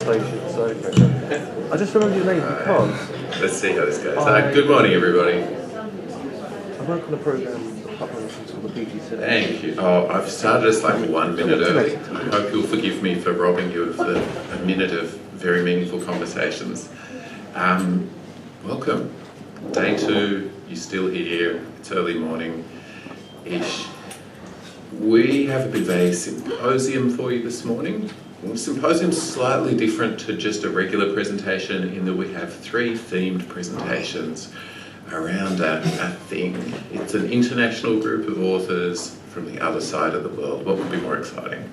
So I just remember your name because let's see how this goes. Good morning, everybody. I work on a program called the PGC. Thank you. Oh, I've started us like 1 minute early. I hope you'll forgive me for robbing you of a minute of very meaningful conversations. Welcome. Day 2, you're still here. It's early morning-ish. We have a bit of a symposium for you this morning. The symposium's slightly different to just a regular presentation in that we have 3 themed presentations around a thing. It's an international group of authors from the other side of the world. What would be more exciting?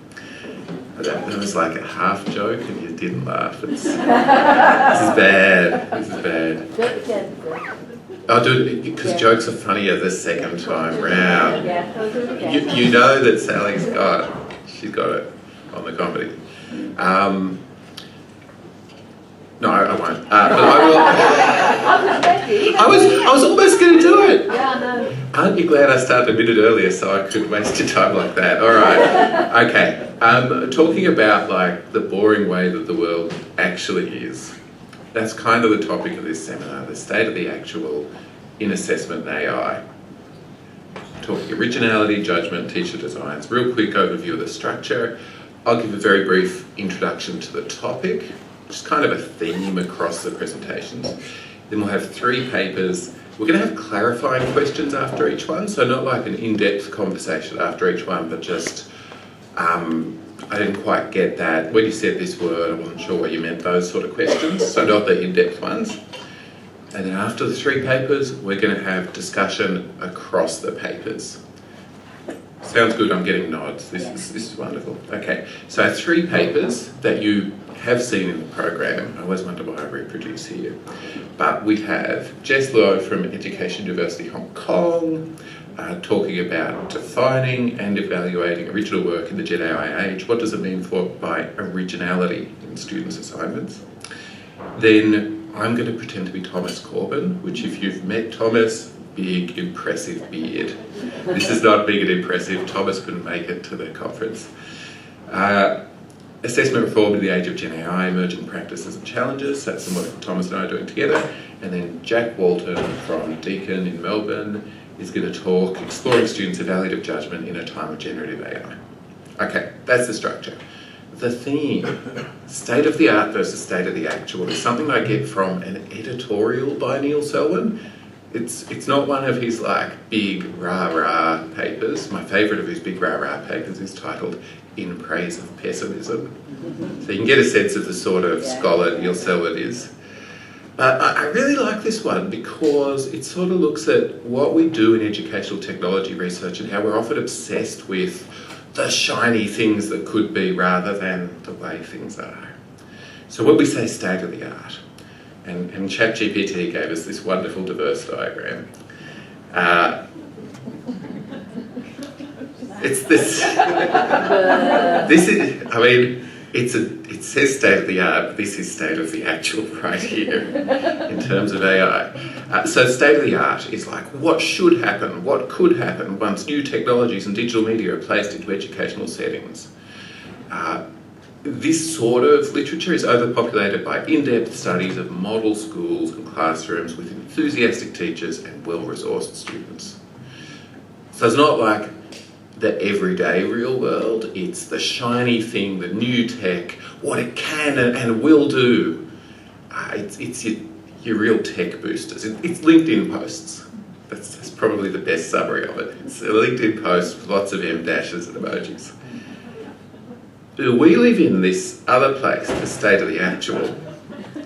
That was like a half joke and you didn't laugh. This is bad. This is bad. I'll do it because jokes are funnier the second time round. You know that she's got it on the comedy. No, I won't. But I will. I was almost going to do it. Yeah, no. Aren't you glad I started a minute earlier so I could waste your time like that? All right. Okay. Talking about like the boring way that the world actually is. That's kind of the topic of this seminar, the state of the actual in assessment and AI. Talking originality, judgment, teacher designs. Real quick overview of the structure. I'll give a very brief introduction to the topic, just kind of a theme across the presentations. Then we'll have 3 papers. We're going to have clarifying questions after each one, so not like an in-depth conversation after each one, but just, I didn't quite get that. When you said this word, I wasn't sure what you meant, those sort of questions, so not the in-depth ones. And then after the 3 papers, we're going to have discussion across the papers. Sounds good, I'm getting nods. This is wonderful. Okay, so 3 papers that you have seen in the program. I always wonder why I reproduce here. But we have Jess Luo from Education University Hong Kong talking about defining and evaluating original work in the Gen AI age. What does it mean by originality in students' assignments? Then I'm going to pretend to be Thomas Corbin, which if you've met Thomas, big, impressive beard. This is not big and impressive. Thomas couldn't make it to the conference. Assessment reform in the age of Gen AI, emerging practices and challenges. That's what Thomas and I are doing together. And then Jack Walton from Deakin in Melbourne is going to talk exploring students' evaluative judgment in a time of generative AI. Okay, that's the structure. The theme, state of the art versus state of the actual, is something I get from an editorial by Neil Selwyn. It's not one of his like big rah-rah papers. My favourite of his big rah-rah papers is titled In Praise of Pessimism. So you can get a sense of the sort of scholar Neil Selwyn is. But I really like this one because it sort of looks at what we do in educational technology research and how we're often obsessed with the shiny things that could be rather than the way things are. So when we say state of the art, and ChatGPT gave us this wonderful diverse diagram. It's this. This is. I mean, it says state of the art. But this is state of the actual right here in terms of AI. So state of the art is like what should happen, what could happen once new technologies and digital media are placed into educational settings. This sort of literature is overpopulated by in-depth studies of model schools and classrooms with enthusiastic teachers and well-resourced students. So it's not like the everyday real world, it's the shiny thing, the new tech, what it can and will do. It's your real tech boosters. It's LinkedIn posts. That's probably the best summary of it. It's a LinkedIn post with lots of M-dashes and emojis. We live in this other place, the state of the actual.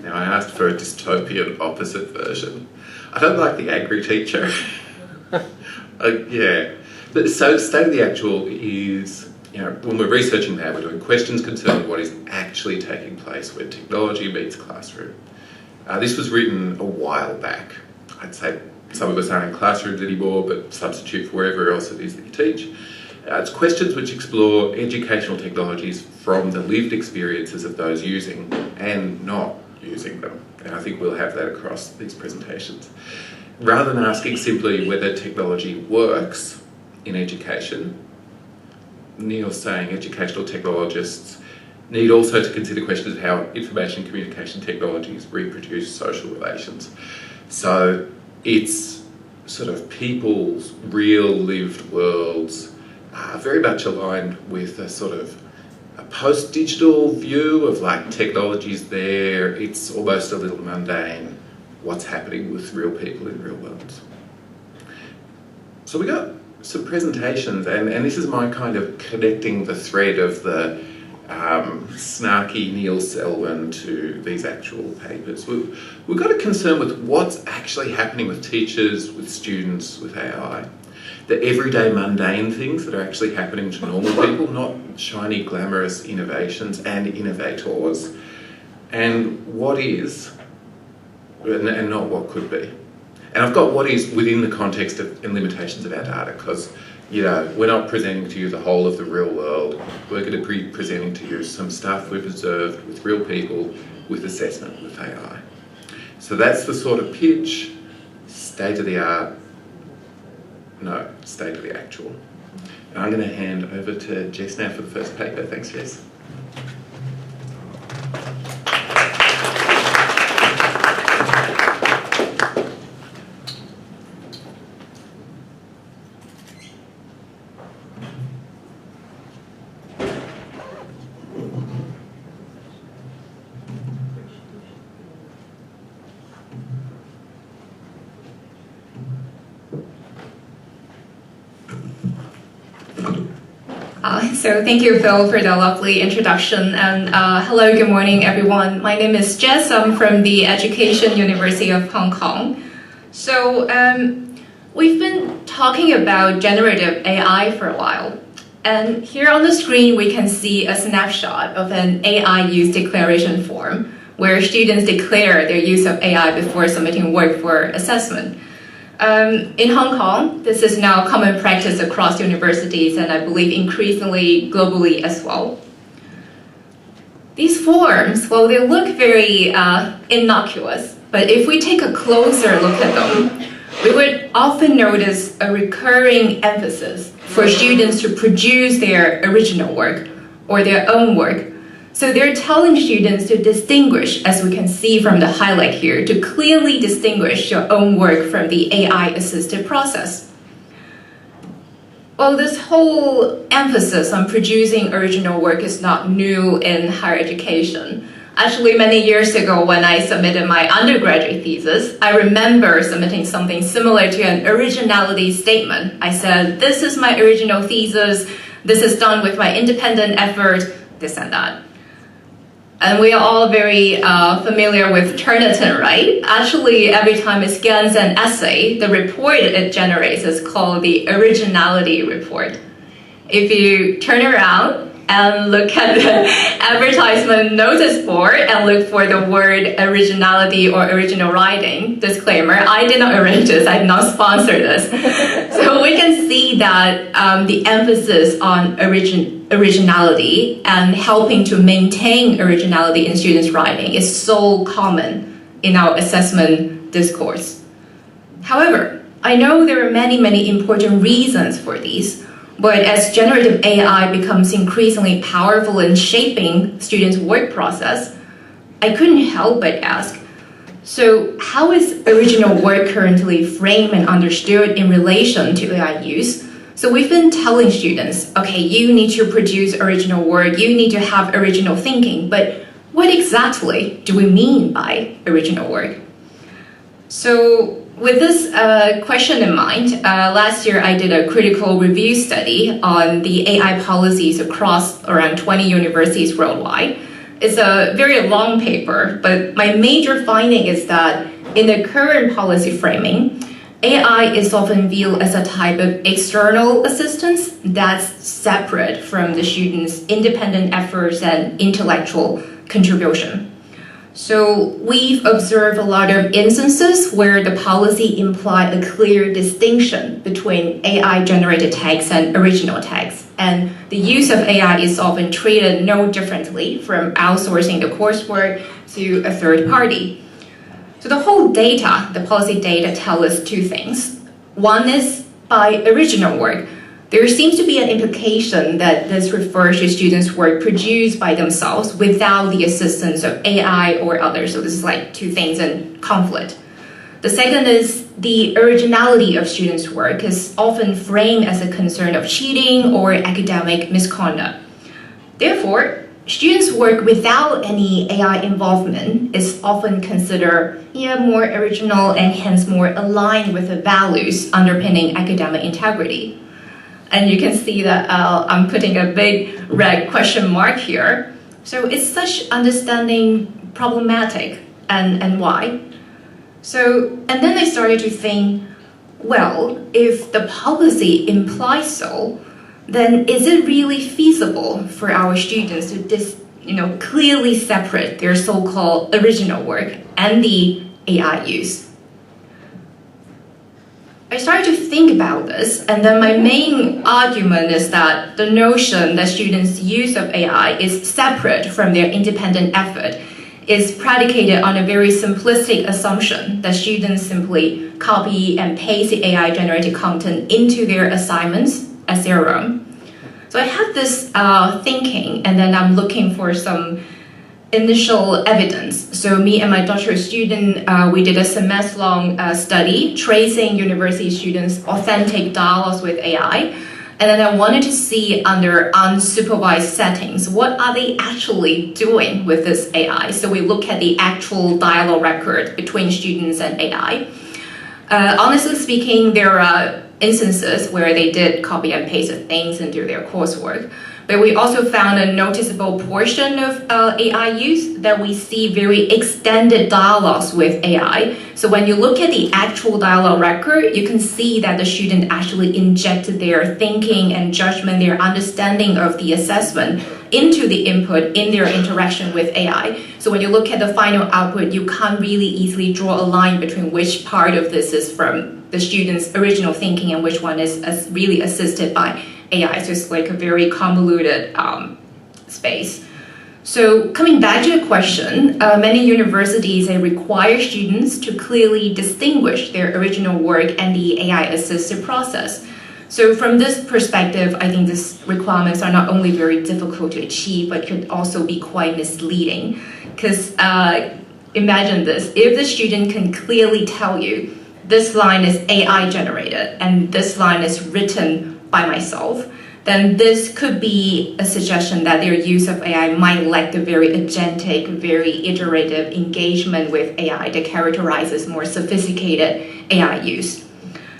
Now I asked for a dystopian opposite version. I don't like the angry teacher. Yeah. But so state of the actual is, when we're researching that, we're doing questions concerning what is actually taking place when technology meets classroom. This was written a while back. I'd say some of us aren't in classrooms anymore, but substitute for wherever else it is that you teach. It's questions which explore educational technologies from the lived experiences of those using and not using them. And I think we'll have that across these presentations. Rather than asking simply whether technology works in education, Neil's saying educational technologists need also to consider questions of how information and communication technologies reproduce social relations. So it's sort of people's real lived worlds very much aligned with a sort of a post-digital view of like technologies there. It's almost a little mundane what's happening with real people in real worlds. So we got some presentations, and this is my kind of connecting the thread of the snarky Neil Selwyn to these actual papers. We've got a concern with what's actually happening with teachers, with students, with AI. The everyday mundane things that are actually happening to normal people, not shiny, glamorous innovations and innovators, and what is, and not what could be. And I've got what is within the context of and limitations of our data, because we're not presenting to you the whole of the real world. We're going to be presenting to you some stuff we've observed with real people, with assessment, with AI. So that's the sort of pitch, state of the art, no, state of the actual. And I'm going to hand over to Jess now for the first paper. Thanks, Jess. So thank you, Phil, for the lovely introduction. And hello, good morning, everyone. My name is Jess. I'm from the Education University of Hong Kong. So we've been talking about generative AI for a while. And here on the screen, we can see a snapshot of an AI use declaration form where students declare their use of AI before submitting work for assessment. In Hong Kong, this is now common practice across universities and I believe increasingly globally as well. These forms, well, they look very innocuous, but if we take a closer look at them, we would often notice a recurring emphasis for students to produce their original work or their own work. So they're telling students to distinguish, as we can see from the highlight here, to clearly distinguish your own work from the AI-assisted process. Well, this whole emphasis on producing original work is not new in higher education. Actually, many years ago when I submitted my undergraduate thesis, I remember submitting something similar to an originality statement. I said, this is my original thesis, this is done with my independent effort, this and that. And we are all very familiar with Turnitin, right? Actually, every time it scans an essay, the report it generates is called the originality report. If you turn around and look at the advertisement notice board and look for the word originality or original writing, disclaimer, I did not arrange this, I did not sponsor this. So we can see that the emphasis on originality and helping to maintain originality in students' writing is so common in our assessment discourse. However, I know there are many important reasons for these. But as generative AI becomes increasingly powerful in shaping students' work process, I couldn't help but ask, so how is original work currently framed and understood in relation to AI use? So we've been telling students, okay, you need to produce original work, you need to have original thinking, but what exactly do we mean by original work? So with this question in mind, last year I did a critical review study on the AI policies across around 20 universities worldwide. It's a very long paper, but my major finding is that in the current policy framing, AI is often viewed as a type of external assistance that's separate from the students' independent efforts and intellectual contribution. So we've observed a lot of instances where the policy implied a clear distinction between AI-generated text and original text. And the use of AI is often treated no differently from outsourcing the coursework to a third party. So the whole data, the policy data, tell us two things. One is by original work, There seems to be an implication that this refers to students' work produced by themselves without the assistance of AI or others. So this is like two things in conflict. The second is the originality of students' work is often framed as a concern of cheating or academic misconduct. Therefore, students' work without any AI involvement is often considered more original and hence more aligned with the values underpinning academic integrity. And you can see that I'm putting a big red question mark here. So is such understanding problematic, and why? And then I started to think, well, if the policy implies so, then is it really feasible for our students to clearly separate their so-called original work and the AI use? I started to think about this, and then my main argument is that the notion that students' use of AI is separate from their independent effort is predicated on a very simplistic assumption that students simply copy and paste the AI-generated content into their assignments as their own. So I had this thinking, and then I'm looking for some initial evidence. So me and my doctoral student, we did a semester-long study tracing university students' authentic dialogues with AI. And then I wanted to see under unsupervised settings, what are they actually doing with this AI? So we look at the actual dialogue record between students and AI. Honestly speaking, there are instances where they did copy and paste things into their coursework. But we also found a noticeable portion of AI use that we see very extended dialogues with AI. So when you look at the actual dialogue record, you can see that the student actually injected their thinking and judgment, their understanding of the assessment into the input in their interaction with AI. So when you look at the final output, you can't really easily draw a line between which part of this is from the student's original thinking and which one is really assisted by AI. So it's like a very convoluted space. So coming back to your question, many universities require students to clearly distinguish their original work and the AI-assisted process. So from this perspective, I think these requirements are not only very difficult to achieve, but could also be quite misleading. Because imagine this, if the student can clearly tell you, this line is AI generated and this line is written by myself, then this could be a suggestion that their use of AI might lack the very agentic, very iterative engagement with AI that characterizes more sophisticated AI use.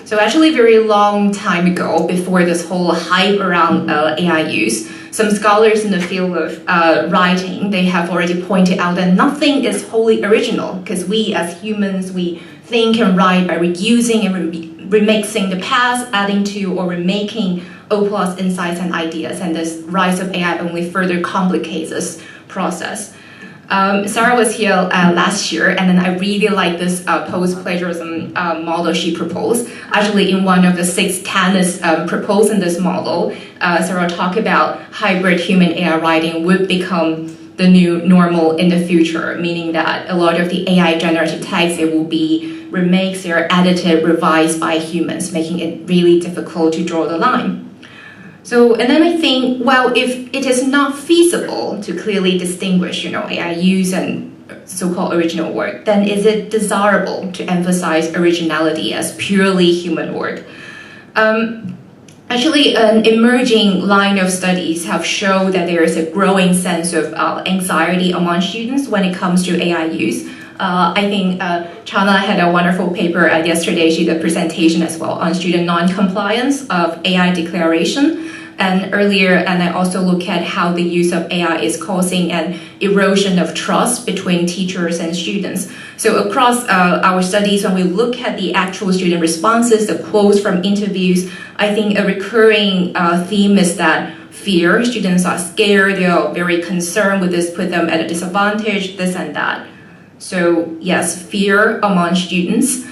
So actually a very long time ago, before this whole hype around AI use, some scholars in the field of writing, they have already pointed out that nothing is wholly original, because we as humans, we think and write by reusing and remixing the past, adding to or remaking O+ insights and ideas, and this rise of AI only further complicates this process. Sarah was here last year, and then I really like this post-plagiarism model she proposed. Actually, in one of the 6 tenets proposed in this model, Sarah talked about hybrid human-AI writing would become the new normal in the future, meaning that a lot of the AI-generated text, it will be remixed or edited, revised by humans, making it really difficult to draw the line. So, and then I think, well, if it is not feasible to clearly distinguish, AI use and so-called original work, then is it desirable to emphasize originality as purely human work? Actually, an emerging line of studies have shown that there is a growing sense of anxiety among students when it comes to AI use. I think Chana had a wonderful paper yesterday. She did a presentation as well on student non-compliance of AI declaration. And earlier, and I also look at how the use of AI is causing an erosion of trust between teachers and students. So across our studies, when we look at the actual student responses, the quotes from interviews, I think a recurring theme is that fear. Students are scared, they are very concerned with this, put them at a disadvantage, this and that. So yes, fear among students.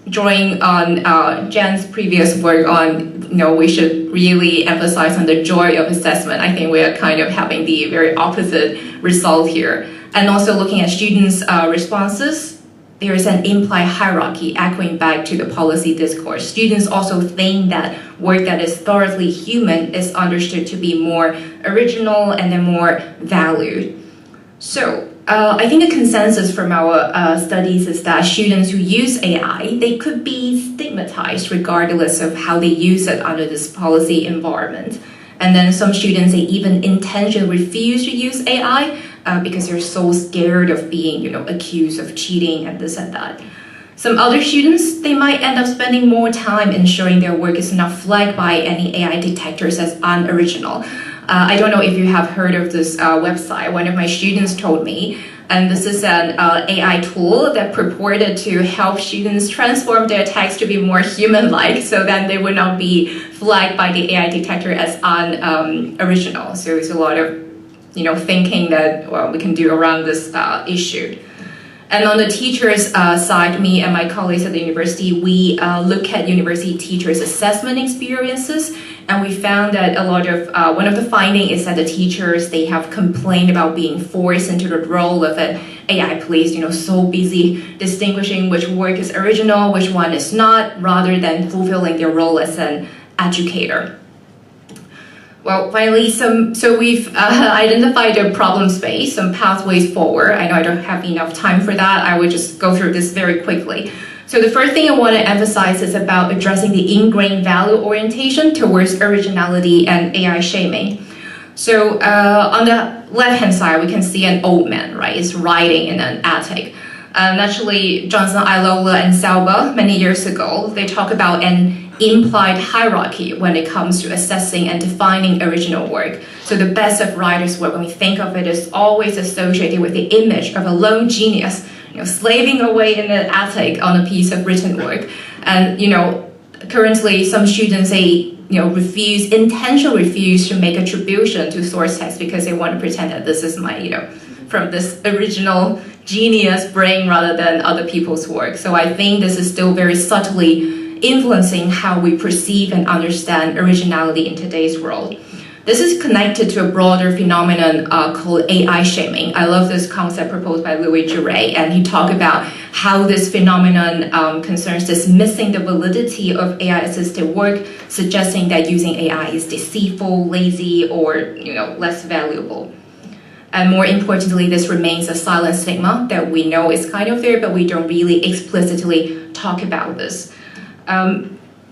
Drawing on Jen's previous work on, we should really emphasize on the joy of assessment. I think we are kind of having the very opposite result here. And also looking at students' responses, there is an implied hierarchy echoing back to the policy discourse. Students also think that work that is thoroughly human is understood to be more original and then more valued. So I think the consensus from our studies is that students who use AI, they could be stigmatized regardless of how they use it under this policy environment. And then some students, they even intentionally refuse to use AI because they're so scared of being, accused of cheating and this and that. Some other students, they might end up spending more time ensuring their work is not flagged by any AI detectors as unoriginal. I don't know if you have heard of this website. One of my students told me, and this is an AI tool that purported to help students transform their text to be more human-like, so then they would not be flagged by the AI detector as unoriginal. So it's a lot of, thinking that we can do around this issue. And on the teachers' side, me and my colleagues at the university, we look at university teachers' assessment experiences, and we found that a lot of, one of the findings is that the teachers, they have complained about being forced into the role of an AI police, so busy distinguishing which work is original, which one is not, rather than fulfilling their role as an educator. Well, finally, so we've identified a problem space, some pathways forward. I know I don't have enough time for that. I would just go through this very quickly. So the first thing I want to emphasize is about addressing the ingrained value orientation towards originality and AI shaming. So on the left-hand side, we can see an old man, right? He's riding in an attic. Actually, Johnson, Ilola, and Salba, many years ago, they talk about an implied hierarchy when it comes to assessing and defining original work. So the best of writers' work, when we think of it, is always associated with the image of a lone genius, slaving away in an attic on a piece of written work. And, currently some students, they, intentionally refuse to make attribution to source text because they want to pretend that this is my, from this original genius brain rather than other people's work. So I think this is still very subtly influencing how we perceive and understand originality in today's world. This is connected to a broader phenomenon called AI shaming. I love this concept proposed by Louis Jouret, and he talked about how this phenomenon concerns dismissing the validity of AI-assisted work, suggesting that using AI is deceitful, lazy, or less valuable. And more importantly, this remains a silent stigma that we know is kind of there, but we don't really explicitly talk about this.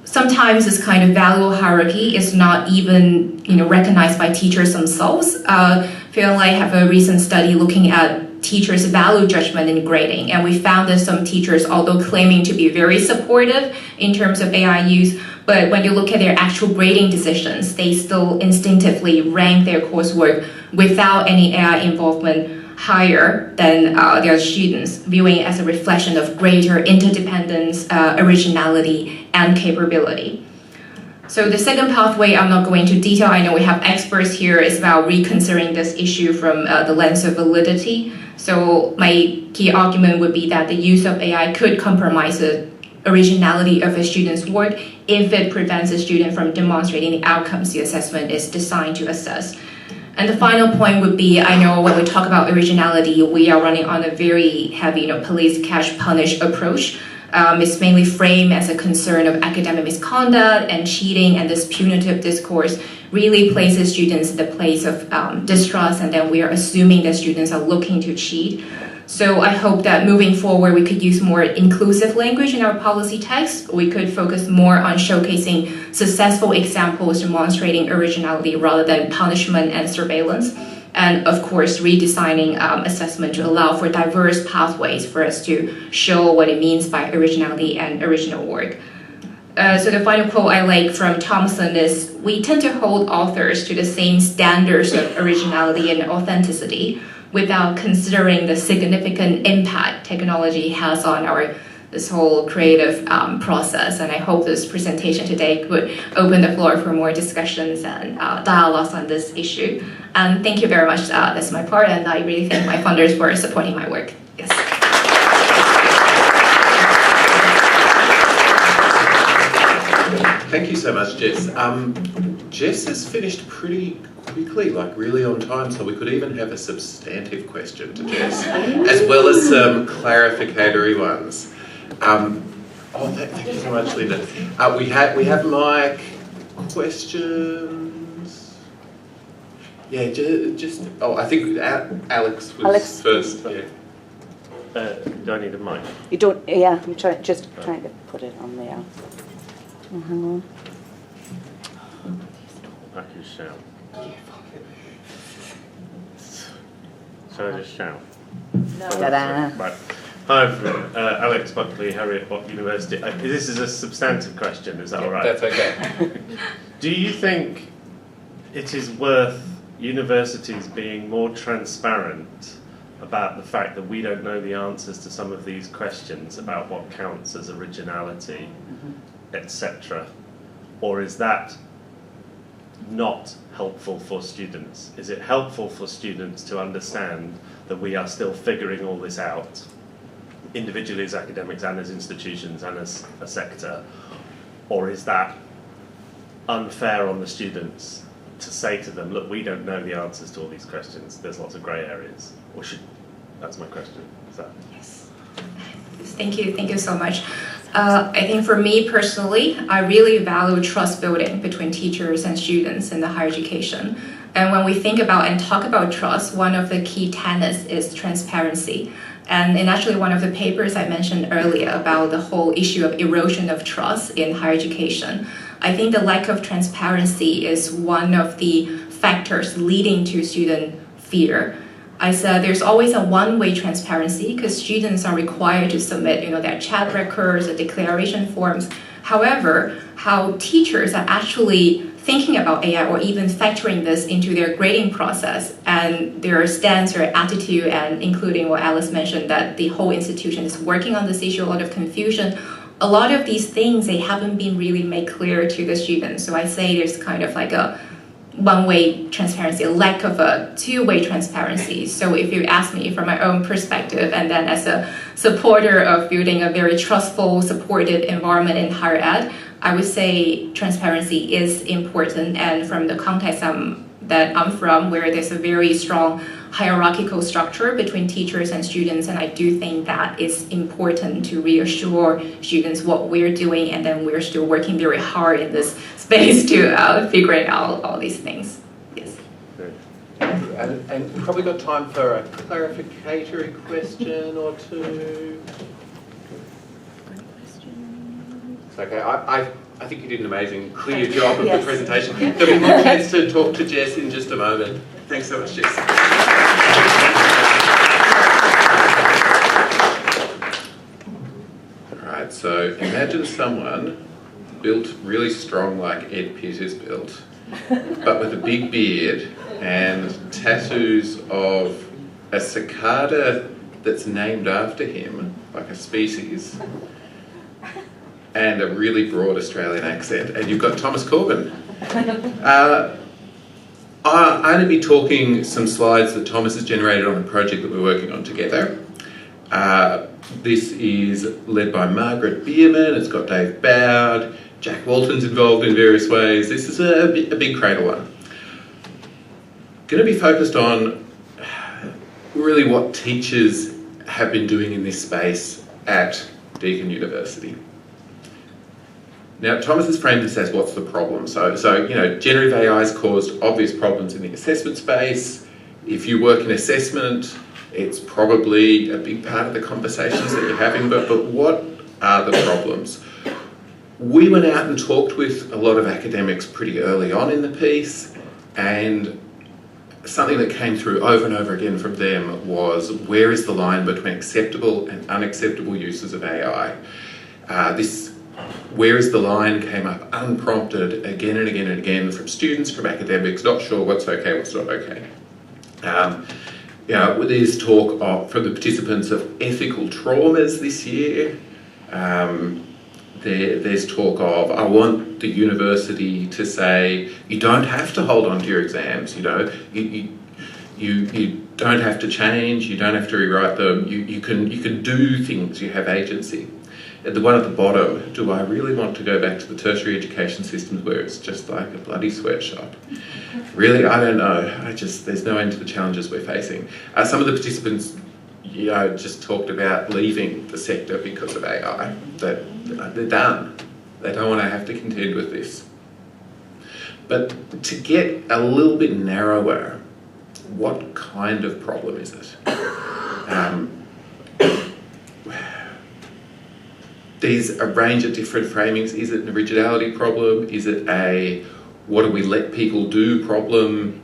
Sometimes this kind of value hierarchy is not even recognized by teachers themselves. Phil and I have a recent study looking at teachers' value judgment in grading, and we found that some teachers, although claiming to be very supportive in terms of AI use, but when you look at their actual grading decisions, they still instinctively rank their coursework without any AI involvement higher than their students, viewing it as a reflection of greater interdependence, originality, and capability. So the second pathway, I'm not going into detail. I know we have experts here. It's about reconsidering this issue from the lens of validity. So my key argument would be that the use of AI could compromise the originality of a student's work if it prevents a student from demonstrating the outcomes the assessment is designed to assess. And the final point would be, I know when we talk about originality, we are running on a very heavy, police catch punish approach. It's mainly framed as a concern of academic misconduct and cheating, and this punitive discourse really places students in the place of distrust, and then we are assuming that students are looking to cheat. So I hope that moving forward, we could use more inclusive language in our policy text. We could focus more on showcasing successful examples demonstrating originality rather than punishment and surveillance. And of course, redesigning assessment to allow for diverse pathways for us to show what it means by originality and original work. So the final quote I like from Thompson is, "We tend to hold authors to the same standards of originality and authenticity without considering the significant impact technology has on this whole creative process." And I hope this presentation today would open the floor for more discussions and dialogues on this issue. And thank you very much. That's my part, and I really thank my funders for supporting my work. Yes. Thank you so much, Jess. Jess has finished pretty quickly, like really on time, so we could even have a substantive question to Jess, as well as some clarificatory ones. Thank you so much, Linda. We have mic questions. Yeah, just I think Alex was first. Yeah. Do I need a mic? You don't, yeah, I'm trying to put it on there. Oh, hang on. I can shout. Shall I just shout? No. Ta-da. Right. Hi, everyone. Alex Buckley, Harriet Watt University. This is a substantive question, is that all right? That's okay. Do you think it is worth universities being more transparent about the fact that we don't know the answers to some of these questions about what counts as originality, etc.? Or is that not helpful for students? Is it helpful for students to understand that we are still figuring all this out, individually as academics and as institutions and as a sector? Or is that unfair on the students to say to them, look, we don't know the answers to all these questions, there's lots of grey areas? Or that's my question. Is that? Yes. Thank you so much. I think for me personally, I really value trust building between teachers and students in the higher education. And when we think about and talk about trust, one of the key tenets is transparency. And in actually one of the papers I mentioned earlier about the whole issue of erosion of trust in higher education, I think the lack of transparency is one of the factors leading to student fear. I said there's always a one-way transparency because students are required to submit, their chat records, the declaration forms. However, how teachers are actually thinking about AI or even factoring this into their grading process and their stance or attitude, and including what Alice mentioned, that the whole institution is working on this issue, a lot of confusion. A lot of these things, they haven't been really made clear to the students. So I say there's kind of like a one-way transparency, a lack of a two-way transparency. So if you ask me from my own perspective, and then as a supporter of building a very trustful, supported environment in higher ed, I would say transparency is important. And from the context that I'm from, where there's a very strong hierarchical structure between teachers and students, and I do think that is important to reassure students what we're doing, and then we're still working very hard in this space to figuring out all these things. Yes. And we've probably got time for a clarificatory question or two. It's okay. I think you did an amazing, clear job of the presentation. There'll be more chance to talk to Jess in just a moment. Thanks so much, Jess. All right, so imagine someone built really strong like Ed Peters built, but with a big beard and tattoos of a cicada that's named after him, like a species, and a really broad Australian accent, and you've got Thomas Corbin. I'll only be talking some slides that Thomas has generated on a project that we're working on together. This is led by Margaret Bierman, it's got Dave Bowd, Jack Walton's involved in various ways. This is a big cradle one. Going to be focused on really what teachers have been doing in this space at Deakin University. Now, Thomas has framed this as what's the problem. So generative AI has caused obvious problems in the assessment space. If you work in assessment, it's probably a big part of the conversations that you're having, but what are the problems? We went out and talked with a lot of academics pretty early on in the piece, and something that came through over and over again from them was, where is the line between acceptable and unacceptable uses of AI? Where is the line came up unprompted again and again and again from students, from academics, not sure what's okay, what's not okay. There's talk from the participants of ethical traumas this year. There's talk of, I want the university to say, you don't have to hold on to your exams, you don't have to change, you don't have to rewrite them, you can do things, you have agency. the one at the bottom, do I really want to go back to the tertiary education systems where it's just like a bloody sweatshop? Really, I don't know. There's no end to the challenges we're facing. Some of the participants, just talked about leaving the sector because of AI. That they're done. They don't want to have to contend with this. But to get a little bit narrower, what kind of problem is it? There's a range of different framings. Is it an originality problem? Is it a what do we let people do problem?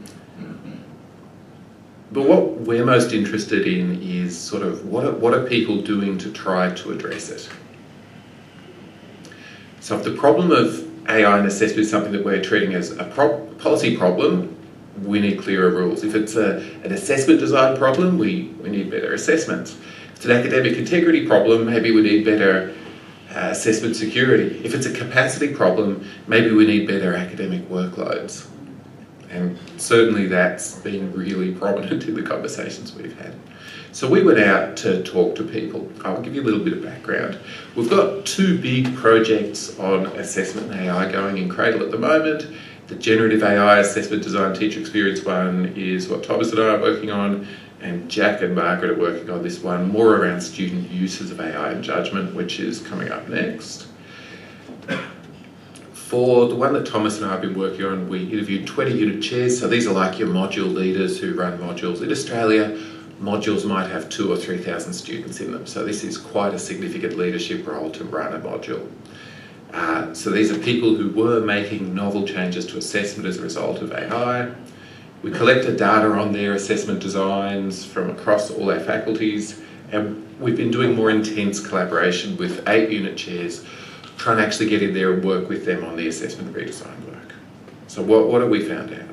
But what we're most interested in is sort of what are people doing to try to address it? So if the problem of AI and assessment is something that we're treating as a policy problem, we need clearer rules. If it's an assessment design problem, we need better assessments. If it's an academic integrity problem, maybe we need better assessment security. If it's a capacity problem, maybe we need better academic workloads. And certainly that's been really prominent in the conversations we've had. So we went out to talk to people. I'll give you a little bit of background. We've got 2 big projects on assessment and AI going in Cradle at the moment. The generative AI assessment design teacher experience one is what Thomas and I are working on, and Jack and Margaret are working on this one, more around student uses of AI and judgment, which is coming up next. For the one that Thomas and I have been working on, we interviewed 20 unit chairs. So these are like your module leaders who run modules. In Australia, modules might have 2,000 or 3,000 students in them. So this is quite a significant leadership role to run a module. So these are people who were making novel changes to assessment as a result of AI. We collected data on their assessment designs from across all our faculties, and we've been doing more intense collaboration with 8 unit chairs, trying to actually get in there and work with them on the assessment redesign work. So what have we found out?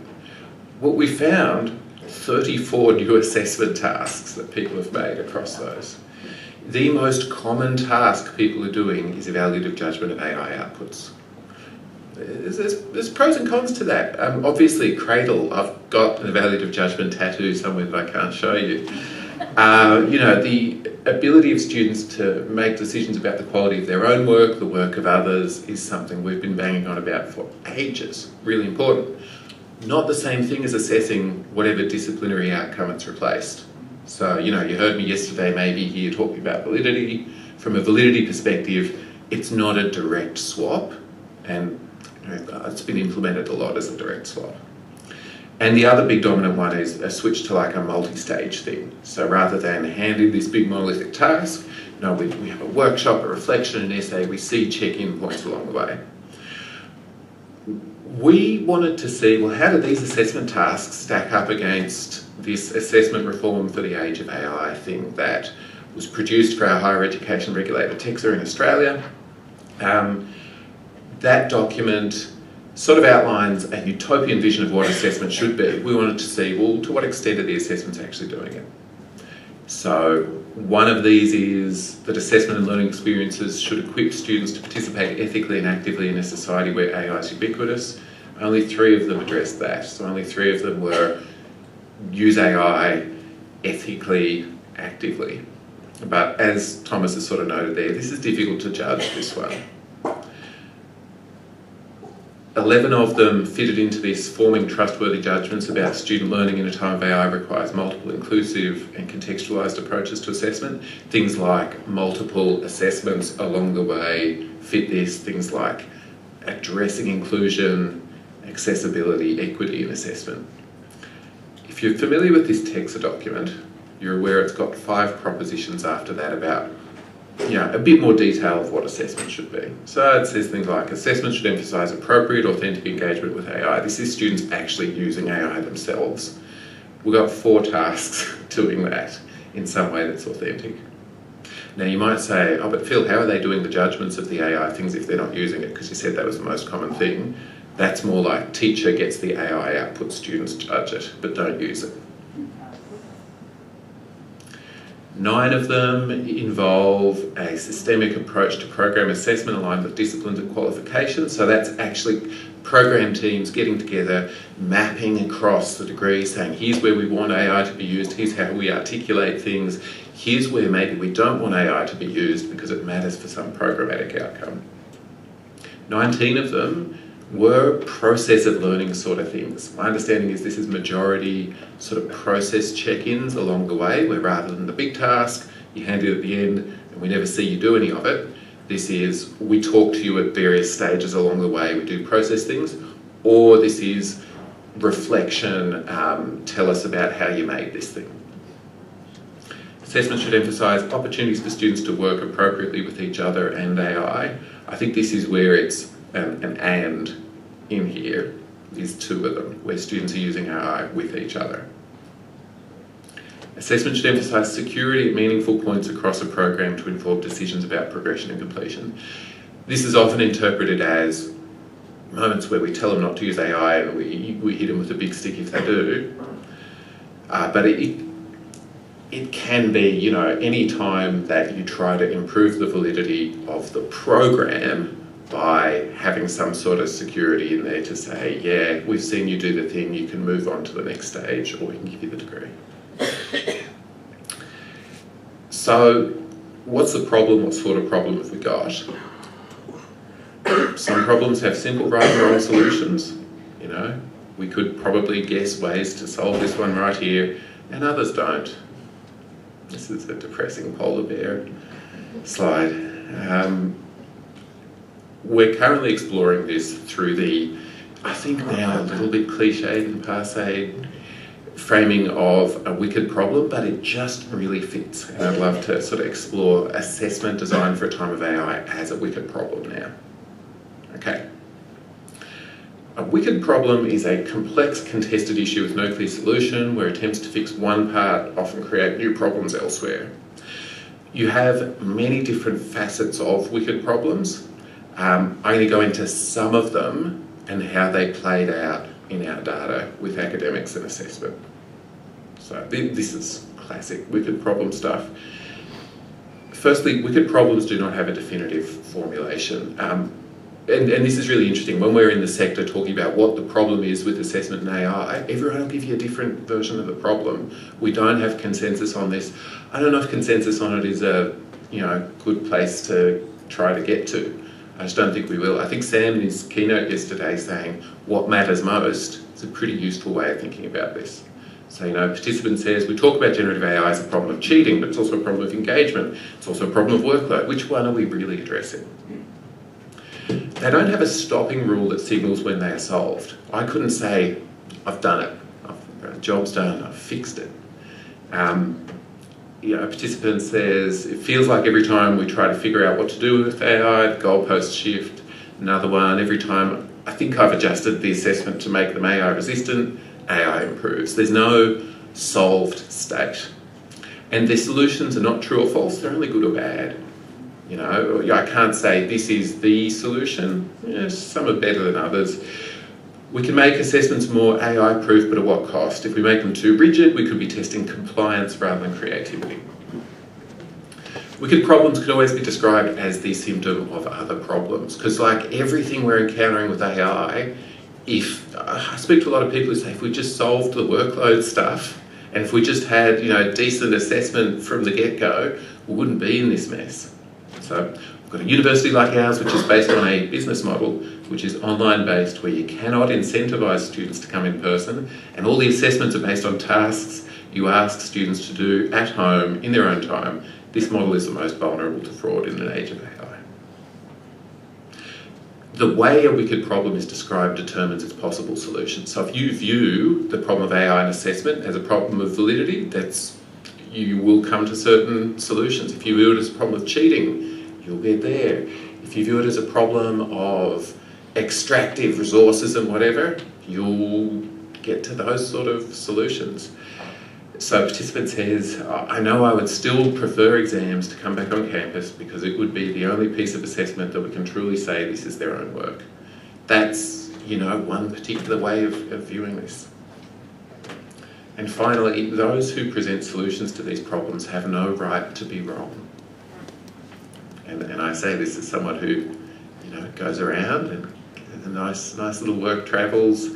What we found, 34 new assessment tasks that people have made across those. The most common task people are doing is evaluative judgment of AI outputs. There's pros and cons to that. Obviously, Cradle, I've got an evaluative judgment tattoo somewhere that I can't show you. The ability of students to make decisions about the quality of their own work, the work of others, is something we've been banging on about for ages. Really important. Not the same thing as assessing whatever disciplinary outcome it's replaced. So, you heard me yesterday maybe here talking about validity. From a validity perspective, it's not a direct swap, and it's been implemented a lot as a direct swap. And the other big dominant one is a switch to like a multi-stage thing. So rather than handing this big monolithic task, we have a workshop, a reflection, an essay, we see check-in points along the way. We wanted to see, well, how do these assessment tasks stack up against this assessment reform for the age of AI thing that was produced for our higher education regulator, TEXA in Australia. That document sort of outlines a utopian vision of what assessment should be. We wanted to see, well, to what extent are the assessments actually doing it? So one of these is that assessment and learning experiences should equip students to participate ethically and actively in a society where AI is ubiquitous. Only 3 of them addressed that. So only 3 of them were use AI ethically, actively. But as Thomas has sort of noted there, this is difficult to judge, this one. 11 of them fitted into this forming trustworthy judgments about student learning in a time of AI requires multiple inclusive and contextualised approaches to assessment. Things like multiple assessments along the way fit this, things like addressing inclusion, accessibility, equity in assessment. If you're familiar with this TEXA document, you're aware it's got 5 propositions after that about a bit more detail of what assessment should be. So it says things like assessment should emphasise appropriate, authentic engagement with AI. This is students actually using AI themselves. We've got 4 tasks doing that in some way that's authentic. Now you might say, oh, but Phil, how are they doing the judgments of the AI things if they're not using it? Because you said that was the most common thing. That's more like teacher gets the AI output, students judge it, but don't use it. 9 of them involve a systemic approach to program assessment aligned with disciplines and qualifications. So that's actually program teams getting together, mapping across the degrees, saying here's where we want AI to be used, here's how we articulate things, here's where maybe we don't want AI to be used because it matters for some programmatic outcome. 19 of them were process of learning sort of things. My understanding is this is majority sort of process check-ins along the way, where rather than the big task, you hand it at the end and we never see you do any of it. This is, we talk to you at various stages along the way, we do process things, or this is reflection, tell us about how you made this thing. Assessment should emphasise opportunities for students to work appropriately with each other and AI. I think this is where it's an and in here, is two of them, where students are using AI with each other. Assessment should emphasise security at meaningful points across a program to inform decisions about progression and completion. This is often interpreted as moments where we tell them not to use AI and we hit them with a big stick if they do. But it can be, you know, any time that you try to improve the validity of the program by having some sort of security in there to say, yeah, we've seen you do the thing, you can move on to the next stage, or we can give you the degree. So, what's the problem? What sort of problem have we got? Some problems have simple right and wrong solutions. You know, we could probably guess ways to solve this one right here, and others don't. This is a depressing polar bear slide. We're currently exploring this through the, I think now a little bit cliched and passé framing of a wicked problem, but it just really fits. And I'd love to sort of explore assessment design for a time of AI as a wicked problem now. Okay. A wicked problem is a complex contested issue with no clear solution, where attempts to fix one part often create new problems elsewhere. You have many different facets of wicked problems. I'm going to go into some of them and how they played out in our data with academics and assessment. So this is classic wicked problem stuff. Firstly, wicked problems do not have a definitive formulation. And this is really interesting. When we're in the sector talking about what the problem is with assessment and AI, everyone will give you a different version of the problem. We don't have consensus on this. I don't know if consensus on it is a good place to try to get to. I just don't think we will. I think Sam in his keynote yesterday saying what matters most is a pretty useful way of thinking about this. So, participant says, we talk about generative AI as a problem of cheating, but it's also a problem of engagement. It's also a problem of workload. Which one are we really addressing? They don't have a stopping rule that signals when they are solved. I couldn't say, I've done it, the job's done, I've fixed it. A participant says, it feels like every time we try to figure out what to do with AI, the goalposts shift. Another one, every time I think I've adjusted the assessment to make them AI resistant, AI improves. There's no solved state. And their solutions are not true or false, they're only good or bad. I can't say this is the solution. Some are better than others. We can make assessments more AI-proof, but at what cost? If we make them too rigid, we could be testing compliance rather than creativity. Wicked problems can always be described as the symptom of other problems, because like everything we're encountering with AI, if I speak to a lot of people who say, if we just solved the workload stuff, and if we just had decent assessment from the get-go, we wouldn't be in this mess. So we've got a university like ours, which is based on a business model, which is online-based, where you cannot incentivise students to come in person, and all the assessments are based on tasks you ask students to do at home in their own time. This model is the most vulnerable to fraud in an age of AI. The way a wicked problem is described determines its possible solution. So if you view the problem of AI and assessment as a problem of validity, you will come to certain solutions. If you view it as a problem of cheating, you'll get there. If you view it as a problem of extractive resources and whatever, you'll get to those sort of solutions. So a participant says, I know I would still prefer exams to come back on campus because it would be the only piece of assessment that we can truly say this is their own work. That's, one particular way of viewing this. And finally, those who present solutions to these problems have no right to be wrong. And I say this as someone who, goes around and the nice little work travels,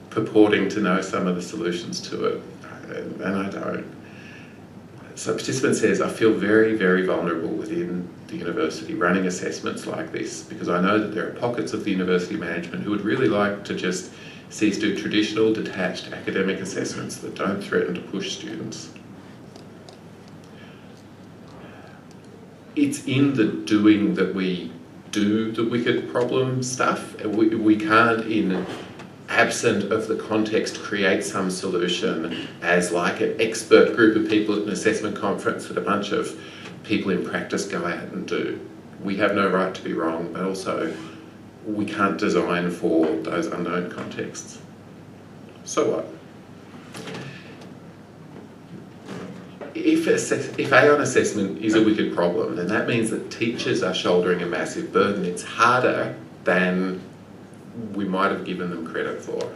purporting to know some of the solutions to it, and I don't. So a participant says, I feel very, very vulnerable within the university running assessments like this, because I know that there are pockets of the university management who would really like to just see us do traditional, detached academic assessments that don't threaten to push students. It's in the doing that we do the wicked problem stuff. We can't, in absent of the context, create some solution as like an expert group of people at an assessment conference that a bunch of people in practice go out and do. We have no right to be wrong, but also we can't design for those unknown contexts. So what? If AI assessment is a wicked problem, then that means that teachers are shouldering a massive burden. It's harder than we might have given them credit for.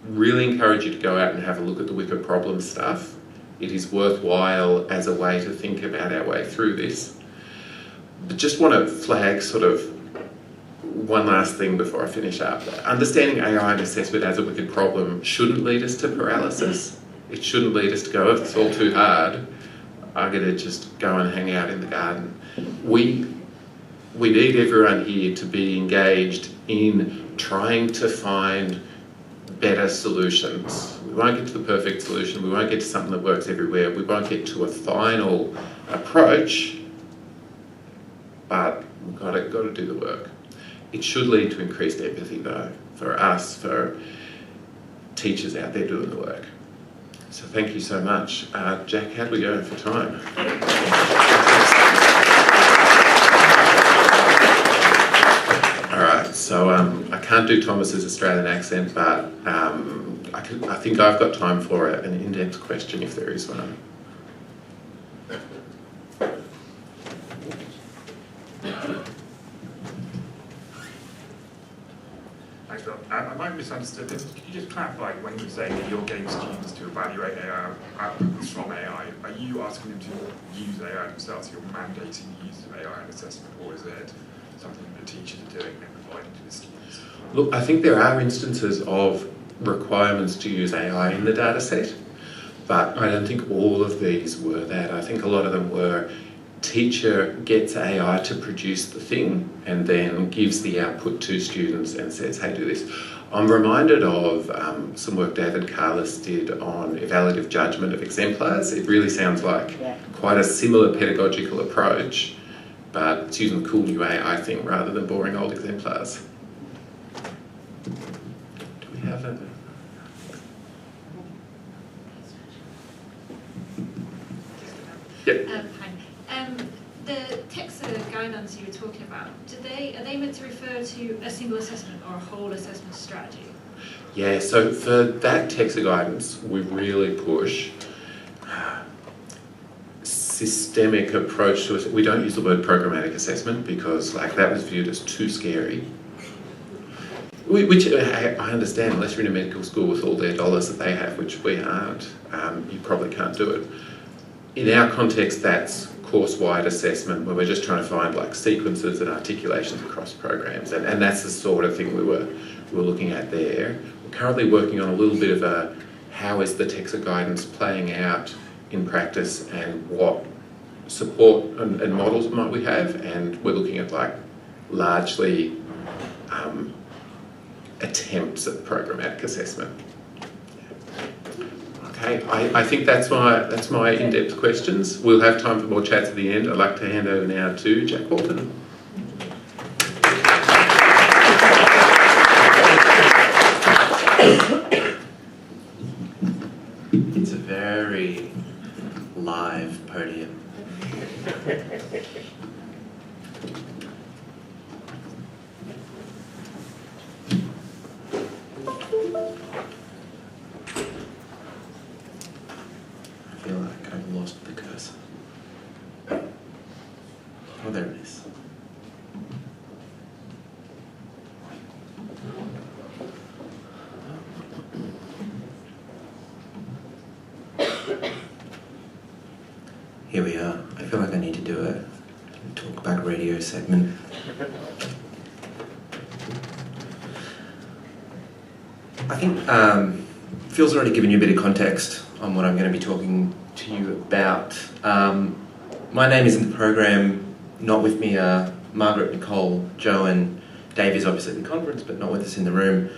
Really encourage you to go out and have a look at the wicked problem stuff. It is worthwhile as a way to think about our way through this. But just want to flag sort of one last thing before I finish up. Understanding AI and assessment as a wicked problem shouldn't lead us to paralysis. It shouldn't lead us to go, if it's all too hard, I'm going to just go and hang out in the garden. We need everyone here to be engaged in trying to find better solutions. We won't get to the perfect solution, we won't get to something that works everywhere, we won't get to a final approach, but we've got to do the work. It should lead to increased empathy though, for us, for teachers out there doing the work. So thank you so much. Jack, how do we go for time? All right, so I can't do Thomas's Australian accent, but I think I've got time for an in-depth question if there is one. I might have misunderstood this. Could you just clarify when you say that you're getting students to evaluate AI outputs from AI, are you asking them to use AI themselves? You're mandating the use of AI in assessment, or is it something that the teachers are doing and providing to the students? Look, I think there are instances of requirements to use AI in the data set, but I don't think all of these were that. I think a lot of them were teacher gets AI to produce the thing and then gives the output to students and says, hey, do this. I'm reminded of some work David Carlis did on evaluative judgment of exemplars. It really sounds like quite a similar pedagogical approach, but it's using the cool new AI thing rather than boring old exemplars. Do we have a... Yep. Hi. The text guidelines you were talking about, are they meant to refer to a single assessment or a whole assessment strategy? Yeah, so for that text guidance, we really push systemic approach to it. We don't use the word programmatic assessment because that was viewed as too scary. Which I understand, unless you're in a medical school with all their dollars that they have, which we aren't, you probably can't do it. In our context, that's course-wide assessment where we're just trying to find sequences and articulations across programs, and that's the sort of thing we were looking at there. We're currently working on a little bit of a how is the TEXA guidance playing out in practice and what support and models might we have, and we're looking at largely attempts at programmatic assessment. Okay, I think that's my in-depth questions. We'll have time for more chats at the end. I'd like to hand over now to Jack Walton. It's a very live podium. I feel like I've lost the cursor. Oh, there it is. Here we are. I feel like I need to do a talk back radio segment. I think Phil's already given you a bit of context on what I'm going to be talking to you about. My name is in the program. Not with me are Margaret, Nicole, Joe and Dave is obviously at the conference, but not with us in the room.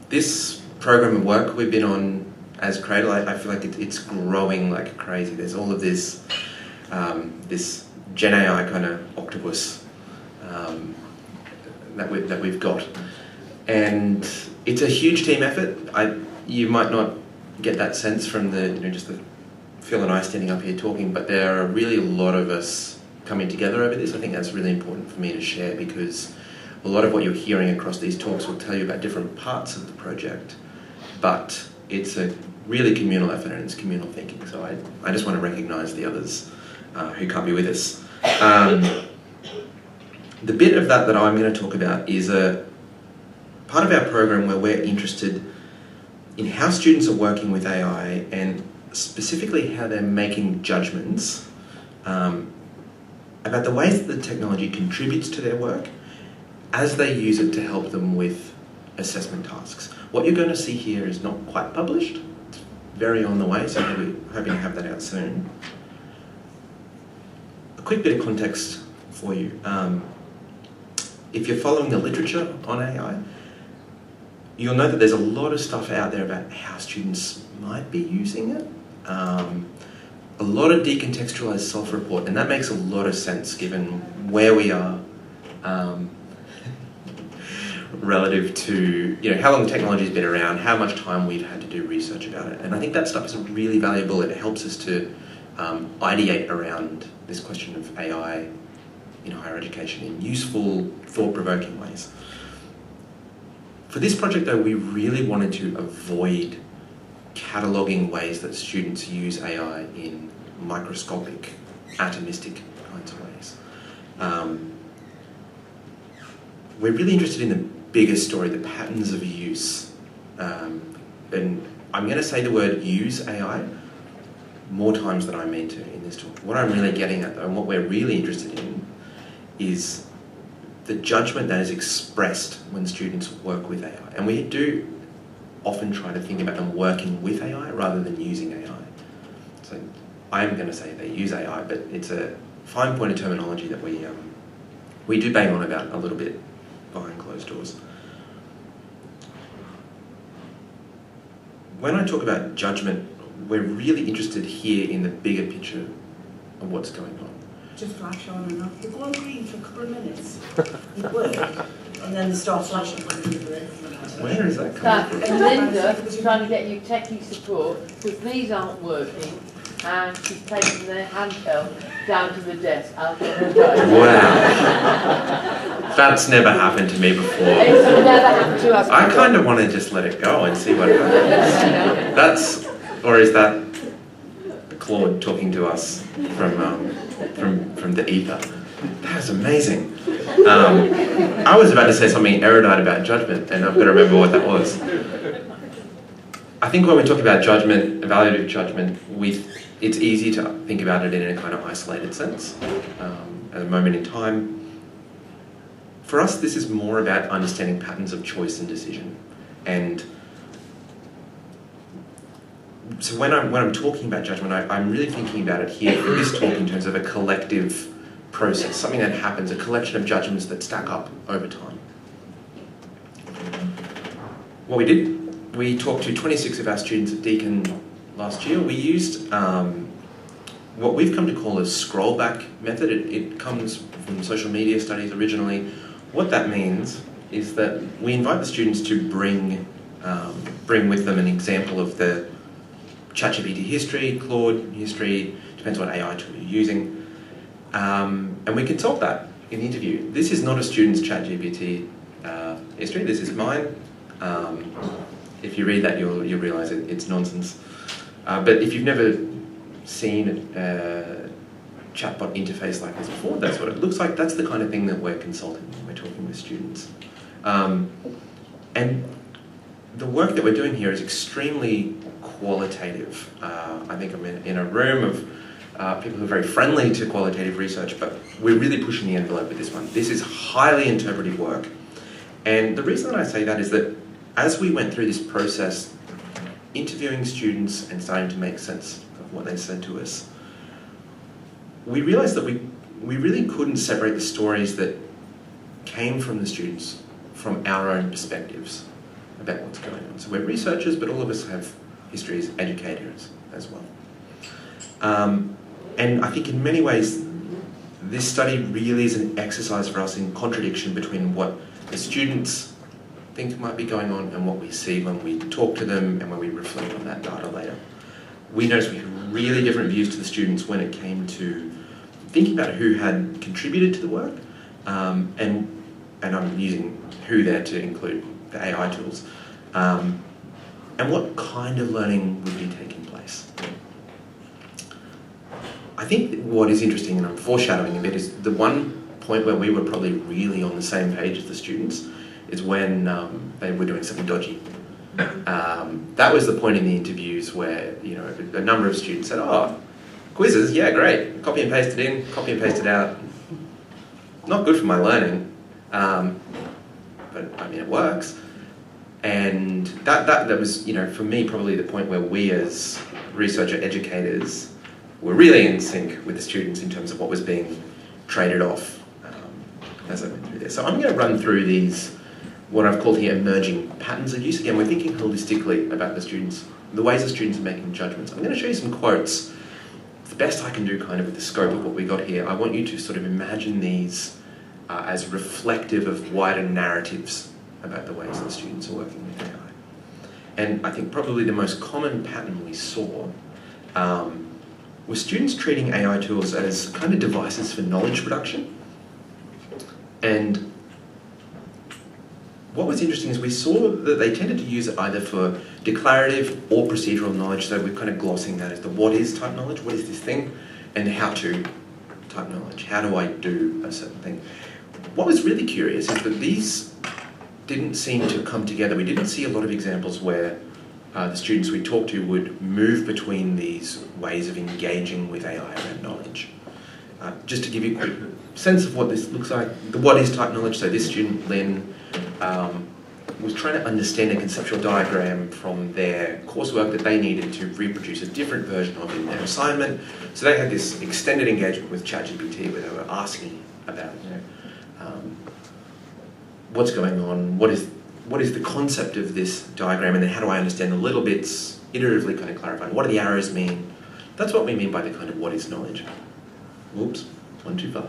This program of work we've been on as Cradle, I feel like it's growing like crazy. There's all of this this Gen AI kind of octopus that we've got. And it's a huge team effort. You might not get that sense from just the Phil and I standing up here talking, but there are really a lot of us coming together over this. I think that's really important for me to share, because a lot of what you're hearing across these talks will tell you about different parts of the project, but it's a really communal effort and it's communal thinking. So I just want to recognise the others who can't be with us. The bit of that I'm going to talk about is a part of our program where we're interested in how students are working with AI and specifically how they're making judgments about the ways that the technology contributes to their work as they use it to help them with assessment tasks. What you're going to see here is not quite published. It's very on the way, so we're hoping to have that out soon. A quick bit of context for you. If you're following the literature on AI, you'll know that there's a lot of stuff out there about how students might be using it. A lot of decontextualized self-report, and that makes a lot of sense given where we are relative to how long the technology's been around, how much time we've had to do research about it. And I think that stuff is really valuable. It helps us to ideate around this question of AI in higher education in useful, thought-provoking ways. For this project though, we really wanted to avoid cataloguing ways that students use AI in microscopic, atomistic kinds of ways. We're really interested in the bigger story, the patterns of use. And I'm going to say the word use AI more times than I mean to in this talk. What I'm really getting at though, and what we're really interested in, is the judgment that is expressed when students work with AI. And we do often try to think about them working with AI rather than using AI. So I'm going to say they use AI, but it's a fine point of terminology that we do bang on about a little bit behind closed doors. When I talk about judgment, we're really interested here in the bigger picture of what's going on. Just flash on and off. They go on green for a couple of minutes. It work, and then they start flashing. Where is that coming from? Linda trying to get you techie support because these aren't working, and she's taken the handheld down to the desk. Wow, that's never happened to me before. It's never happened to us. I kind of want to just let it go and see what happens. Or is that Claude talking to us from the ether? That was amazing. I was about to say something erudite about judgment, and I've got to remember what that was. I think when we talk about judgment, evaluative judgment, it's easy to think about it in a kind of isolated sense, at a moment in time. For us, this is more about understanding patterns of choice and decision. And so when I'm talking about judgment, I'm really thinking about it here for this talk in terms of a collective process, something that happens, a collection of judgments that stack up over time. What we did, we talked to 26 of our students at Deakin last year. We used what we've come to call a scroll back method. It comes from social media studies originally. What that means is that we invite the students to bring with them an example of the ChatGPT history, Claude history, depends what AI tool you're using, and we consult that in the interview. This is not a student's ChatGPT history, this is mine. If you read that, you'll realise it's nonsense. But if you've never seen a chatbot interface like this before, that's what it looks like. That's the kind of thing that we're consulting when we're talking with students. And the work that we're doing here is extremely qualitative. I think I'm in a room of people who are very friendly to qualitative research, but we're really pushing the envelope with this one. This is highly interpretive work. And the reason that I say that is that as we went through this process, interviewing students and starting to make sense of what they said to us, we realised that we really couldn't separate the stories that came from the students from our own perspectives about what's going on. So we're researchers, but all of us have history as educators as well. And I think in many ways, this study really is an exercise for us in contradiction between what the students think might be going on and what we see when we talk to them and when we reflect on that data later. We noticed we had really different views to the students when it came to thinking about who had contributed to the work, and I'm using who there to include the AI tools, and what kind of learning would be taking place. I think what is interesting, and I'm foreshadowing a bit, is the one point where we were probably really on the same page as the students is when they were doing something dodgy. That was the point in the interviews where, you know, a number of students said, "Oh, quizzes, yeah, great. Copy and paste it in, copy and paste it out. Not good for my learning, but I mean, it works." And that was, you know, for me, probably the point where we as researcher educators were really in sync with the students in terms of what was being traded off as I went through this. So I'm going to run through these, what I've called here, emerging patterns of use. Again, we're thinking holistically about the students, the ways the students are making judgments. I'm going to show you some quotes. It's the best I can do kind of with the scope of what we got here. I want you to sort of imagine these as reflective of wider narratives about the ways that students are working with AI. And I think probably the most common pattern we saw was students treating AI tools as kind of devices for knowledge production. And what was interesting is we saw that they tended to use it either for declarative or procedural knowledge, so we're kind of glossing that as the what is type knowledge, what is this thing, and how to type knowledge, how do I do a certain thing. What was really curious is that these didn't seem to come together. We didn't see a lot of examples where the students we talked to would move between these ways of engaging with AI around knowledge. Just to give you a quick sense of what this looks like, the what is type knowledge, so this student, Lynn, was trying to understand a conceptual diagram from their coursework that they needed to reproduce a different version of in their assignment. So they had this extended engagement with ChatGPT where they were asking about, you know, what's going on, what is the concept of this diagram, and then how do I understand the little bits, iteratively kind of clarifying, what do the arrows mean? That's what we mean by the kind of what is knowledge. Whoops, one too far.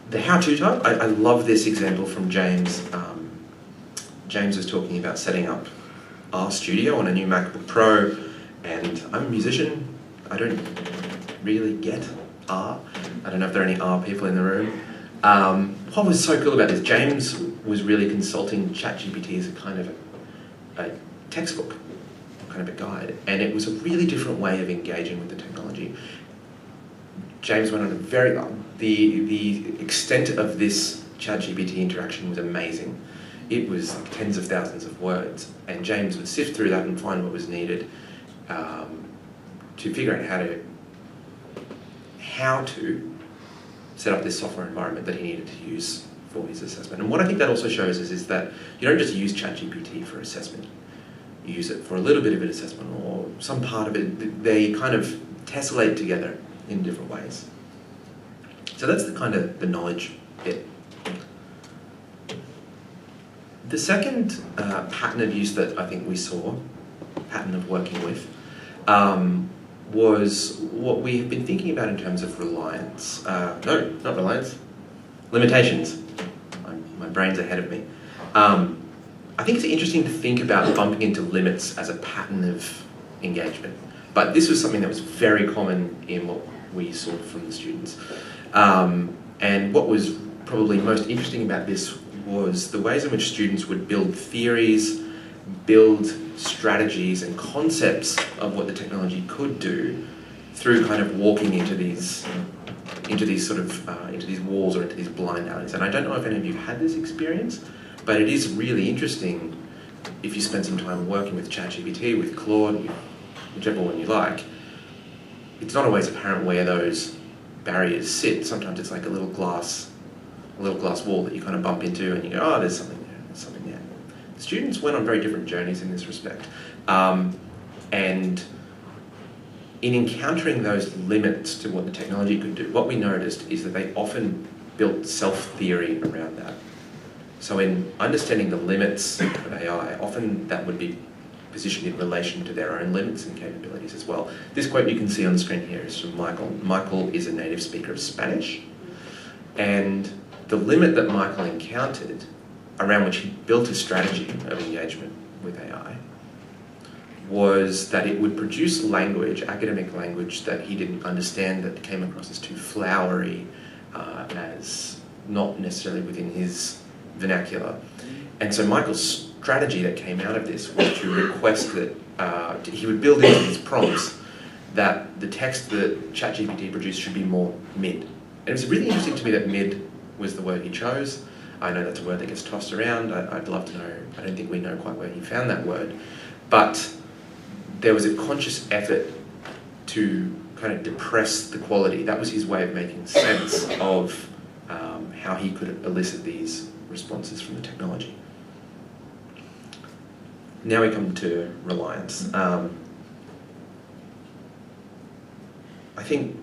The how-to type, I love this example from James. James was talking about setting up RStudio on a new MacBook Pro, and I'm a musician. I don't really get R. I don't know if there are any R people in the room. What was so cool about this, James was really consulting ChatGPT as a kind of a textbook, kind of a guide, and it was a really different way of engaging with the technology. James went on a very long, the extent of this ChatGPT interaction was amazing. It was like tens of thousands of words, and James would sift through that and find what was needed to figure out how to set up this software environment that he needed to use for his assessment. And what I think that also shows us is that you don't just use ChatGPT for assessment. You use it for a little bit of an assessment or some part of it. They kind of tessellate together in different ways. So that's the kind of the knowledge bit. The second pattern of use that I think we saw, pattern of working with, was what we have been thinking about in terms of reliance. No, not reliance, limitations. My brain's ahead of me. I think it's interesting to think about bumping into limits as a pattern of engagement. But this was something that was very common in what we saw from the students. And what was probably most interesting about this was the ways in which students would build theories, build strategies and concepts of what the technology could do through kind of walking into these walls or into these blind alleys. And I don't know if any of you had this experience, but it is really interesting if you spend some time working with ChatGPT, with Claude, whichever one you like. It's not always apparent where those barriers sit. Sometimes it's like a little glass wall that you kind of bump into and you go, oh, there's something there, there's something there. Students went on very different journeys in this respect. And in encountering those limits to what the technology could do, what we noticed is that they often built self-theory around that. So in understanding the limits of AI, often that would be positioned in relation to their own limits and capabilities as well. This quote you can see on the screen here is from Michael. Michael is a native speaker of Spanish, and the limit that Michael encountered, around which he built a strategy of engagement with AI, was that it would produce language, academic language, that he didn't understand, that came across as too flowery, as not necessarily within his vernacular. And so Michael's strategy that came out of this was to request that he would build into his prompts that the text that ChatGPT produced should be more mid. And it was really interesting to me that mid was the word he chose. I know that's a word that gets tossed around. I'd love to know, I don't think we know quite where he found that word. But there was a conscious effort to kind of depress the quality. That was his way of making sense of how he could elicit these responses from the technology. Now we come to reliance. I think,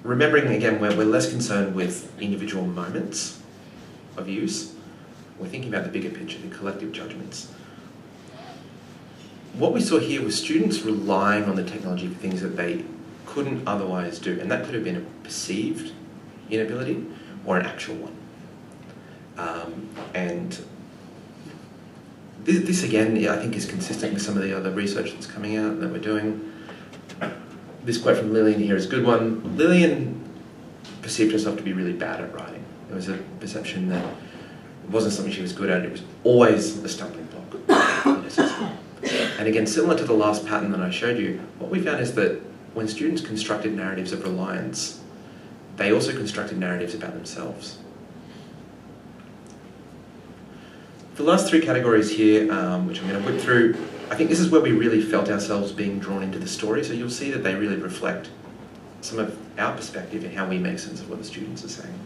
remembering again, we're less concerned with individual moments of use. We're thinking about the bigger picture, the collective judgments. What we saw here was students relying on the technology for things that they couldn't otherwise do, and that could have been a perceived inability or an actual one. And this again, I think, is consistent with some of the other research that's coming out that we're doing. This quote from Lillian here is a good one. Lillian perceived herself to be really bad at writing. There was a perception that it wasn't something she was good at, it was always a stumbling block. And again, similar to the last pattern that I showed you, what we found is that when students constructed narratives of reliance, they also constructed narratives about themselves. The last three categories here, which I'm going to whip through, I think this is where we really felt ourselves being drawn into the story, so you'll see that they really reflect some of our perspective in how we make sense of what the students are saying.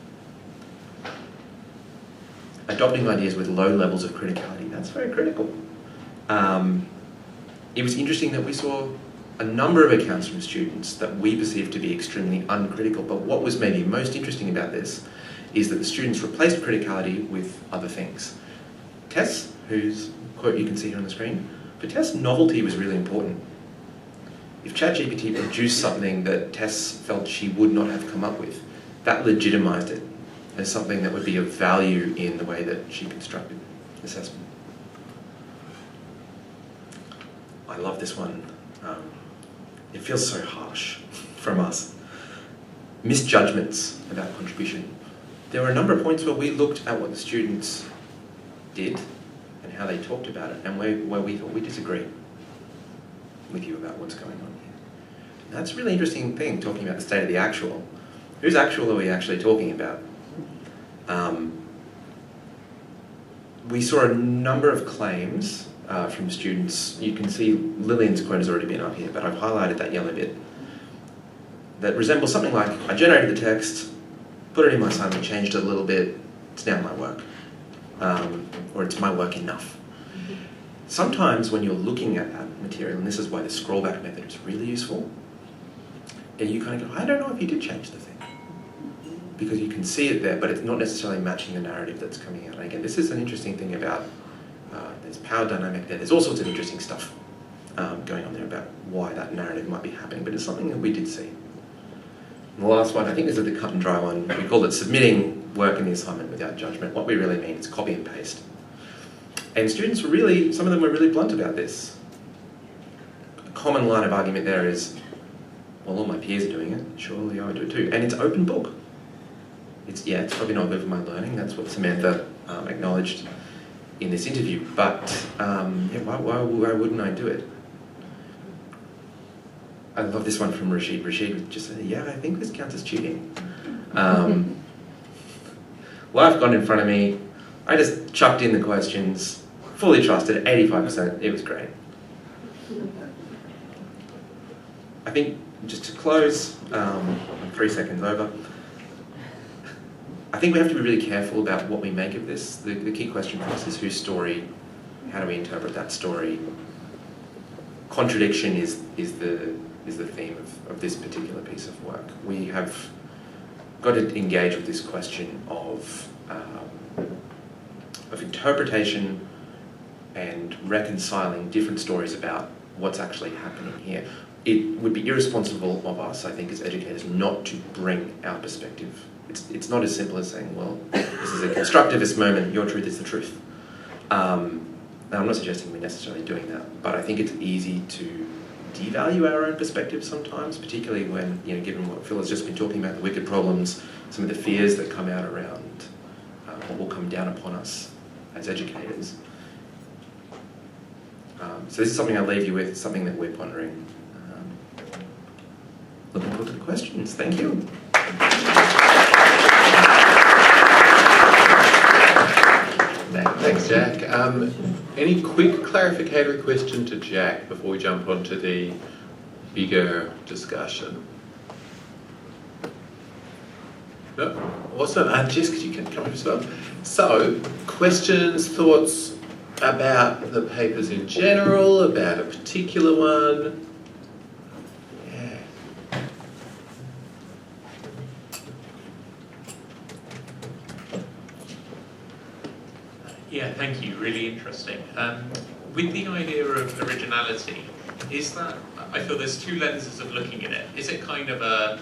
Adopting ideas with low levels of criticality, that's very critical. It was interesting that we saw a number of accounts from students that we perceived to be extremely uncritical, but what was maybe most interesting about this is that the students replaced criticality with other things. Tess, whose quote you can see here on the screen, for Tess, novelty was really important. If ChatGPT produced something that Tess felt she would not have come up with, that legitimized it as something that would be of value in the way that she constructed assessment. I love this one. It feels so harsh from us. Misjudgments about contribution. There were a number of points where we looked at what the students did and how they talked about it, and where we thought we disagree with you about what's going on here. And that's a really interesting thing, talking about the state of the actual. Whose actual are we actually talking about? We saw a number of claims from students. You can see Lillian's quote has already been up here, but I've highlighted that yellow bit, that resembles something like, I generated the text, put it in my assignment, changed it a little bit, it's now my work. Or it's my work enough. Sometimes when you're looking at that material, and this is why the scroll back method is really useful, and you kind of go, I don't know if you did change the thing. Because you can see it there, but it's not necessarily matching the narrative that's coming out. And again, this is an interesting thing about, there's power dynamic there, there's all sorts of interesting stuff going on there about why that narrative might be happening, but it's something that we did see. And the last one, I think this is the cut and dry one, we call it submitting work in the assignment without judgment. What we really mean is copy and paste. And students were really, some of them were really blunt about this. A common line of argument there is, well, all my peers are doing it, surely I would do it too. And it's open book. It's probably not good for my learning, that's what Samantha acknowledged in this interview, but why wouldn't I do it? I love this one from Rashid. Rashid just said, yeah, I think this counts as cheating. Life got in front of me, I just chucked in the questions, fully trusted, 85%, it was great. I think, just to close, I'm 3 seconds over, I think we have to be really careful about what we make of this. The key question for us is whose story, how do we interpret that story? Contradiction is the theme of this particular piece of work. We have got to engage with this question of interpretation and reconciling different stories about what's actually happening here. It would be irresponsible of us, I think, as educators, not to bring our perspective. It's not as simple as saying, well, this is a constructivist moment, your truth is the truth. Now, I'm not suggesting we're necessarily doing that, but I think it's easy to devalue our own perspective sometimes, particularly when, given what Phil has just been talking about, the wicked problems, some of the fears that come out around what will come down upon us as educators. So this is something I'll leave you with, something that we're pondering. Looking forward to the questions. Thank you. Thanks, Jack. Any quick clarificatory question to Jack before we jump onto the bigger discussion? No? Awesome. Jessica, you can come up as well. So, questions, thoughts about the papers in general, about a particular one? Yeah. Yeah, thank you. Really interesting. With the idea of originality, is that, I feel there's two lenses of looking at it. Is it kind of a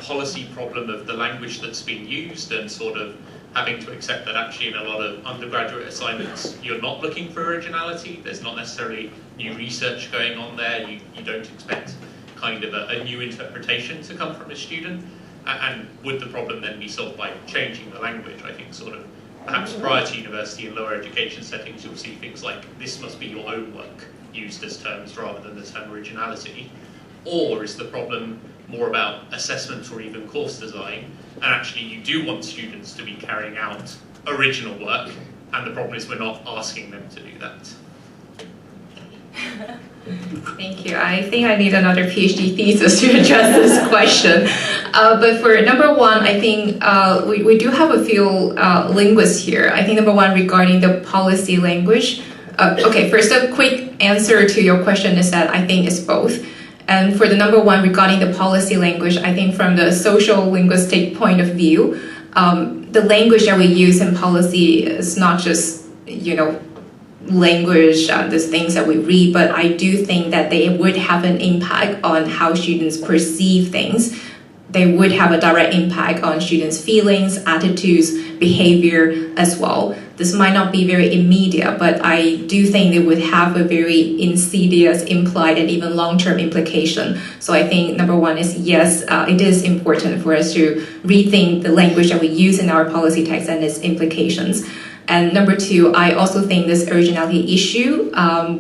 policy problem of the language that's being used and sort of having to accept that actually in a lot of undergraduate assignments you're not looking for originality, there's not necessarily new research going on there, you don't expect kind of a new interpretation to come from a student, and would the problem then be solved by changing the language? I think sort of perhaps prior to university and lower education settings you'll see things like this must be your own work used as terms rather than the term originality, or is the problem more about assessment or even course design, and actually you do want students to be carrying out original work, and the problem is we're not asking them to do that. Thank you. I think I need another PhD thesis to address this question. But for number one, I think we do have a few linguists here. I think number one, regarding the policy language. Okay, first a quick answer to your question is that I think it's both. And for the number one, regarding the policy language, I think from the social linguistic point of view, the language that we use in policy is not just, language, the things that we read, but I do think that they would have an impact on how students perceive things. They would have a direct impact on students' feelings, attitudes, behavior as well. This might not be very immediate, but I do think they would have a very insidious, implied, and even long-term implication. So I think number one is yes, it is important for us to rethink the language that we use in our policy text and its implications. And number two, I also think this originality issue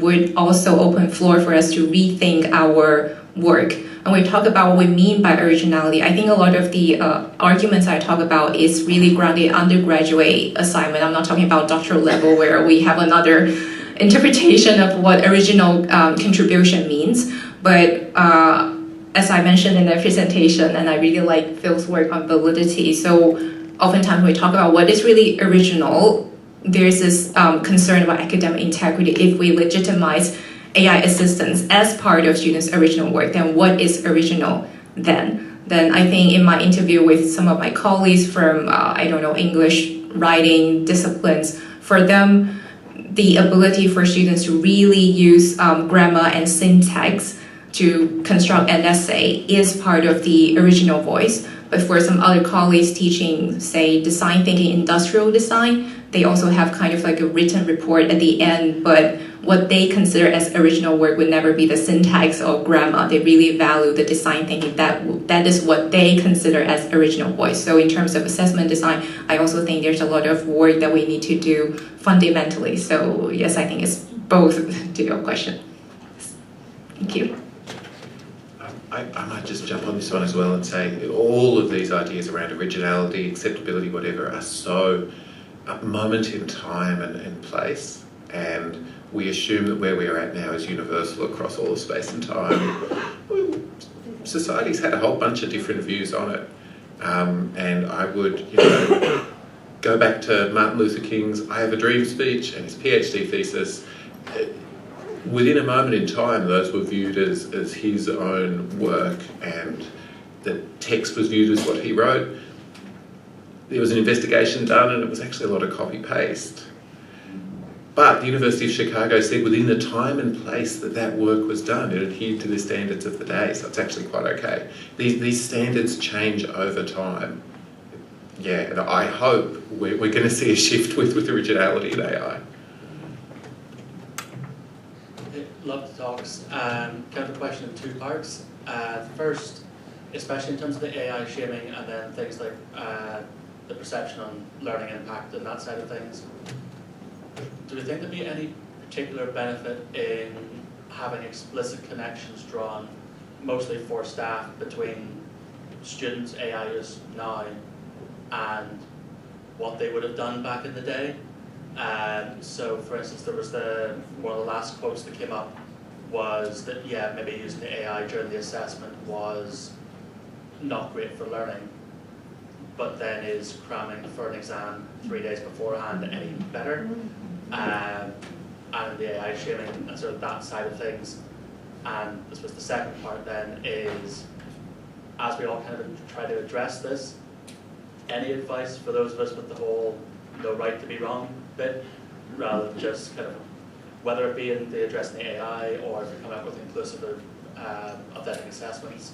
would also open floor for us to rethink our work. When we talk about what we mean by originality, I think a lot of the arguments I talk about is really grounded in undergraduate assignment. I'm not talking about doctoral level where we have another interpretation of what original contribution means. But as I mentioned in the presentation, and I really like Phil's work on validity, so oftentimes when we talk about what is really original, there's this concern about academic integrity. If we legitimize AI assistance as part of students' original work, then what is original then? Then I think in my interview with some of my colleagues from, English writing disciplines, for them, the ability for students to really use grammar and syntax to construct an essay is part of the original voice. But for some other colleagues teaching, say, design thinking, industrial design, they also have kind of like a written report at the end, but what they consider as original work would never be the syntax or grammar. They really value the design thinking. That is what they consider as original voice. So in terms of assessment design, I also think there's a lot of work that we need to do fundamentally. So yes, I think it's both to your question. Thank you. I might just jump on this one as well and say all of these ideas around originality, acceptability, whatever, are so a moment in time and place, and we assume that where we are at now is universal across all of space and time. Society's had a whole bunch of different views on it, and I would, go back to Martin Luther King's I Have a Dream speech and his PhD thesis. Within a moment in time, those were viewed as his own work, and the text was viewed as what he wrote. There was an investigation done, and it was actually a lot of copy-paste. But the University of Chicago said within the time and place that work was done, it adhered to the standards of the day, so it's actually quite okay. These standards change over time. Yeah, and I hope we're going to see a shift with originality in AI. Love the talks. Kind of a question in two parts. First, especially in terms of the AI shaming, and then things like the perception on learning impact and that side of things. Do you think there'd be any particular benefit in having explicit connections drawn, mostly for staff, between students, AIs now, and what they would have done back in the day? So, for instance, there was one of the last quotes that came up was that, yeah, maybe using the AI during the assessment was not great for learning, but then is cramming for an exam 3 days beforehand any better? And the AI shaming and sort of that side of things. And this was the second part then is, as we all kind of try to address this, any advice for those of us with the whole no right to be wrong bit, rather than just kind of, whether it be in the addressing the AI or if we come up with inclusive authentic assessments,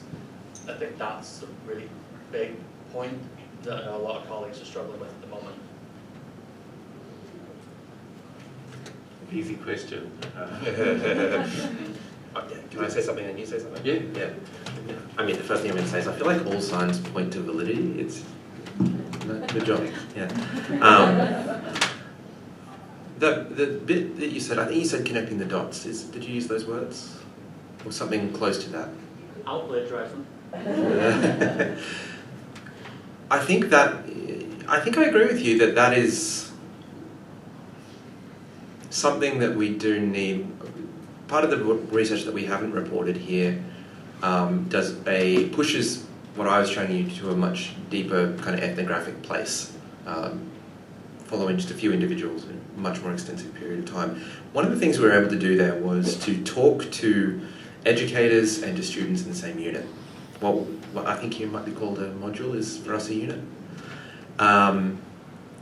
I think that's a really big point that I know a lot of colleagues are struggling with at the moment. Easy question. Can I say something and you say something? Yeah. Yeah. I mean, the first thing I'm going to say is I feel like all signs point to validity. It's good job. Yeah. The bit that you said, I think you said connecting the dots. Did you use those words or something close to that? I'll plagiarize them. I think I agree with you that is something that we do need. Part of the research that we haven't reported here pushes what I was showing you to a much deeper kind of ethnographic place, following just a few individuals in a much more extensive period of time. One of the things we were able to do there was to talk to educators and to students in the same unit. What I think you might be called a module is for us a unit.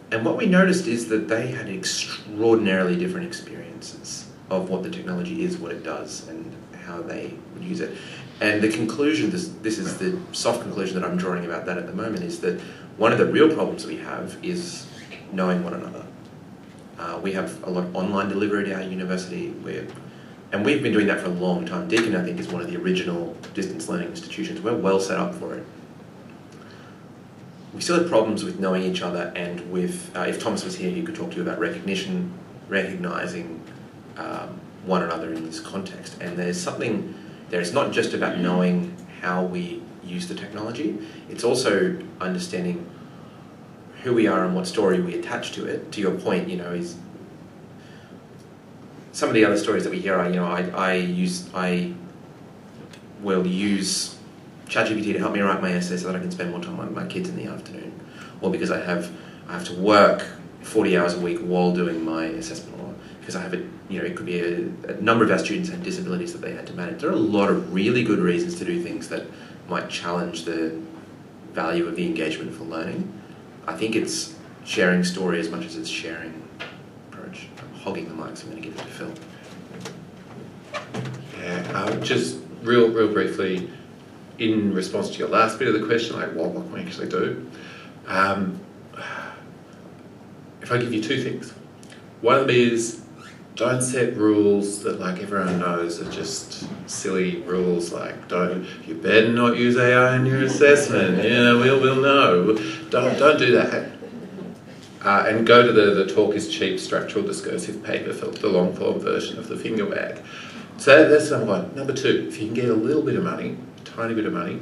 And what we noticed is that they had extraordinarily different experiences of what the technology is, what it does, and how they would use it. And the conclusion, this is the soft conclusion that I'm drawing about that at the moment, is that one of the real problems we have is knowing one another. We have a lot of online delivery at our university, and we've been doing that for a long time. Deakin, I think, is one of the original distance learning institutions. We're well set up for it. We still have problems with knowing each other, and with, if Thomas was here, he could talk to you about recognition, recognizing one another in this context. And there's something there. It's not just about knowing how we use the technology. It's also understanding who we are and what story we attach to it. To your point, is some of the other stories that we hear are, I will use ChatGPT to help me write my essay so that I can spend more time with my kids in the afternoon, or because I have to work 40 hours a week while doing my assessment, or because I have it could be a number of our students had disabilities that they had to manage. There are a lot of really good reasons to do things that might challenge the value of the engagement for learning. I think it's sharing story as much as it's sharing approach. I'm hogging the mic, so I'm going to give it to Phil. Yeah, just real briefly, in response to your last bit of the question, like what can we actually do? If I give you two things, one of them is don't set rules that like everyone knows are just silly rules, like you better not use AI in your assessment. Yeah, we'll know. Don't do that. And go to the talk is cheap structural discursive paper for the long form version of the finger wag. So that's number one. Number two, if you can get a little bit of money, tiny bit of money,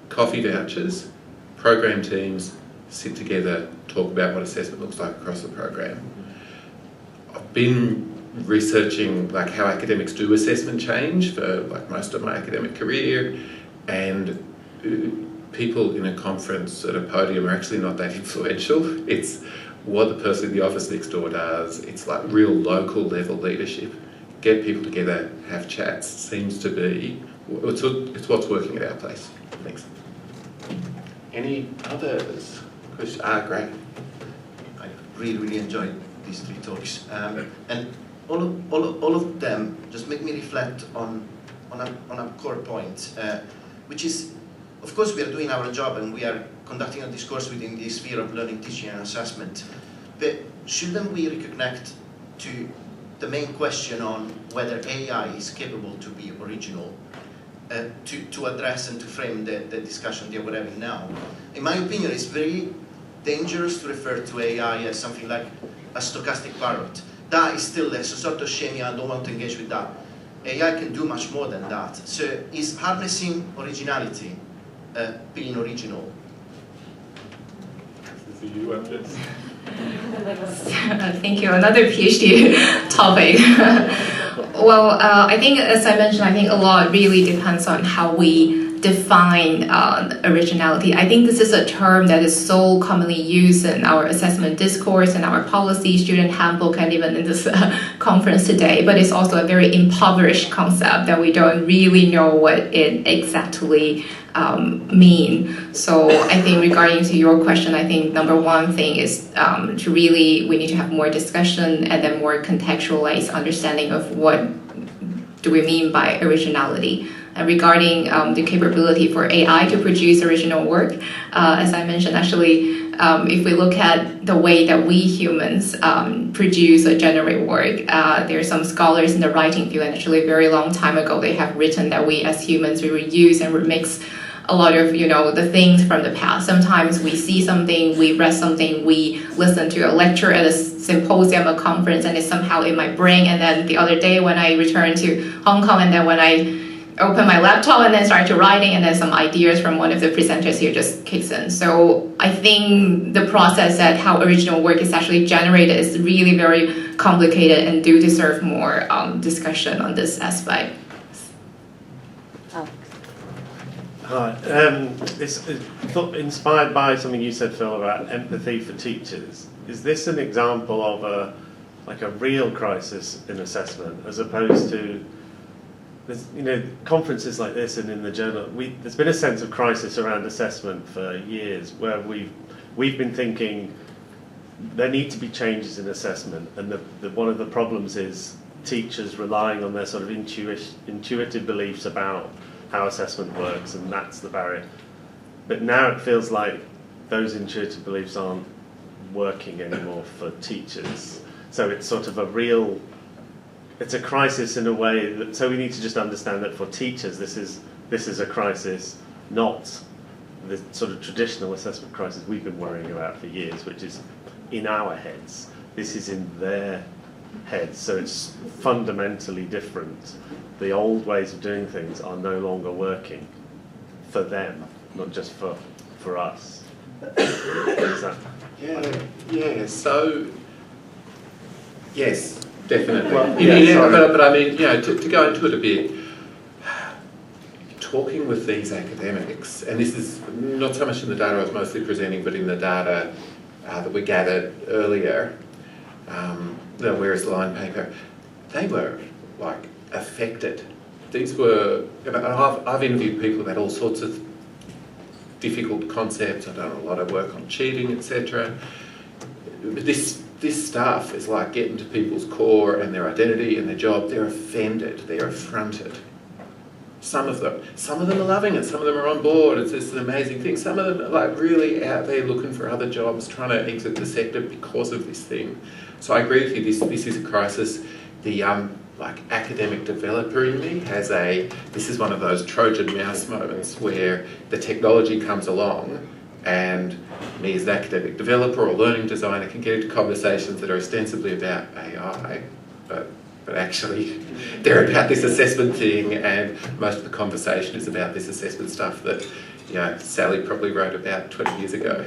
coffee vouchers, program teams, sit together, talk about what assessment looks like across the program. I've been researching like how academics do assessment change for like most of my academic career, and people in a conference at a podium are actually not that influential. It's what the person in the office next door does. It's like real local level leadership. Get people together, have chats, seems to be, it's what's working at our place. Thanks. Any others? Great. I really enjoyed these 3 talks. And all of them just make me reflect on a core point, which is, of course, we are doing our job and we are conducting a discourse within the sphere of learning, teaching, and assessment. But shouldn't we reconnect to the main question on whether AI is capable to be original, to address and to frame the discussion that we're having now? In my opinion, it's very dangerous to refer to AI as something like a stochastic parrot. That is still a sort of shame, I don't want to engage with that. AI can do much more than that. So is harnessing originality being original? This is you, Andres. Thank you. Another PhD topic. Well, I think, as I mentioned, I think a lot really depends on how we define originality. I think this is a term that is so commonly used in our assessment discourse and our policy, student handbook, and even in this conference today, but it's also a very impoverished concept that we don't really know what it exactly mean. So I think regarding to your question, I think number one thing is we need to have more discussion and then more contextualized understanding of what do we mean by originality. And regarding the capability for AI to produce original work, as I mentioned, actually, if we look at the way that we humans produce or generate work, there are some scholars in the writing field, and actually a very long time ago, they have written that we as humans, we reuse and remix a lot of, the things from the past. Sometimes we see something, we read something, we listen to a lecture at a symposium, a conference, and it's somehow in my brain. And then the other day when I returned to Hong Kong, and then when I open my laptop and then start to writing, and then some ideas from one of the presenters here just kicks in. So I think the process at how original work is actually generated is really very complicated and do deserve more discussion on this aspect. Hi. Inspired by something you said, Phil, about empathy for teachers. Is this an example of a real crisis in assessment, as opposed to conferences like this and in the journal? There's been a sense of crisis around assessment for years, where we've been thinking there need to be changes in assessment, and one of the problems is teachers relying on their sort of intuitive beliefs about how assessment works, and that's the barrier. But now it feels like those intuitive beliefs aren't working anymore for teachers. So it's sort of it's a crisis in a way so we need to just understand that for teachers this is a crisis, not the sort of traditional assessment crisis we've been worrying about for years, which is in our heads. This is in their heads, so it's fundamentally different. The old ways of doing things are no longer working for them, not just for us. Is that? Yeah. So yes, definitely. Well, but I mean, to go into it a bit, talking with these academics, and this is not so much in the data I was mostly presenting, but in the data that we gathered earlier, the Where's the Line paper, they were like affected. These were, I've interviewed people about all sorts of difficult concepts. I've done a lot of work on cheating, etc. This stuff is like getting to people's core and their identity and their job. They're offended, they're affronted. Some of them are loving it, some of them are on board, it's an amazing thing. Some of them are like really out there looking for other jobs, trying to exit the sector because of this thing. So I agree with you, this is a crisis. The academic developer in me this is one of those Trojan mouse moments where the technology comes along and me as an academic developer or learning designer can get into conversations that are ostensibly about AI, but actually they're about this assessment thing, and most of the conversation is about this assessment stuff that Sally probably wrote about 20 years ago.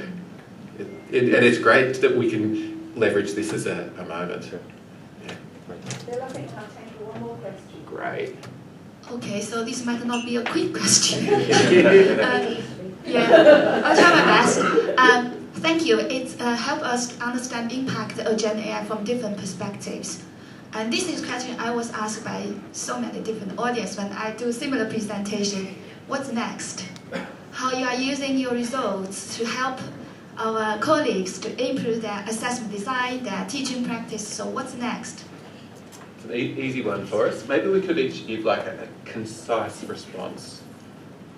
And it's great that we can leverage this as a moment. Bill, I think I'll take one more question. Great. Okay, so this might not be a quick question. I'll try my best. Thank you. It helped us understand impact of Gen AI from different perspectives. And this is a question I was asked by so many different audience when I do similar presentation. What's next? How you are using your results to help our colleagues to improve their assessment design, their teaching practice. So what's next? It's an easy one for us. Maybe we could each give like a concise response.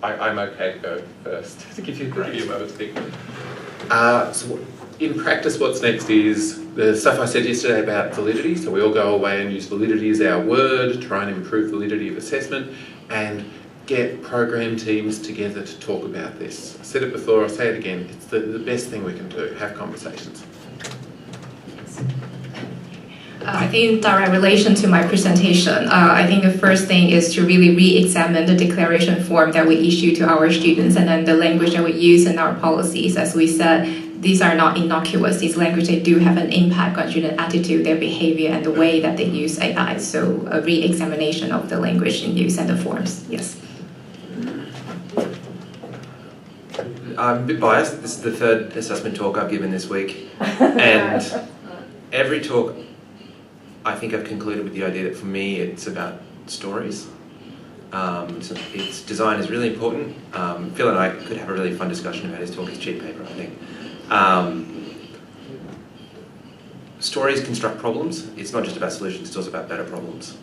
I'm okay to go first to give you a moment to think. So in practice, what's next is the stuff I said yesterday about validity. So we all go away and use validity as our word, try and improve validity of assessment, and get program teams together to talk about this. I said it before, I'll say it again. It's the best thing we can do, have conversations. I think in direct relation to my presentation, I think the first thing is to really re-examine the declaration form that we issue to our students and then the language that we use in our policies. As we said, these are not innocuous. These languages, they do have an impact on student attitude, their behavior, and the way that they use AI. So a re-examination of the language in use and the forms, yes. I'm a bit biased. This is the third assessment talk I've given this week. And every talk, I think I've concluded with the idea that for me, it's about stories. So its design is really important. Phil and I could have a really fun discussion about his talk, his cheat paper, I think. Stories construct problems. It's not just about solutions, it's also about better problems.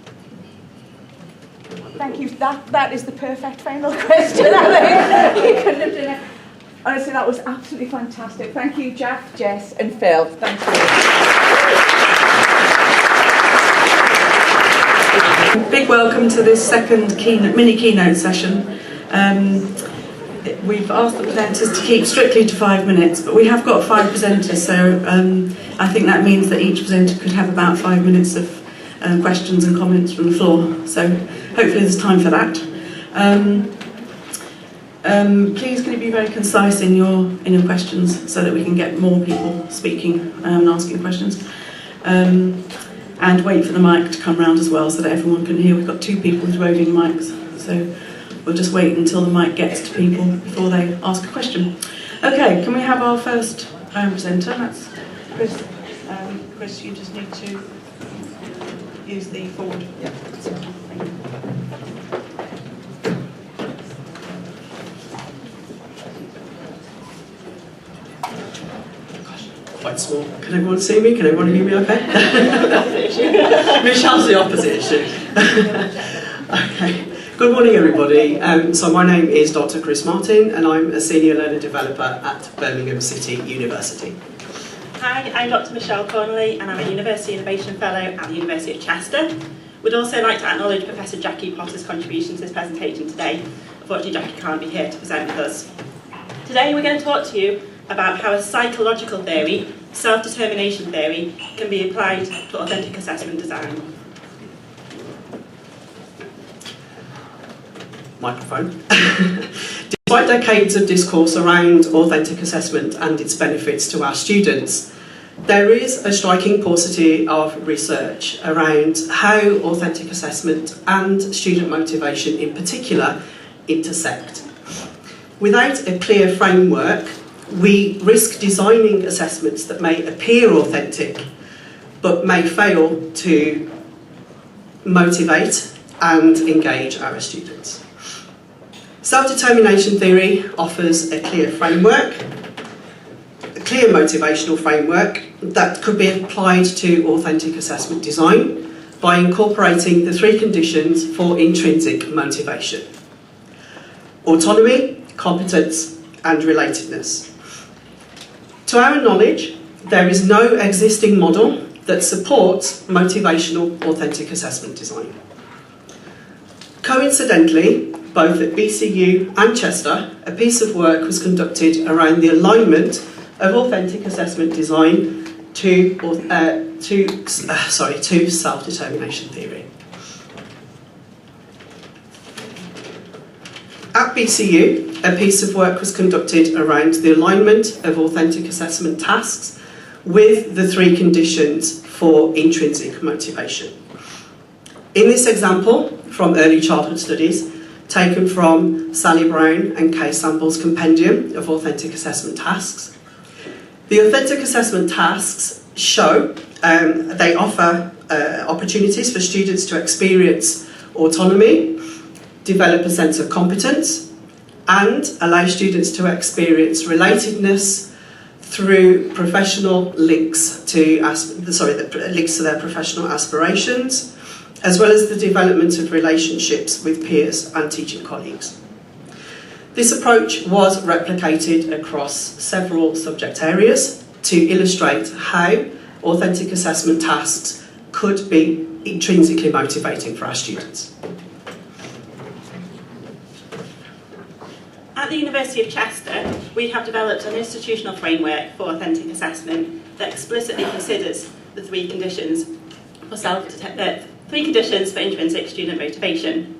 Thank you. That is the perfect final question, Alan. You couldn't have done it. Honestly, that was absolutely fantastic. Thank you, Jack, Jess, and Phil. Thank you. Big welcome to this second mini keynote session. We've asked the presenters to keep strictly to 5 minutes, but we have got 5 presenters, so I think that means that each presenter could have about 5 minutes of questions and comments from the floor. So hopefully there's time for that. Please can you be very concise in your questions so that we can get more people speaking and asking questions. And wait for the mic to come round as well so that everyone can hear. We've got 2 people with roving mics, so we'll just wait until the mic gets to people before they ask a question. Okay, can we have our first presenter? That's Chris. Chris, you just need to use the forward. Yeah. Thank you. Quite small. Can everyone see me? Can everyone hear me okay? Michelle's the opposite issue. Okay. Good morning, everybody. So my name is Dr. Chris Martin, and I'm a Senior Learner Developer at Birmingham City University. Hi, I'm Dr. Michelle Cornelly, and I'm a University Innovation Fellow at the University of Chester. We'd also like to acknowledge Professor Jackie Potter's contribution to this presentation today. Unfortunately, Jackie can't be here to present with us. Today we're going to talk to you about how a psychological theory, self-determination theory, can be applied to authentic assessment design. Microphone. Despite decades of discourse around authentic assessment and its benefits to our students, there is a striking paucity of research around how authentic assessment and student motivation in particular intersect. Without a clear framework, we risk designing assessments that may appear authentic but may fail to motivate and engage our students. Self-determination theory offers a clear framework, a clear motivational framework that could be applied to authentic assessment design by incorporating the 3 conditions for intrinsic motivation: autonomy, competence, and relatedness. To our knowledge, there is no existing model that supports motivational authentic assessment design. Coincidentally, both at BCU and Chester, a piece of work was conducted around the alignment of authentic assessment design to self-determination theory. At BCU, a piece of work was conducted around the alignment of authentic assessment tasks with the 3 conditions for intrinsic motivation. In this example, from early childhood studies, taken from Sally Brown and Kay Samble's compendium of authentic assessment tasks, The authentic assessment tasks they offer opportunities for students to experience autonomy, develop a sense of competence, and allow students to experience relatedness through professional links to their professional aspirations, as well as the development of relationships with peers and teaching colleagues. This approach was replicated across several subject areas to illustrate how authentic assessment tasks could be intrinsically motivating for our students. At the University of Chester, we have developed an institutional framework for authentic assessment that explicitly considers the three conditions for intrinsic student motivation.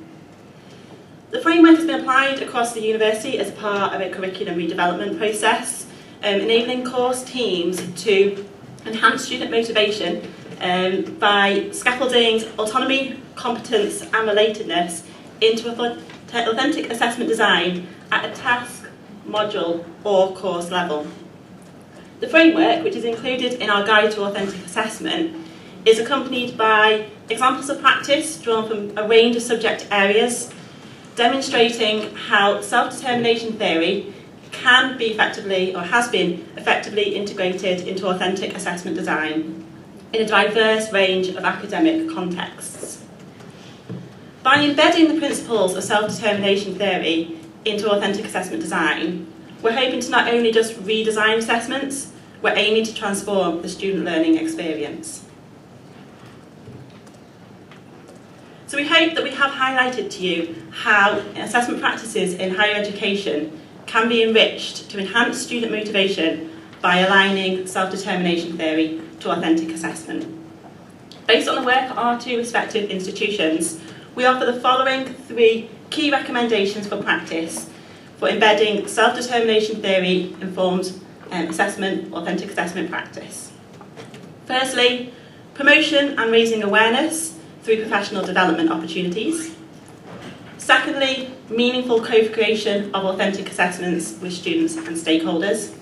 The framework has been applied across the university as part of a curriculum redevelopment process, enabling course teams to enhance student motivation by scaffolding autonomy, competence and relatedness into authentic assessment design at a task, module or course level. The framework, which is included in our Guide to Authentic Assessment, is accompanied by examples of practice drawn from a range of subject areas, demonstrating how self-determination theory can be effectively, or has been effectively integrated into authentic assessment design in a diverse range of academic contexts. By embedding the principles of self-determination theory into authentic assessment design, we're hoping to not only just redesign assessments, we're aiming to transform the student learning experience. So we hope that we have highlighted to you how assessment practices in higher education can be enriched to enhance student motivation by aligning self-determination theory to authentic assessment. Based on the work of our two respective institutions, we offer the following three key recommendations for practice for embedding self-determination theory informed assessment, authentic assessment practice. Firstly, promotion and raising awareness through professional development opportunities. Secondly, meaningful co-creation of authentic assessments with students and stakeholders.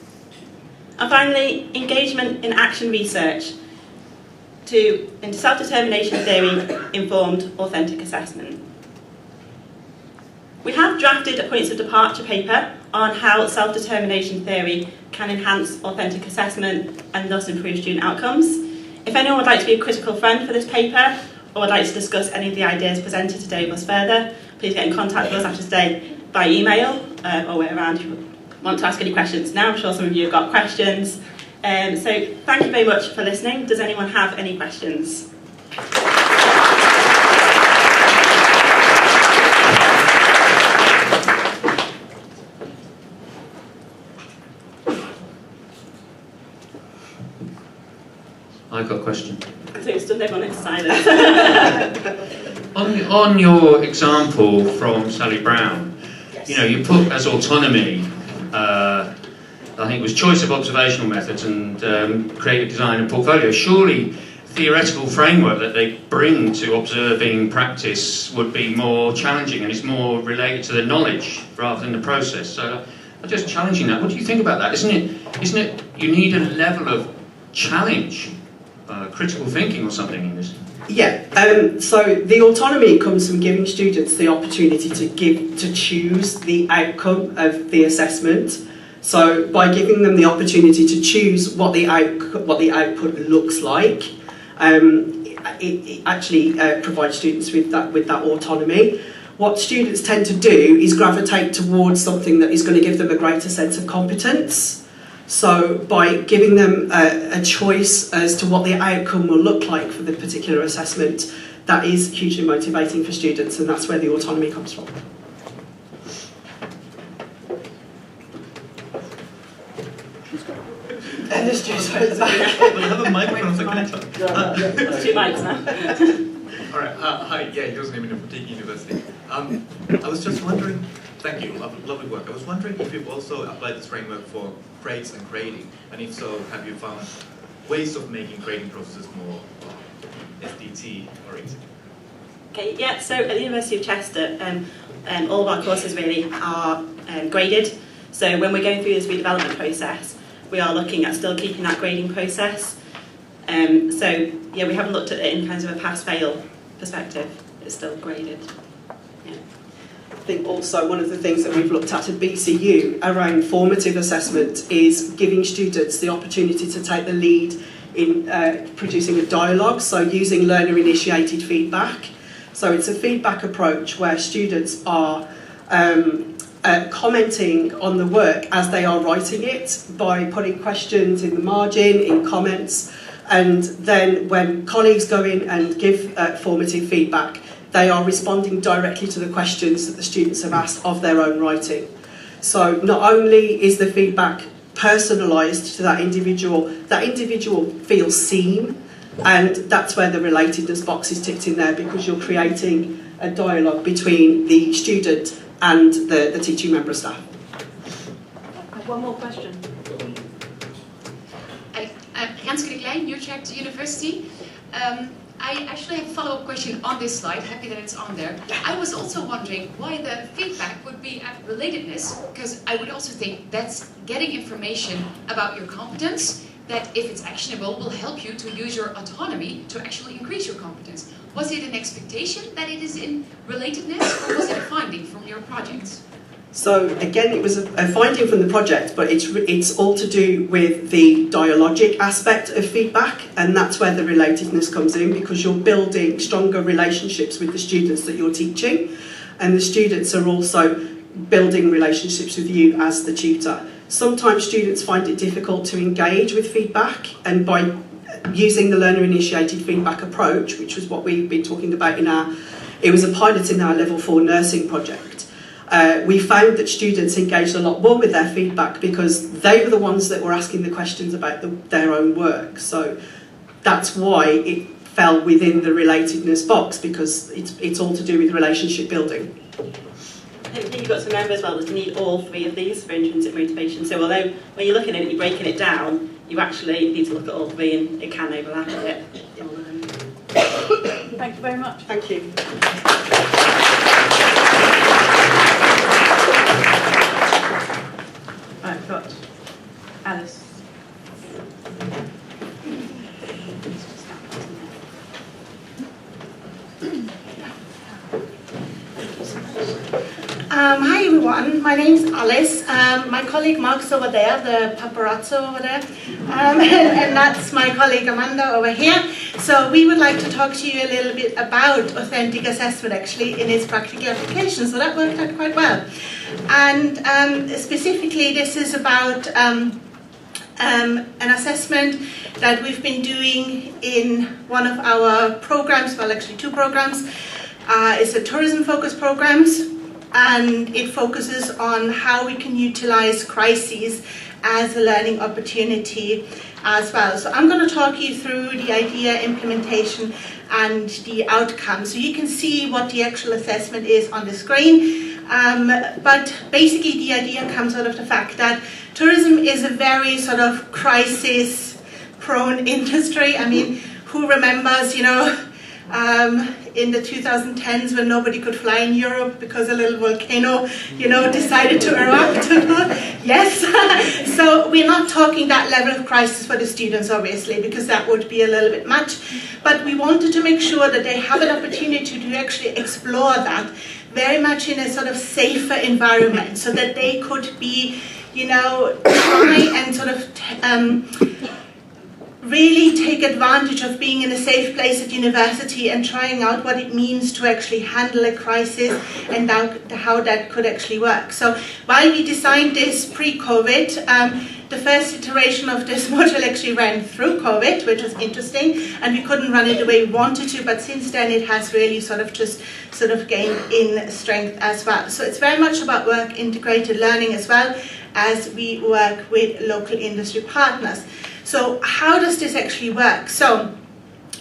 And finally, engagement in action research into self-determination theory informed authentic assessment. We have drafted a points of departure paper on how self-determination theory can enhance authentic assessment and thus improve student outcomes. If anyone would like to be a critical friend for this paper, or would like to discuss any of the ideas presented today with us further, please get in contact with us after today by email, or we're around if you want to ask any questions now. I'm sure some of you have got questions. So thank you very much for listening. Does anyone have any questions? I've got a question. So it's done everyone into silence. On your example from Sally Brown, yes. You know, you put as autonomy, I think it was choice of observational methods and creative design and portfolio. Surely theoretical framework that they bring to observing practice would be more challenging and it's more related to the knowledge rather than the process. So I'm just challenging that. What do you think about that? Isn't it you need a level of challenge, critical thinking or something in this? Yeah, so the autonomy comes from giving students the opportunity to choose the outcome of the assessment. So by giving them the opportunity to choose what the output looks like, it actually provides students with that autonomy. What students tend to do is gravitate towards something that is going to give them a greater sense of competence. So by giving them a choice as to what the outcome will look like for the particular assessment, that is hugely motivating for students, and that's where the autonomy comes from. And there's two sides of the back. We have a microphone, so can I talk? There's two mics now. All right, hi, yeah, Joseph Neiman from Deakin University. I was just wondering, thank you, lovely work. I was wondering if you've also applied this framework for grades and grading, and if so, have you found ways of making grading processes more SDT oriented? Okay, yeah, so at the University of Chester, all of our courses really are graded. So when we're going through this redevelopment process, we are looking at still keeping that grading process. So yeah, we haven't looked at it in kind of a pass-fail perspective. It's still graded. Yeah. I think also one of the things that we've looked at BCU around formative assessment is giving students the opportunity to take the lead in producing a dialogue, so using learner-initiated feedback. So it's a feedback approach where students are commenting on the work as they are writing it by putting questions in the margin, in comments, and then when colleagues go in and give formative feedback, they are responding directly to the questions that the students have asked of their own writing. So not only is the feedback personalised to that individual feels seen, and that's where the relatedness box is ticked in there, because you're creating a dialogue between the student and the teaching member of staff. One more question. Renske de Klein, Utrecht University. I actually have a follow-up question on this slide, happy that it's on there. I was also wondering why the feedback would be at relatedness, because I would also think that's getting information about your competence that, if it's actionable, will help you to use your autonomy to actually increase your competence. Was it an expectation that it is in relatedness, or was it a finding from your projects? So again, it was a finding from the project, but it's all to do with the dialogic aspect of feedback, and that's where the relatedness comes in, because you're building stronger relationships with the students that you're teaching, and the students are also building relationships with you as the tutor. Sometimes students find it difficult to engage with feedback, and by using the learner-initiated feedback approach, which was what we've been talking about it was a pilot in our Level 4 nursing project, we found that students engaged a lot more with their feedback because they were the ones that were asking the questions about their own work. So that's why it fell within the relatedness box, because it's all to do with relationship building. I think you've got to remember as well that you need all three of these for intrinsic motivation. So although when you're looking at it, you're breaking it down, you actually need to look at all three, and it can overlap a bit. Thank you very much. Thank you. Right, we've got Alice. Hi everyone, my name is Alice. My colleague Mark's over there, the paparazzo over there, and that's my colleague Amanda over here. So we would like to talk to you a little bit about authentic assessment actually in its practical application. So that worked out quite well. And specifically this is about an assessment that we've been doing in one of our programs, well actually two programs. It's a tourism focused programs, and it focuses on how we can utilize crises as a learning opportunity as well. So I'm going to talk you through the idea, implementation and the outcome. So you can see what the actual assessment is on the screen. But basically the idea comes out of the fact that tourism is a very sort of crisis prone industry. I mean, who remembers, in the 2010s when nobody could fly in Europe because a little volcano, decided to erupt. Yes. So we're not talking that level of crisis for the students, obviously, because that would be a little bit much. But we wanted to make sure that they have an opportunity to actually explore that very much in a sort of safer environment, so that they could be, try and sort of really take advantage of being in a safe place at university and trying out what it means to actually handle a crisis and how that could actually work. So while we designed this pre-COVID, the first iteration of this module actually ran through COVID, which was interesting, and we couldn't run it the way we wanted to, but since then it has really sort of gained in strength as well. So it's very much about work integrated learning as well as we work with local industry partners. So how does this actually work? So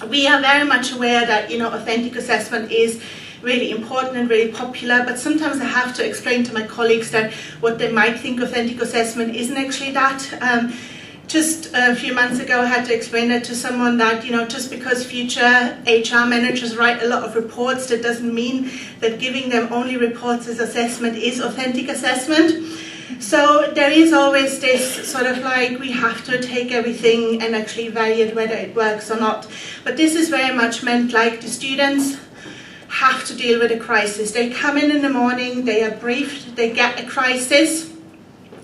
we are very much aware that authentic assessment is really important and really popular, but sometimes I have to explain to my colleagues that what they might think authentic assessment isn't actually that. Just a few months ago I had to explain that to someone that just because future HR managers write a lot of reports, that doesn't mean that giving them only reports as assessment is authentic assessment. So there is always this sort of like, we have to take everything and actually evaluate whether it works or not. But this is very much meant like the students have to deal with a crisis. They come in the morning, they are briefed, they get a crisis.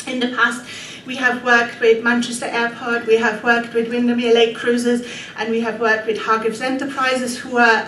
In the past, we have worked with Manchester Airport, we have worked with Windermere Lake Cruises, and we have worked with Hargreaves Enterprises, who are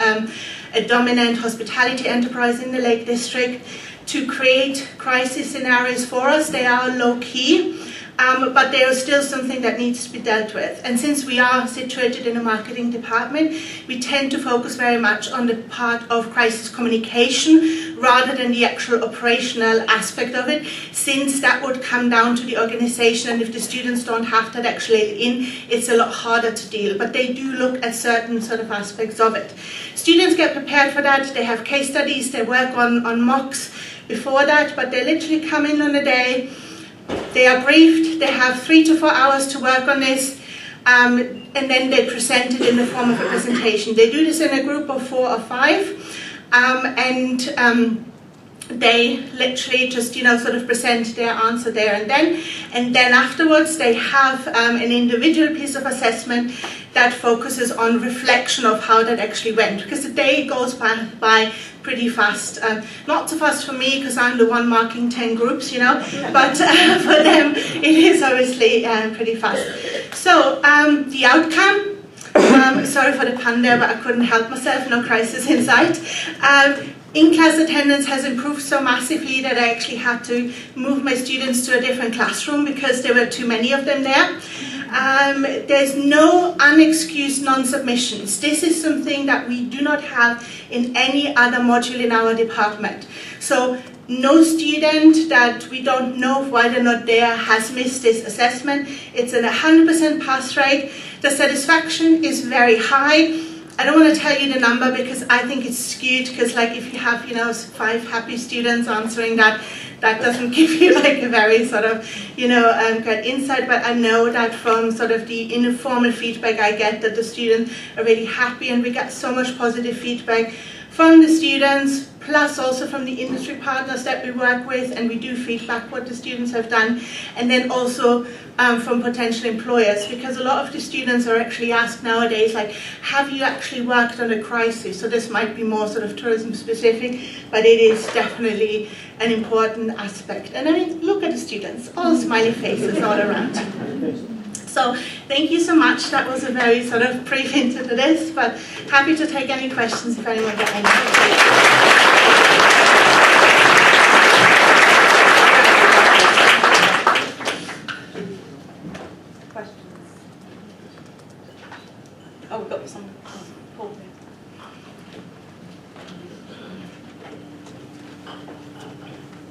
a dominant hospitality enterprise in the Lake District, to create crisis scenarios for us. They are low-key, but they are still something that needs to be dealt with. And since we are situated in a marketing department, we tend to focus very much on the part of crisis communication rather than the actual operational aspect of it, since that would come down to the organization, and if the students don't have that actually in, it's a lot harder to deal. But they do look at certain sort of aspects of it. Students get prepared for that, they have case studies, they work on mocks before that, but they literally come in on a day, they are briefed, they have 3 to 4 hours to work on this, and then they present it in the form of a presentation. They do this in a group of 4 or 5, and they literally just, sort of present their answer there and then afterwards they have an individual piece of assessment that focuses on reflection of how that actually went, because the day goes by pretty fast. Not so fast for me because I'm the one marking 10 groups, but for them it is obviously pretty fast. So the outcome, sorry for the pun there, but I couldn't help myself, no crisis in sight. In-class attendance has improved so massively that I actually had to move my students to a different classroom because there were too many of them there. There's no unexcused non-submissions. This is something that we do not have in any other module in our department. So no student that we don't know why they're not there has missed this assessment. It's an 100% pass rate. The satisfaction is very high. I don't want to tell you the number because I think it's skewed, because like if you have 5 happy students answering that doesn't give you like a very sort of good insight, but I know that from sort of the informal feedback I get that the students are really happy, and we get so much positive feedback from the students, plus also from the industry partners that we work with, and we do feedback what the students have done, and then also from potential employers, because a lot of the students are actually asked nowadays, like, have you actually worked on a crisis? So this might be more sort of tourism specific, but it is definitely an important aspect. And I mean, look at the students, all smiley faces all around. So thank you so much. That was a very sort of brief into this, but happy to take any questions if anyone got any. Oh, we've got some. Paul.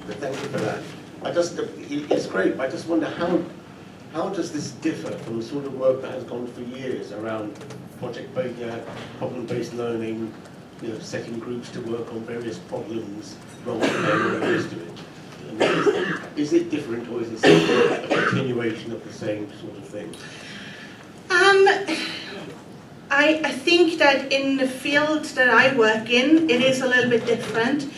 Thank you for that. It's great, but I just wonder how does this differ from the sort of work that has gone for years around project-based, problem-based learning, setting groups to work on various problems, role playing and the rest of it? Is it different, or is it simply a continuation of the same sort of thing? I think that in the field that I work in, it is a little bit different.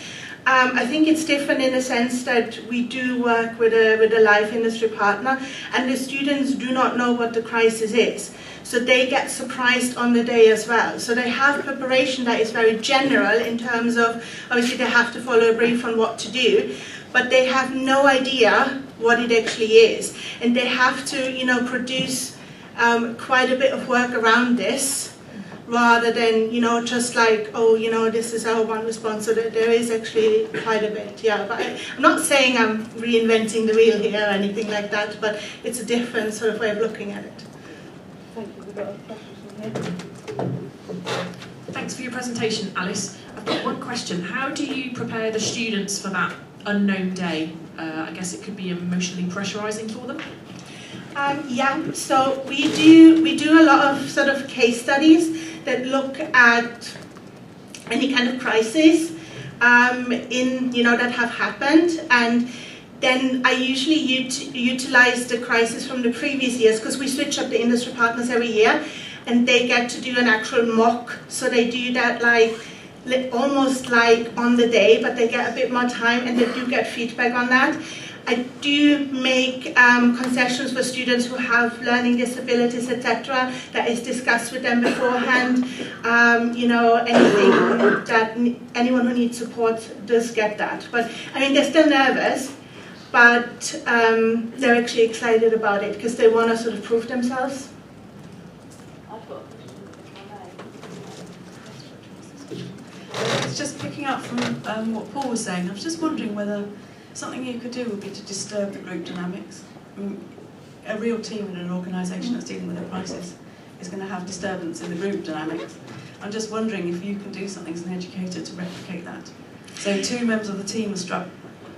I think it's different in the sense that we do work with a live industry partner, and the students do not know what the crisis is. So they get surprised on the day as well. So they have preparation that is very general in terms of, obviously they have to follow a brief on what to do, but they have no idea what it actually is. And they have to, produce quite a bit of work around this, rather than, just like, oh, this is our one response. So there is actually quite a bit, yeah. But I'm not saying I'm reinventing the wheel here or anything like that, but it's a different sort of way of looking at it. Thank you. We've got a question here. Thanks for your presentation, Alice. I've got one question. How do you prepare the students for that unknown day? I guess it could be emotionally pressurizing for them. Yeah, so we do a lot of sort of case studies that look at any kind of crisis that have happened, and then I usually utilize the crisis from the previous years, because we switch up the industry partners every year, and they get to do an actual mock. So they do that almost like on the day, but they get a bit more time, and they do get feedback on that. I do make concessions for students who have learning disabilities, etc. That is discussed with them beforehand. You know, anything that anyone who needs support does get that. But I mean, they're still nervous, but they're actually excited about it because they want to sort of prove themselves. It's just picking up from what Paul was saying. I was just wondering whether something you could do would be to disturb the group dynamics. I mean, a real team in an organisation that's dealing with a crisis is going to have disturbance in the group dynamics. I'm just wondering if you can do something as an educator to replicate that. So 2 members of the team are struck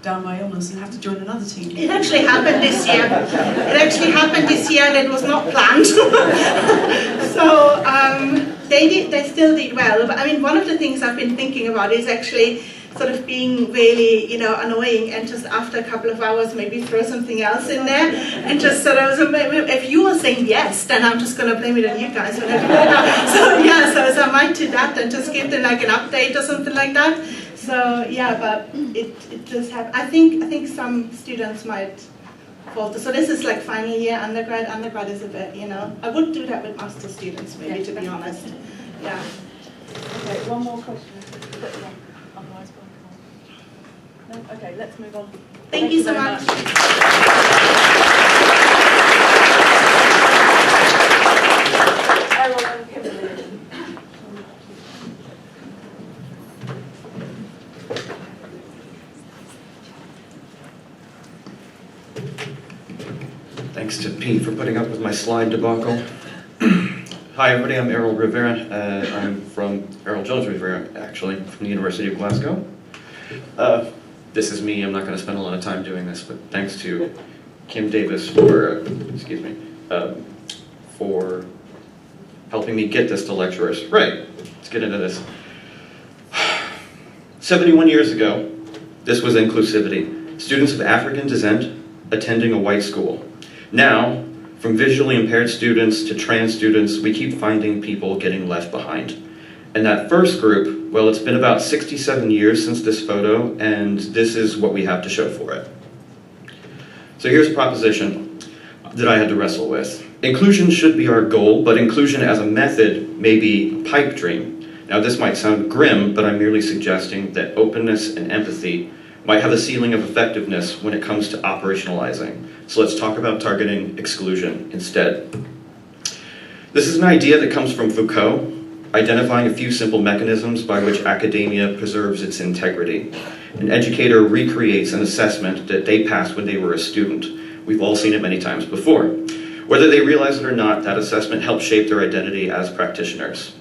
down by illness and have to join another team. It actually happened this year. It actually happened this year and it was not planned. So they still did well. But I mean, one of the things I've been thinking about is actually sort of being really, you know, annoying and just after a couple of hours maybe throw something else in there and just sort of, so if you are saying yes, then I'm just going to blame it on you guys. So yeah, so I might do that and just give them like an update or something like that. So yeah, but it does happen. I think some students might falter. So this is like final year undergrad. Undergrad is a bit, you know. I would do that with master students maybe, to be honest. Yeah. Okay, one more question. Otherwise, no? Okay, let's move on. Thank you so very much. Errol and Kimberly. Thanks to Pete for putting up with my slide debacle. Hi everybody, I'm Errol Rivera. I'm from Errol Jones Rivera, actually, from the University of Glasgow. This is me, I'm not going to spend a lot of time doing this, but thanks to Kim Davis for, for helping me get this to lecturers. Right, let's get into this. 71 years ago, this was inclusivity. Students of African descent attending a white school. Now, from visually impaired students to trans students, we keep finding people getting left behind. And that first group, well, it's been about 67 years since this photo, and this is what we have to show for it. So here's a proposition that I had to wrestle with. Inclusion should be our goal, but inclusion as a method may be a pipe dream. Now this might sound grim, but I'm merely suggesting that openness and empathy might have a ceiling of effectiveness when it comes to operationalizing. So let's talk about targeting exclusion instead. This is an idea that comes from Foucault, identifying a few simple mechanisms by which academia preserves its integrity. An educator recreates an assessment that they passed when they were a student. We've all seen it many times before. Whether they realize it or not, that assessment helps shape their identity as practitioners.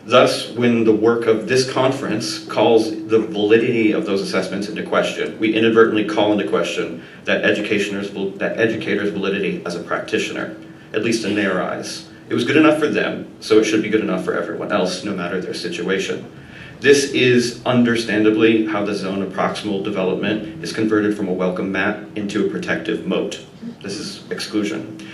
Thus, when the work of this conference calls the validity of those assessments into question, we inadvertently call into question that educator's validity as a practitioner, at least in their eyes. It was good enough for them, so it should be good enough for everyone else, no matter their situation. This is understandably how the zone of proximal development is converted from a welcome mat into a protective moat. This is exclusion.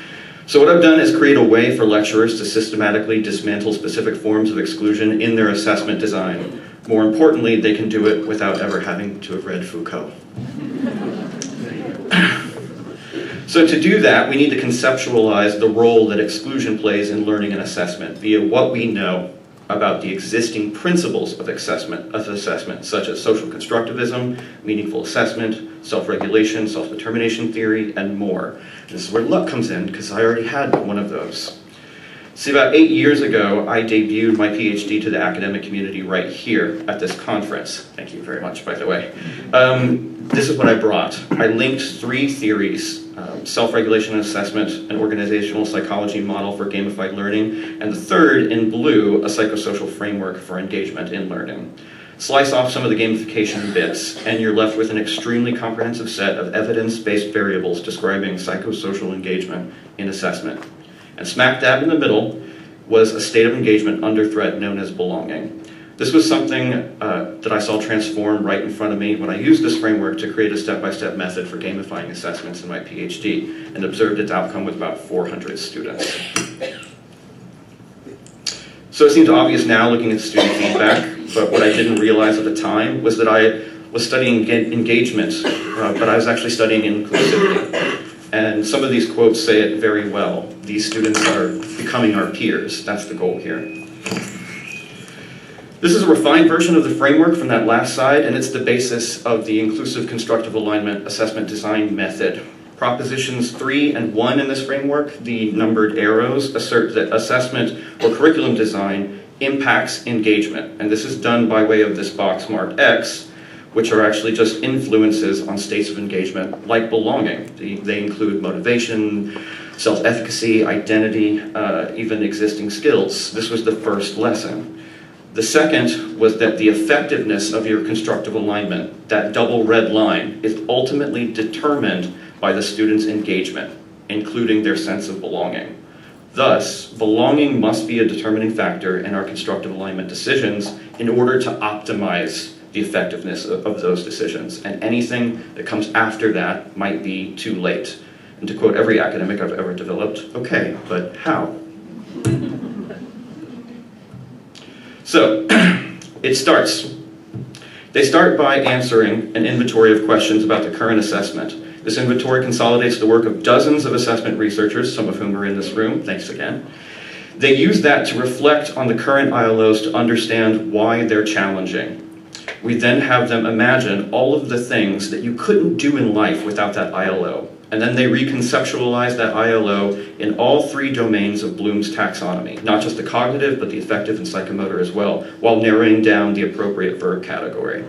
So what I've done is create a way for lecturers to systematically dismantle specific forms of exclusion in their assessment design. More importantly, they can do it without ever having to have read Foucault. So to do that, we need to conceptualize the role that exclusion plays in learning and assessment via what we know about the existing principles of assessment, such as social constructivism, meaningful assessment, self-regulation, self-determination theory, and more. This is where luck comes in, because I already had one of those. See, about 8 years ago, I debuted my PhD to the academic community right here at this conference. Thank you very much, by the way. This is what I brought. I linked 3 theories, self-regulation and assessment, an organizational psychology model for gamified learning, and the third, in blue, a psychosocial framework for engagement in learning. Slice off some of the gamification bits, and you're left with an extremely comprehensive set of evidence-based variables describing psychosocial engagement in assessment. And smack dab in the middle was a state of engagement under threat known as belonging. This was something that I saw transform right in front of me when I used this framework to create a step-by-step method for gamifying assessments in my PhD, and observed its outcome with about 400 students. So it seems obvious now looking at student feedback, but what I didn't realize at the time was that I was studying engagement but I was actually studying inclusivity. And some of these quotes say it very well. These students are becoming our peers. That's the goal here. This is a refined version of the framework from that last slide, and it's the basis of the inclusive constructive alignment assessment design method. Propositions 3 and 1 in this framework, the numbered arrows, assert that assessment or curriculum design impacts engagement. And this is done by way of this box marked X, which are actually just influences on states of engagement, like belonging. They include motivation, self-efficacy, identity, even existing skills. This was the first lesson. The second was that the effectiveness of your constructive alignment, that double red line, is ultimately determined by the student's engagement, including their sense of belonging. Thus, belonging must be a determining factor in our constructive alignment decisions in order to optimize the effectiveness of those decisions. And anything that comes after that might be too late. And to quote every academic I've ever developed, okay, but how? So, they start by answering an inventory of questions about the current assessment. This inventory consolidates the work of dozens of assessment researchers, some of whom are in this room, thanks again. They use that to reflect on the current ILOs to understand why they're challenging. We then have them imagine all of the things that you couldn't do in life without that ILO. And then they reconceptualize that ILO in all 3 domains of Bloom's taxonomy, not just the cognitive, but the affective and psychomotor as well, while narrowing down the appropriate verb category.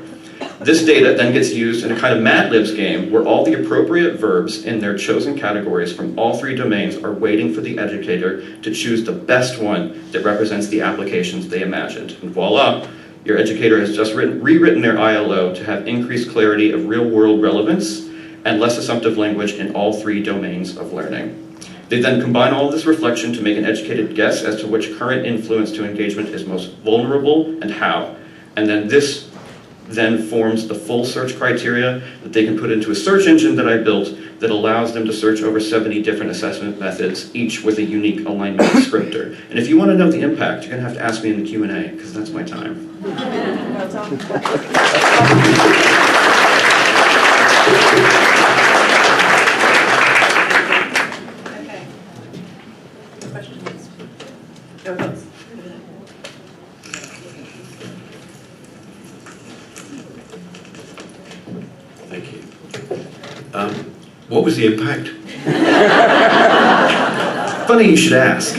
This data then gets used in a kind of Mad Libs game where all the appropriate verbs in their chosen categories from all 3 domains are waiting for the educator to choose the best one that represents the applications they imagined. And voila, your educator has just rewritten their ILO to have increased clarity of real-world relevance and less assumptive language in all 3 domains of learning. They then combine all of this reflection to make an educated guess as to which current influence to engagement is most vulnerable and how. And then this then forms the full search criteria that they can put into a search engine that I built that allows them to search over 70 different assessment methods, each with a unique alignment descriptor. And if you want to know the impact, you're going to have to ask me in the Q&A, because that's my time. Well done. Okay. Questions? Thank you. What was the impact? Funny you should ask.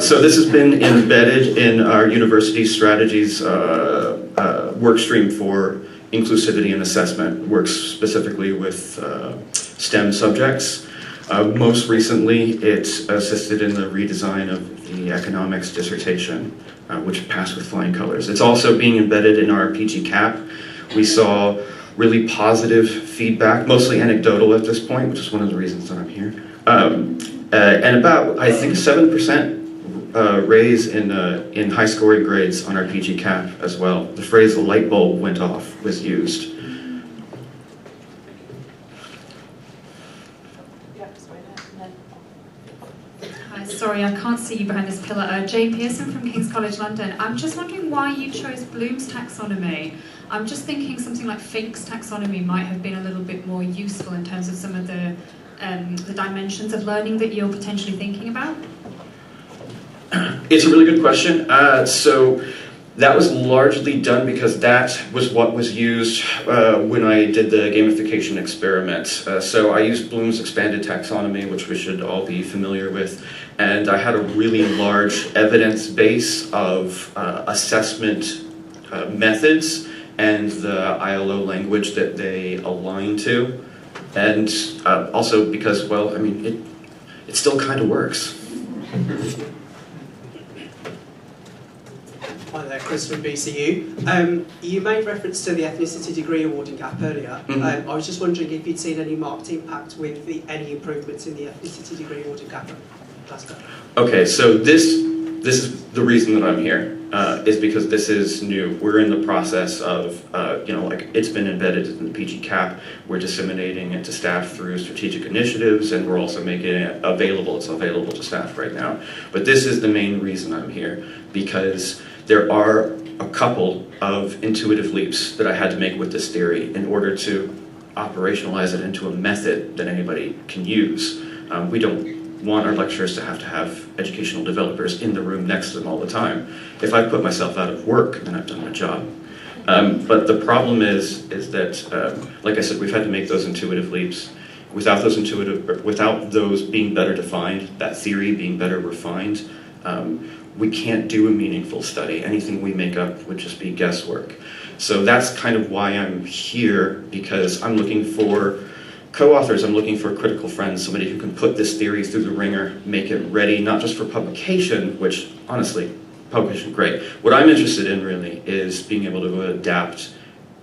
So this has been embedded in our university strategies work stream for inclusivity and assessment, works specifically with STEM subjects. Most recently, it assisted in the redesign of the economics dissertation, which passed with flying colors. It's also being embedded in our PG CAP. We saw really positive feedback, mostly anecdotal at this point, which is one of the reasons that I'm here. And about, I think, 7% raise in high scoring grades on our PG CAP as well. The phrase "the light bulb went off" was used. Hi, sorry, I can't see you behind this pillar. Jane Pearson from King's College London. I'm just wondering why you chose Bloom's taxonomy. I'm just thinking something like Fink's taxonomy might have been a little bit more useful in terms of some of the dimensions of learning that you're potentially thinking about. It's a really good question. So that was largely done because that was what was used when I did the gamification experiment. So I used Bloom's expanded taxonomy, which we should all be familiar with, and I had a really large evidence base of assessment methods and the ILO language that they align to. And also because, well, I mean, it still kind of works. Hi there, Chris from BCU. You made reference to the ethnicity degree awarding gap earlier. I was just wondering if you'd seen any marked impact with any improvements in the ethnicity degree awarding gap. Okay, so this is the reason that I'm here, is because this is new. We're in the process of, like it's been embedded in the PG CAP. We're disseminating it to staff through strategic initiatives, and we're also making it available. It's available to staff right now. But this is the main reason I'm here, because there are a couple of intuitive leaps that I had to make with this theory in order to operationalize it into a method that anybody can use. We don't want our lecturers to have educational developers in the room next to them all the time. If I put myself out of work, then I've done my job. But the problem is that, like I said, we've had to make those intuitive leaps. Without those being better defined, that theory being better refined, we can't do a meaningful study. Anything we make up would just be guesswork. So that's kind of why I'm here, because I'm looking for co-authors, I'm looking for critical friends, somebody who can put this theory through the ringer, make it ready, not just for publication, which honestly, publication, great. What I'm interested in really is being able to adapt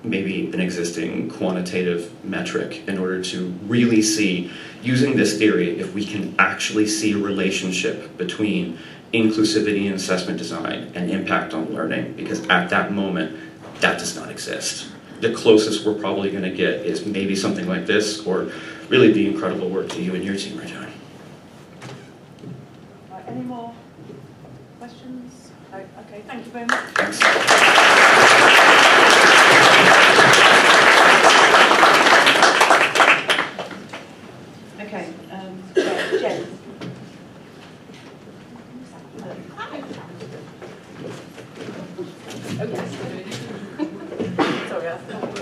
maybe an existing quantitative metric in order to really see, using this theory, if we can actually see a relationship between inclusivity in assessment design and impact on learning, because at that moment, that does not exist. The closest we're probably going to get is maybe something like this, or really the incredible work that you and your team are doing. Right, any more questions? No? Okay, thank you very much. Thanks. Okay, Jen. Sorry, I thought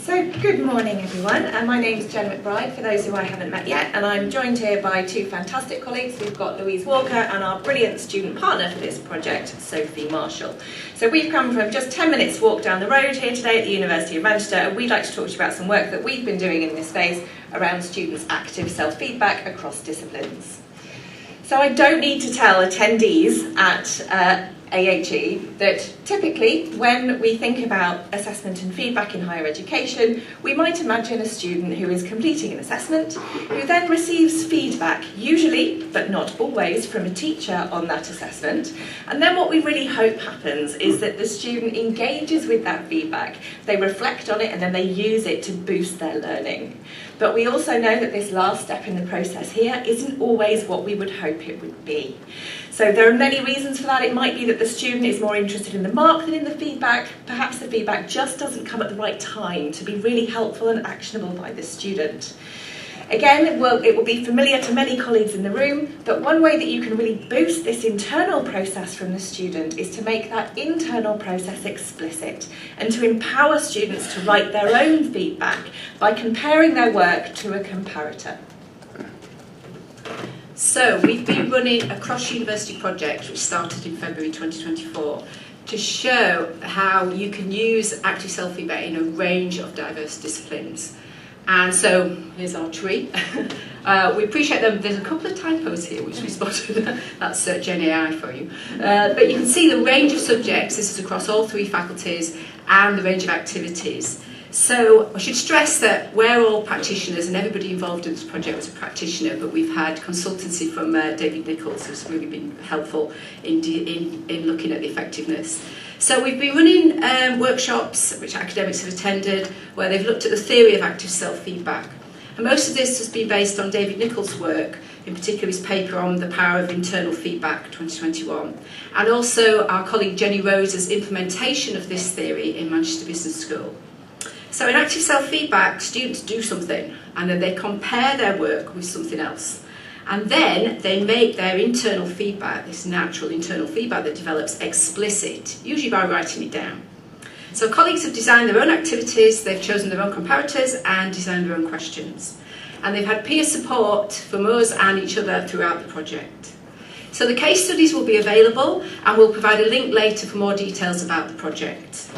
So, good morning everyone. My name is Jen McBride, for those who I haven't met yet, and I'm joined here by two fantastic colleagues. We've got Louise Walker and our brilliant student partner for this project, Sophie Marshall. So we've come from just 10 minutes walk down the road here today at the University of Manchester, and we'd like to talk to you about some work that we've been doing in this space around students' active self-feedback across disciplines. So I don't need to tell attendees at AHE that typically when we think about assessment and feedback in higher education, we might imagine a student who is completing an assessment who then receives feedback, usually but not always, from a teacher on that assessment, and then what we really hope happens is that the student engages with that feedback, they reflect on it, and then they use it to boost their learning. But we also know that this last step in the process here isn't always what we would hope it would be. So there are many reasons for that. It might be that the student is more interested in the mark than in the feedback. Perhaps the feedback just doesn't come at the right time to be really helpful and actionable by the student. Again, it will be familiar to many colleagues in the room, but one way that you can really boost this internal process from the student is to make that internal process explicit and to empower students to write their own feedback by comparing their work to a comparator. So we've been running a cross-university project which started in February 2024 to show how you can use active self-feedback in a range of diverse disciplines. And so here's our tree. We appreciate them. There's a couple of typos here which we spotted. That's Gen AI for you. But you can see the range of subjects. This is across all three faculties and the range of activities. So I should stress that we're all practitioners and everybody involved in this project was a practitioner, but we've had consultancy from David Nichols, who's really been helpful in looking at the effectiveness. So we've been running workshops which academics have attended where they've looked at the theory of active self-feedback. And most of this has been based on David Nichols' work, in particular his paper on the power of internal feedback 2021, and also our colleague Jenny Rose's implementation of this theory in Manchester Business School. So in active self-feedback, students do something and then they compare their work with something else. And then they make their internal feedback, this natural internal feedback that develops, explicit, usually by writing it down. So colleagues have designed their own activities, they've chosen their own comparators and designed their own questions. And they've had peer support from us and each other throughout the project. So the case studies will be available and we'll provide a link later for more details about the project.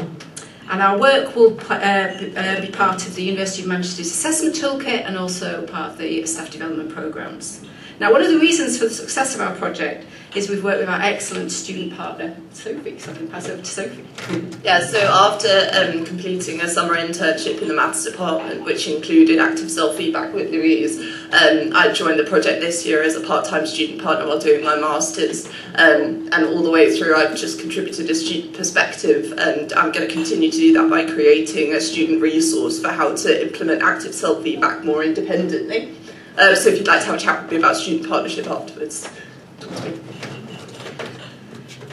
And our work will be part of the University of Manchester's assessment toolkit and also part of the staff development programmes. Now, one of the reasons for the success of our project is we've worked with our excellent student partner, Sophie, so I'm going to pass over to Sophie. Yeah, so after completing a summer internship in the maths department, which included active self-feedback with Louise, I joined the project this year as a part-time student partner while doing my masters, and all the way through I've just contributed a student perspective, and I'm going to continue to do that by creating a student resource for how to implement active self-feedback more independently. So if you'd like to have a chat with me about student partnership afterwards, talk to me.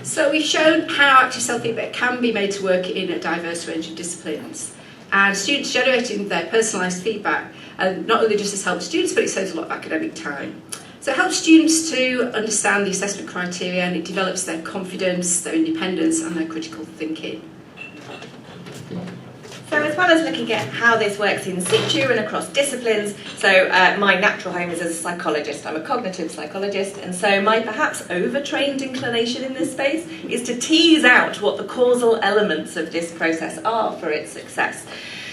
So we've shown how active self-feedback can be made to work in a diverse range of disciplines. And students generating their personalised feedback, and not only does this help students, but it saves a lot of academic time. So it helps students to understand the assessment criteria, and it develops their confidence, their independence and their critical thinking. So as well as looking at how this works in situ and across disciplines, so my natural home is as a psychologist. I'm a cognitive psychologist, and so my perhaps overtrained inclination in this space is to tease out what the causal elements of this process are for its success.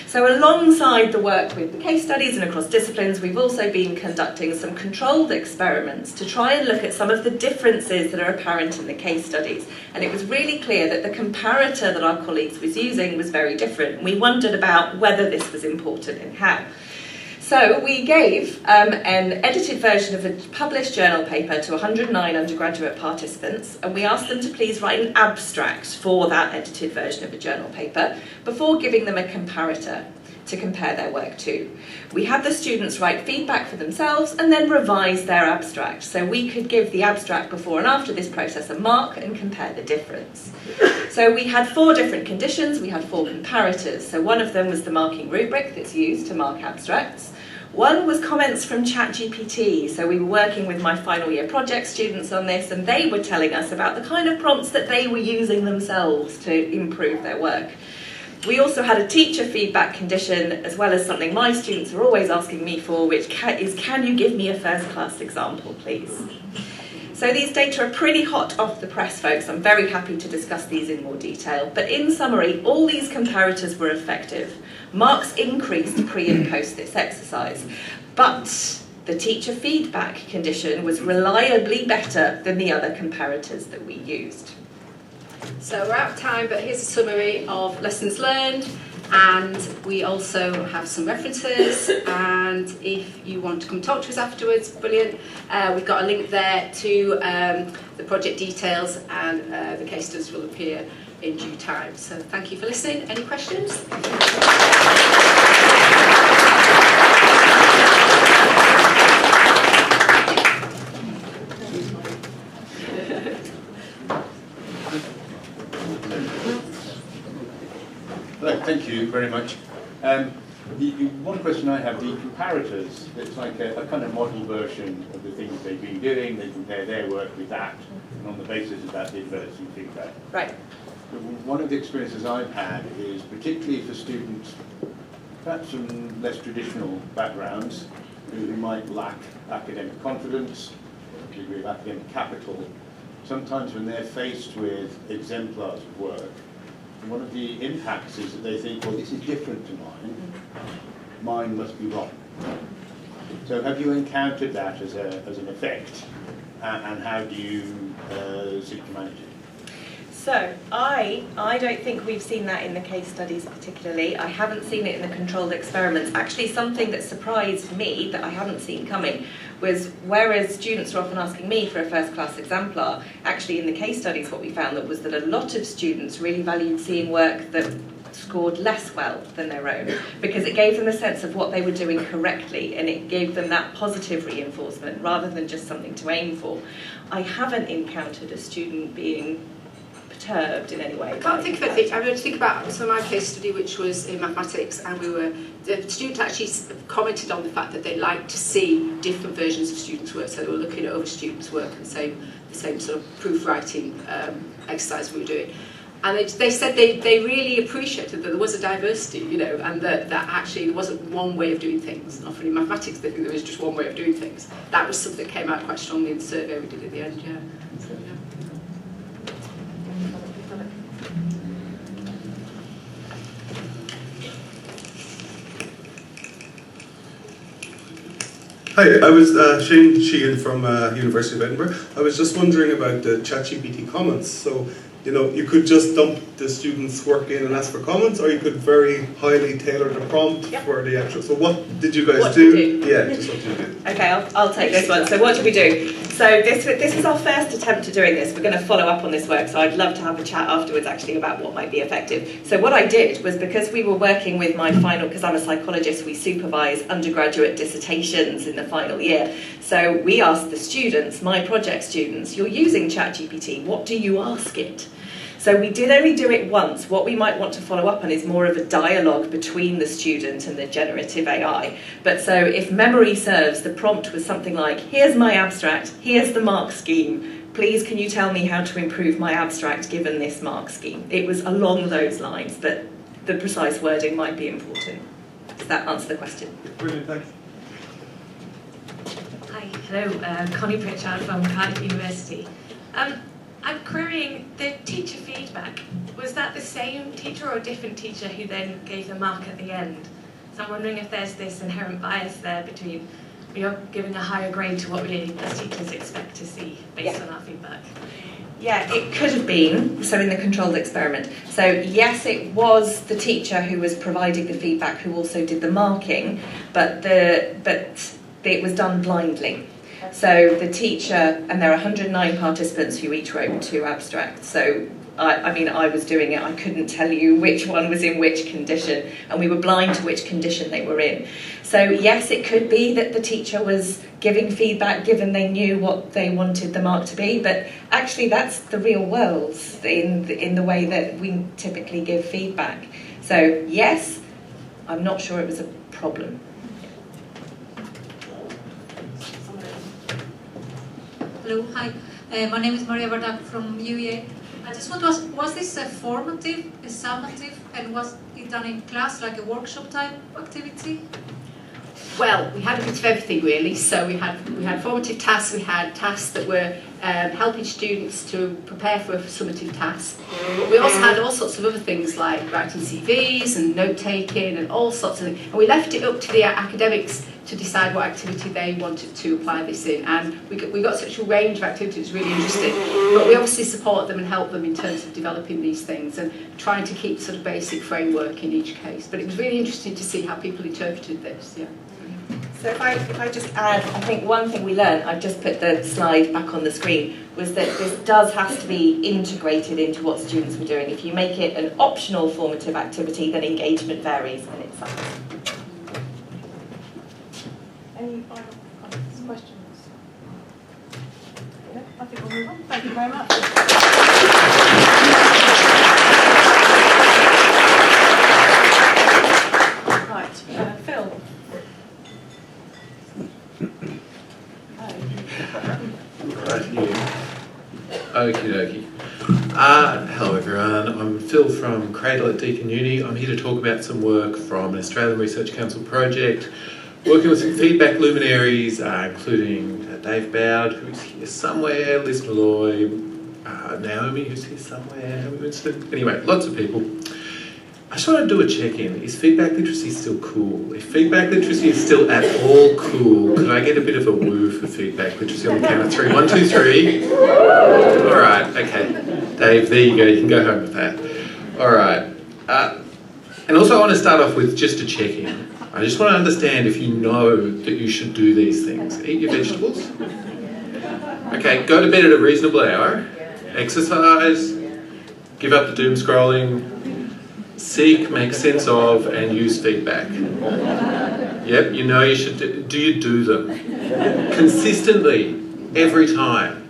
So alongside the work with the case studies and across disciplines, we've also been conducting some controlled experiments to try and look at some of the differences that are apparent in the case studies. And it was really clear that the comparator that our colleagues was using was very different. We wondered about whether this was important and how. So we gave an edited version of a published journal paper to 109 undergraduate participants, and we asked them to please write an abstract for that edited version of a journal paper before giving them a comparator to compare their work to. We had the students write feedback for themselves and then revise their abstract, so we could give the abstract before and after this process a mark and compare the difference. So we had 4 different conditions, we had 4 comparators. So one of them was the marking rubric that's used to mark abstracts. One was comments from ChatGPT. So we were working with my final year project students on this, and they were telling us about the kind of prompts that they were using themselves to improve their work. We also had a teacher feedback condition, as well as something my students are always asking me for, which is, can you give me a first class example, please? So these data are pretty hot off the press, folks. I'm very happy to discuss these in more detail. But in summary, all these comparators were effective. Marks increased pre and post this exercise. But the teacher feedback condition was reliably better than the other comparators that we used. So we're out of time, but here's a summary of lessons learned, and we also have some references, and if you want to come talk to us afterwards, brilliant. We've got a link there to the project details, and the case studies will appear in due time. So thank you for listening. Any questions? Hello, thank you very much. One question I have, the comparators, it's like a kind of model version of the things they've been doing. They compare their work with that, and on the basis of that, they develop some feedback. Right. One of the experiences I've had is particularly for students, perhaps from less traditional backgrounds, who might lack academic confidence, a degree of academic capital. Sometimes when they're faced with exemplars of work, one of the impacts is that they think, well, this is different to mine. Mine must be wrong. So have you encountered that as an effect, and how do you seek to manage it? So I don't think we've seen that in the case studies particularly. I haven't seen it in the controlled experiments. Actually, something that surprised me that I hadn't seen coming was, whereas students are often asking me for a first-class exemplar, actually in the case studies what we found was that a lot of students really valued seeing work that scored less well than their own, because it gave them a sense of what they were doing correctly, and it gave them that positive reinforcement rather than just something to aim for. I haven't encountered a student being perturbed in any way. I can't think of anything. I mean, think about my case study, which was in mathematics, and the students actually commented on the fact that they liked to see different versions of students' work, so they were looking at other students' work and the same sort of proofwriting exercise we were doing. And they said they really appreciated that there was a diversity, you know, and that actually there wasn't one way of doing things. And often in mathematics they think there was just one way of doing things. That was something that came out quite strongly in the survey we did at the end, yeah. So, yeah. Hi, I was Shane Sheehan from University of Edinburgh. I was just wondering about the ChatGPT comments. So, you know, you could just dump the students work in and ask for comments, or you could very highly tailor the prompt for the actual. So what did you guys do? Yeah, just what you did. Okay, I'll take this one. So what did we do? So this was our first attempt at doing this. We're going to follow up on this work, so I'd love to have a chat afterwards actually about what might be effective. So what I did was, because we were working with my final, because I'm a psychologist, we supervise undergraduate dissertations in the final year. So we asked the students, my project students, you're using ChatGPT, what do you ask it? So we did only do it once. What we might want to follow up on is more of a dialogue between the student and the generative AI. But so if memory serves, the prompt was something like, here's my abstract, here's the mark scheme. Please can you tell me how to improve my abstract given this mark scheme? It was along those lines, but the precise wording might be important. Does that answer the question? Brilliant, thanks. Hi, hello, Connie Pritchard from Cardiff University. I'm querying the teacher feedback. Was that the same teacher or a different teacher who then gave the mark at the end? So I'm wondering if there's this inherent bias there between you're giving a higher grade to what we as teachers expect to see based on our feedback. Yeah, it could have been, so in the controlled experiment. So yes, it was the teacher who was providing the feedback who also did the marking, but it was done blindly. So the teacher, and there are 109 participants who each wrote 2 abstracts. So I was doing it, I couldn't tell you which one was in which condition, and we were blind to which condition they were in. So yes, it could be that the teacher was giving feedback given they knew what they wanted the mark to be, but actually that's the real world in the way that we typically give feedback. So yes, I'm not sure it was a problem. Hello, hi. My name is Maria Bardak from UEA. I just want to ask, was this a formative, a summative, and was it done in class, like a workshop type activity? Well, we had a bit of everything really. So we had formative tasks, we had tasks that were helping students to prepare for a summative task. But we also had all sorts of other things like writing CVs and note-taking and all sorts of things. And we left it up to the academics to decide what activity they wanted to apply this in. And we got such a range of activities, really interesting. But we obviously support them and help them in terms of developing these things and trying to keep sort of basic framework in each case. But it was really interesting to see how people interpreted this, yeah. So if I just add, I think one thing we learned, I've just put the slide back on the screen, was that this does have to be integrated into what students were doing. If you make it an optional formative activity, then engagement varies in itself. Any final comments, questions? No, I think we'll move on. Thank you very much. Right, Phil. Okie dokie. Hello everyone, I'm Phil from Cradle at Deakin Uni. I'm here to talk about some work from an Australian Research Council project, working with some feedback luminaries, including Dave Bowd, who's here somewhere, Liz Malloy, Naomi, who's here somewhere, Naomi Winston. Anyway, lots of people. I just want to do a check-in. Is feedback literacy still cool? If feedback literacy is still at all cool, could I get a bit of a woo for feedback literacy on the count of 3? 1, 2, 3. All right, okay. Dave, there you go. You can go home with that. All right. And also I want to start off with just a check-in. I just want to understand if you know that you should do these things. Eat your vegetables. Okay, go to bed at a reasonable hour. Exercise. Give up the doom scrolling. Seek, make sense of, and use feedback. Yep, you know you should do you do them? Consistently, every time.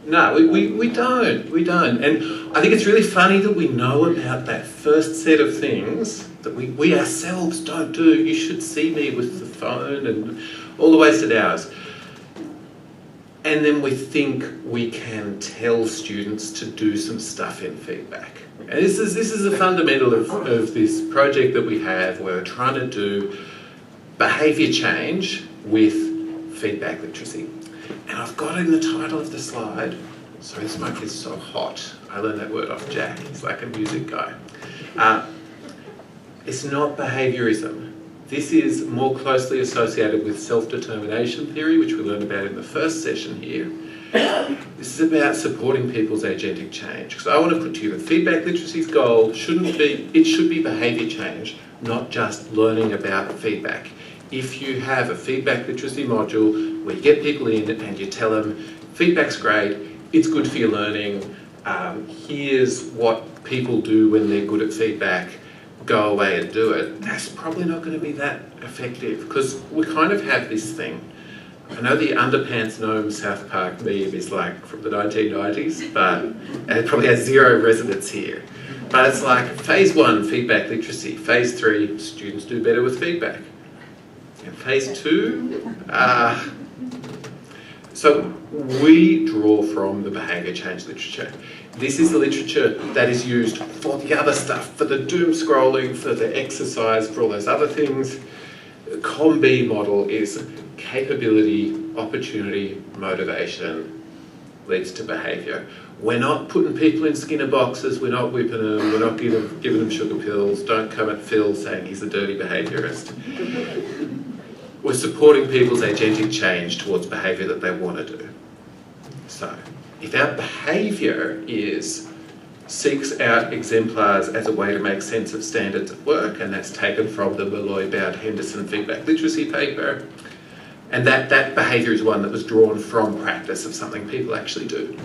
No, we don't. And I think it's really funny that we know about that first set of things that we ourselves don't do. You should see me with the phone and all the wasted hours. And then we think we can tell students to do some stuff in feedback. And this is a fundamental of this project that we have, where we're trying to do behaviour change with feedback literacy. And I've got in the title of the slide, sorry, this mic is so hot. I learned that word off Jack, he's like a music guy. It's not behaviourism. This is more closely associated with self-determination theory, which we learned about in the first session here. This is about supporting people's agentic change. Because I want to put to you that feedback literacy's goal should be behaviour change, not just learning about feedback. If you have a feedback literacy module where you get people in and you tell them, feedback's great, it's good for your learning, here's what people do when they're good at feedback, go away and do it, that's probably not going to be that effective, because we kind of have this thing. I know the Underpants Gnome South Park meme is like from the 1990s, but it probably has zero resonance here. But it's like phase 1, feedback literacy. Phase 3, students do better with feedback. And phase 2, so we draw from the behaviour change literature. This is the literature that is used for the other stuff, for the doom scrolling, for the exercise, for all those other things. The COM-B model is capability, opportunity, motivation leads to behaviour. We're not putting people in Skinner boxes, we're not whipping them, we're not giving them sugar pills. Don't come at Phil saying he's a dirty behaviourist. We're supporting people's agentic change towards behaviour that they want to do. So, if our behaviour seeks out exemplars as a way to make sense of standards at work, and that's taken from the Malloy-Bowd-Henderson feedback literacy paper, and that behaviour is one that was drawn from practice of something people actually do,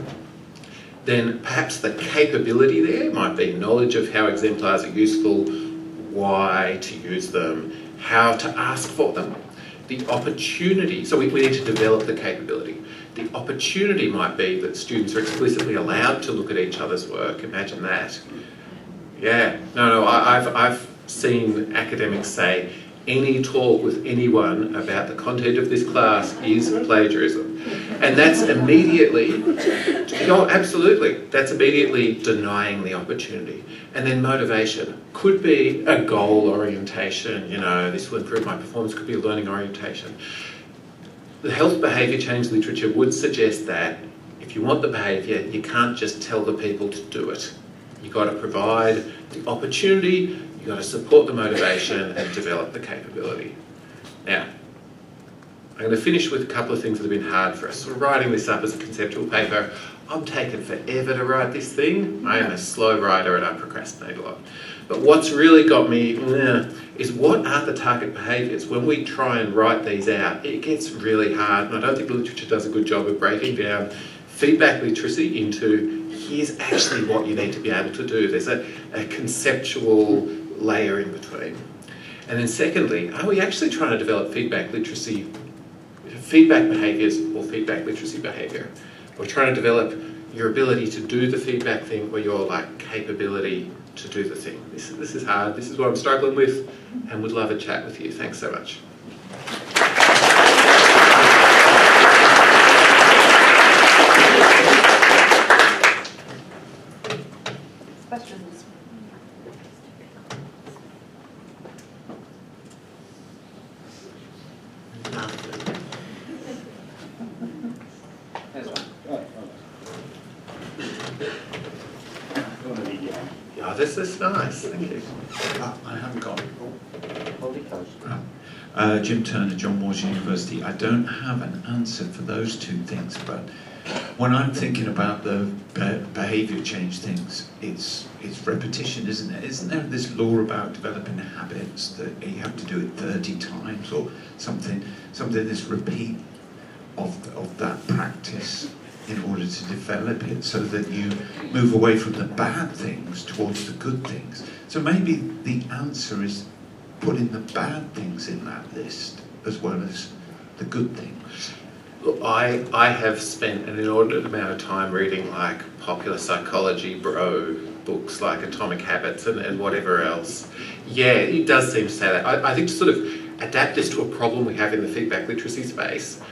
then perhaps the capability there might be knowledge of how exemplars are useful, why to use them, how to ask for them. The opportunity, so we need to develop the capability. The opportunity might be that students are explicitly allowed to look at each other's work. Imagine that. Yeah, no, I've seen academics say any talk with anyone about the content of this class is plagiarism. And that's immediately, oh, absolutely, that's immediately denying the opportunity. And then motivation could be a goal orientation, you know, this will improve my performance, could be a learning orientation. The health behaviour change literature would suggest that if you want the behaviour, you can't just tell the people to do it. You've got to provide the opportunity, you've got to support the motivation and develop the capability. Now, I'm going to finish with a couple of things that have been hard for us. So we're writing this up as a conceptual paper. I'm taking forever to write this thing. I am a slow writer and I procrastinate a lot. But what's really got me is what are the target behaviours? When we try and write these out, it gets really hard, and I don't think the literature does a good job of breaking down feedback literacy into here's actually what you need to be able to do. There's a conceptual layer in between. And then secondly, are we actually trying to develop feedback literacy, feedback behaviours or feedback literacy behaviour? We're trying to develop your ability to do the feedback thing or your capability to do the thing. This is hard, this is what I'm struggling with, and would love a chat with you. Thanks so much. Questions? There's one. Oh, this is nice, thank you. I haven't got it. Hold it close. Jim Turner, John Moores University. I don't have an answer for those two things, but when I'm thinking about the behaviour change things, it's repetition, isn't it? Isn't there this law about developing habits that you have to do it 30 times or something this repeat of that practice in order to develop it so that you move away from the bad things towards the good things. So maybe the answer is putting the bad things in that list as well as the good things. Look, I have spent an inordinate amount of time reading popular psychology bro books like Atomic Habits and whatever else. Yeah, it does seem to say that. I think to sort of adapt this to a problem we have in the feedback literacy space,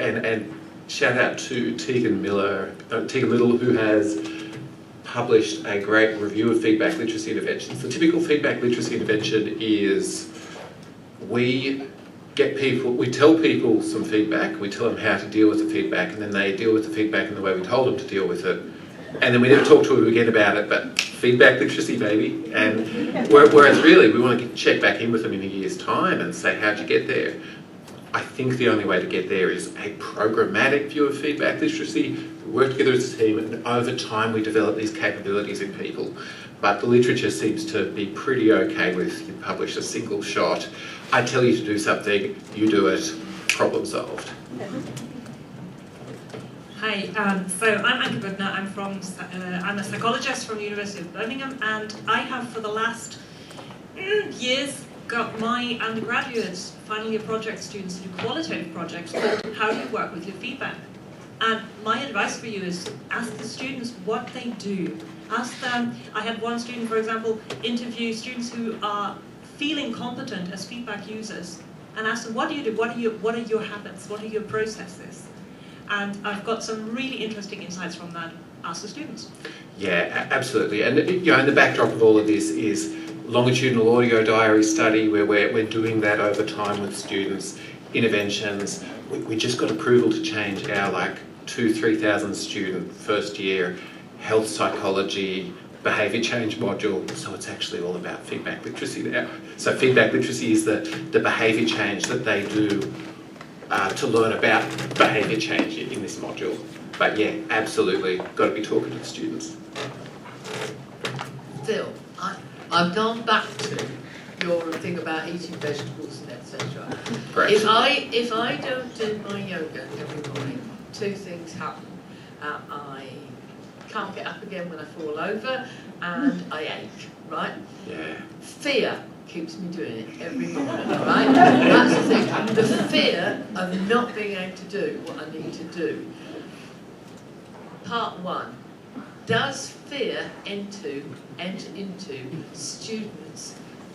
and shout out to Tegan Little, who has published a great review of feedback literacy interventions. The typical feedback literacy intervention is we tell people some feedback, we tell them how to deal with the feedback, and then they deal with the feedback in the way we told them to deal with it. And then we never talk to them again about it, but feedback literacy, baby. And whereas really, we want to check back in with them in a year's time and say, how'd you get there? I think the only way to get there is a programmatic view of feedback literacy. We work together as a team, and over time we develop these capabilities in people. But the literature seems to be pretty okay with you publish a single shot, I tell you to do something, you do it, problem solved. Hi, so I'm Anke Bugner. I'm a psychologist from the University of Birmingham, and I have for the last years got my undergraduates, final year project students, to do qualitative projects called How Do You Work With Your Feedback? And my advice for you is ask the students what they do. Ask them, I had one student, for example, interview students who are feeling competent as feedback users, and ask them, what do you do? What are your habits? What are your processes? And I've got some really interesting insights from that. Ask the students. Yeah, absolutely. And and the backdrop of all of this is longitudinal audio diary study, where we're doing that over time with students, interventions. We just got approval to change our 2,000-3,000 student first year health psychology behaviour change module, so it's actually all about feedback literacy now. So feedback literacy is the behaviour change that they do to learn about behaviour change in this module. But yeah, absolutely, got to be talking to the students. Phil, I've gone back to your thing about eating vegetables and etc. Great. If I don't do my yoga every morning, two things happen. I can't get up again when I fall over, and I ache, right? Yeah. Fear keeps me doing it every morning, right? That's the thing. The fear of not being able to do what I need to do. Part one. Does fear enter into students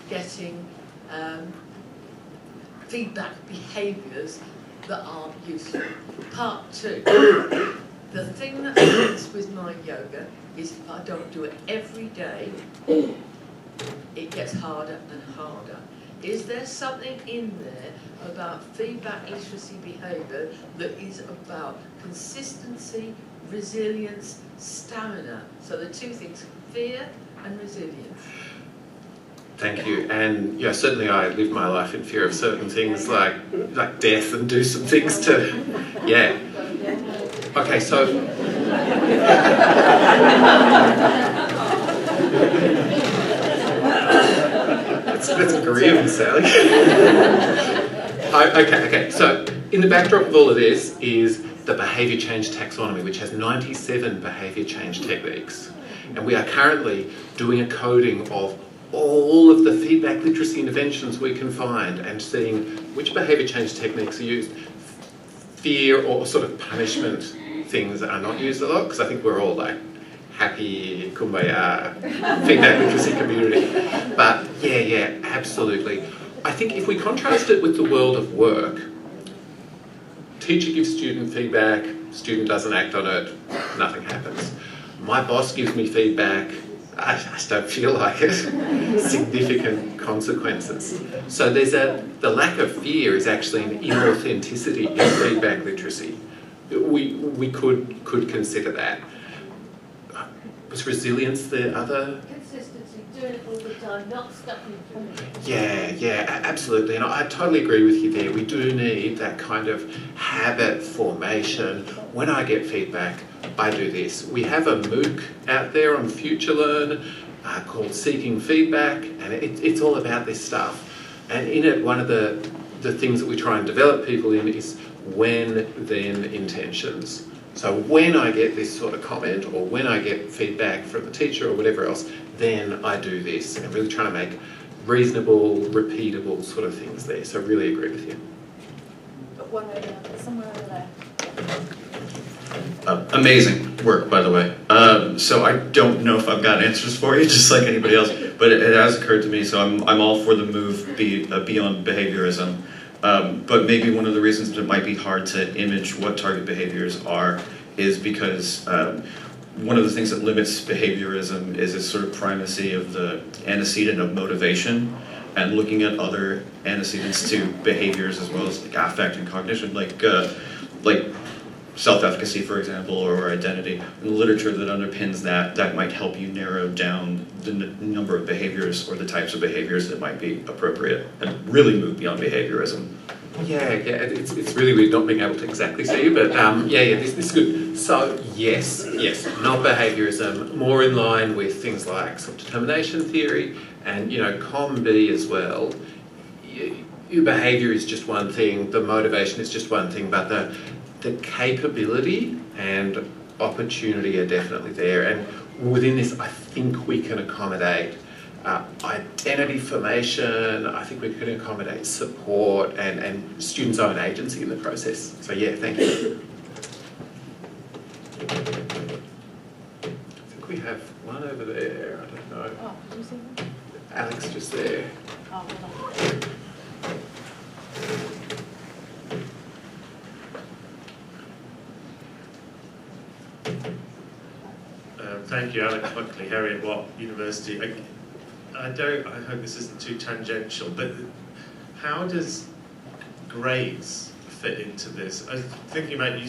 getting feedback behaviours that aren't useful? Part two. The thing that happens with my yoga is if I don't do it every day, it gets harder and harder. Is there something in there about feedback literacy behaviour that is about consistency, resilience, stamina? So the two things, fear and resilience. Thank you. And yeah, certainly I live my life in fear of certain things like death, and do some things to, yeah. Okay, so that's agreeable, Sally. Okay. So in the backdrop of all of this is the behaviour change taxonomy, which has 97 behaviour change techniques, and we are currently doing a coding of all of the feedback literacy interventions we can find and seeing which behaviour change techniques are used. Fear or sort of punishment things are not used a lot, because I think we're all happy, kumbaya, feedback literacy community. But yeah, absolutely. I think if we contrast it with the world of work, teacher gives student feedback, student doesn't act on it, nothing happens. My boss gives me feedback, I just don't feel like it. Significant consequences. So the lack of fear is actually an inauthenticity in feedback literacy. We could consider that. Was resilience the other? Consistency, doing it all the time, not stuck in punishment. Yeah, absolutely. And I totally agree with you there. We do need that kind of habit formation. When I get feedback, I do this. We have a MOOC out there on FutureLearn called Seeking Feedback, and it's all about this stuff. And in it, one of the things that we try and develop people in is when, then intentions. So when I get this sort of comment, or when I get feedback from the teacher or whatever else, then I do this, and really trying to make reasonable, repeatable sort of things there. So really agree with you. But one over there, somewhere over there. Amazing work, by the way. So I don't know if I've got answers for you, just like anybody else, but it has occurred to me, so I'm all for the move beyond behaviorism. But maybe one of the reasons that it might be hard to image what target behaviors are is because one of the things that limits behaviorism is this sort of primacy of the antecedent of motivation, and looking at other antecedents to behaviors as well as affect and cognition, like self-efficacy, for example, or identity. In the literature that underpins that might help you narrow down the number of behaviors or the types of behaviors that might be appropriate and really move beyond behaviorism. Yeah, it's really weird not being able to exactly see you, but this is good. So yes, not behaviourism, more in line with things like self-determination theory and, you know, COM-B as well. Your behaviour is just one thing, the motivation is just one thing, but the capability and opportunity are definitely there. And within this, I think we can accommodate identity formation, I think we can accommodate support and students' own agency in the process. So yeah, thank you. I think we have one over there, I don't know. Oh, did you see that? Alex just there. Oh, hold on. Thank you, Alex Buckley, Harriet Watt University. I hope this isn't too tangential, but how does grades fit into this? I was thinking about you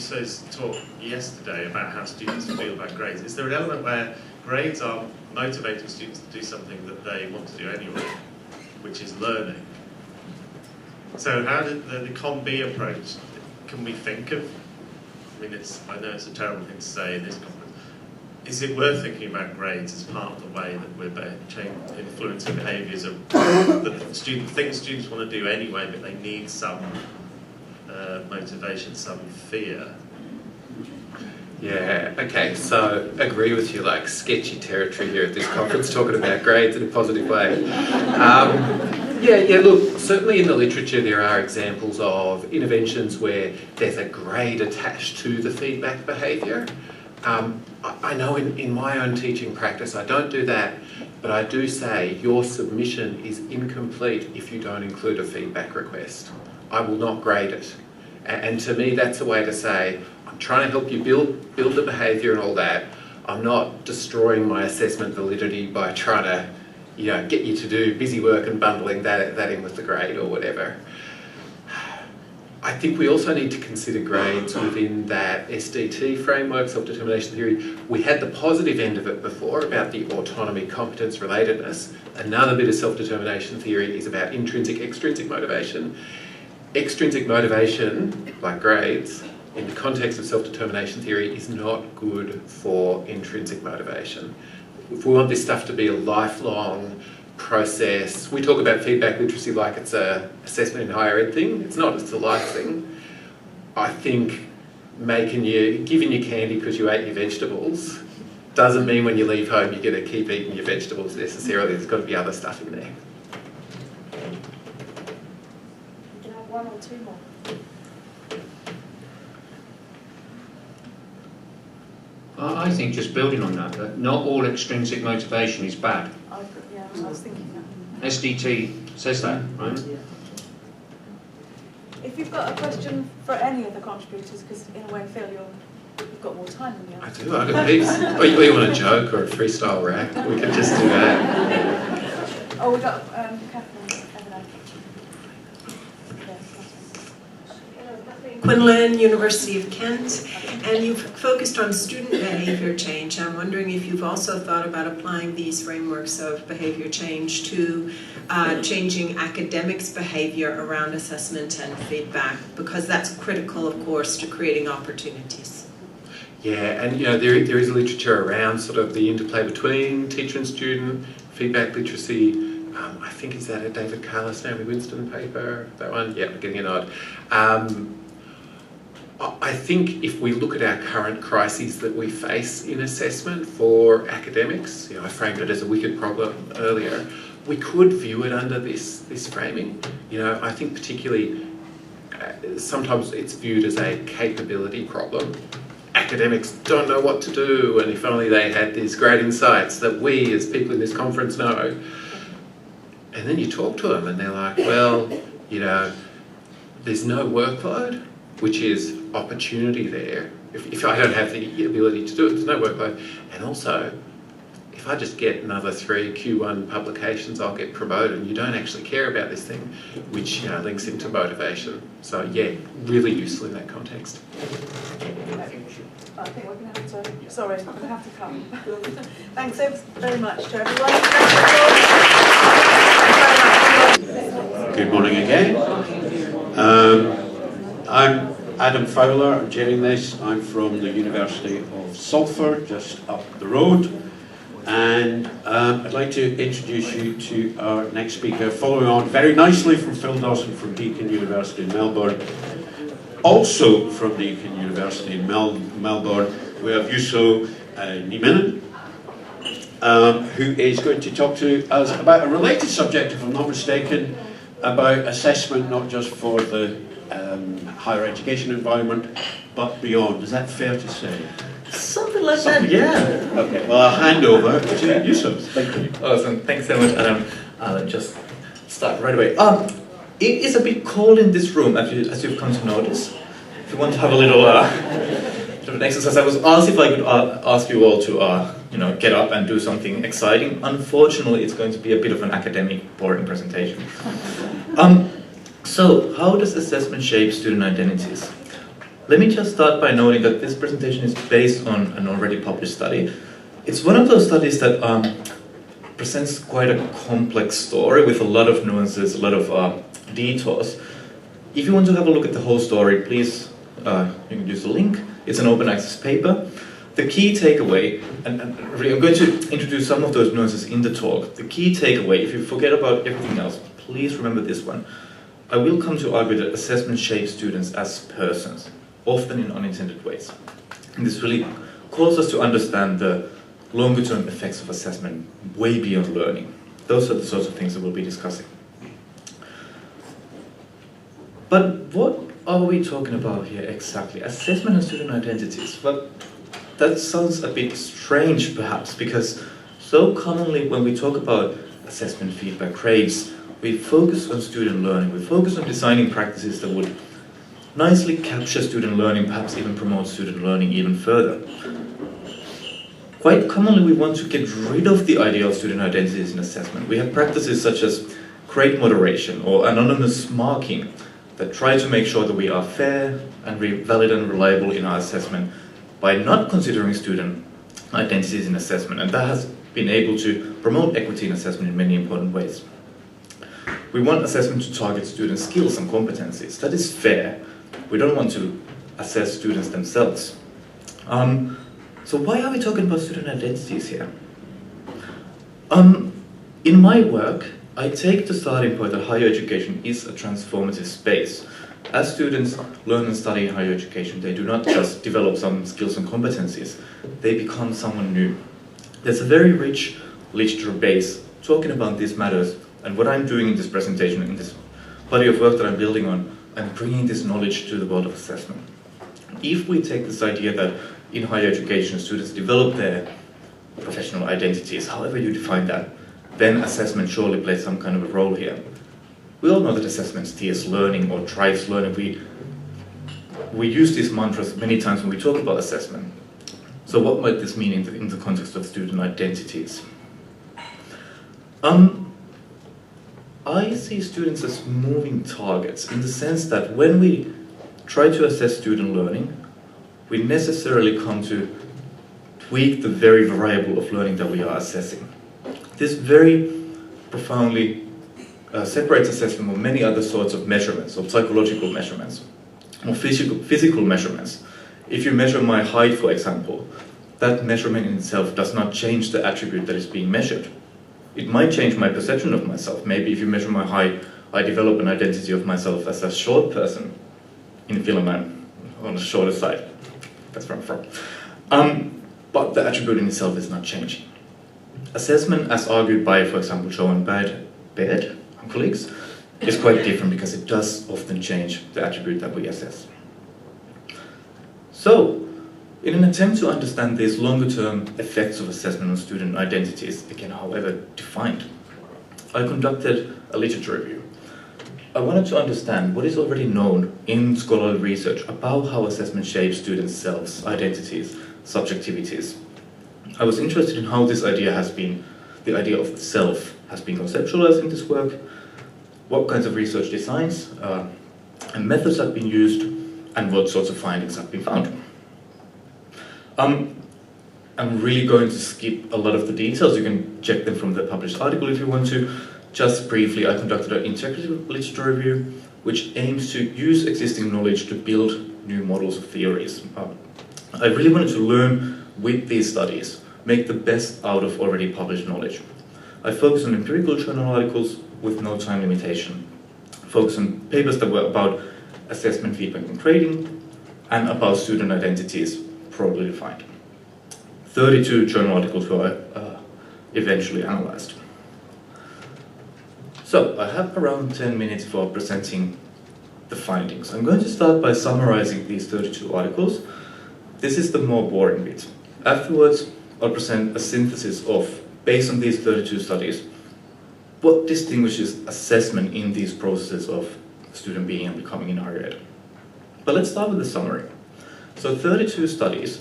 talk yesterday about how students feel about grades. Is there an element where grades are motivating students to do something that they want to do anyway, which is learning? So how did the COM-B approach, can we think of, I mean, I know it's a terrible thing to say in this conference, is it worth thinking about grades as part of the way that we're influencing behaviours of things students want to do anyway, but they need some motivation, some fear? Yeah, okay, so agree with you, like sketchy territory here at this conference, talking about grades in a positive way. Look, certainly in the literature there are examples of interventions where there's a grade attached to the feedback behaviour. I know in my own teaching practice I don't do that, but I do say your submission is incomplete if you don't include a feedback request. I will not grade it. And to me that's a way to say, I'm trying to help you build the behaviour and all that. I'm not destroying my assessment validity by trying to, you know, get you to do busy work and bundling that in with the grade or whatever. I think we also need to consider grades within that SDT framework, self-determination theory. We had the positive end of it before about the autonomy, competence, relatedness. Another bit of self-determination theory is about intrinsic, extrinsic motivation. Extrinsic motivation, like grades, in the context of self-determination theory is not good for intrinsic motivation. If we want this stuff to be a lifelong process, we talk about feedback literacy like it's a assessment in higher ed thing. It's not, it's a life thing. I think giving you candy because you ate your vegetables doesn't mean when you leave home you're going to keep eating your vegetables necessarily. There's got to be other stuff in there. You can have one or two more. I think just building on that not all extrinsic motivation is bad. I was thinking that. SDT says that, right? If you've got a question for any of the contributors, because in a way, Phil, you've got more time than the others. I do, I've got heaps. Or you want a joke or a freestyle rap, we can just do that. Oh, we got Catherine. Quinlan, University of Kent, and you've focused on student behaviour change. I'm wondering if you've also thought about applying these frameworks of behaviour change to changing academics' behaviour around assessment and feedback, because that's critical, of course, to creating opportunities. Yeah, and you know there is literature around sort of the interplay between teacher and student, feedback literacy. I think is that a David Carlos, Naomi Winston paper? That one? Yeah, I'm getting a nod. I think if we look at our current crises that we face in assessment for academics, you know, I framed it as a wicked problem earlier, we could view it under this framing. You know, I think particularly sometimes it's viewed as a capability problem. Academics don't know what to do, and if only they had these great insights that we as people in this conference know. And then you talk to them and they're like, well, you know, there's no workload, which is opportunity there. If I don't have the ability to do it, there's no workload. And also, if I just get another 3 Q1 publications, I'll get promoted. And you don't actually care about this thing, which, you know, links into motivation. So yeah, really useful in that context. I think we're going to have to, sorry, we're going to have to come. Thanks so very much to everyone. Good morning again. I'm Adam Fowler, I'm chairing this. I'm from the University of Salford, just up the road. And I'd like to introduce you to our next speaker, following on very nicely from Phil Dawson from Deakin University in Melbourne. Also from Deakin University in Melbourne, we have Juuso Nieminen, who is going to talk to us about a related subject, if I'm not mistaken, about assessment, not just for the higher education environment, but beyond. Is that fair to say? Something like that, yeah. Okay, well, I'll hand over to Juuso. Thank you. Awesome, thanks so much, Adam. I'll just start right away. It is a bit cold in this room, as you've come to notice. If you want to have a little bit of an exercise, I was asked if I could ask you all to get up and do something exciting. Unfortunately, it's going to be a bit of an academic, boring presentation. So, how does assessment shape student identities? Let me just start by noting that this presentation is based on an already published study. It's one of those studies that presents quite a complex story with a lot of nuances, a lot of detours. If you want to have a look at the whole story, please, you can use the link. It's an open access paper. The key takeaway, and really I'm going to introduce some of those nuances in the talk. The key takeaway, if you forget about everything else, please remember this one. I will come to argue that assessment shapes students as persons, often in unintended ways. And this really calls us to understand the longer-term effects of assessment way beyond learning. Those are the sorts of things that we'll be discussing. But what are we talking about here exactly? Assessment and student identities. Well, that sounds a bit strange perhaps, because so commonly when we talk about assessment, feedback, grades, we focus on student learning. We focus on designing practices that would nicely capture student learning, perhaps even promote student learning even further. Quite commonly we want to get rid of the idea of student identities in assessment. We have practices such as grade moderation or anonymous marking that try to make sure that we are fair and valid and reliable in our assessment by not considering student identities in assessment, and that has been able to promote equity in assessment in many important ways. We want assessment to target student skills and competencies. That is fair. We don't want to assess students themselves. So why are we talking about student identities here? In my work, I take the starting point that higher education is a transformative space. As students learn and study in higher education, they do not just develop some skills and competencies, they become someone new. There's a very rich literature base talking about these matters, and what I'm doing in this presentation, in this body of work that I'm building on, I'm bringing this knowledge to the world of assessment. If we take this idea that in higher education students develop their professional identities, however you define that, then assessment surely plays some kind of a role here. We all know that assessment steers learning or drives learning. We use these mantras many times when we talk about assessment. So what might this mean in the context of student identities? I see students as moving targets in the sense that when we try to assess student learning, we necessarily come to tweak the very variable of learning that we are assessing. This very profoundly separates assessment from many other sorts of measurements, or psychological measurements, or physical measurements. If you measure my height, for example, that measurement in itself does not change the attribute that is being measured. It might change my perception of myself. Maybe if you measure my height, I develop an identity of myself as a short person. In film, I'm on the shorter side. That's where I'm from. But the attribute in itself is not changing. Assessment, as argued by, for example, Joe and Baird and colleagues, is quite different because it does often change the attribute that we assess. So, in an attempt to understand these longer-term effects of assessment on student identities, again, however defined, I conducted a literature review. I wanted to understand what is already known in scholarly research about how assessment shapes students' selves, identities, subjectivities. I was interested in how this idea the idea of self has been conceptualized in this work, what kinds of research designs and methods have been used, and what sorts of findings have been found. I'm really going to skip a lot of the details. You can check them from the published article if you want to. Just briefly, I conducted an integrative literature review. which aims to use existing knowledge to build new models of theories. I really wanted to learn with these studies, make the best out of already published knowledge. I focused on empirical journal articles with no time limitation, focused on papers that were about assessment, feedback and grading, and about student identities, broadly defined. 32 journal articles were eventually analyzed. So, I have around 10 minutes for presenting the findings. I'm going to start by summarizing these 32 articles. This is the more boring bit. Afterwards, I'll present a synthesis of, based on these 32 studies, what distinguishes assessment in these processes of student being and becoming in higher ed. But let's start with the summary. So 32 studies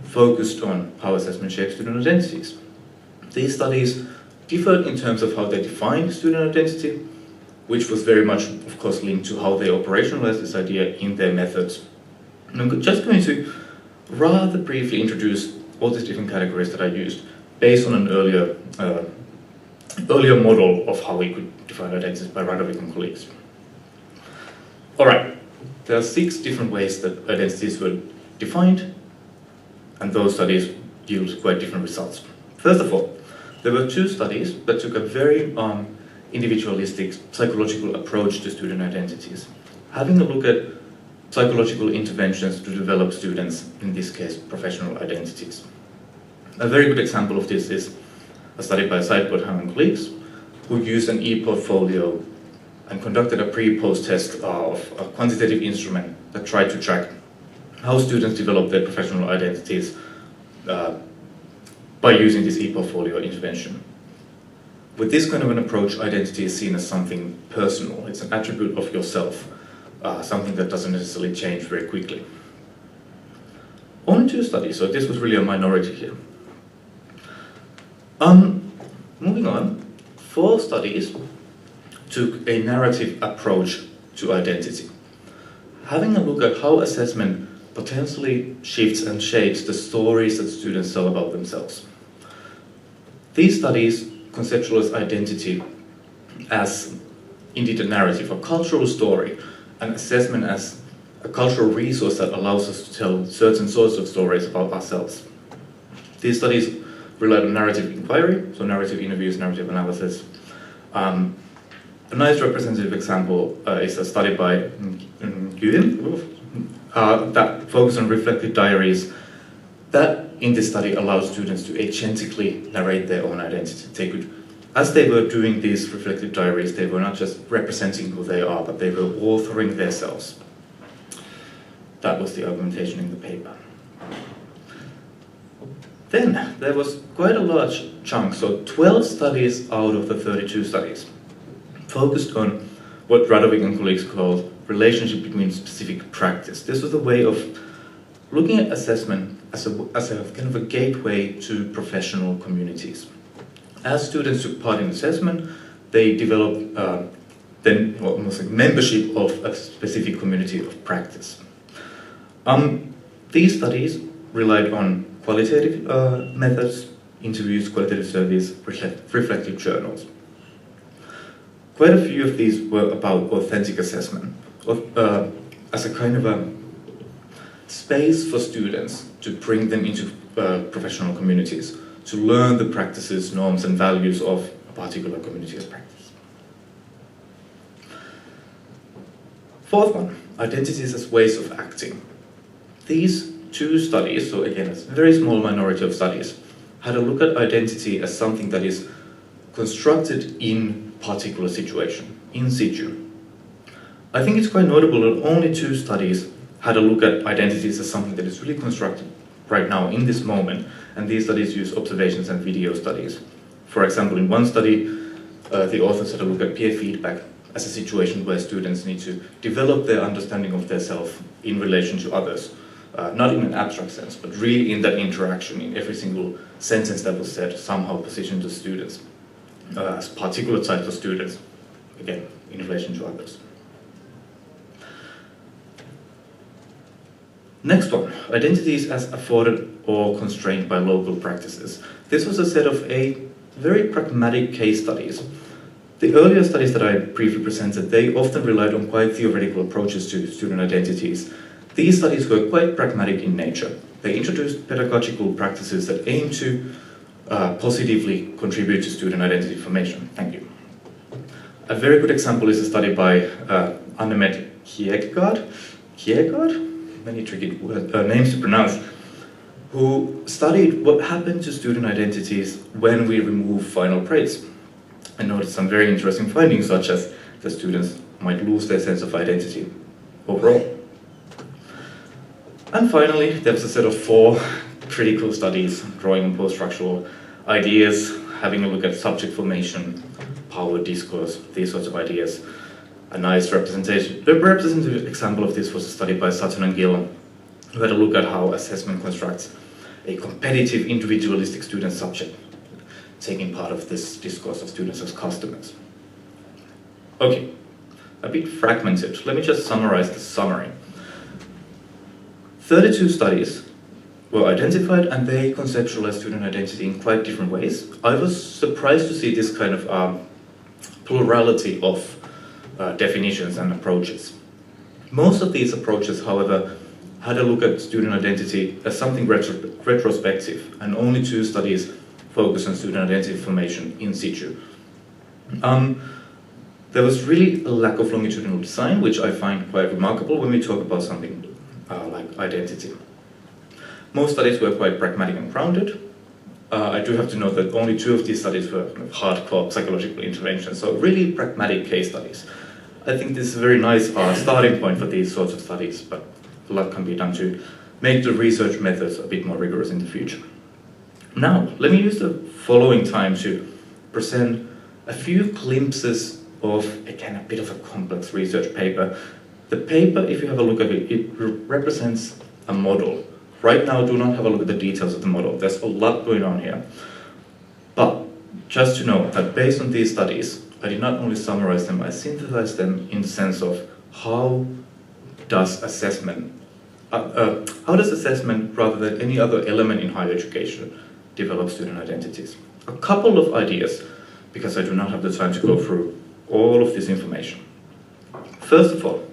focused on how assessment shapes student identities. These studies differed in terms of how they defined student identity, which was very much, of course, linked to how they operationalized this idea in their methods. And I'm just going to rather briefly introduce all these different categories that I used based on an earlier model of how we could define identities by Radovic and colleagues. All right, there are 6 different ways that identities were defined, and those studies yield quite different results. First of all, there were 2 studies that took a very individualistic psychological approach to student identities, having a look at psychological interventions to develop students, in this case, professional identities. A very good example of this is a study by Seidbert and colleagues, who used an e-portfolio and conducted a pre-post test of a quantitative instrument that tried to track how students develop their professional identities by using this e-portfolio intervention. With this kind of an approach, identity is seen as something personal. It's an attribute of yourself, something that doesn't necessarily change very quickly. Only 2 studies, so this was really a minority here. Moving on, 4 studies took a narrative approach to identity, having a look at how assessment potentially shifts and shapes the stories that students tell about themselves. These studies conceptualize identity as indeed a narrative, a cultural story, and assessment as a cultural resource that allows us to tell certain sorts of stories about ourselves. These studies relied on narrative inquiry, so narrative interviews, narrative analysis. A nice representative example is a study by Nguyen that focused on reflective diaries. That, in this study, allows students to agentically narrate their own identity. They could, as they were doing these reflective diaries, they were not just representing who they are, but they were authoring themselves. That was the argumentation in the paper. Then there was quite a large chunk, so 12 studies out of the 32 studies focused on what Radovic and colleagues called relationship between specific practice. This was a way of looking at assessment as a kind of a gateway to professional communities. As students took part in assessment, they developed almost like membership of a specific community of practice. These studies relied on qualitative methods, interviews, qualitative surveys, reflective journals. Quite a few of these were about authentic assessment, as a kind of a space for students to bring them into professional communities, to learn the practices, norms, and values of a particular community of practice. 4th one, identities as ways of acting. These 2 studies, so again, it's a very small minority of studies, had a look at identity as something that is constructed in particular situation, in situ. I think it's quite notable that only 2 studies had a look at identities as something that is really constructed right now, in this moment, and these studies use observations and video studies. For example, in one study, the authors had a look at peer feedback as a situation where students need to develop their understanding of their self in relation to others. Not in an abstract sense, but really in that interaction, in every single sentence that was said, somehow positioned the students as particular types of students, again, in relation to others. Next one, identities as afforded or constrained by local practices. This was a set of very pragmatic case studies. The earlier studies that I briefly presented, they often relied on quite theoretical approaches to student identities. These studies were quite pragmatic in nature. They introduced pedagogical practices that aim to positively contribute to student identity formation. Thank you. A very good example is a study by Annemette Kierkegaard, many tricky names to pronounce, who studied what happened to student identities when we remove final praise, and noticed some very interesting findings, such as that students might lose their sense of identity overall. And finally, there was a set of 4 critical studies drawing on post-structural ideas, having a look at subject formation, power, discourse, these sorts of ideas. A nice representation. The representative example of this was a study by Sutton and Gill, who had a look at how assessment constructs a competitive, individualistic student subject, taking part of this discourse of students as customers. Okay, a bit fragmented. Let me just summarize the summary. 32 studies were identified and they conceptualized student identity in quite different ways. I was surprised to see this kind of plurality of definitions and approaches. Most of these approaches, however, had a look at student identity as something retrospective, and only 2 studies focused on student identity formation in situ. There was really a lack of longitudinal design, which I find quite remarkable when we talk about something like identity. Most studies were quite pragmatic and grounded. I do have to note that only 2 of these studies were hardcore psychological interventions, so really pragmatic case studies. I think this is a very nice starting point for these sorts of studies, but a lot can be done to make the research methods a bit more rigorous in the future. Now, let me use the following time to present a few glimpses of, again, a bit of a complex research paper. The paper, if you have a look at it, it represents a model. Right now, do not have a look at the details of the model. There's a lot going on here. But just to know that based on these studies, I did not only summarize them, I synthesized them in the sense of how does assessment, rather than any other element in higher education, develop student identities. A couple of ideas, because I do not have the time to go through all of this information. First of all,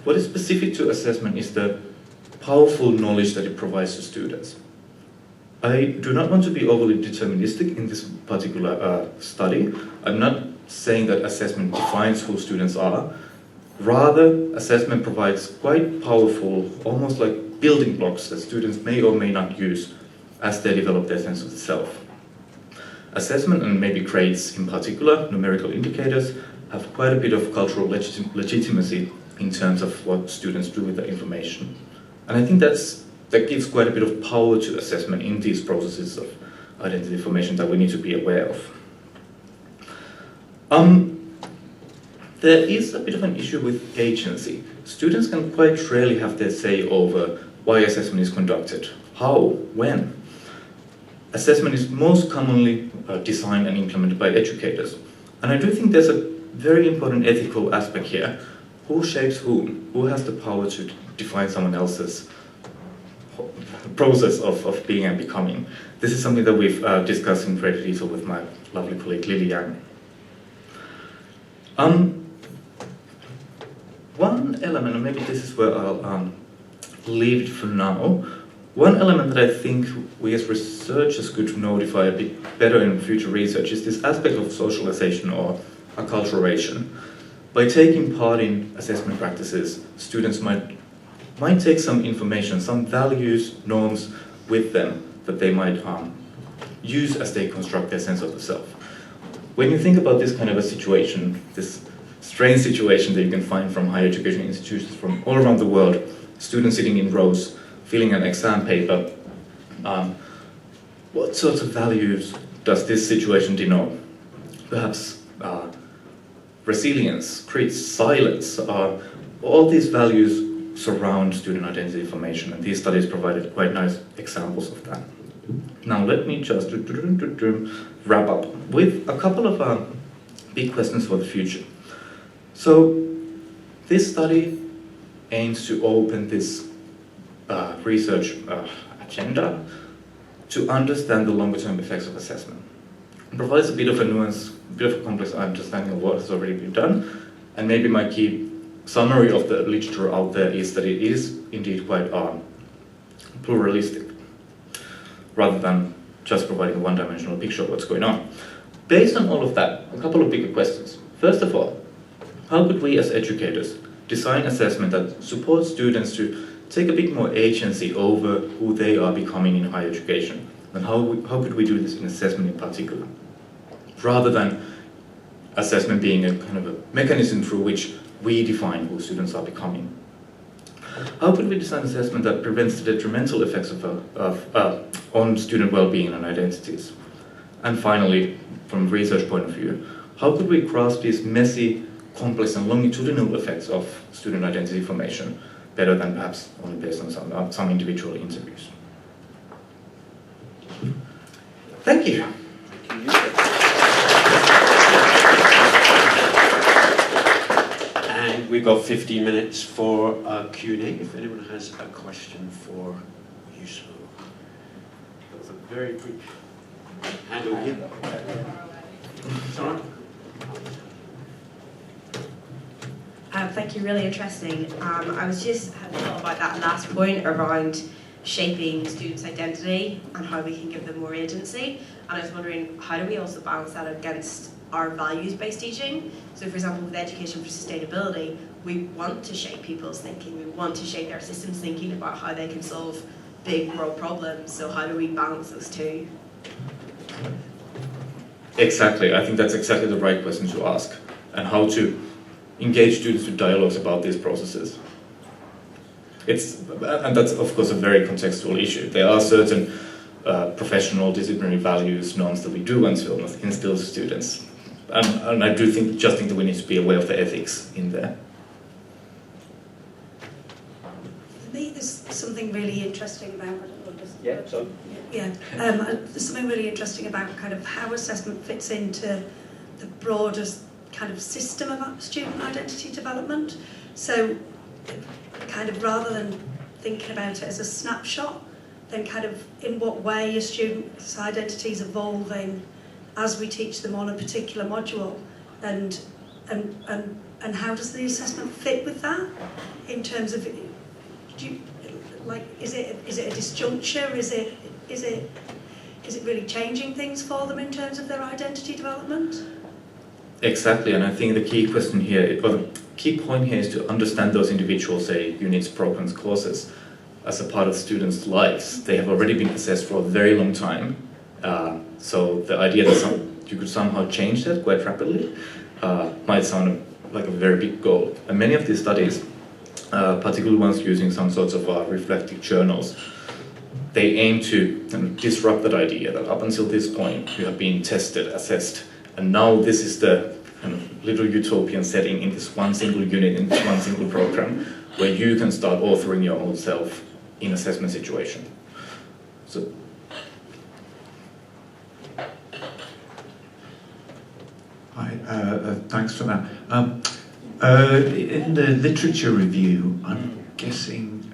what is specific to assessment is the powerful knowledge that it provides to students. I do not want to be overly deterministic in this particular study. I'm not saying that assessment defines who students are. Rather, assessment provides quite powerful, almost like building blocks that students may or may not use as they develop their sense of the self. Assessment, and maybe grades in particular, numerical indicators, have quite a bit of cultural legitimacy in terms of what students do with that information. And I think that gives quite a bit of power to assessment in these processes of identity formation that we need to be aware of. There is a bit of an issue with agency. Students can quite rarely have their say over why assessment is conducted, how, when. Assessment is most commonly designed and implemented by educators. And I do think there's a very important ethical aspect here. Who shapes whom? Who has the power to define someone else's process of being and becoming? This is something that we've discussed in great detail with my lovely colleague Lily Yang. One element, and maybe this is where I'll leave it for now, one element that I think we as researchers could notify a bit better in future research is this aspect of socialization or acculturation. By taking part in assessment practices, students might take some information, some values, norms with them that they might use as they construct their sense of the self. When you think about this kind of a situation, this strange situation that you can find from higher education institutions from all around the world, students sitting in rows, filling an exam paper, what sorts of values does this situation denote? Perhaps resilience, grit, silence, all these values surround student identity formation, and these studies provided quite nice examples of that. Now let me just wrap up with a couple of big questions for the future. So this study aims to open this research agenda to understand the longer term effects of assessment. It provides a bit of a nuanced bit of a complex understanding of what has already been done, and maybe my key summary of the literature out there is that it is indeed quite pluralistic, rather than just providing a one-dimensional picture of what's going on. Based on all of that, a couple of bigger questions. First of all, how could we as educators design assessment that supports students to take a bit more agency over who they are becoming in higher education? And how could we do this in assessment in particular? Rather than assessment being a kind of a mechanism through which we define who students are becoming. How could we design assessment that prevents the detrimental effects on student well-being and identities? And finally, from a research point of view, how could we grasp these messy, complex and longitudinal effects of student identity formation better than perhaps only based on some individual interviews? Thank you. And we've got 15 minutes for Q&A if anyone has a question for Yusuf. That was a very quick hand over here. Sorry. Thank you, really interesting. I was just had thought about that last point around shaping students' identity and how we can give them more agency. And I was wondering, how do we also balance that against our values-based teaching? So for example, with Education for Sustainability, we want to shape people's thinking, we want to shape their systems thinking about how they can solve big world problems. So how do we balance those two? Exactly, I think that's exactly the right question to ask, and how to engage students with dialogues about these processes. And that's of course a very contextual issue. There are certain professional disciplinary values, norms that we do instill to students. And I do think that we need to be aware of the ethics in there. For me, there's something really interesting about there's something really interesting about kind of how assessment fits into the broader kind of system of student identity development. So, kind of rather than thinking about it as a snapshot, then kind of in what way a student's identity is evolving as we teach them on a particular module, and how does the assessment fit with that in terms of, is it a disjuncture? Is it really changing things for them in terms of their identity development? Exactly, and I think the key question here, or the key point here, is to understand those individual, say, units, programs, courses as a part of students' lives. They have already been assessed for a very long time, so the idea that you could somehow change that quite rapidly might sound like a very big goal. And many of these studies, particularly ones using some sorts of reflective journals, they aim to disrupt that idea that up until this point you have been tested, assessed, and now this is the kind of little utopian setting in this one single unit, in this one single program, where you can start authoring your own self in assessment situation. So. Hi, thanks for that. In the literature review, I'm guessing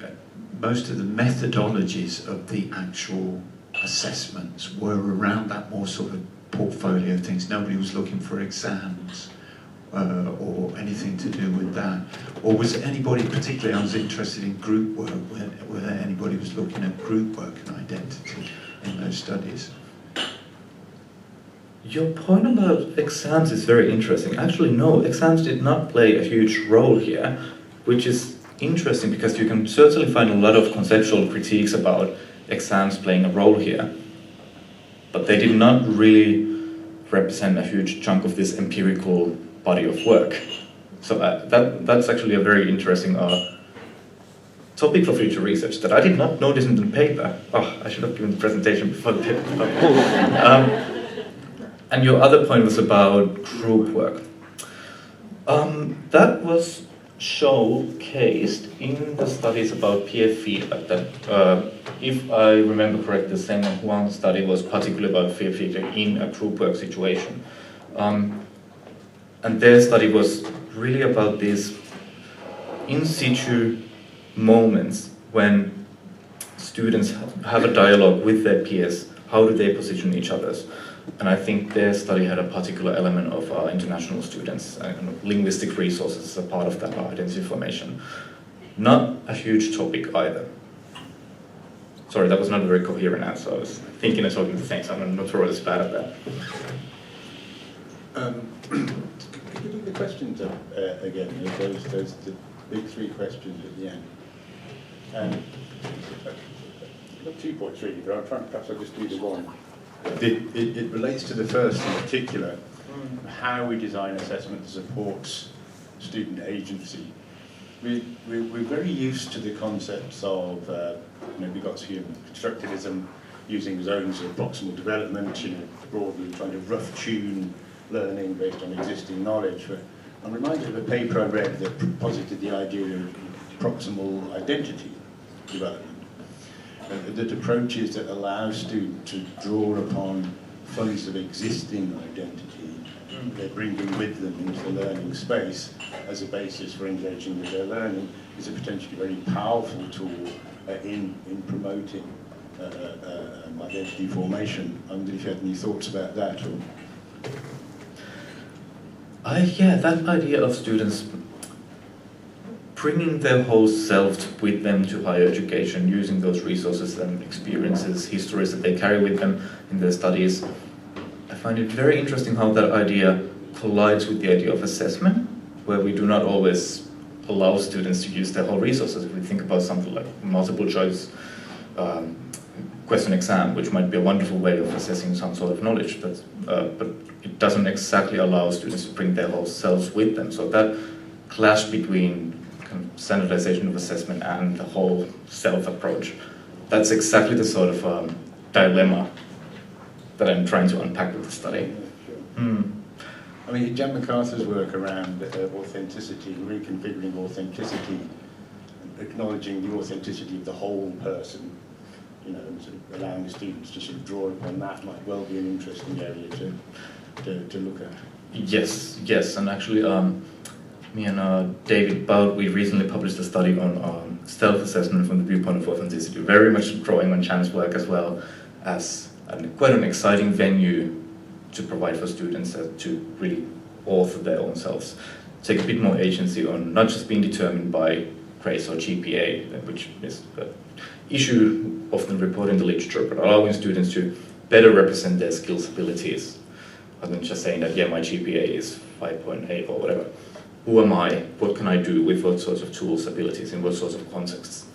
most of the methodologies of the actual assessments were around that more sort of portfolio things. Nobody was looking for exams or anything to do with that. Or was it anybody particularly, I was interested in group work, whether anybody was looking at group work and identity in those studies? Your point about exams is very interesting. Actually, no, exams did not play a huge role here, which is interesting because you can certainly find a lot of conceptual critiques about exams playing a role here, but they did not really represent a huge chunk of this empirical body of work. So that's actually a very interesting topic for future research that I did not notice in the paper. Oh, I should have given the presentation before the paper. And your other point was about group work. That was showcased in the studies about peer feedback. That, if I remember correctly, the Seng and Huang study was particularly about peer feedback in a group work situation. And their study was really about these in situ moments when students have a dialogue with their peers. How do they position each other? And I think their study had a particular element of international students and linguistic resources as a part of that identity formation. Not a huge topic either. Sorry, that was not a very coherent answer. I was thinking and talking at the same time. I'm notorious bad at that. Could you do the questions up again? Those the big three questions at the end. I've got 2 points really, but perhaps I'll just do the one. It relates to the first in particular, how we design assessment that supports student agency. We're very used to the concepts of Vygotsky and constructivism, using zones of proximal development, broadly trying to rough tune learning based on existing knowledge. But I'm reminded of a paper I read that posited the idea of proximal identity development. That approaches that allow students to draw upon funds of existing identity they're bringing with them into the learning space as a basis for engaging with their learning is a potentially very powerful tool in promoting identity formation. I wonder if you had any thoughts about that? Or? Yeah, that idea of students bringing their whole self with them to higher education, using those resources and experiences, histories that they carry with them in their studies. I find it very interesting how that idea collides with the idea of assessment, where we do not always allow students to use their whole resources. If we think about something like multiple choice question exam, which might be a wonderful way of assessing some sort of knowledge, but it doesn't exactly allow students to bring their whole selves with them. So that clash between standardization of assessment and the whole self approach, that's exactly the sort of dilemma that I'm trying to unpack with the study. I mean, Jan MacArthur's work around authenticity, reconfiguring authenticity, acknowledging the authenticity of the whole person, and sort of allowing the students to sort of draw upon that might well be an interesting area to look at. Yes, and actually, me and David Bout, we recently published a study on self-assessment from the viewpoint of authenticity, very much drawing on Chan's work as well as quite an exciting venue to provide for students to really author their own selves, take a bit more agency on not just being determined by grades or GPA, which is an issue often reported in the literature, but allowing students to better represent their skills, abilities, rather than just saying that, yeah, my GPA is 5.8 or whatever. Who am I? What can I do with what sorts of tools, abilities, in what sorts of contexts?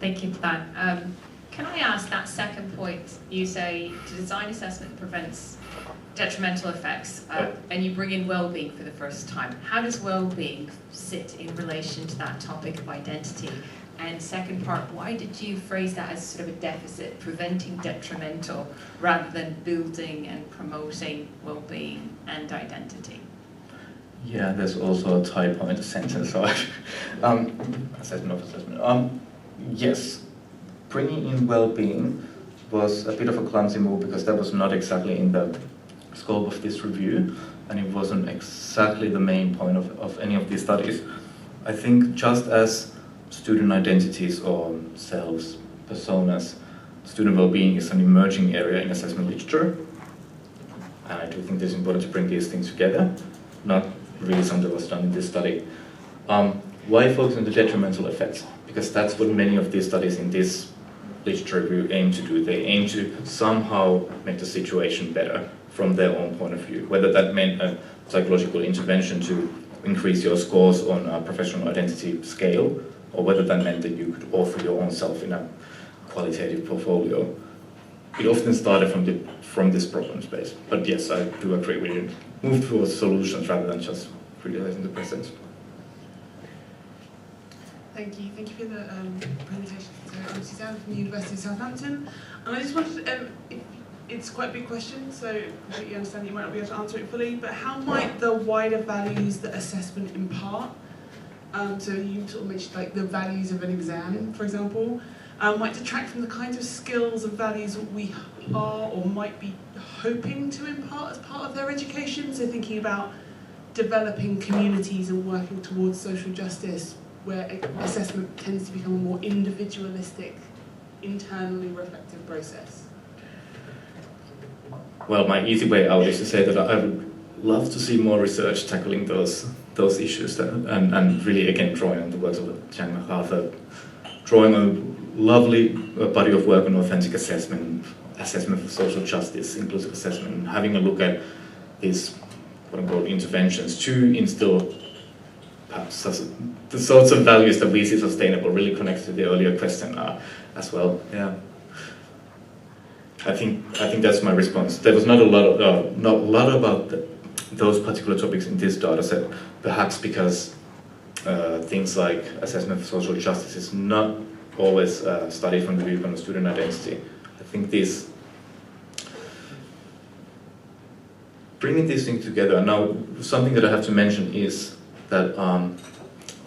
Thank you for that. Can I ask that second point? You say to design assessment prevents detrimental effects, and you bring in well-being for the first time. How does well-being sit in relation to that topic of identity? And second part, why did you phrase that as sort of a deficit, preventing detrimental, rather than building and promoting well-being and identity? Yeah, there's also a typo in the sentence. So assessment of assessment. Yes, bringing in well-being was a bit of a clumsy move because that was not exactly in the scope of this review, and it wasn't exactly the main point of any of these studies. I think just as student identities or selves, personas, student well-being is an emerging area in assessment literature, and I do think it's important to bring these things together, not really something that was done in this study. Why focus on the detrimental effects? Because that's what many of these studies in this literature review aim to do. They aim to somehow make the situation better from their own point of view, whether that meant a psychological intervention to increase your scores on a professional identity scale, or whether that meant that you could author your own self in a qualitative portfolio. It often started from this problem space. But yes, I do agree we should move towards solutions rather than just criticizing the present. Thank you for the presentation. So I'm Suzanne from the University of Southampton, and I just wanted it's quite a big question, so I completely understand you might not be able to answer it fully, but how might the wider values that assessment impart, so you sort of mentioned like the values of an exam, for example, might detract from the kinds of skills and values that we are or might be hoping to impart as part of their education, so thinking about developing communities and working towards social justice, where assessment tends to become a more individualistic internally reflective process? Well, my easy way out is to say that I would love to see more research tackling those issues, and really again drawing on the works of Jiang MacArthur, drawing a lovely body of work on authentic assessment for social justice, inclusive assessment, and having a look at these quote-unquote interventions to instill perhaps the sorts of values that we see sustainable, really connects to the earlier question as well. Yeah, I think that's my response. There was not a lot about those particular topics in this data set, perhaps because things like assessment for social justice is not always studied from the viewpoint of student identity. I think bringing these things together, now something that I have to mention is that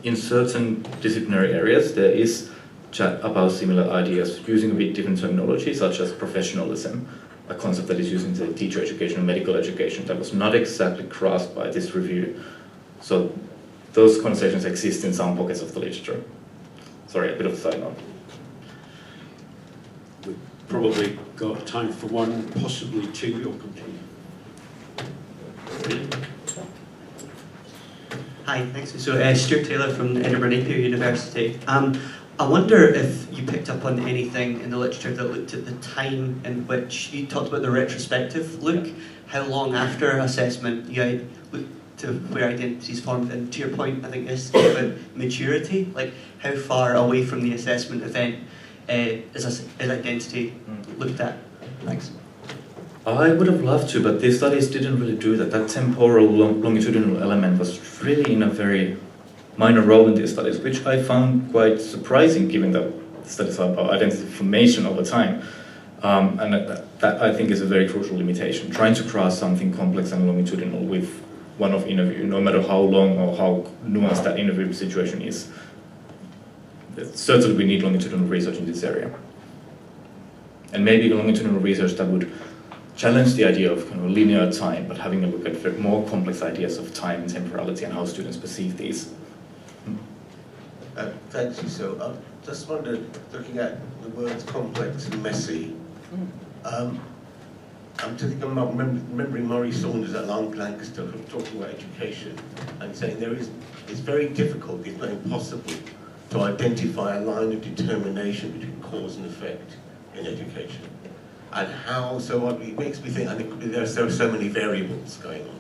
in certain disciplinary areas there is chat about similar ideas using a bit different terminology, such as professionalism, a concept that is used in the teacher education and medical education that was not exactly grasped by this review. So those conversations exist in some pockets of the literature. Sorry, a bit of a side note. We've probably got time for one, possibly two, or continue. Hi, thanks. So Stuart Taylor from Edinburgh Napier University. I wonder if you picked up on anything in the literature that looked at the time in which you talked about the retrospective look, how long after assessment you look to where identities formed, and to your point, I think this is about maturity, like how far away from the assessment event is identity looked at? Thanks. I would have loved to, but these studies didn't really do that. That temporal longitudinal element was really in a very minor role in these studies, which I found quite surprising given that the studies are about identity formation over time. And that I think is a very crucial limitation. Trying to grasp something complex and longitudinal with one-off interview, no matter how long or how nuanced that interview situation is. Certainly we need longitudinal research in this area. And maybe longitudinal research that would challenge the idea of kind of linear time, but having a look at more complex ideas of time and temporality and how students perceive these. Thank you. So I just wondered, looking at the words complex and messy, I'm remembering Murray Saunders at Lancaster talking about education and saying it's very difficult, if not impossible, to identify a line of determination between cause and effect in education. And how, so it makes me think, I think there are so many variables going on.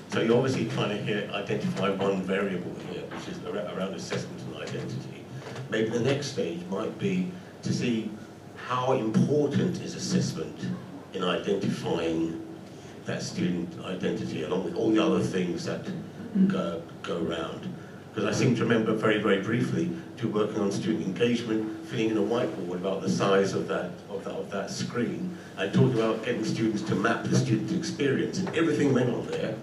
So you're obviously trying to identify one variable here, which is around assessment and identity. Maybe the next stage might be to see how important is assessment in identifying that student identity, along with all the other things that go around. Because I seem to remember very, very briefly working on student engagement, filling in a whiteboard about the size of that screen, and talking about getting students to map the student experience. And everything went on there,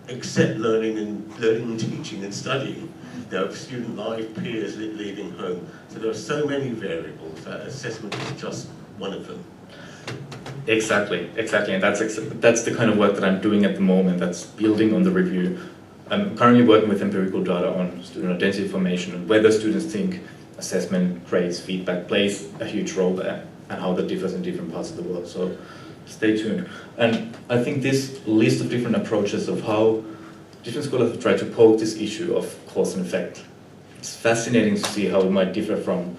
except learning and teaching and studying. There were student life, peers leaving home. So there are so many variables that assessment is just one of them. Exactly, and that's the kind of work that I'm doing at the moment. That's building on the review. I'm currently working with empirical data on student identity formation and whether students think assessment, grades, feedback plays a huge role there and how that differs in different parts of the world. So stay tuned. And I think this list of different approaches of how different scholars have tried to poke this issue of cause and effect. It's fascinating to see how it might differ from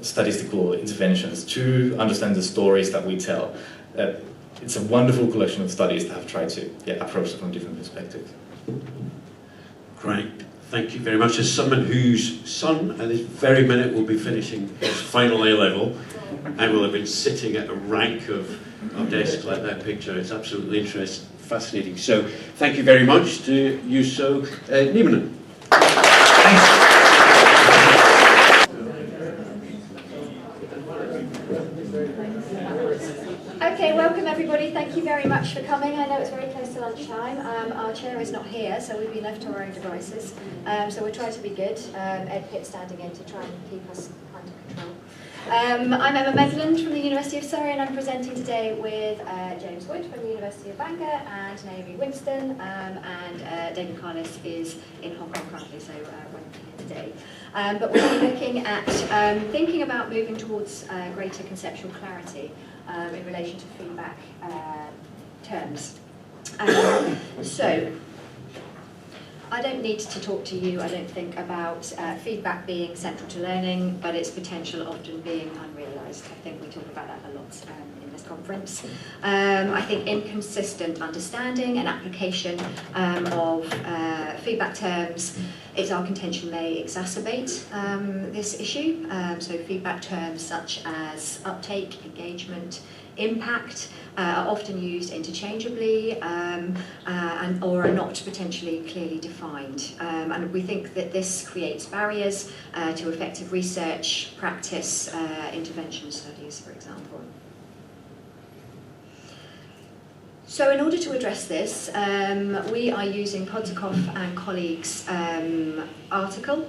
statistical interventions to understand the stories that we tell. It's a wonderful collection of studies that have tried to approach it from different perspectives. Great, thank you very much. As someone whose son at this very minute will be finishing his final A-level and will have been sitting at a rank of desks like that picture, it's absolutely interesting, fascinating. So thank you very much to you, so Nieminen. Thanks. Okay, welcome everybody. Thank you very much for coming. I know it's very close to lunchtime. Our chair is not here, so we've been left to our own devices. So we'll try to be good. Ed Pitt standing in to try and keep us under control. I'm Emma Medland from the University of Surrey, and I'm presenting today with James Wood from the University of Bangor and Naomi Winston, and David Carlis is in Hong Kong currently, so won't be here today. But we'll be looking at thinking about moving towards greater conceptual clarity in relation to feedback terms. So, I don't need to talk to you, I don't think, about feedback being central to learning, but its potential often being unrealised. I think we talk about that a lot in this conference. I think inconsistent understanding and application of feedback terms, it's our contention, may exacerbate this issue. So feedback terms such as uptake, engagement, impact are often used interchangeably or are not potentially clearly defined. And we think that this creates barriers to effective research, practice, intervention studies, for example. So in order to address this, we are using Podsakoff and colleagues' article,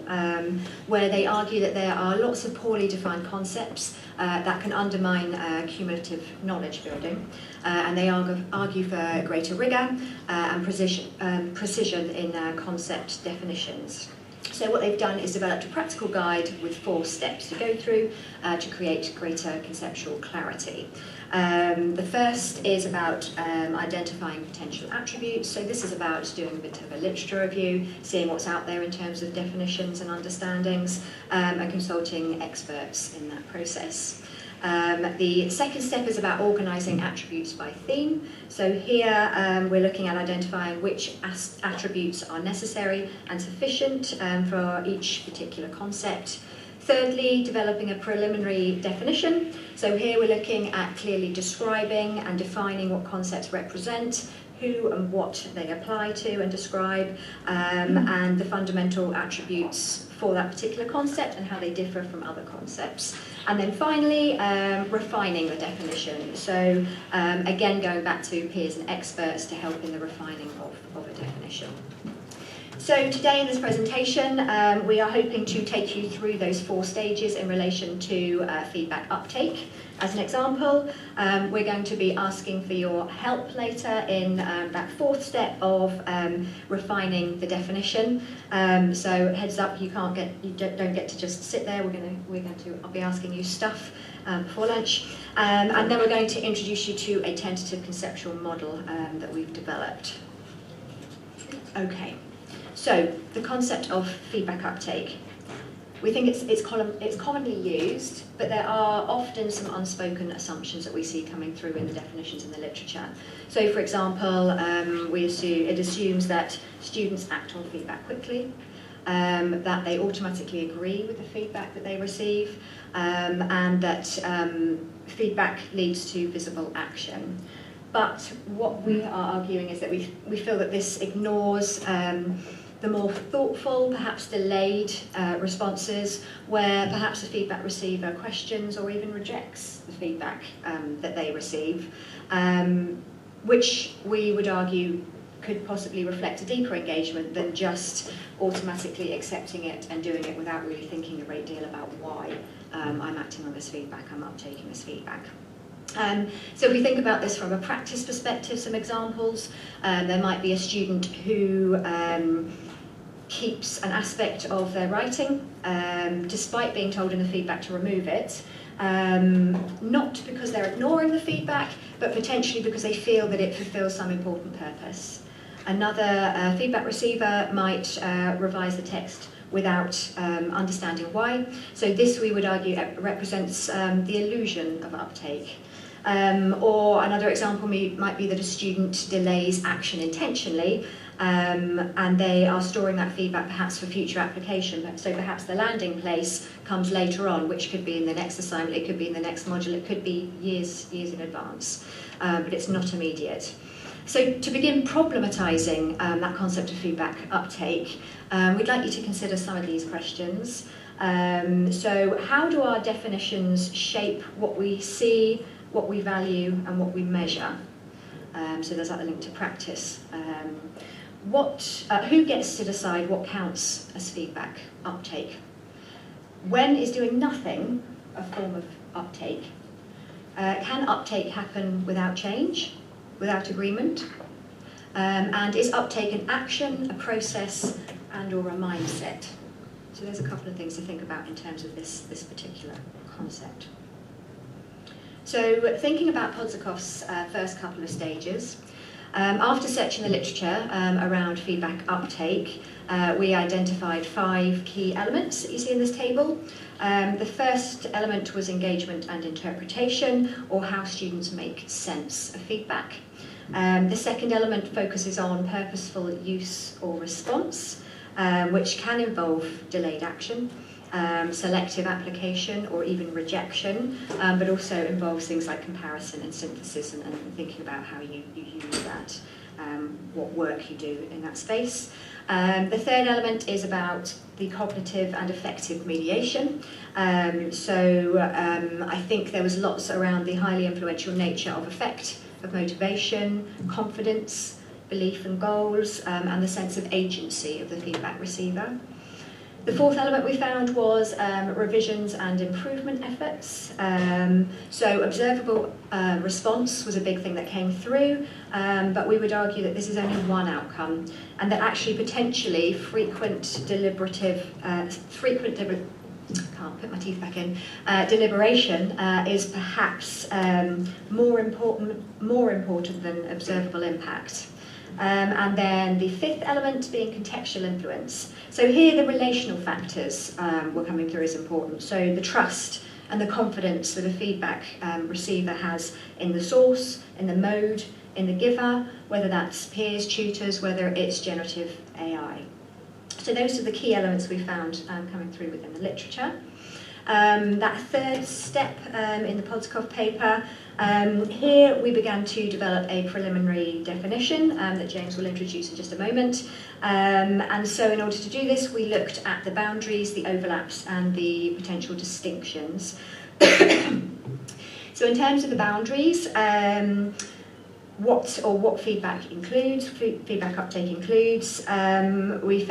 where they argue that there are lots of poorly defined concepts that can undermine cumulative knowledge building, and they argue for greater rigour and precision in concept definitions. So what they've done is developed a practical guide with 4 steps to go through to create greater conceptual clarity. The first is about identifying potential attributes. So this is about doing a bit of a literature review, seeing what's out there in terms of definitions and understandings, and consulting experts in that process. The second step is about organising attributes by theme. So here we're looking at identifying which attributes are necessary and sufficient for each particular concept. Thirdly, developing a preliminary definition. So here we're looking at clearly describing and defining what concepts represent, who and what they apply to and describe, and the fundamental attributes for that particular concept and how they differ from other concepts. And then finally, refining the definition. So again, going back to peers and experts to help in the refining of a definition. So today in this presentation, we are hoping to take you through those 4 stages in relation to feedback uptake. As an example, we're going to be asking for your help later in that 4th step of refining the definition. So heads up, you don't get to just sit there. I'll be asking you stuff before lunch, and then we're going to introduce you to a tentative conceptual model that we've developed. Okay. So, the concept of feedback uptake. We think it's commonly used, but there are often some unspoken assumptions that we see coming through in the definitions in the literature. So, for example, it assumes that students act on feedback quickly, that they automatically agree with the feedback that they receive, and that feedback leads to visible action. But what we are arguing is that we feel that this ignores the more thoughtful, perhaps delayed responses where perhaps the feedback receiver questions or even rejects the feedback that they receive, which we would argue could possibly reflect a deeper engagement than just automatically accepting it and doing it without really thinking a great deal about why I'm acting on this feedback, I'm uptaking this feedback. So if we think about this from a practice perspective, some examples, there might be a student who keeps an aspect of their writing, despite being told in the feedback to remove it, not because they're ignoring the feedback, but potentially because they feel that it fulfills some important purpose. Another feedback receiver might revise the text without understanding why. So this, we would argue, represents the illusion of uptake. Or another example might be that a student delays action intentionally, and they are storing that feedback perhaps for future application. So perhaps the landing place comes later on, which could be in the next assignment, it could be in the next module, it could be years in advance, but it's not immediate. So to begin problematising that concept of feedback uptake, we'd like you to consider some of these questions. So how do our definitions shape what we see, what we value, and what we measure? So there's that link to practice. Who gets to decide what counts as feedback uptake? When is doing nothing a form of uptake. Can uptake happen without change, without agreement? And is uptake an action, a process, and or a mindset? So there's a couple of things to think about in terms of this particular concept. So thinking about Podzakov's first couple of stages, after searching the literature around feedback uptake, we identified 5 key elements that you see in this table. The first element was engagement and interpretation, or how students make sense of feedback. The second element focuses on purposeful use or response, which can involve delayed action, selective application, or even rejection, but also involves things like comparison and synthesis and thinking about how you use that, what work you do in that space. The third element is about the cognitive and affective mediation. I think there was lots around the highly influential nature of affect, of motivation, confidence, belief and goals, and the sense of agency of the feedback receiver. The fourth element we found was revisions and improvement efforts. So observable response was a big thing that came through, but we would argue that this is only one outcome, and that actually potentially frequent deliberation is perhaps more important than observable impact. And then the fifth element being contextual influence. So here the relational factors were coming through as important. So the trust and the confidence that a feedback receiver has in the source, in the mode, in the giver, whether that's peers, tutors, whether it's generative AI. So those are the key elements we found coming through within the literature. That third step in the Podskov paper, here we began to develop a preliminary definition that James will introduce in just a moment. And so in order to do this, we looked at the boundaries, the overlaps, and the potential distinctions. So in terms of the boundaries, what feedback includes, feedback uptake includes, we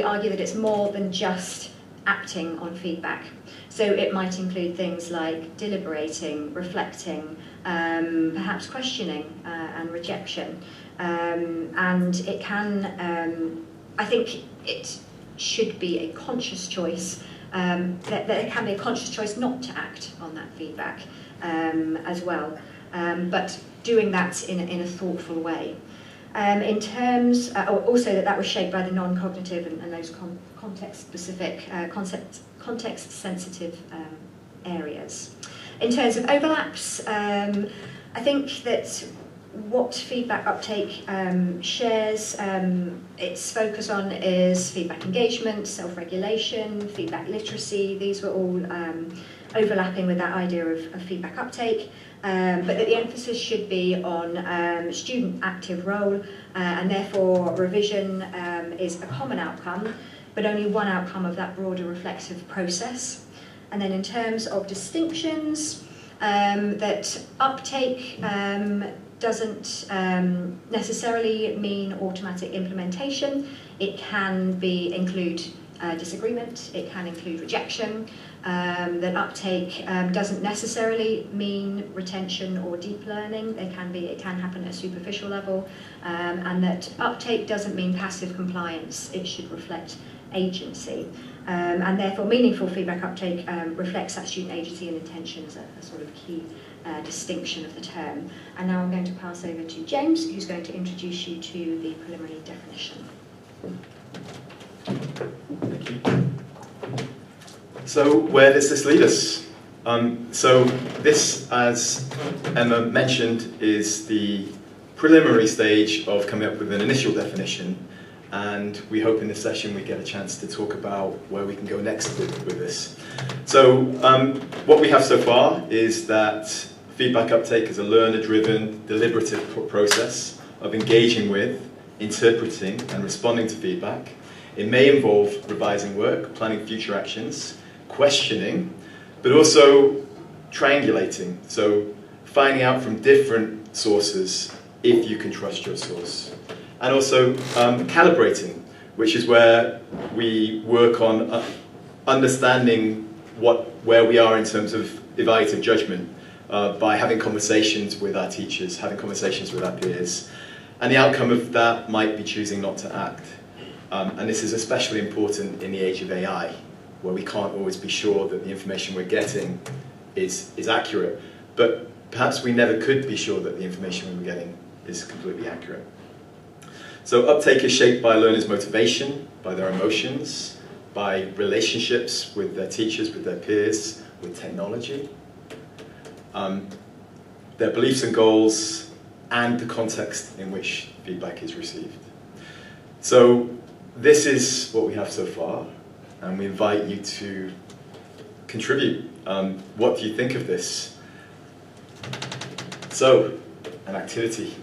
argue that it's more than just acting on feedback. So it might include things like deliberating, reflecting, perhaps questioning and rejection. And it can, I think it should be a conscious choice, that there can be a conscious choice not to act on that feedback as well, but doing that in a thoughtful way. In terms, also that was shaped by the non-cognitive and those context-specific, context-sensitive areas. In terms of overlaps, I think that what feedback uptake shares its focus on is feedback engagement, self-regulation, feedback literacy. These were all overlapping with that idea of feedback uptake. But that the emphasis should be on student active role, and therefore revision is a common outcome, but only one outcome of that broader reflexive process. And then in terms of distinctions, that uptake doesn't necessarily mean automatic implementation. It can include disagreement, it can include rejection, that uptake doesn't necessarily mean retention or deep learning. It can happen at a superficial level, and that uptake doesn't mean passive compliance. It should reflect agency, and therefore meaningful feedback uptake reflects that student agency and intention as a sort of key distinction of the term. And now I'm going to pass over to James, who's going to introduce you to the preliminary definition. Thank you. So where does this lead us? So this, as Emma mentioned, is the preliminary stage of coming up with an initial definition, and we hope in this session we get a chance to talk about where we can go next with this. So what we have so far is that feedback uptake is a learner-driven, deliberative process of engaging with, interpreting, and responding to feedback. It may involve revising work, planning future actions, questioning, but also triangulating, so finding out from different sources if you can trust your source. And also calibrating, which is where we work on understanding where we are in terms of evaluative judgment by having conversations with our teachers, having conversations with our peers. And the outcome of that might be choosing not to act. And this is especially important in the age of AI, where we can't always be sure that the information we're getting is accurate. But perhaps we never could be sure that the information we were getting is completely accurate. So uptake is shaped by learners' motivation, by their emotions, by relationships with their teachers, with their peers, with technology, their beliefs and goals, and the context in which feedback is received. So this is what we have so far, and we invite you to contribute. What do you think of this? So, an activity.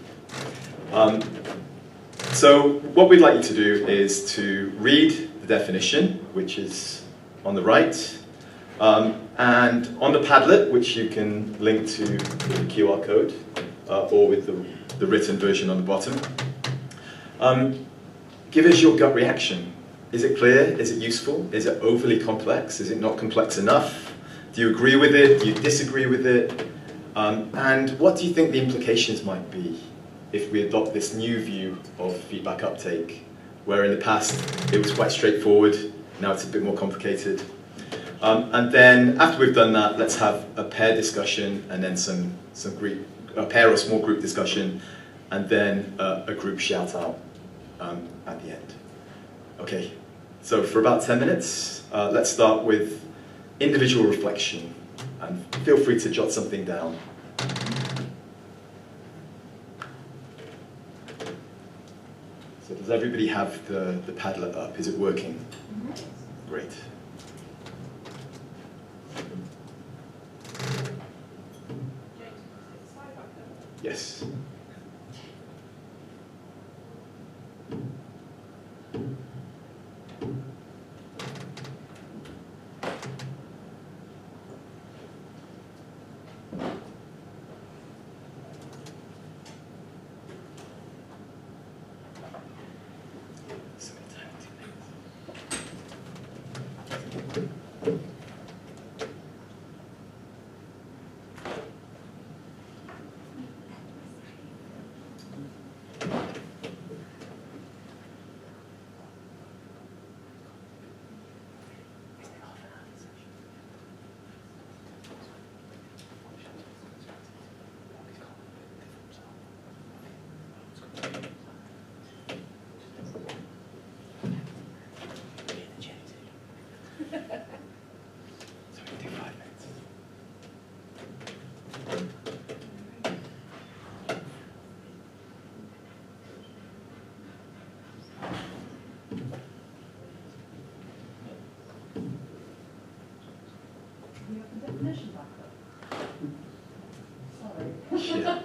So what we'd like you to do is to read the definition, which is on the right, and on the Padlet, which you can link to the QR code, or with the written version on the bottom. Give us your gut reaction. Is it clear? Is it useful? Is it overly complex? Is it not complex enough? Do you agree with it? Do you disagree with it? And what do you think the implications might be if we adopt this new view of feedback uptake, where in the past it was quite straightforward, now it's a bit more complicated? And then after we've done that, let's have a pair discussion, and then a pair or small group discussion, and then a group shout out at the end. Okay, so for about 10 minutes, let's start with individual reflection, and feel free to jot something down. So does everybody have the Padlet up? Is it working? Mm-hmm. Great. Yes. Yeah.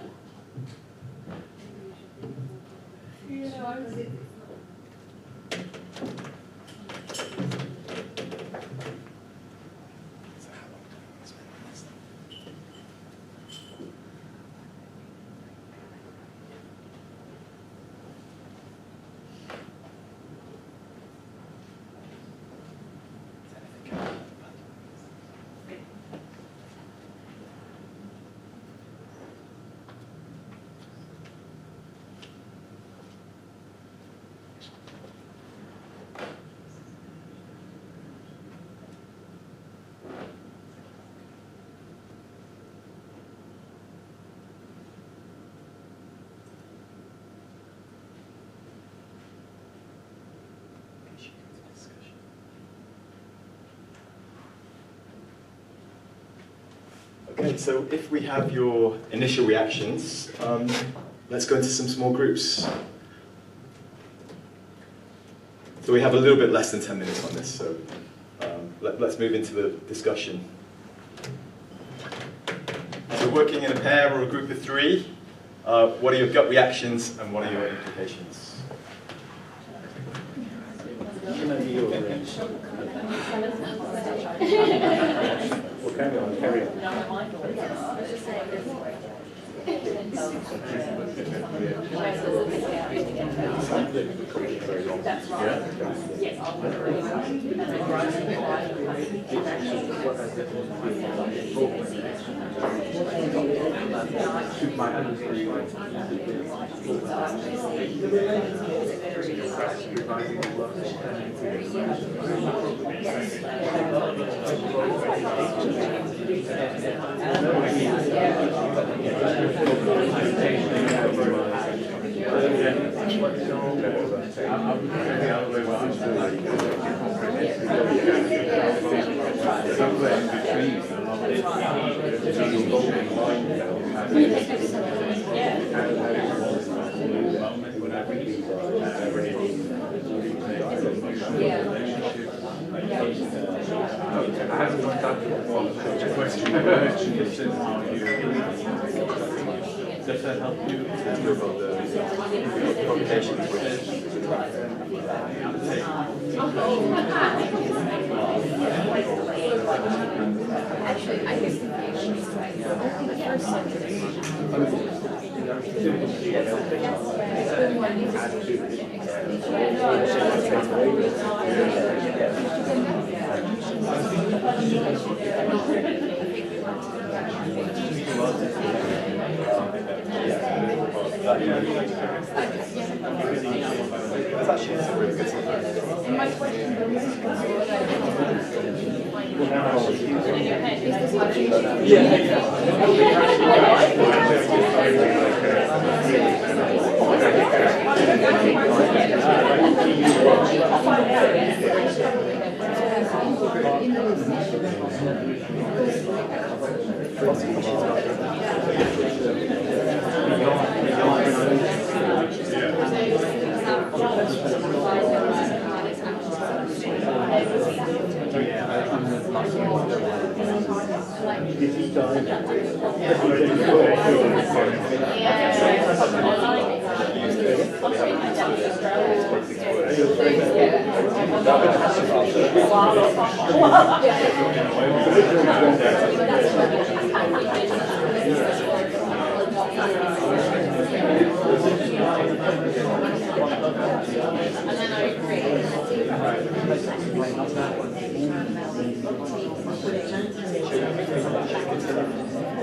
Okay, so if we have your initial reactions, let's go into some small groups. So we have a little bit less than 10 minutes on this, so let's move into the discussion. So working in a pair or a group of three, what are your gut reactions and what are your implications? Carry on. That's right. Yes, I'll put it Does that help you? Actually, I guess the first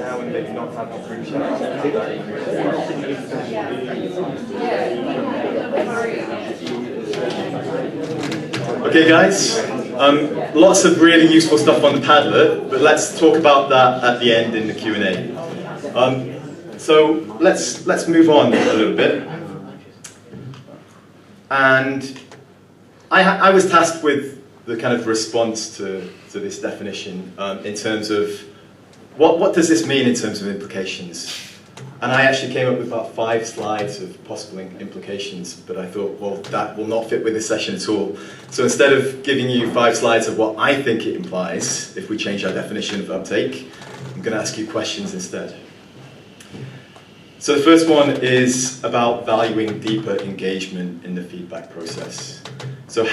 Now and maybe not have a group Okay guys, lots of really useful stuff on the Padlet, but let's talk about that at the end in the Q&A. So let's move on a little bit. And I was tasked with the kind of response to this definition in terms of what does this mean in terms of implications? And I actually came up with about 5 slides of possible implications, but I thought, well, that will not fit with this session at all. So instead of giving you 5 slides of what I think it implies, if we change our definition of uptake, I'm going to ask you questions instead. So the first one is about valuing deeper engagement in the feedback process. So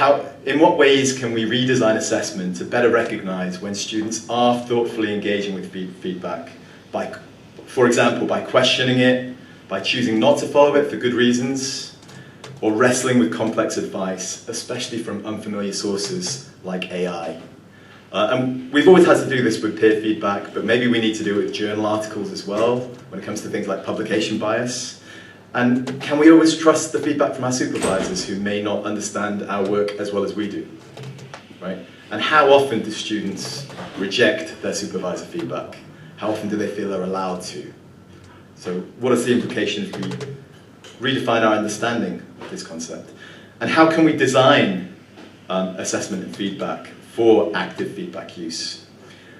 in what ways can we redesign assessment to better recognize when students are thoughtfully engaging with feedback? For example, by questioning it, by choosing not to follow it for good reasons, or wrestling with complex advice, especially from unfamiliar sources like AI. And we've always had to do this with peer feedback, but maybe we need to do it with journal articles as well, when it comes to things like publication bias. And can we always trust the feedback from our supervisors who may not understand our work as well as we do, right? And how often do students reject their supervisor feedback? How often do they feel they're allowed to? So what are the implications if we redefine our understanding of this concept? And how can we design assessment and feedback for active feedback use?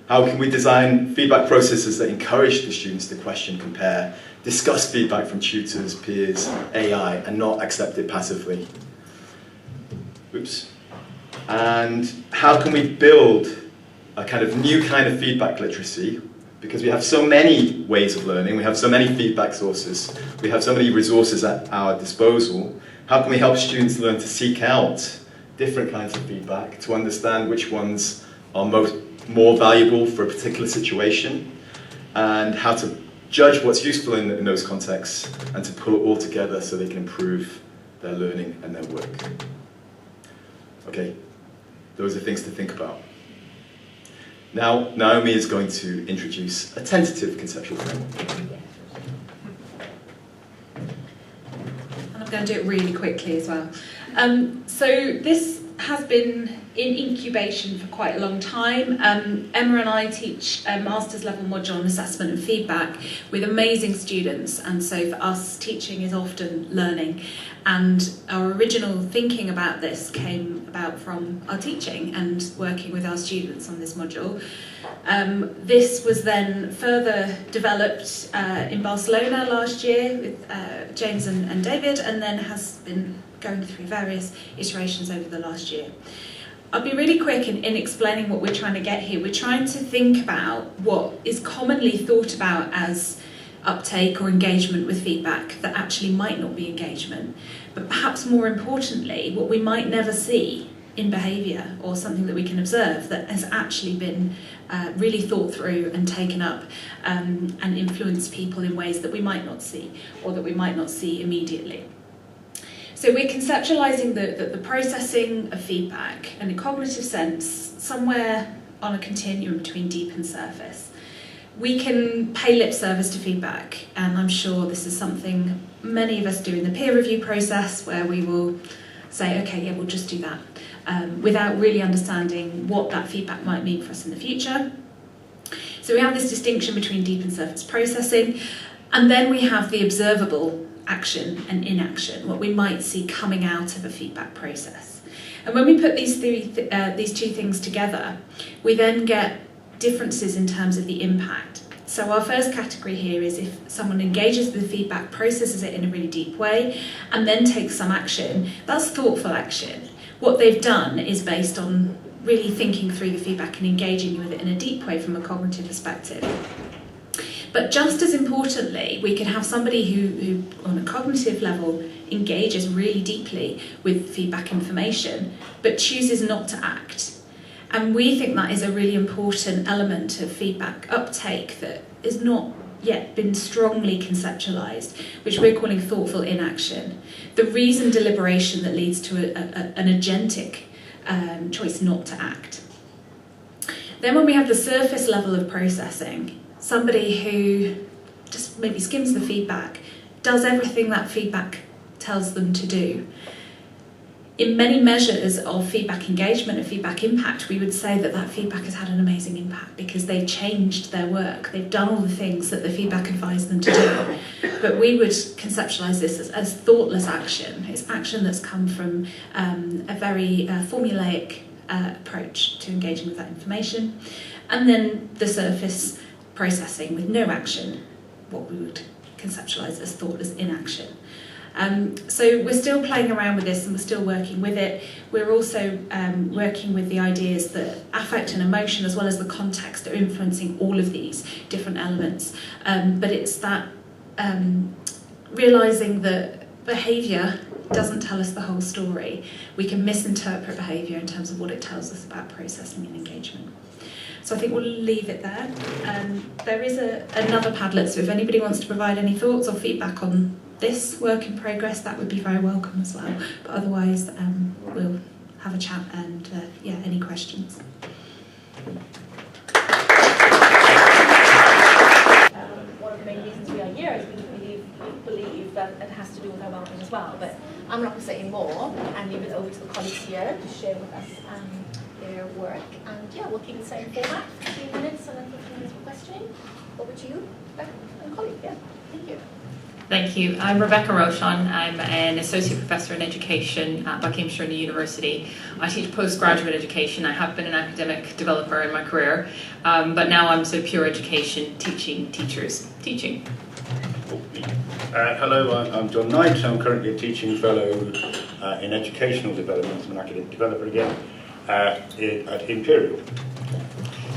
How can we design feedback processes that encourage the students to question, compare, discuss feedback from tutors, peers, AI, and not accept it passively? Oops. And how can we build a kind of new kind of feedback literacy? Because we have so many ways of learning, we have so many feedback sources, we have so many resources at our disposal. How can we help students learn to seek out different kinds of feedback, to understand which ones are more valuable for a particular situation, and how to judge what's useful in those contexts, and to pull it all together so they can improve their learning and their work. Okay, those are things to think about. Now, Naomi is going to introduce a tentative conceptual framework. And I'm going to do it really quickly as well. So this has been in incubation for quite a long time. Emma and I teach a master's level module on assessment and feedback with amazing students, and so for us teaching is often learning. And our original thinking about this came about from our teaching and working with our students on this module. This was then further developed in Barcelona last year with James and David, and then has been going through various iterations over the last year. I'll be really quick in explaining what we're trying to get here. We're trying to think about what is commonly thought about as uptake or engagement with feedback that actually might not be engagement, but perhaps more importantly, what we might never see in behaviour or something that we can observe that has actually been really thought through and taken up and influenced people in ways that we might not see or that we might not see immediately. So we're conceptualising the processing of feedback in a cognitive sense somewhere on a continuum between deep and surface. We can pay lip service to feedback, and I'm sure this is something many of us do in the peer review process, where we will say, okay, yeah, we'll just do that, without really understanding what that feedback might mean for us in the future. So we have this distinction between deep and surface processing, and then we have the observable action and inaction, what we might see coming out of a feedback process. And when we put these two things together, we then get differences in terms of the impact. So our first category here is if someone engages with the feedback, processes it in a really deep way, and then takes some action, that's thoughtful action. What they've done is based on really thinking through the feedback and engaging with it in a deep way from a cognitive perspective. But just as importantly, we could have somebody who on a cognitive level engages really deeply with feedback information, but chooses not to act. And we think that is a really important element of feedback uptake that is not yet been strongly conceptualised, which we're calling thoughtful inaction. The reasoned deliberation that leads to an agentic choice not to act. Then when we have the surface level of processing, somebody who just maybe skims the feedback, does everything that feedback tells them to do. In many measures of feedback engagement and feedback impact, we would say that that feedback has had an amazing impact because they've changed their work. They've done all the things that the feedback advised them to do. But we would conceptualise this as thoughtless action. It's action that's come from a very formulaic approach to engaging with that information. And then the surface processing with no action, what we would conceptualise as thoughtless inaction. So we're still playing around with this and we're still working with it. We're also working with the ideas that affect and emotion as well as the context are influencing all of these different elements. But it's that realising that behaviour doesn't tell us the whole story. We can misinterpret behaviour in terms of what it tells us about processing and engagement. So I think we'll leave it there. There is another Padlet, so if anybody wants to provide any thoughts or feedback on this work in progress, that would be very welcome as well. But otherwise, we'll have a chat and, yeah, any questions. One of the main reasons we are here is we believe that it has to do with our well-being as well. But I'm not going to say any more and leave it over to the colleagues here to share with us their work. And yeah, we'll keep the same format, 15 minutes and then 15 minutes for questioning. Over to you, Rebecca, and colleague. Yeah, thank you. Thank you. I'm Rebecca Roshan. I'm an Associate Professor in Education at Buckinghamshire University. I teach postgraduate education. I have been an academic developer in my career, but now I'm pure education, teaching teachers, teaching. Hello, I'm John Knight. I'm currently a teaching fellow in educational development. I'm an academic developer again at Imperial.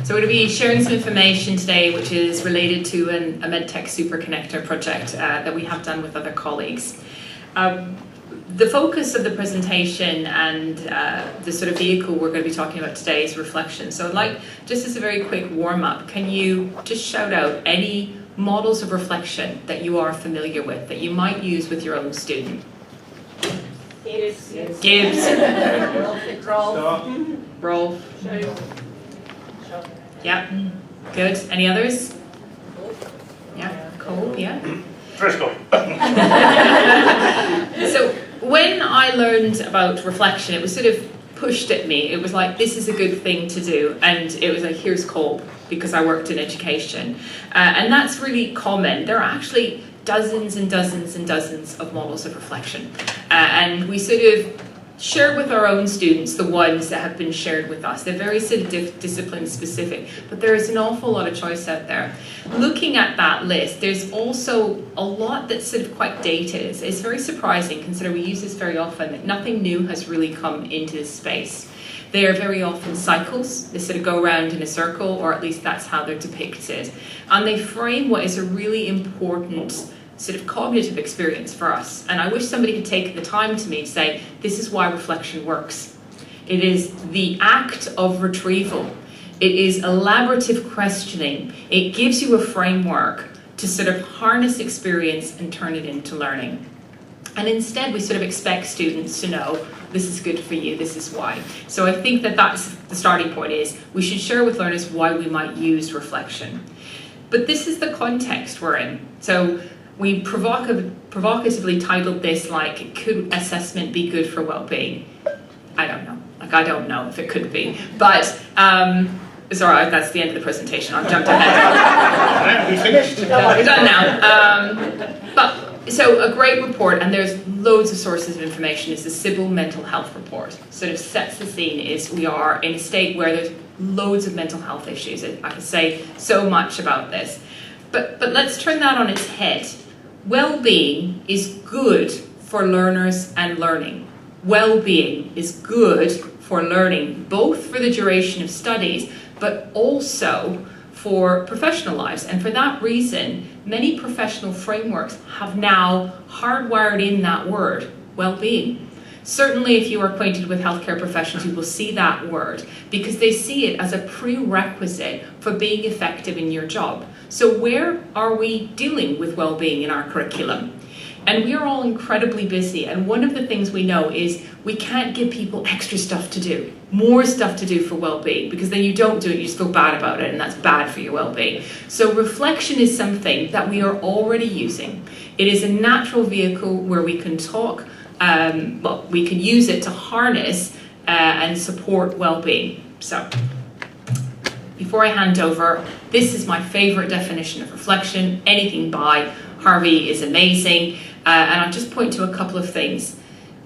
So we're going to be sharing some information today which is related to a MedTech Super Connector project that we have done with other colleagues. The focus of the presentation and the sort of vehicle we're going to be talking about today is reflection. So I'd like, just as a very quick warm-up, can you just shout out any models of reflection that you are familiar with, that you might use with your own student? Gibbs. Gibbs. Rolf. Rolf. Yeah. Good. Any others? Yeah. Cool. Yeah. Driscoll. So when I learned about reflection, it was sort of pushed at me. It was like, this is a good thing to do. And it was like, here's Kolb, because I worked in education. And that's really common. There are actually dozens and dozens and dozens of models of reflection. And we sort of share with our own students the ones that have been shared with us. They're very sort of discipline specific, but there is an awful lot of choice out there. Looking at that list, there's also a lot that's sort of quite dated. It's very surprising, considering we use this very often, that nothing new has really come into this space. They are very often cycles. They sort of go around in a circle, or at least that's how they're depicted. And they frame what is a really important sort of cognitive experience for us. And I wish somebody had taken the time to me to say, this is why reflection works. It is the act of retrieval. It is elaborative questioning. It gives you a framework to sort of harness experience and turn it into learning. And instead, we sort of expect students to know, this is good for you, this is why. So I think that that's the starting point, is we should share with learners why we might use reflection. But this is the context we're in. So we provocatively titled this like, could assessment be good for well-being? I don't know. I don't know if it could be. But, sorry, that's the end of the presentation. I've jumped ahead. We finished. We're done now. So a great report, and there's loads of sources of information, is the Sybil Mental Health Report. Sort of sets the scene, is we are in a state where there's loads of mental health issues. I could say so much about this. But let's turn that on its head. Well-being is good for learners and learning. Well-being is good for learning, both for the duration of studies, but also for professional lives. And for that reason, many professional frameworks have now hardwired in that word, well-being. Certainly, if you are acquainted with healthcare professionals, you will see that word, because they see it as a prerequisite for being effective in your job. So where are we dealing with well-being in our curriculum? And we are all incredibly busy, and one of the things we know is we can't give people extra stuff to do, more stuff to do for well-being, because then you don't do it, you just feel bad about it, and that's bad for your well-being. So reflection is something that we are already using. It is a natural vehicle where we can talk, we can use it to harness and support well-being. So, before I hand over, this is my favorite definition of reflection. Anything by Harvey is amazing. And I'll just point to a couple of things.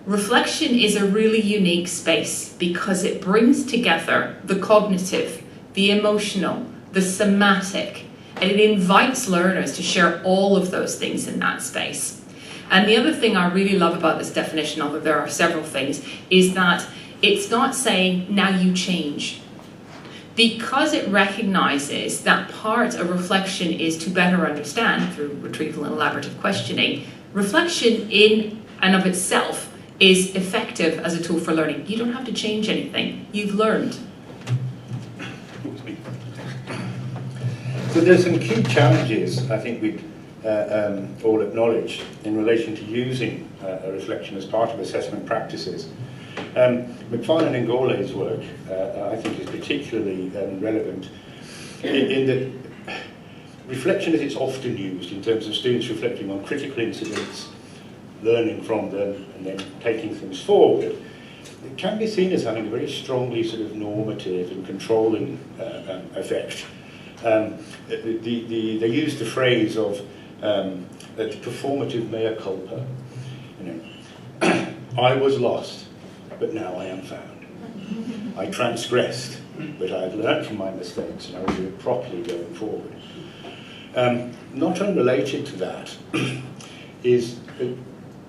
Reflection is a really unique space because it brings together the cognitive, the emotional, the somatic, and it invites learners to share all of those things in that space. And the other thing I really love about this definition, although there are several things, is that it's not saying, now you change. Because it recognizes that part of reflection is to better understand through retrieval and elaborative questioning, reflection in and of itself is effective as a tool for learning. You don't have to change anything. You've learned. So there's some key challenges I think we'd all acknowledge in relation to using a reflection as part of assessment practices. McFarlane and Gourlay's work, I think, is particularly relevant in that reflection as it's often used in terms of students reflecting on critical incidents, learning from them, and then taking things forward. It can be seen as having a very strongly sort of normative and controlling effect. They use the phrase of the performative mea culpa. You know, I was lost, but now I am found. I transgressed, but I have learned from my mistakes and I will do it properly going forward. Not unrelated to that is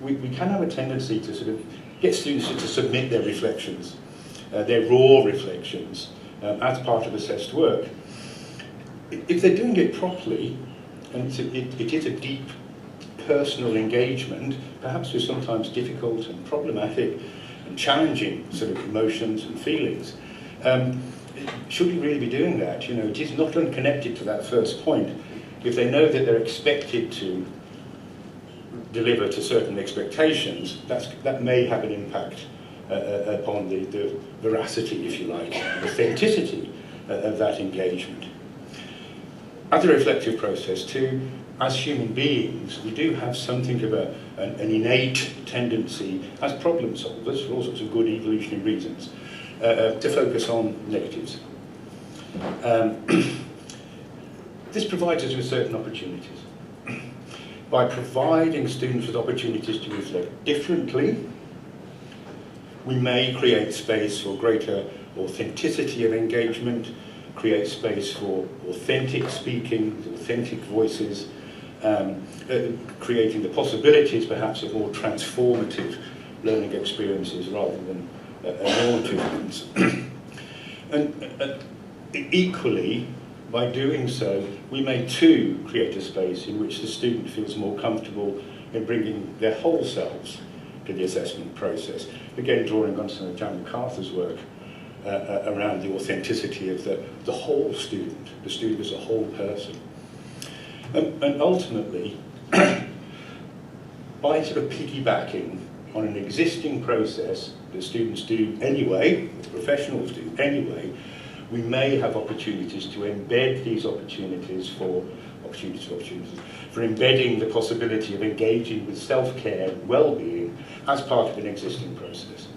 we can have a tendency to sort of get students to submit their reflections, their raw reflections, as part of assessed work. If they're doing it properly, and it is a deep personal engagement, perhaps with sometimes difficult and problematic and challenging sort of emotions and feelings, should we really be doing that? You know, it is not unconnected to that first point. If they know that they're expected to deliver to certain expectations, that may have an impact upon the veracity, if you like, authenticity of that engagement. As a reflective process too, as human beings, we do have something of an innate tendency as problem solvers, for all sorts of good evolutionary reasons, to focus on negatives. This provides us with certain opportunities. By providing students with opportunities to reflect differently, we may create space for greater authenticity of engagement, create space for authentic speaking, authentic voices, creating the possibilities perhaps of more transformative learning experiences rather than normative ones. And equally, by doing so, we may too create a space in which the student feels more comfortable in bringing their whole selves to the assessment process. Again, drawing on some of Jan MacArthur's work around the authenticity of the whole student, the student as a whole person. And ultimately, by sort of piggybacking on an existing process that students do anyway, professionals do anyway, we may have opportunities to embed these opportunities for embedding the possibility of engaging with self-care and well-being as part of an existing process.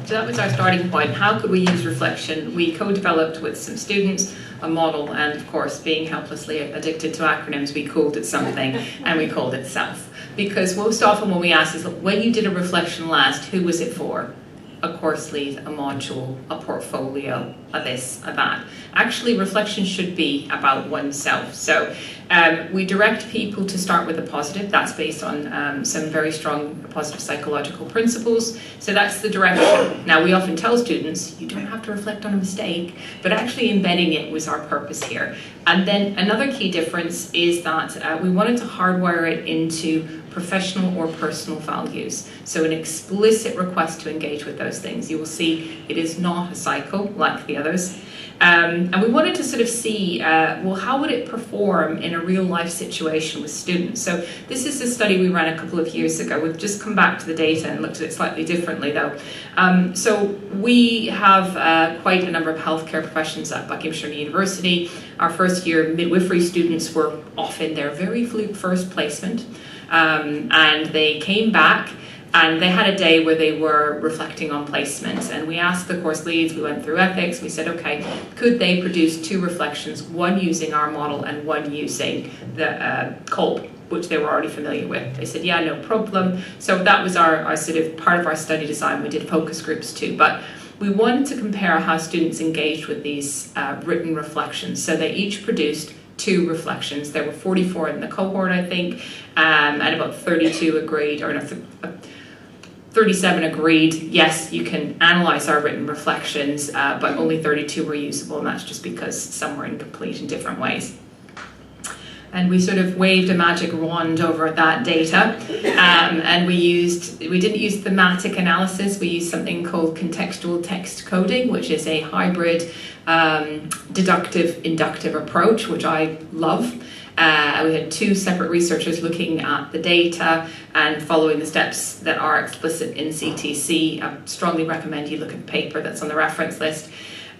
So that was our starting point. How could we use reflection? We co-developed with some students a model, and of course, being helplessly addicted to acronyms, we called it something, and we called it SELF. Because most often when we ask is, when you did a reflection last, who was it for? A course lead, a module, a portfolio, a this, a that. Actually, reflection should be about oneself. So we direct people to start with a positive. That's based on some very strong positive psychological principles. So that's the direction. Now, we often tell students, you don't have to reflect on a mistake, but actually embedding it was our purpose here. And then another key difference is that we wanted to hardwire it into professional or personal values. So an explicit request to engage with those things. You will see it is not a cycle like the others. And we wanted to sort of see, well, how would it perform in a real life situation with students? So this is a study we ran a couple of years ago. We've just come back to the data and looked at it slightly differently though. So we have quite a number of healthcare professions at Buckinghamshire University. Our first year midwifery students were off in their very first placement. And they came back and they had a day where they were reflecting on placement, and we asked the course leads, we went through ethics, we said, okay, could they produce 2 reflections, one using our model and one using the Kolb, which they were already familiar with? They said, yeah, no problem. So that was our sort of part of our study design. We did focus groups too, but we wanted to compare how students engaged with these written reflections. So they each produced 2 reflections. There were 44 in the cohort, I think, and about 32 agreed, or no, 37 agreed, yes, you can analyse our written reflections, but only 32 were usable, and that's just because some were incomplete in different ways. And we sort of waved a magic wand over that data, and we didn't use thematic analysis, we used something called contextual text coding, which is a hybrid deductive inductive approach, which I love. We had 2 separate researchers looking at the data and following the steps that are explicit in CTC. I strongly recommend you look at the paper that's on the reference list.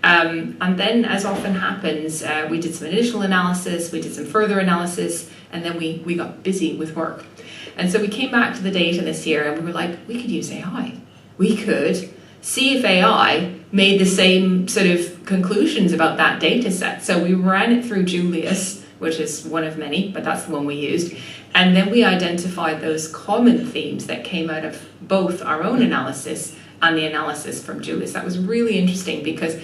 And then, as often happens, we did some initial analysis, we did some further analysis, and then we got busy with work. And so we came back to the data this year and we were like, we could use AI. We could see if AI made the same sort of conclusions about that data set. So we ran it through Julius, which is one of many, but that's the one we used. And then we identified those common themes that came out of both our own analysis and the analysis from Julius. That was really interesting because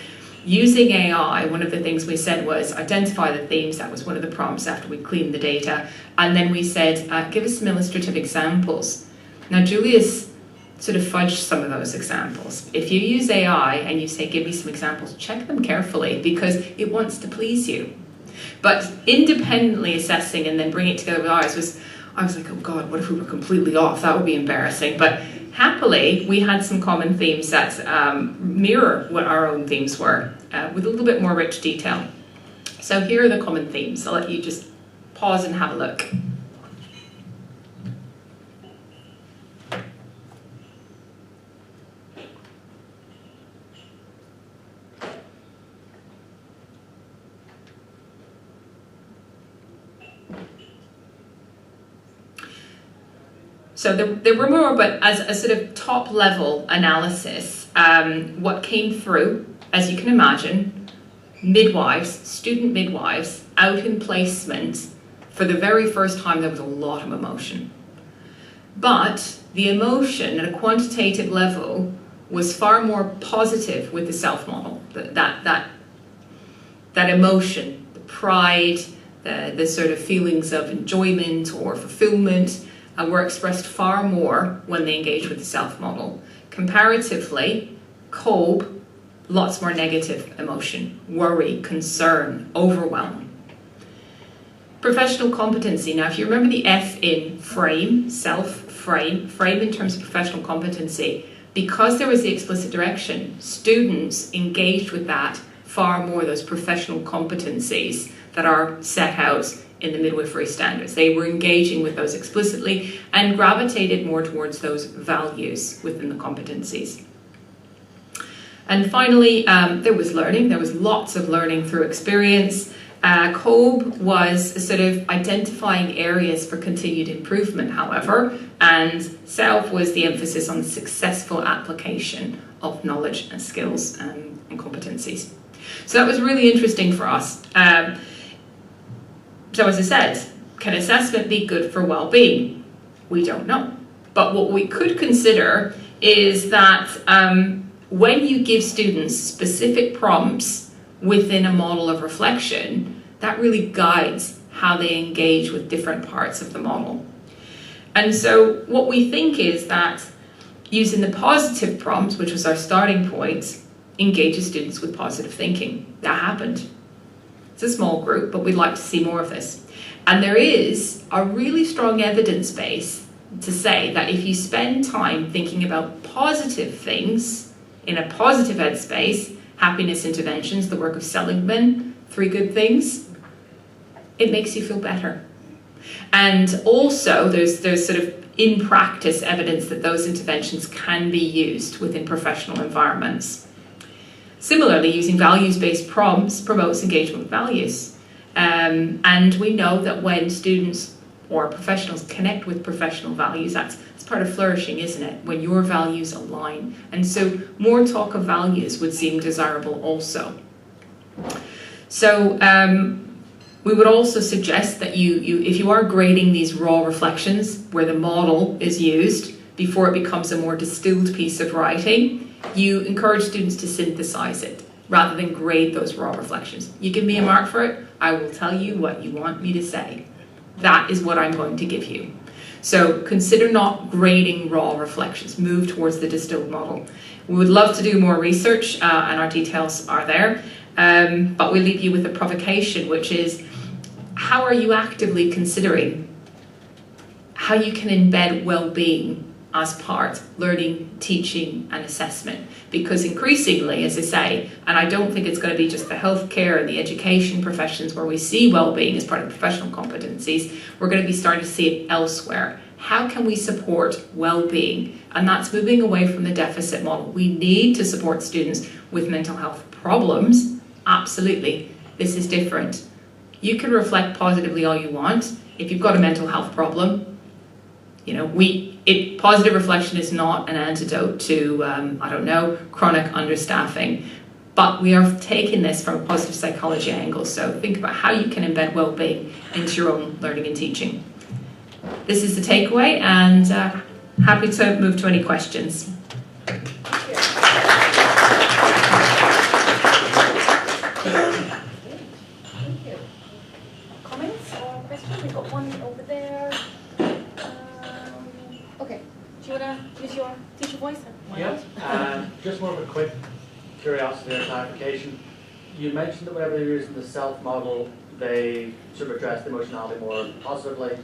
using AI, one of the things we said was identify the themes. That was one of the prompts after we cleaned the data. And then we said, give us some illustrative examples. Now, Julius sort of fudged some of those examples. If you use AI and you say, give me some examples, check them carefully because it wants to please you. But independently assessing and then bringing it together with ours I was like, oh God, what if we were completely off? That would be embarrassing. But happily, we had some common themes that mirror what our own themes were with a little bit more rich detail. So here are the common themes. I'll let you just pause and have a look. So there were more, but as a sort of top level analysis, what came through, as you can imagine, midwives, student midwives, out in placement, for the very first time there was a lot of emotion. But the emotion at a quantitative level was far more positive with the self model. That emotion, the pride, the sort of feelings of enjoyment or fulfillment were expressed far more when they engaged with the self model. Comparatively, Kolb, lots more negative emotion, worry, concern, overwhelm. Professional competency. Now, if you remember the F in frame, frame in terms of professional competency, because there was the explicit direction, students engaged with that far more, those professional competencies that are set out in the midwifery standards. They were engaging with those explicitly and gravitated more towards those values within the competencies. And finally, there was learning. There was lots of learning through experience. Kolb was sort of identifying areas for continued improvement, however, and Self was the emphasis on successful application of knowledge and skills and competencies. So that was really interesting for us. So as I said, can assessment be good for well-being? We don't know. But what we could consider is that when you give students specific prompts within a model of reflection, that really guides how they engage with different parts of the model. And so what we think is that using the positive prompt, which was our starting point, engages students with positive thinking. That happened. It's a small group, but we'd like to see more of this. And there is a really strong evidence base to say that if you spend time thinking about positive things in a positive headspace, happiness interventions, the work of Seligman, 3 good things, it makes you feel better. And also there's sort of in practice evidence that those interventions can be used within professional environments. Similarly, using values-based prompts promotes engagement with values. And we know that when students or professionals connect with professional values, that's part of flourishing, isn't it? When your values align. And so more talk of values would seem desirable also. So we would also suggest that if you are grading these raw reflections where the model is used before it becomes a more distilled piece of writing, you encourage students to synthesize it rather than grade those raw reflections. You give me a mark for it, I will tell you what you want me to say. That is what I'm going to give you. So consider not grading raw reflections. Move towards the distilled model. We would love to do more research, and our details are there. But we leave you with a provocation, which is, how are you actively considering how you can embed well-being as part, learning, teaching, and assessment? Because increasingly, as I say, and I don't think it's going to be just the healthcare and the education professions where we see well-being as part of professional competencies, we're going to be starting to see it elsewhere. How can we support well-being? And that's moving away from the deficit model. We need to support students with mental health problems. Absolutely. This is different. You can reflect positively all you want. If you've got a mental health problem, positive reflection is not an antidote to, chronic understaffing. But we are taking this from a positive psychology angle. So think about how you can embed well-being into your own learning and teaching. This is the takeaway, and happy to move to any questions. Comments or questions? We've got one over there. Okay. Do you want to use your teacher voice? Yeah. Just more of a quick curiosity or clarification. You mentioned that whenever you're using the self model, they sort of address the emotionality more positively,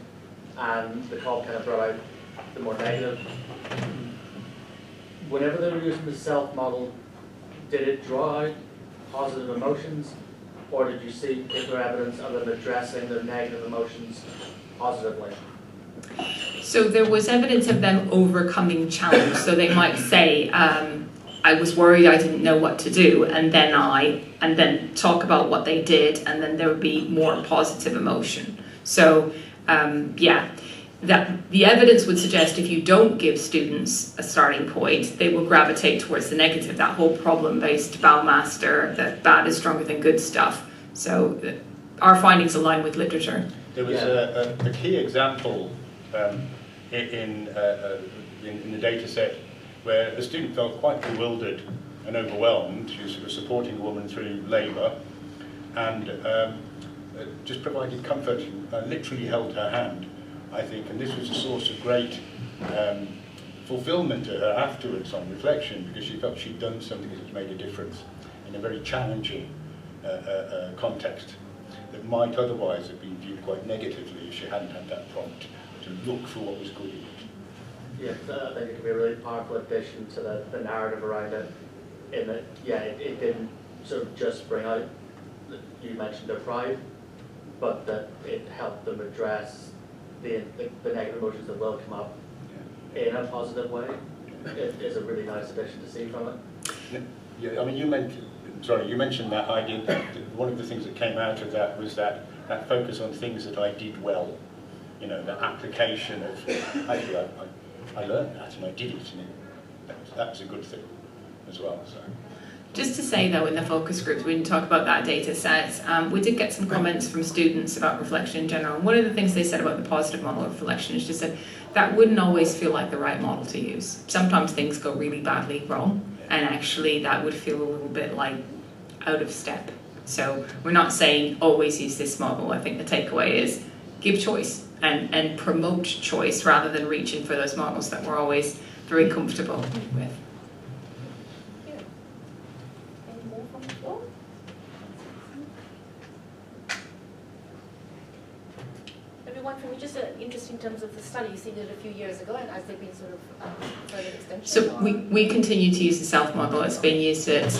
and the Kolb kind of brought out the more negative. Whenever they were using the self model, did it draw out positive emotions, or did you see particular evidence of them addressing their negative emotions positively? So there was evidence of them overcoming challenge. So they might say, I was worried, I didn't know what to do, and then talk about what they did, and then there would be more positive emotion. So that the evidence would suggest if you don't give students a starting point, they will gravitate towards the negative, that whole problem-based Bowmaster, that bad is stronger than good stuff. So our findings align with literature. There was a key example in the data set where the student felt quite bewildered and overwhelmed. She was supporting a woman through labour and just provided comfort, literally held her hand, I think, and this was a source of great fulfilment to her afterwards on reflection, because she felt she'd done something that had made a difference in a very challenging context that might otherwise have been viewed quite negatively if she hadn't had that prompt to look for what was good in it. Yes, I think it could be a really powerful addition to the narrative around it, in that, it didn't sort of just bring out, you mentioned their pride, but that it helped them address the negative emotions that will come up in a positive way. It is a really nice addition to see from it. Yeah, I mean, you mentioned that idea that one of the things that came out of that was that focus on things that I did well. You know, the application of, actually, I learned that and I did it, and that was a good thing as well. So. Just to say though, in the focus groups, we didn't talk about that data set. We did get some comments from students about reflection in general. And one of the things they said about the positive model of reflection is just that that wouldn't always feel like the right model to use. Sometimes things go really badly wrong, and actually that would feel a little bit like out of step. So we're not saying always use this model. I think the takeaway is give choice and promote choice rather than reaching for those models that we're always very comfortable with. One for me, just interesting in terms of the study. You seen it a few years ago, and as they've been sort of further extensions. So we continue to use the self model. It's being used at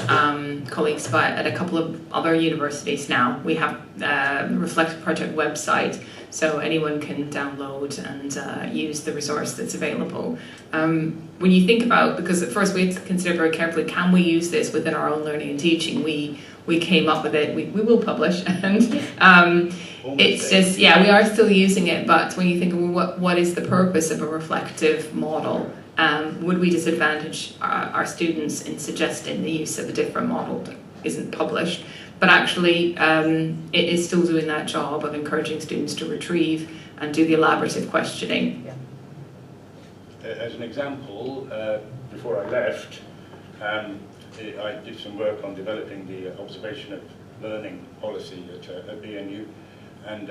colleagues at a couple of other universities now. We have the Reflect Project website, so anyone can download and use the resource that's available. When you think about, because at first we had to consider very carefully, can we use this within our own learning and teaching? We came up with it. We will publish, and it's just, we are still using it. But when you think of what is the purpose of a reflective model, would we disadvantage our students in suggesting the use of a different model that isn't published? But actually, it is still doing that job of encouraging students to retrieve and do the elaborative questioning. As an example, before I left, I did some work on developing the observation of learning policy at BNU, and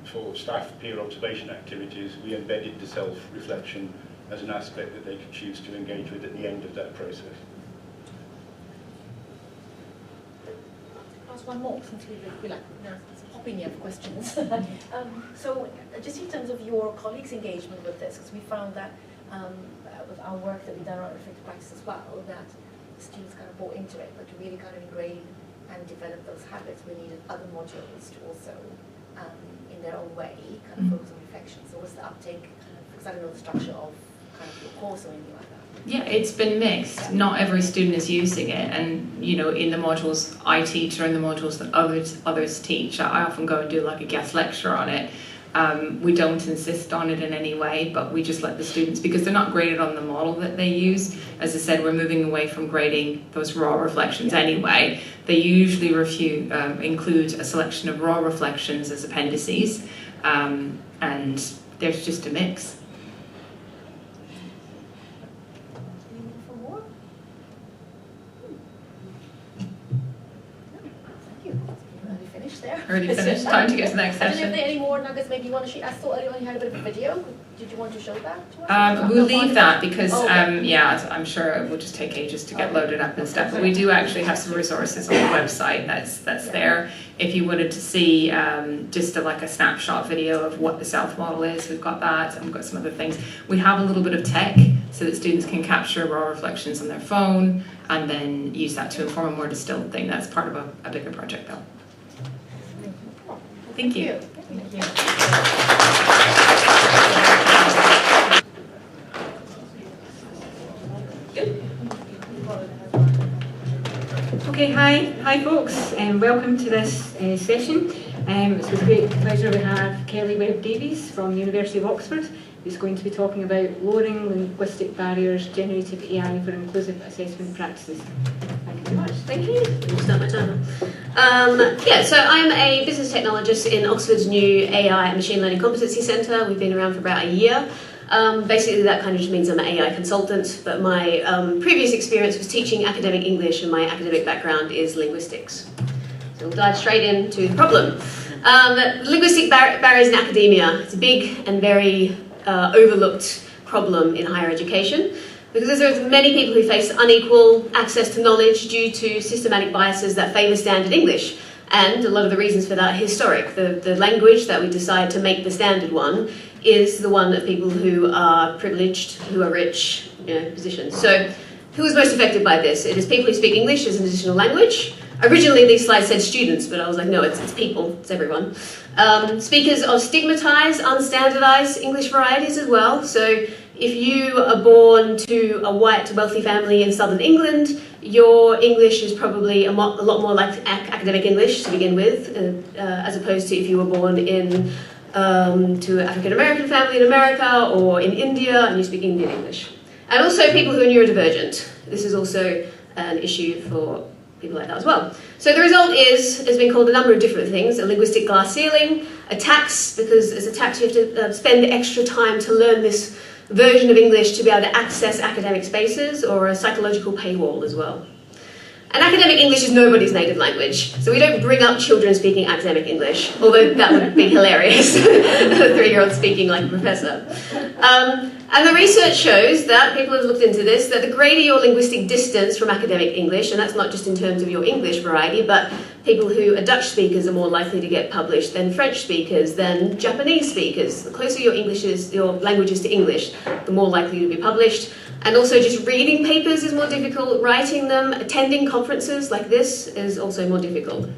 for staff peer observation activities, we embedded the self-reflection as an aspect that they could choose to engage with at the end of that process. Ask one more, since we like hopping here for questions. So, just in terms of your colleagues' engagement with this, because we found that with our work that we've done on reflective practice as well, that students kind of bought into it, but to really kind of ingrain and develop those habits, we needed other modules to also, in their own way, kind of focus on reflection. So what's the uptake, because I don't know the structure of kind of your course or anything like that? Yeah, it's been mixed. Not every student is using it, and you know, in the modules I teach or in the modules that others teach, I often go and do like a guest lecture on it. We don't insist on it in any way, but we just let the students, because they're not graded on the model that they use. As I said, we're moving away from grading those raw reflections anyway. They usually include a selection of raw reflections as appendices, and there's just a mix. Already finished. Time to get to the next session. I don't know if there are any more nuggets maybe you want to share. I saw earlier on you had a bit of a video. Did you want to show that to us? We'll leave that because, I'm sure it will just take ages to get loaded up and stuff. But we do actually have some resources on the website that's there. If you wanted to see just like a snapshot video of what the self model is, we've got that, and we've got some other things. We have a little bit of tech so that students can capture raw reflections on their phone and then use that to inform a more distilled thing. That's part of a bigger project though. Thank you. Thank you. Okay, hi folks, and welcome to this session. It's with great pleasure we have Kelly Webb-Davies from University of Oxford, who's going to be talking about lowering linguistic barriers, generative AI for inclusive assessment practices. Thank you very much. Thank you. We'll start my timer. So I'm a business technologist in Oxford's new AI and Machine Learning Competency Centre. We've been around for about a year. Basically that kind of just means I'm an AI consultant, but my previous experience was teaching academic English and my academic background is linguistics. So we'll dive straight into the problem. Linguistic barriers in academia. It's a big and very overlooked problem in higher education because there are many people who face unequal access to knowledge due to systematic biases that favour standard English. And a lot of the reasons for that are historic. The language that we decide to make the standard one is the one that people who are privileged, who are rich, positions. So who is most affected by this? It is people who speak English as an additional language. Originally these slides said students, but I was like, no, it's people, it's everyone. Speakers of stigmatised, unstandardised English varieties as well. So if you are born to a white, wealthy family in southern England, your English is probably a lot more like academic English to begin with, as opposed to if you were born in to an African American family in America or in India and you speak Indian English. And also people who are neurodivergent. This is also an issue for people like that as well. So the result has been called a number of different things: a linguistic glass ceiling, a tax, because as a tax you have to spend extra time to learn this version of English to be able to access academic spaces, or a psychological paywall as well. And academic English is nobody's native language, so we don't bring up children speaking academic English, although that would be hilarious, a 3-year-old speaking like a professor. And the research shows that, people have looked into this, that the greater your linguistic distance from academic English, and that's not just in terms of your English variety, but people who are Dutch speakers are more likely to get published than French speakers, than Japanese speakers. The closer your language is to English, the more likely you'll be published. And also just reading papers is more difficult, writing them, attending conferences like this is also more difficult.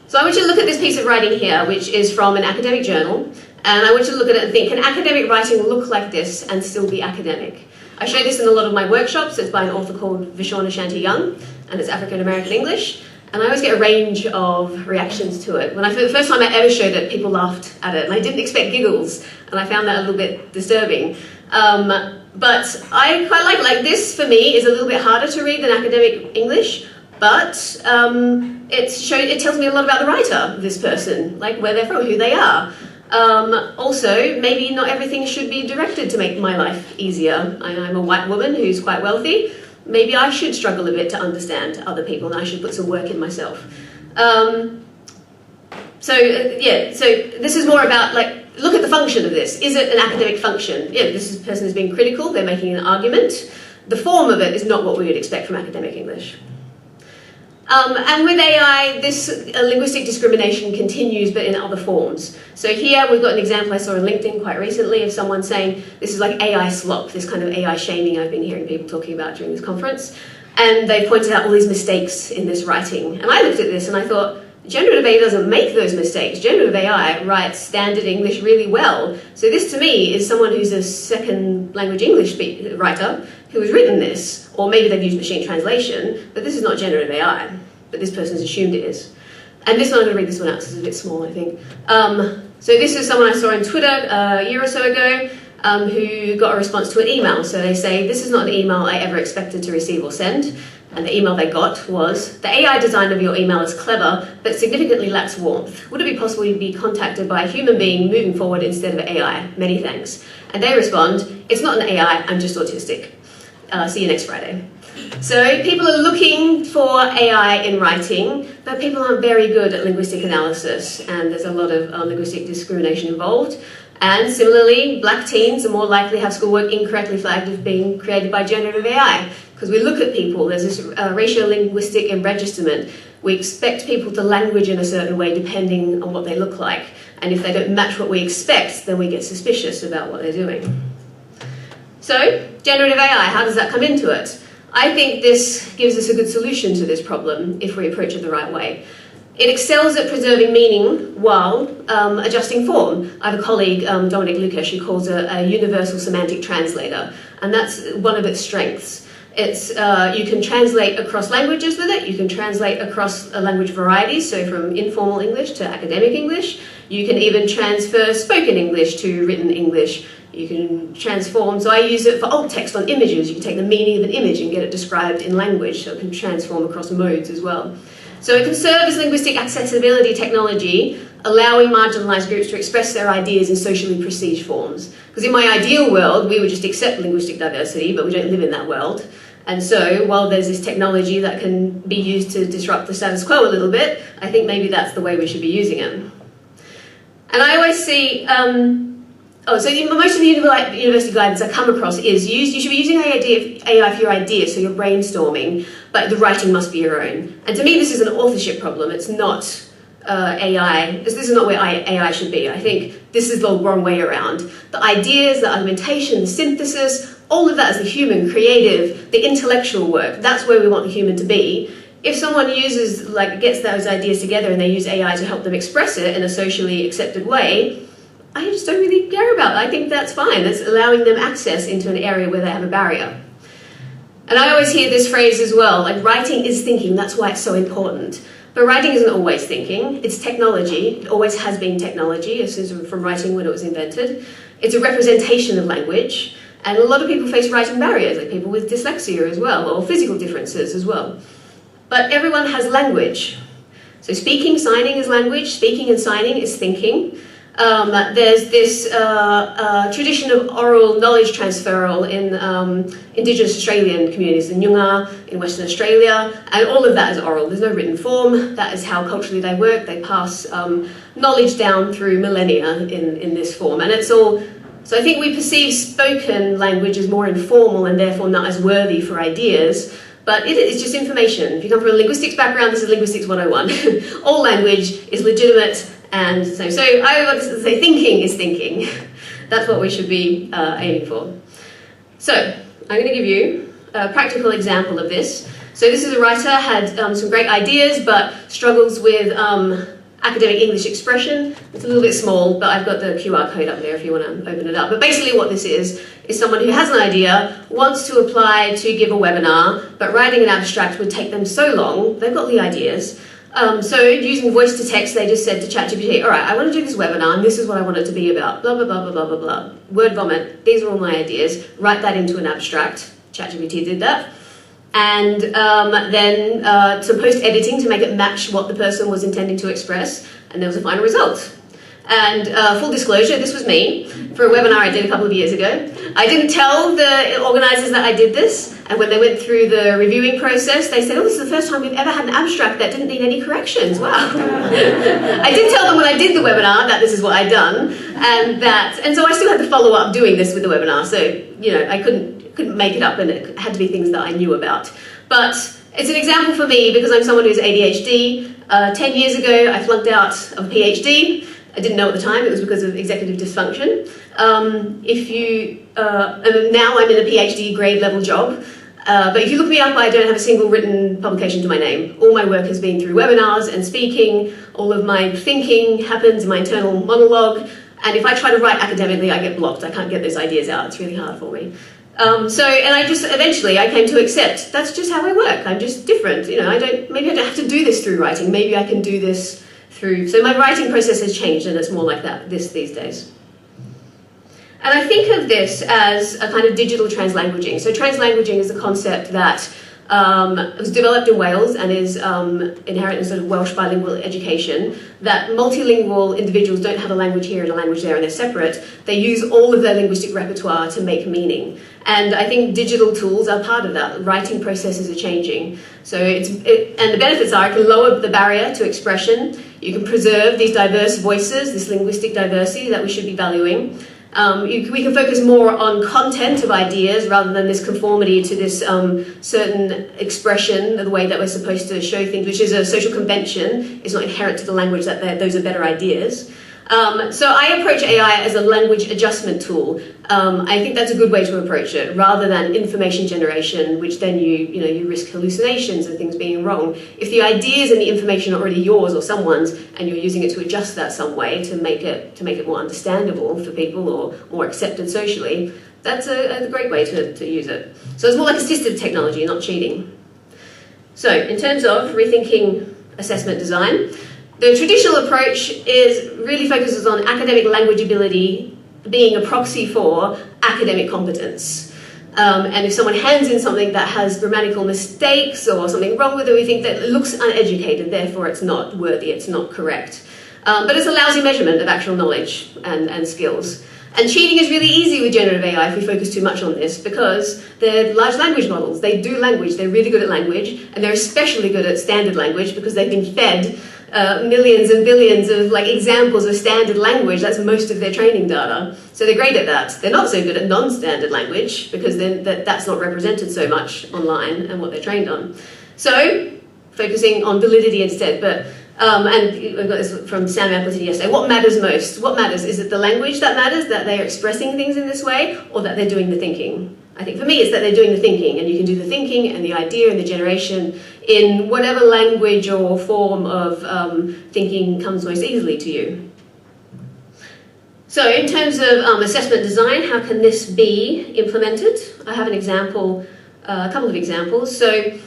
So I want you to look at this piece of writing here, which is from an academic journal, and I want you to look at it and think, can academic writing look like this and still be academic? I show this in a lot of my workshops. It's by an author called Vishwana Shanti Young, and it's African American English. And I always get a range of reactions to it. The first time I ever showed it, people laughed at it, and I didn't expect giggles, and I found that a little bit disturbing. But I quite like this, for me, is a little bit harder to read than academic English, but it tells me a lot about the writer, this person, like where they're from, who they are. Also, maybe not everything should be directed to make my life easier. I'm a white woman who's quite wealthy. Maybe I should struggle a bit to understand other people, and I should put some work in myself. So this is more about, look at the function of this. Is it an academic function? Yeah, this person is being critical, they're making an argument. The form of it is not what we would expect from academic English. And with AI, this linguistic discrimination continues, but in other forms. So here we've got an example I saw on LinkedIn quite recently of someone saying, this is like AI slop, this kind of AI shaming I've been hearing people talking about during this conference. And they pointed out all these mistakes in this writing. And I looked at this and I thought, generative AI doesn't make those mistakes. Generative AI writes standard English really well. So this to me is someone who's a second language English writer who has written this, or maybe they've used machine translation, but this is not generative AI, but this person's assumed it is. And this one, I'm going to read this one out because it's a bit small, I think. So this is someone I saw on Twitter a year or so ago who got a response to an email. So they say, this is not an email I ever expected to receive or send. And the email they got was, the AI design of your email is clever, but significantly lacks warmth. Would it be possible to be contacted by a human being moving forward instead of AI? Many thanks. And they respond, it's not an AI, I'm just autistic. See you next Friday. So people are looking for AI in writing, but people aren't very good at linguistic analysis, and there's a lot of linguistic discrimination involved. And similarly, black teens are more likely to have schoolwork incorrectly flagged as being created by generative AI. Because we look at people, there's this ratio-linguistic enregisterment. We expect people to language in a certain way depending on what they look like. And if they don't match what we expect, then we get suspicious about what they're doing. So, generative AI, how does that come into it? I think this gives us a good solution to this problem if we approach it the right way. It excels at preserving meaning while adjusting form. I have a colleague, Dominic Lukash, who calls it a universal semantic translator, and that's one of its strengths. It's, you can translate across languages with it, you can translate across language varieties, so from informal English to academic English. You can even transfer spoken English to written English. You can transform, so I use it for alt text on images. You can take the meaning of an image and get it described in language, so it can transform across modes as well. So it can serve as linguistic accessibility technology, allowing marginalised groups to express their ideas in socially prestige forms. Because in my ideal world, we would just accept linguistic diversity, but we don't live in that world. And so, while there's this technology that can be used to disrupt the status quo a little bit, I think maybe that's the way we should be using it. And I always see, most of the university guidance I come across is you should be using AI for your ideas, so you're brainstorming, but the writing must be your own. And to me, this is an authorship problem. It's not AI. This is not where AI should be. I think this is the wrong way around. The ideas, the argumentation, the synthesis, all of that is the human, creative, the intellectual work. That's where we want the human to be. If someone gets those ideas together and they use AI to help them express it in a socially accepted way, I just don't really care about that. I think that's fine. That's allowing them access into an area where they have a barrier. And I always hear this phrase as well, like writing is thinking, that's why it's so important. But writing isn't always thinking. It's technology. It always has been technology, from writing when it was invented. It's a representation of language. And a lot of people face writing barriers, like people with dyslexia as well, or physical differences as well. But everyone has language. So speaking, signing is language. Speaking and signing is thinking. There's this tradition of oral knowledge transferal in Indigenous Australian communities, in Nyungar, in Western Australia, and all of that is oral. There's no written form. That is how culturally they work. They pass knowledge down through millennia in this form, and it's all. So I think we perceive spoken language as more informal and therefore not as worthy for ideas, but it's just information. If you come from a linguistics background, this is Linguistics 101. All language is legitimate. And so I want to say thinking is thinking. That's what we should be aiming for. So I'm going to give you a practical example of this. So this is a writer, had some great ideas, but struggles with academic English expression. It's a little bit small, but I've got the QR code up there if you want to open it up. But basically what this is someone who has an idea, wants to apply to give a webinar, but writing an abstract would take them so long, they've got the ideas. So using voice to text, they just said to ChatGPT, all right, I want to do this webinar, and this is what I want it to be about, blah, blah, blah, blah, blah, blah, blah. Word vomit, these are all my ideas. Write that into an abstract. ChatGPT did that. And then some post-editing to make it match what the person was intending to express, and there was a final result. And full disclosure, this was me for a webinar I did a couple of years ago. I didn't tell the organisers that I did this, and when they went through the reviewing process, they said, oh, this is the first time we've ever had an abstract that didn't need any corrections. Wow. I did tell them when I did the webinar that this is what I'd done, and so I still had to follow up doing this with the webinar, so I couldn't make it up, and it had to be things that I knew about. But it's an example for me because I'm someone who's ADHD. 10 years ago, I flunked out of a PhD. I didn't know at the time, it was because of executive dysfunction. Now I'm in a PhD grade level job, but if you look me up, I don't have a single written publication to my name. All my work has been through webinars and speaking. All of my thinking happens in my internal monologue, and if I try to write academically, I get blocked. I can't get those ideas out, it's really hard for me. Eventually I came to accept that's just how I work. I'm just different. Maybe I don't have to do this through writing. Maybe I can do this through. So my writing process has changed, and it's more like that these days. And I think of this as a kind of digital translanguaging. So translanguaging is a concept that was developed in Wales and is inherent in sort of Welsh bilingual education, that multilingual individuals don't have a language here and a language there and they're separate. They use all of their linguistic repertoire to make meaning. And I think digital tools are part of that. Writing processes are changing. So and the benefits are it can lower the barrier to expression. You can preserve these diverse voices, this linguistic diversity that we should be valuing. We can focus more on content of ideas rather than this conformity to this certain expression of the way that we're supposed to show things, which is a social convention. It's not inherent to the language that those are better ideas. So I approach AI as a language adjustment tool. I think that's a good way to approach it, rather than information generation, which then you risk hallucinations and things being wrong. If the ideas and the information are already yours or someone's, and you're using it to adjust that some way to make it more understandable for people or more accepted socially, That's a great way to use it. So it's more like assistive technology, not cheating. So in terms of rethinking assessment design, the traditional approach really focuses on academic language ability being a proxy for academic competence. And if someone hands in something that has grammatical mistakes or something wrong with it, we think that it looks uneducated, therefore it's not worthy, it's not correct. But it's a lousy measurement of actual knowledge and skills. And cheating is really easy with generative AI if we focus too much on this, because they're large language models. They do language, they're really good at language, and they're especially good at standard language because they've been fed millions and billions of examples of standard language. That's most of their training data. So they're great at that. They're not so good at non-standard language because then that's not represented so much online and what they're trained on. So focusing on validity instead. But and we've got this from Sam Appleton yesterday. What matters most? What matters? Is it the language that matters, that they're expressing things in this way, or that they're doing the thinking? I think for me it's that they're doing the thinking, and you can do the thinking and the idea and the generation in whatever language or form of thinking comes most easily to you. So in terms of assessment design, how can this be implemented? I have an example, a couple of examples. So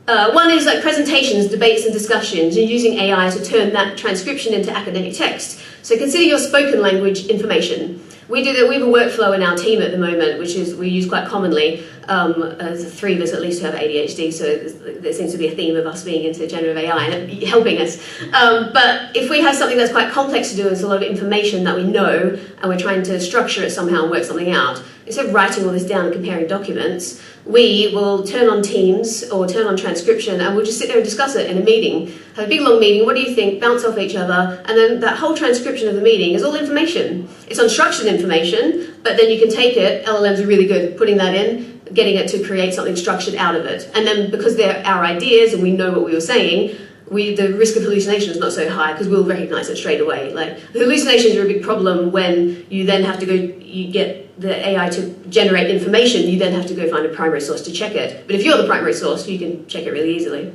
one is presentations, debates and discussions, and using AI to turn that transcription into academic text. So consider your spoken language information. We have a workflow in our team at the moment, which we use quite commonly. There's 3 of us at least who have ADHD, so there seems to be a theme of us being into generative AI and helping us. But if we have something that's quite complex to do, there's a lot of information that we know, and we're trying to structure it somehow and work something out, instead of writing all this down and comparing documents, we will turn on Teams or turn on transcription, and we'll just sit there and discuss it in a meeting. Have a big long meeting, what do you think, bounce off each other, and then that whole transcription of the meeting is all information. It's unstructured information, but then you can take it, LLMs are really good at putting that in, getting it to create something structured out of it. And then because they're our ideas and we know what we were saying, the risk of hallucination is not so high because we'll recognize it straight away. Hallucinations are a big problem when you then have to go, you get the AI to generate information, you then have to go find a primary source to check it. But if you're the primary source, you can check it really easily.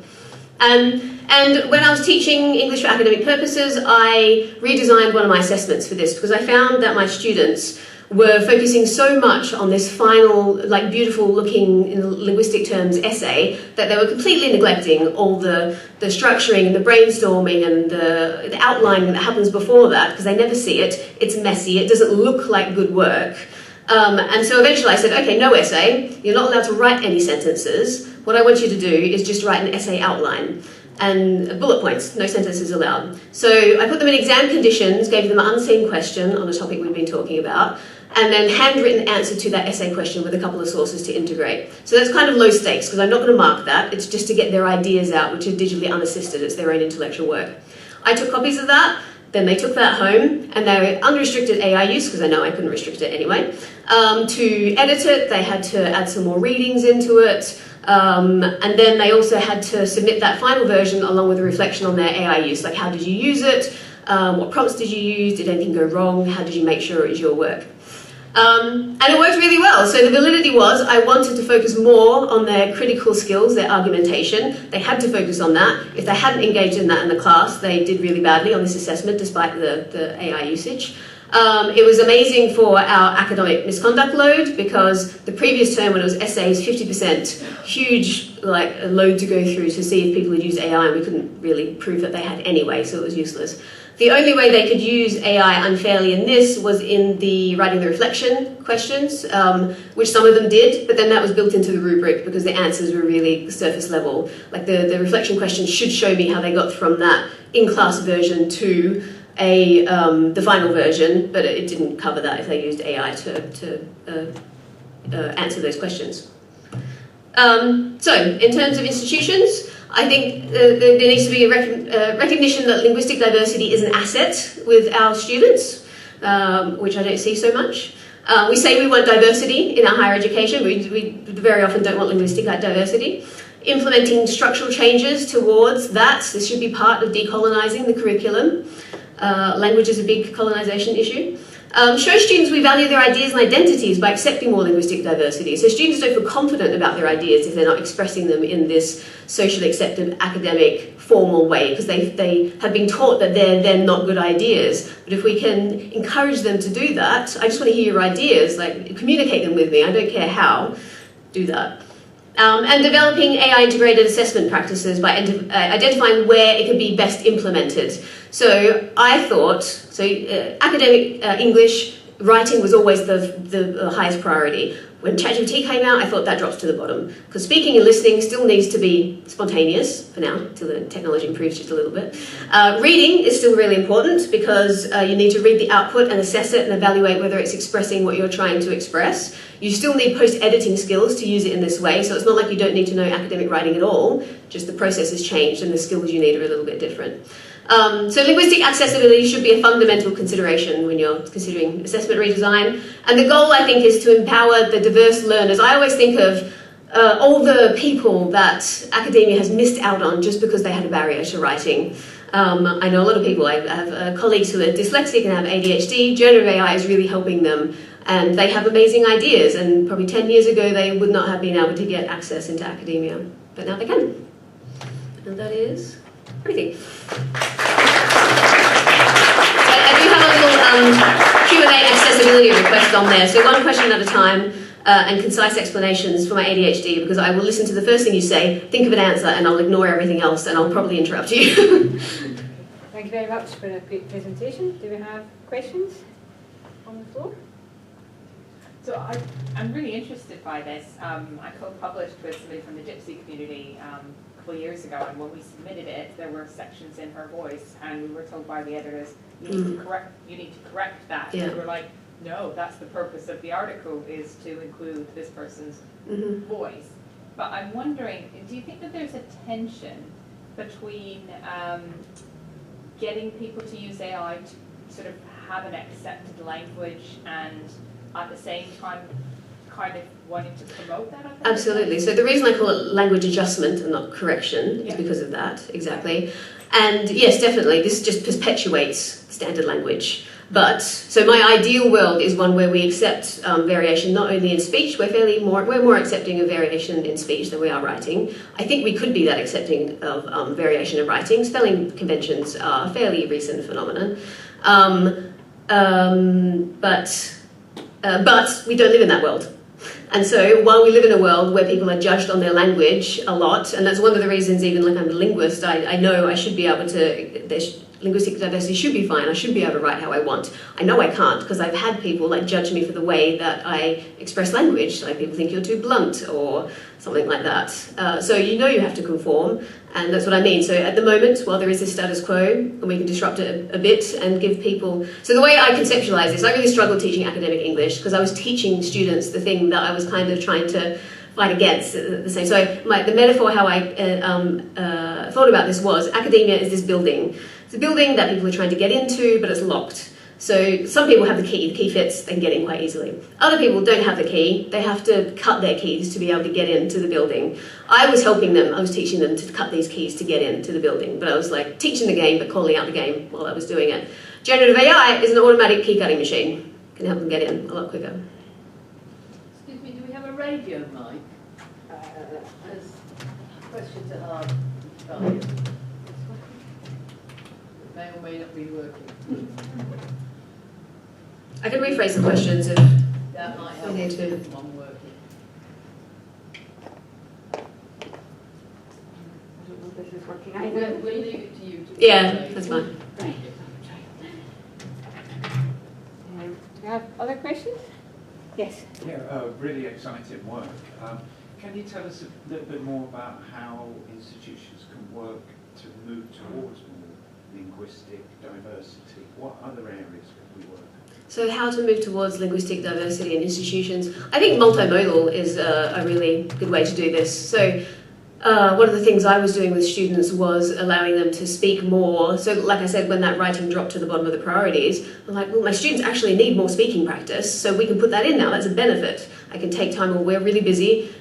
And when I was teaching English for academic purposes, I redesigned one of my assessments for this because I found that my students were focusing so much on this final, beautiful looking, in linguistic terms, essay, that they were completely neglecting all the structuring and the brainstorming and the outlining that happens before that, because they never see it, it's messy, it doesn't look like good work. And so eventually I said, okay, no essay, you're not allowed to write any sentences, what I want you to do is just write an essay outline. And bullet points, no sentences allowed. So I put them in exam conditions, gave them an unseen question on a topic we've been talking about, and then handwritten answer to that essay question with a couple of sources to integrate. So that's kind of low stakes, because I'm not going to mark that, it's just to get their ideas out, which are digitally unassisted, it's their own intellectual work. I took copies of that, then they took that home, and they were unrestricted AI use, because I know I couldn't restrict it anyway. To edit it, they had to add some more readings into it, and then they also had to submit that final version along with a reflection on their AI use, like how did you use it, what prompts did you use, did anything go wrong, how did you make sure it was your work. And it worked really well. So the validity was, I wanted to focus more on their critical skills, their argumentation. They had to focus on that. If they hadn't engaged in that in the class, they did really badly on this assessment, despite the AI usage. It was amazing for our academic misconduct load, because the previous term when it was essays, 50%, huge load to go through to see if people had used AI, and we couldn't really prove that they had anyway, so it was useless. The only way they could use AI unfairly in this was in the writing the reflection questions, which some of them did, but then that was built into the rubric because the answers were really surface level. Like the reflection questions should show me how they got from that in-class version to the final version, but it didn't cover that if they used AI to answer those questions. So, in terms of institutions, I think there needs to be a recognition that linguistic diversity is an asset with our students, which I don't see so much. We say we want diversity in our higher education, we very often don't want linguistic diversity. Implementing structural changes towards that, this should be part of decolonising the curriculum. Language is a big colonisation issue. Show students we value their ideas and identities by accepting more linguistic diversity. So students don't feel confident about their ideas if they're not expressing them in this socially accepted, academic, formal way, because they have been taught that they're not good ideas. But if we can encourage them to do that, I just want to hear your ideas, like communicate them with me, I don't care how, do that. And developing AI-integrated assessment practices by identifying where it could be best implemented. So I thought, academic English writing was always the highest priority. When ChatGPT came out, I thought that drops to the bottom. Because speaking and listening still needs to be spontaneous, for now, until the technology improves just a little bit. Reading is still really important, because you need to read the output and assess it and evaluate whether it's expressing what you're trying to express. You still need post-editing skills to use it in this way, so it's not like you don't need to know academic writing at all, just the process has changed and the skills you need are a little bit different. So linguistic accessibility should be a fundamental consideration when you're considering assessment redesign. And the goal, I think, is to empower the diverse learners. I always think of all the people that academia has missed out on just because they had a barrier to writing. I know a lot of people. I have colleagues who are dyslexic and have ADHD. Generative AI is really helping them. And they have amazing ideas. And probably 10 years ago, they would not have been able to get access into academia. But now they can. And that is everything. I do have a little Q&A accessibility request on there. So one question at a time and concise explanations for my ADHD, because I will listen to the first thing you say, think of an answer, and I'll ignore everything else, and I'll probably interrupt you. Thank you very much for a great presentation. Do we have questions on the floor? So I'm really interested by this. I co-published with somebody from the Gypsy community a couple of years ago, and when we submitted it, there were sections in her voice, and we were told by the editors, you need to correct that. Yeah. And we were like, no, that's the purpose of the article, is to include this person's voice. But I'm wondering, do you think that there's a tension between getting people to use AI to sort of have an accepted language and at the same time kind of wanting to promote that? Absolutely. So the reason I call it language adjustment and not correction is because of that, exactly. And yes, definitely, this just perpetuates standard language. But, so my ideal world is one where we accept variation not only in speech, we're more accepting of variation in speech than we are writing. I think we could be that accepting of variation in writing. Spelling conventions are a fairly recent phenomenon. But we don't live in that world. And so while we live in a world where people are judged on their language a lot, and that's one of the reasons, even like I'm a linguist, I know I should be able to, linguistic diversity should be fine, I should be able to write how I want. I know I can't, because I've had people like judge me for the way that I express language, like people think you're too blunt or something like that. So you know you have to conform, and that's what I mean. So at the moment, while there is this status quo, and we can disrupt it a bit and give people... So the way I conceptualize this, I really struggled teaching academic English, because I was teaching students the thing that I was kind of trying to fight against the same. So the metaphor how I thought about this was, academia is this building. It's a building that people are trying to get into, but it's locked. So some people have the key fits, they can get in quite easily. Other people don't have the key, they have to cut their keys to be able to get into the building. I was helping them, I was teaching them to cut these keys to get into the building, but I was like teaching the game, but calling out the game while I was doing it. Generative AI is an automatic key cutting machine, can help them get in a lot quicker. Excuse me, do we have a radio mic? There's questions that are value. May or may not be working. I can rephrase the questions if that might help. we need to. One working. I don't know if this is working We'll either. leave it to you. Yeah, that's fine. Right. Do we have other questions? Yes. Yeah, really exciting work. Can you tell us a little bit more about how institutions can work to move towards more linguistic diversity? What other areas could we work on? So how to move towards linguistic diversity in institutions? I think multimodal is a really good way to do this. So one of the things I was doing with students was allowing them to speak more. So like I said, when that writing dropped to the bottom of the priorities, I'm like, well, my students actually need more speaking practice, so we can put that in now. That's a benefit. I can take time when we're really busy.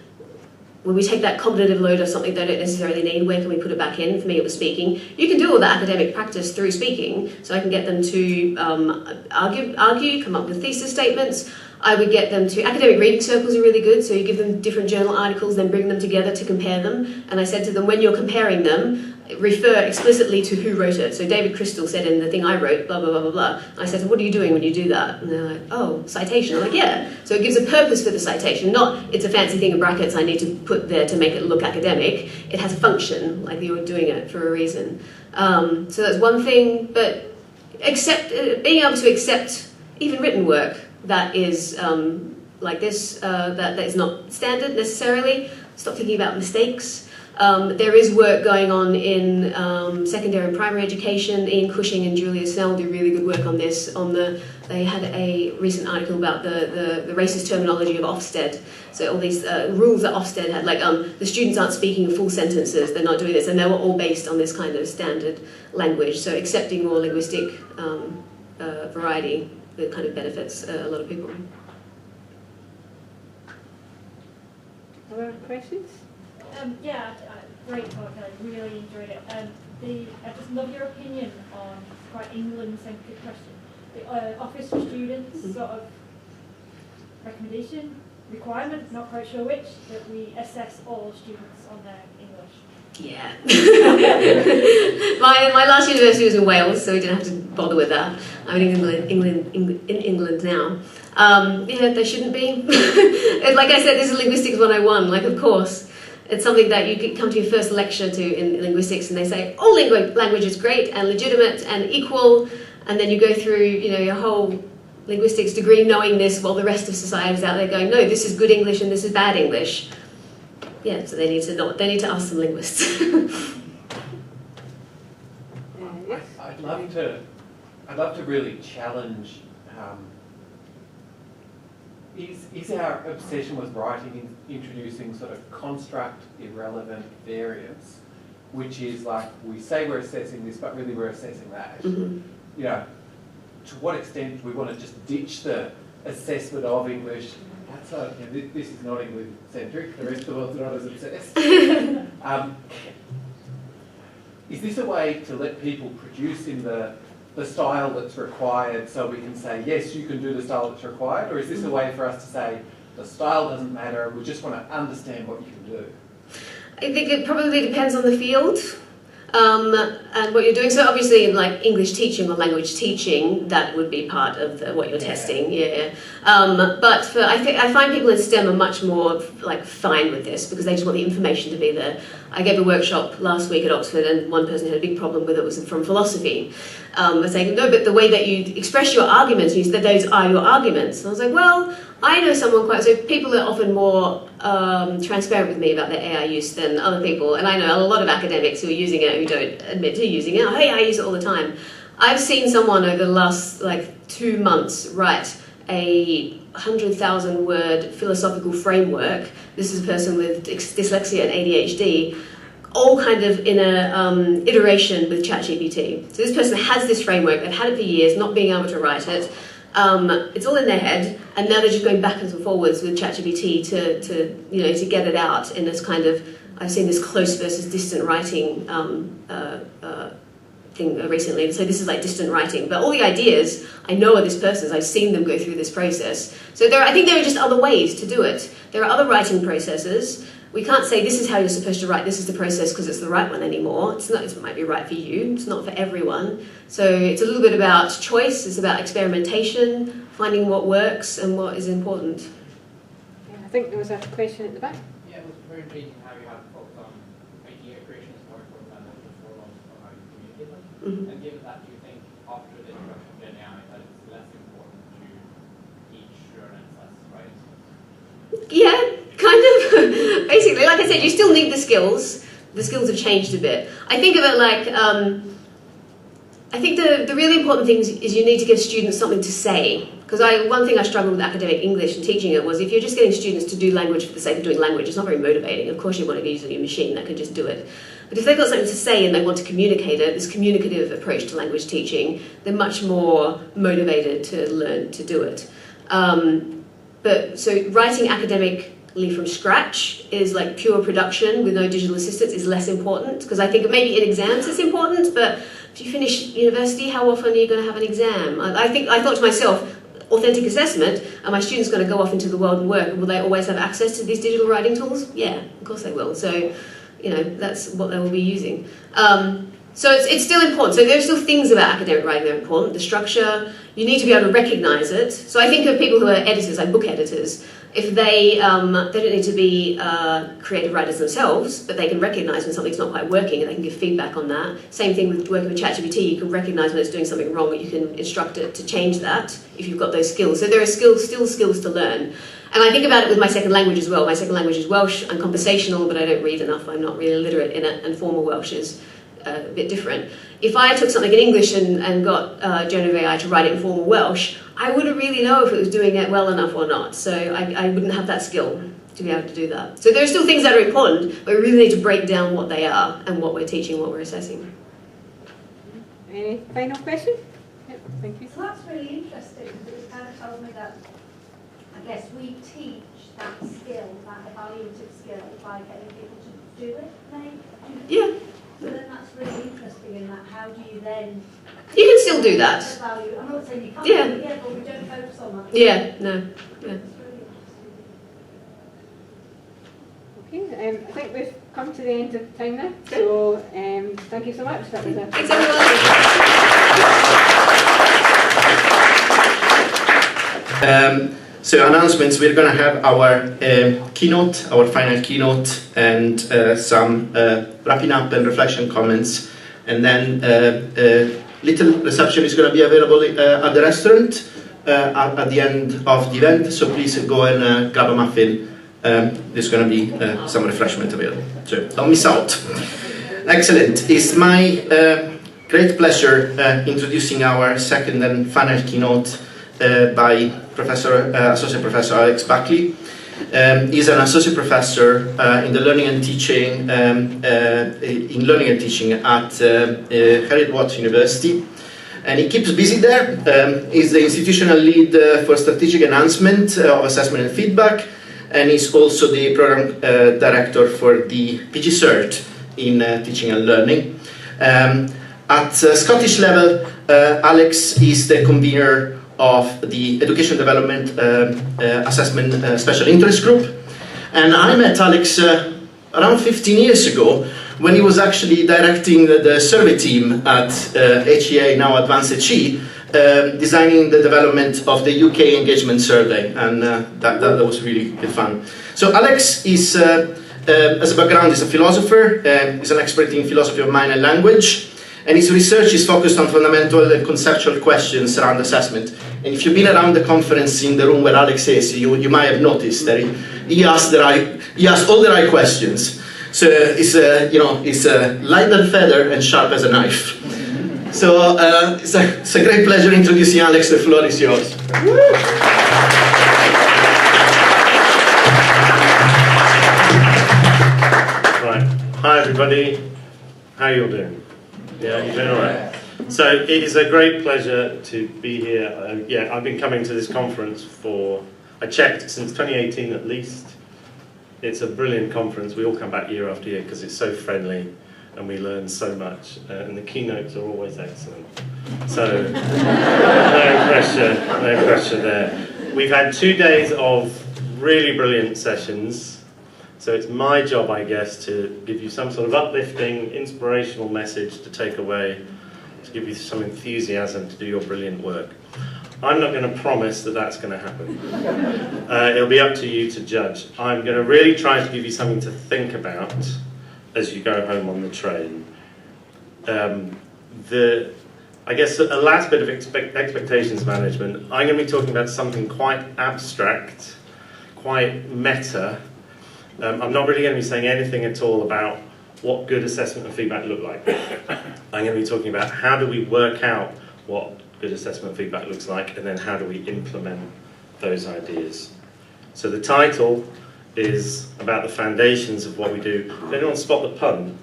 when we take that cognitive load of something they don't necessarily need, where can we put it back in? For me, it was speaking. You can do all the academic practice through speaking, so I can get them to argue, come up with thesis statements. I would get them to, academic reading circles are really good, so you give them different journal articles, then bring them together to compare them. And I said to them, when you're comparing them, refer explicitly to who wrote it. So David Crystal said in the thing I wrote, blah, blah, blah, blah, blah. And I said, what are you doing when you do that? And they're like, oh, citation. I'm like, yeah. So it gives a purpose for the citation, not it's a fancy thing in brackets I need to put there to make it look academic. It has a function, like you're doing it for a reason. So that's one thing, but being able to accept even written work that is like this, that is not standard necessarily. Stop thinking about mistakes. There is work going on in secondary and primary education. Ian Cushing and Julia Snell do really good work on this. They had a recent article about the racist terminology of Ofsted. So all these rules that Ofsted had, like the students aren't speaking full sentences, they're not doing this, and they were all based on this kind of standard language. So accepting more linguistic variety that kind of benefits a lot of people. Other questions? Yeah, great talk. I really enjoyed it. I just love your opinion on quite England-centric question. The Office for Students sort of recommendation, requirement, not quite sure which, that we assess all students on their English. Yeah. my last university was in Wales, so we didn't have to bother with that. I'm in England now. Yeah, they shouldn't be. Like I said, this is Linguistics 101, like of course. It's something that you could come to your first lecture to in linguistics and they say, all language is great and legitimate and equal, and then you go through, your whole linguistics degree knowing this while the rest of society is out there going, no, this is good English and this is bad English. Yeah, so they need to ask some linguists. I'd love to really challenge. Is our obsession with writing introducing sort of construct irrelevant variance, which is like we say we're assessing this, but really we're assessing that. Mm-hmm. To what extent do we want to just ditch the assessment of English? That's not, this is not English-centric. The rest of the world's not as obsessed. Is this a way to let people produce in the style that's required so we can say, yes, you can do the style that's required? Or is this a way for us to say, the style doesn't matter, we just want to understand what you can do? I think it probably depends on the field and what you're doing. So obviously, like English teaching or language teaching, that would be part of what you're testing. Yeah. But I find people in STEM are much more like fine with this because they just want the information to be there. I gave a workshop last week at Oxford, and one person had a big problem with it. Was from philosophy. Saying no, but the way that you express your arguments, you said those are your arguments. And I was like, well, I know someone so people are often more transparent with me about their AI use than other people, and I know a lot of academics who are using it who don't admit to using it. Hey, I use it all the time. I've seen someone over the last 2 months write a 100,000 word philosophical framework. This is a person with dyslexia and ADHD, all kind of in a iteration with ChatGPT. So this person has this framework, they've had it for years, not being able to write it. It's all in their head, and now they're just going backwards and forwards with ChatGPT to get it out in this kind of, I've seen this close versus distant writing thing recently. So this is like distant writing, but all the ideas I know are this person's. I've seen them go through this process. So I think there are just other ways to do it. There are other writing processes. We can't say this is how you're supposed to write, this is the process because it's the right one anymore. It's not. It might be right for you, it's not for everyone. So it's a little bit about choice, it's about experimentation, finding what works and what is important. Yeah, I think there was a question at the back. Yeah, it was very intriguing how you have focused on idea creation as more important than the forums or how you communicate them. Mm-hmm. And given that, do you think after the introduction of Gen AI that it's less important to teach learners as writers? Yeah, kind of. Basically, like I said, you still need the skills. The skills have changed a bit. I think of it like, I think the really important thing is you need to give students something to say. Because one thing I struggled with academic English and teaching it was if you're just getting students to do language for the sake of doing language, it's not very motivating. Of course you want to use a machine that can just do it. But if they've got something to say and they want to communicate it, this communicative approach to language teaching, they're much more motivated to learn to do it. So writing academic from scratch is like pure production with no digital assistance is less important, because I think maybe in exams it's important, but if you finish university, how often are you going to have an exam? I thought to myself, authentic assessment, are my students going to go off into the world and work? Will they always have access to these digital writing tools? Yeah, of course they will. So, that's what they will be using. So it's still important. So there are still things about academic writing that are important. The structure, you need to be able to recognise it. So I think of people who are editors, like book editors, if they don't need to be creative writers themselves, but they can recognise when something's not quite working and they can give feedback on that. Same thing with working with ChatGPT, you can recognise when it's doing something wrong, but you can instruct it to change that if you've got those skills. So there are still skills to learn. And I think about it with my second language as well. My second language is Welsh. I'm conversational, but I don't read enough. I'm not really literate in it, and formal Welsh is a bit different. If I took something in English and got generative AI to write it in formal Welsh, I wouldn't really know if it was doing it well enough or not. So I wouldn't have that skill to be able to do that. So there are still things that are important, but we really need to break down what they are and what we're teaching, what we're assessing. Any final question? Yep, thank you. So that's really interesting, because it kind of tells me that, I guess, we teach that skill, that evaluative skill, by getting people to do it, maybe? Yeah. So then that's really interesting in that, how do you then... You can still do that. Value? I'm not saying you can't, Yeah. do it, but we don't focus on that. Yeah, no. Yeah. Okay, I think we've come to the end of time now. So thank you so much. That was Thanks everyone. So announcements, we're going to have our keynote, our final keynote, and some wrapping up and reflection comments, and then little reception is going to be available at the restaurant at the end of the event, so please go and grab a muffin. There's going to be some refreshment available, so don't miss out. Excellent. It's my great pleasure introducing our second and final keynote by Associate Professor Alex Buckley. He's an associate professor in the learning and teaching at Heriot-Watt University, and he keeps busy there. He's the institutional lead for strategic enhancement of assessment and feedback, and he's also the program director for the PG Cert in teaching and learning. At Scottish level, Alex is the convener of the Education Development Assessment Special Interest Group. And I met Alex around 15 years ago when he was actually directing the survey team at HEA, now Advanced HE, designing the development of the UK engagement survey, and that was really good fun. So Alex is, as a background, is a philosopher, he's an expert in philosophy of mind and language, and his research is focused on fundamental and conceptual questions around assessment. And if you've been around the conference in the room where Alex is, you might have noticed that he asked all the right questions. So it's light as a feather and sharp as a knife. So it's a great pleasure introducing Alex. The floor is yours. Right. Hi everybody. How are you all doing? Yeah, you're doing all right. So it is a great pleasure to be here. Yeah, I've been coming to this conference I checked, since 2018 at least. It's a brilliant conference. We all come back year after year because it's so friendly and we learn so much. And the keynotes are always excellent. So no pressure there. We've had 2 days of really brilliant sessions. So it's my job, I guess, to give you some sort of uplifting, inspirational message to take away, to give you some enthusiasm to do your brilliant work. I'm not going to promise that that's going to happen. It'll be up to you to judge. I'm going to really try to give you something to think about as you go home on the train. I guess a last bit of expectations management. I'm going to be talking about something quite abstract, quite meta. I'm not really going to be saying anything at all about what good assessment and feedback look like. I'm going to be talking about how do we work out what good assessment and feedback looks like, and then how do we implement those ideas. So the title is about the foundations of what we do. Did anyone spot the pun?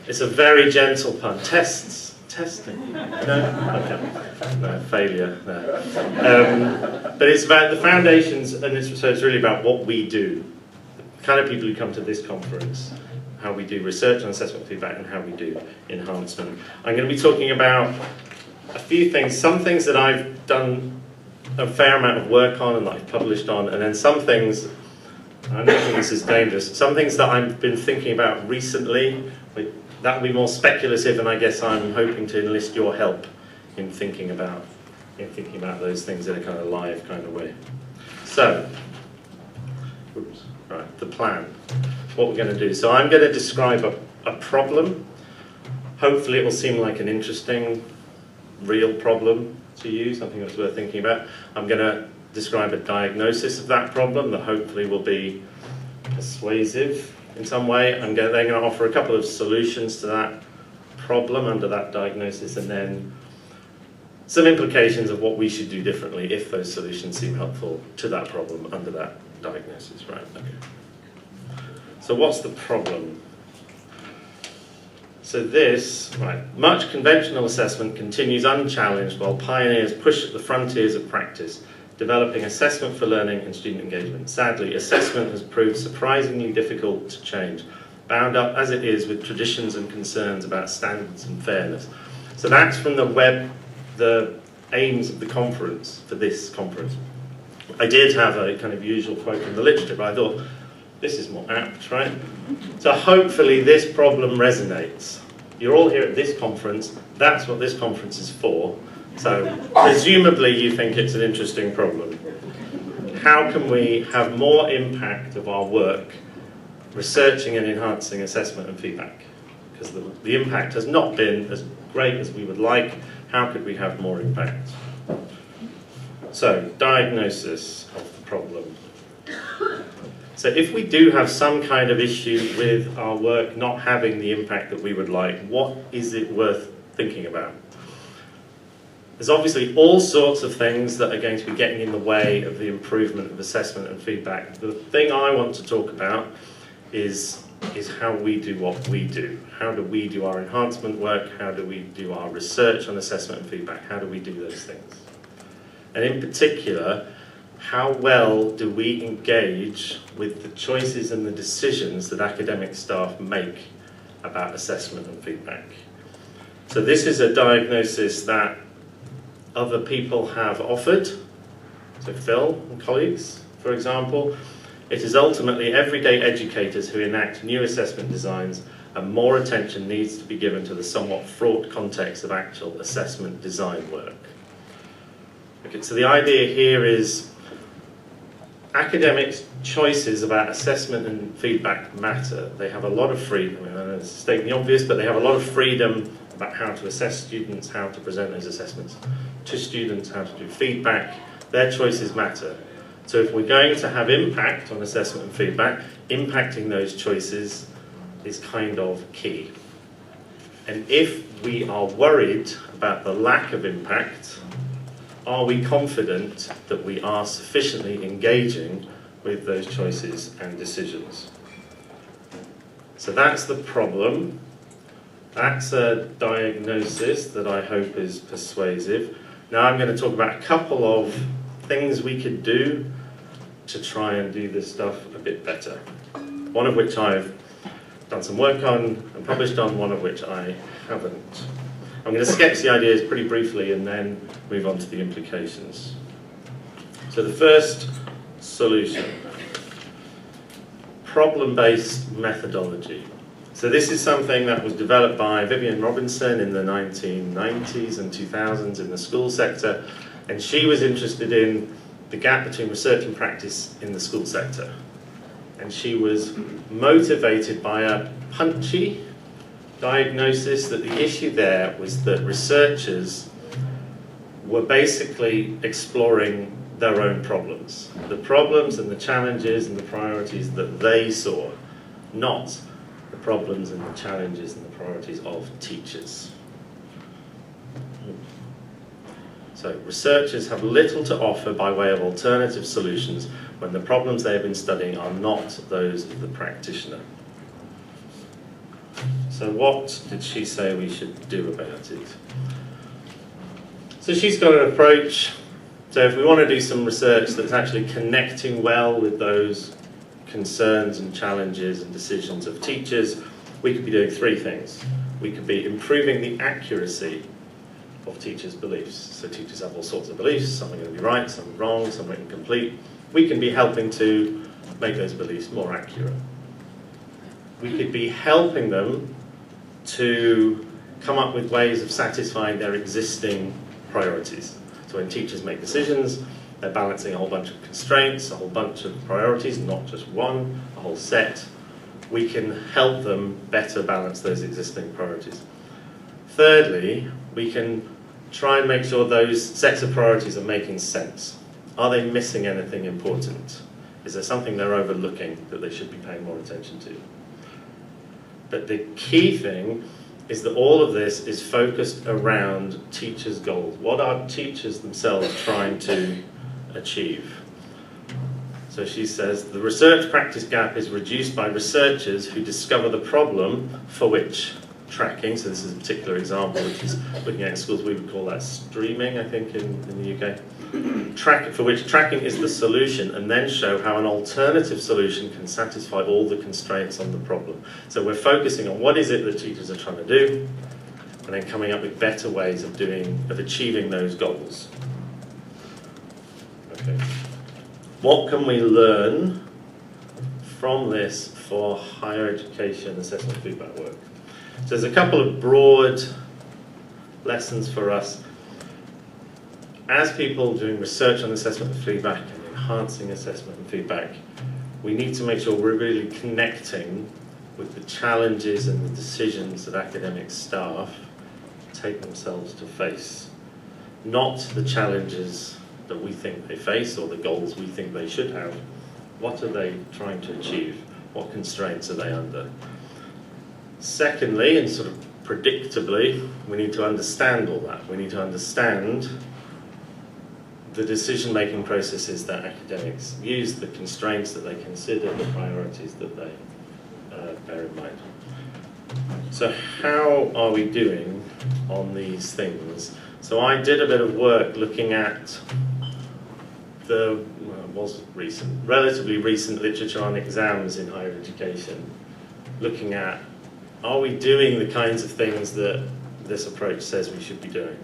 It's a very gentle pun. Tests testing. No? Okay. No, failure. No. But it's about the foundations, and so it's really about what we do. The kind of people who come to this conference, how we do research and assessment feedback, and how we do enhancement. I'm going to be talking about a few things, some things that I've done a fair amount of work on and that I've published on, and then some things, I don't think this is dangerous, some things that I've been thinking about recently. That will be more speculative, and I guess I'm hoping to enlist your help in thinking about those things in a kind of live kind of way. So, oops, right, the plan. What we're going to do. So I'm going to describe a problem. Hopefully it will seem like an interesting, real problem to you, something that's worth thinking about. I'm going to describe a diagnosis of that problem that hopefully will be persuasive in some way. They're going to offer a couple of solutions to that problem under that diagnosis, and then some implications of what we should do differently if those solutions seem helpful to that problem under that diagnosis. Right, okay. So what's the problem? So much conventional assessment continues unchallenged while pioneers push at the frontiers of practice, developing assessment for learning and student engagement. Sadly, assessment has proved surprisingly difficult to change, bound up as it is with traditions and concerns about standards and fairness. So that's from the aims of the conference, for this conference. I did have a kind of usual quote from the literature, but I thought, this is more apt, right? So hopefully this problem resonates. You're all here at this conference, that's what this conference is for. So presumably you think it's an interesting problem. How can we have more impact of our work researching and enhancing assessment and feedback? Because the impact has not been as great as we would like. How could we have more impact? So, diagnosis of the problem. So if we do have some kind of issue with our work not having the impact that we would like, what is it worth thinking about? There's obviously all sorts of things that are going to be getting in the way of the improvement of assessment and feedback. The thing I want to talk about is how we do what we do. How do we do our enhancement work? How do we do our research on assessment and feedback? How do we do those things? And in particular, how well do we engage with the choices and the decisions that academic staff make about assessment and feedback? So this is a diagnosis that other people have offered. So Phil and colleagues, for example. It is ultimately everyday educators who enact new assessment designs, and more attention needs to be given to the somewhat fraught context of actual assessment design work. Okay, so the idea here is academics' choices about assessment and feedback matter. They have a lot of freedom. I know it's stating the obvious, but they have a lot of freedom about how to assess students, how to present those assessments to students, how to do feedback. Their choices matter. So if we're going to have impact on assessment and feedback, impacting those choices is kind of key. And if we are worried about the lack of impact, are we confident that we are sufficiently engaging with those choices and decisions? So that's the problem. That's a diagnosis that I hope is persuasive. Now I'm going to talk about a couple of things we could do to try and do this stuff a bit better. One of which I've done some work on and published on, one of which I haven't. I'm going to sketch the ideas pretty briefly and then move on to the implications. So the first solution, problem-based methodology. So this is something that was developed by Vivian Robinson in the 1990s and 2000s in the school sector, and she was interested in the gap between research and practice in the school sector. And she was motivated by a punchy diagnosis that the issue there was that researchers were basically exploring their own problems. The problems and the challenges and the priorities that they saw, not the problems and the challenges and the priorities of teachers. So researchers have little to offer by way of alternative solutions when the problems they have been studying are not those of the practitioner. So what did she say we should do about it? So she's got an approach. So if we want to do some research that's actually connecting well with those concerns and challenges and decisions of teachers, we could be doing three things. We could be improving the accuracy of teachers' beliefs. So teachers have all sorts of beliefs, some are going to be right, some wrong, some are incomplete. We can be helping to make those beliefs more accurate. We could be helping them to come up with ways of satisfying their existing priorities. So when teachers make decisions, they're balancing a whole bunch of constraints, a whole bunch of priorities, not just one, a whole set. We can help them better balance those existing priorities. Thirdly, we can try and make sure those sets of priorities are making sense. Are they missing anything important? Is there something they're overlooking that they should be paying more attention to? But the key thing is that all of this is focused around teachers' goals. What are teachers themselves trying to achieve? So she says, the research practice gap is reduced by researchers who discover the problem for which tracking, so this is a particular example which is looking at schools, we would call that streaming, I think, in the UK. For which tracking is the solution, and then show how an alternative solution can satisfy all the constraints on the problem. So we're focusing on what is it that teachers are trying to do, and then coming up with better ways of achieving those goals. Okay. What can we learn from this for higher education assessment feedback work? So there's a couple of broad lessons for us. As people doing research on assessment and feedback and enhancing assessment and feedback, we need to make sure we're really connecting with the challenges and the decisions that academic staff take themselves to face. Not the challenges that we think they face or the goals we think they should have. What are they trying to achieve? What constraints are they under? Secondly, and sort of predictably, we need to understand all that. We need to understand the decision-making processes that academics use, the constraints that they consider, the priorities that they bear in mind. So how are we doing on these things? So I did a bit of work looking at relatively recent literature on exams in higher education, looking at, are we doing the kinds of things that this approach says we should be doing?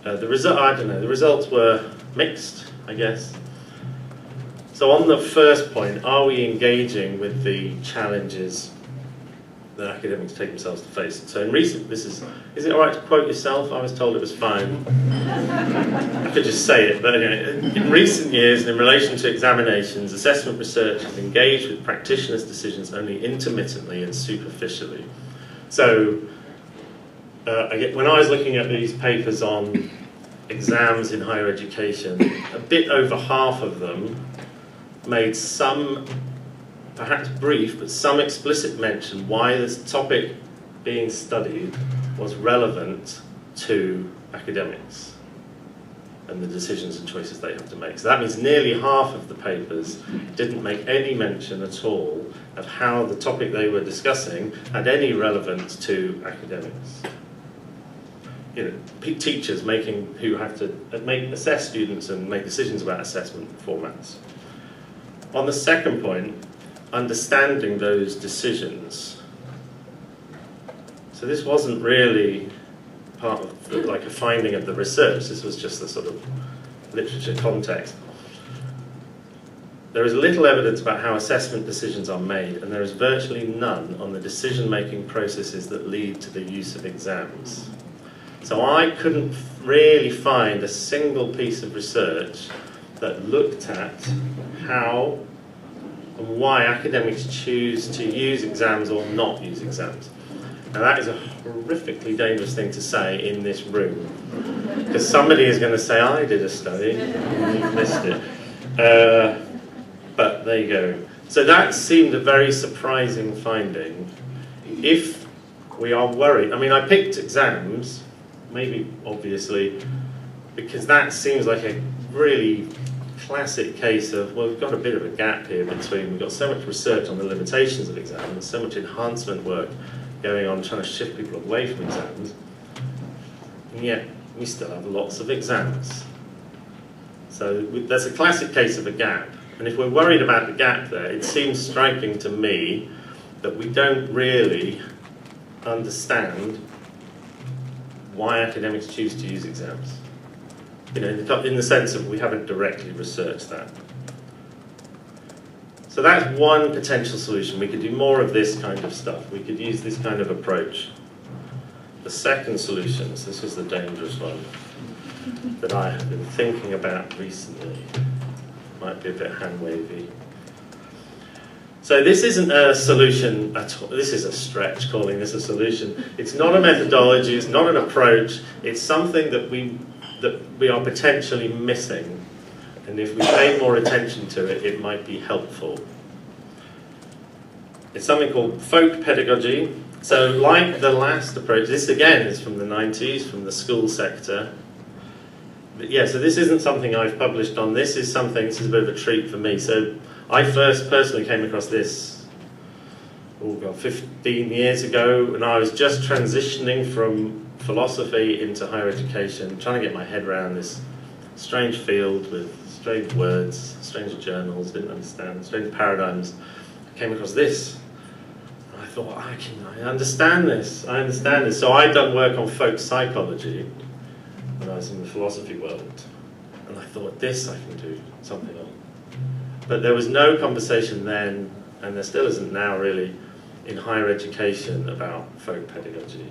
The results were mixed, I guess. So on the first point, are we engaging with the challenges that academics take themselves to face? So in recent, is it all right to quote yourself? I was told it was fine. I could just say it, but anyway, in recent years, and in relation to examinations, assessment research has engaged with practitioners' decisions only intermittently and superficially. So when I was looking at these papers on exams in higher education, a bit over half of them made some, perhaps brief, but some explicit mention why this topic being studied was relevant to academics and the decisions and choices they have to make. So that means nearly half of the papers didn't make any mention at all of how the topic they were discussing had any relevance to academics. You know, teachers who have to assess students and make decisions about assessment formats. On the second point, understanding those decisions. So this wasn't really part of like a finding of the research, this was just the sort of literature context. There is little evidence about how assessment decisions are made, and there is virtually none on the decision-making processes that lead to the use of exams. So I couldn't really find a single piece of research that looked at how and why academics choose to use exams or not use exams. Now that is a horrifically dangerous thing to say in this room, because somebody is going to say, I did a study, and you missed it. But there you go. So that seemed a very surprising finding. If we are worried, I mean, I picked exams, maybe obviously, because that seems like a really classic case of, well, we've got a bit of a gap here between, we've got so much research on the limitations of exams, so much enhancement work going on trying to shift people away from exams, and yet we still have lots of exams. So there's a classic case of a gap, and if we're worried about the gap there, it seems striking to me that we don't really understand why academics choose to use exams. You know, in the sense of we haven't directly researched that. So that's one potential solution. We could do more of this kind of stuff. We could use this kind of approach. The second solution, so this is the dangerous one, that I have been thinking about recently. Might be a bit hand-wavy. So this isn't a solution at all. This is a stretch, calling this a solution. It's not a methodology, it's not an approach, it's something that we are potentially missing. And if we pay more attention to it, it might be helpful. It's something called folk pedagogy. So like the last approach, this again is from the 90s, from the school sector. But yeah, so this isn't something I've published on. This is a bit of a treat for me. So I first personally came across this, 15 years ago, and I was just transitioning from philosophy into higher education, trying to get my head around this strange field with strange words, strange journals, didn't understand, strange paradigms. I came across this, and I thought, I understand this, So I'd done work on folk psychology when I was in the philosophy world, and I thought, this I can do something on. But there was no conversation then, and there still isn't now really, in higher education about folk pedagogy,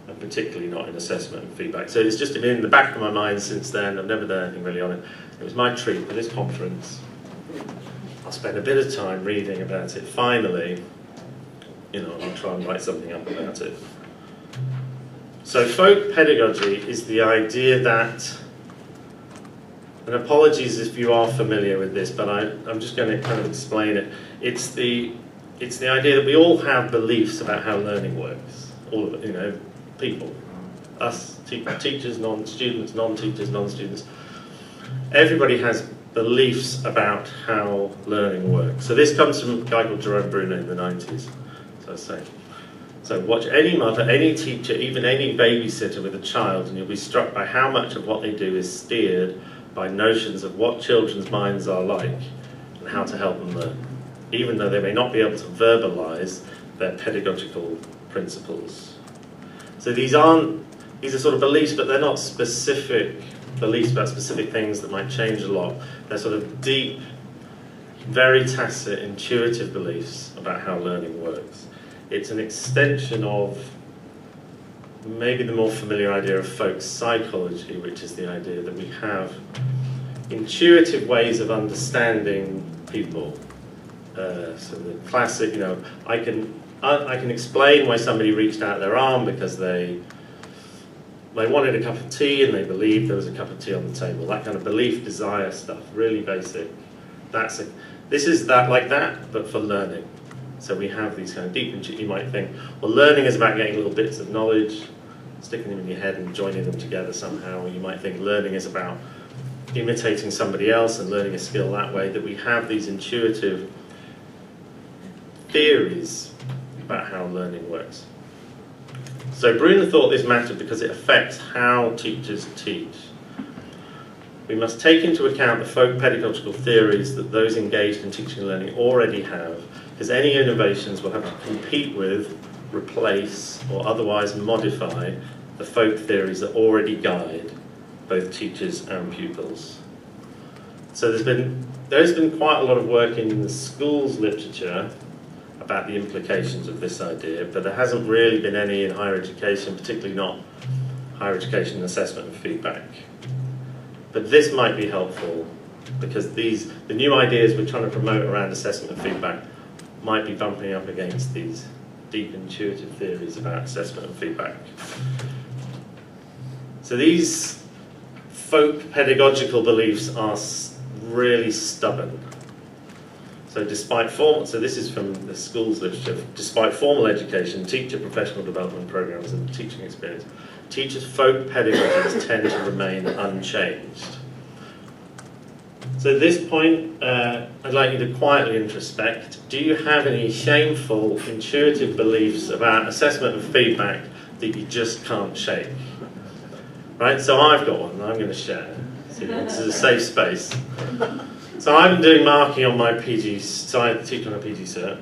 and particularly not in assessment and feedback. So it's just been in the back of my mind since then. I've never done anything really on it. It was my treat for this conference. I'll spend a bit of time reading about it. Finally, I'll try and write something up about it. So folk pedagogy is the idea that, and apologies if you are familiar with this, but I'm just going to kind of explain it. It's the idea that we all have beliefs about how learning works. All of it, people, us, teachers, non-students, non-teachers, non-students. Everybody has beliefs about how learning works. So this comes from a guy called Jerome Bruno in the 90s. So watch any mother, any teacher, even any babysitter with a child, and you'll be struck by how much of what they do is steered by notions of what children's minds are like and how to help them learn, even though they may not be able to verbalise their pedagogical principles. So these are sort of beliefs, but they're not specific beliefs about specific things that might change a lot. They're sort of deep, very tacit, intuitive beliefs about how learning works. It's an extension of maybe the more familiar idea of folk psychology, which is the idea that we have intuitive ways of understanding people. So the classic, I can explain why somebody reached out their arm because they wanted a cup of tea and they believed there was a cup of tea on the table. That kind of belief, desire stuff, really basic. This is like that, but for learning. So we have these kind of deep, you might think, well, learning is about getting little bits of knowledge, sticking them in your head and joining them together somehow. Or you might think learning is about imitating somebody else and learning a skill that way, that we have these intuitive theories about how learning works. So Bruner thought this mattered because it affects how teachers teach. We must take into account the folk pedagogical theories that those engaged in teaching and learning already have, because any innovations will have to compete with, replace, or otherwise modify the folk theories that already guide both teachers and pupils. So there's been quite a lot of work in the schools literature about the implications of this idea, but there hasn't really been any in higher education, particularly not higher education assessment and feedback. But this might be helpful because the new ideas we're trying to promote around assessment and feedback might be bumping up against these deep intuitive theories about assessment and feedback. So these folk pedagogical beliefs are really stubborn. So this is from the schools literature, despite formal education, teacher professional development programs and teaching experience, teachers' folk pedagogies tend to remain unchanged. So at this point, I'd like you to quietly introspect. Do you have any shameful, intuitive beliefs about assessment and feedback that you just can't shake? Right, so I've got one, and I'm going to share. So this is a safe space. So I've been doing marking on my PG, so I teach on a PG cert.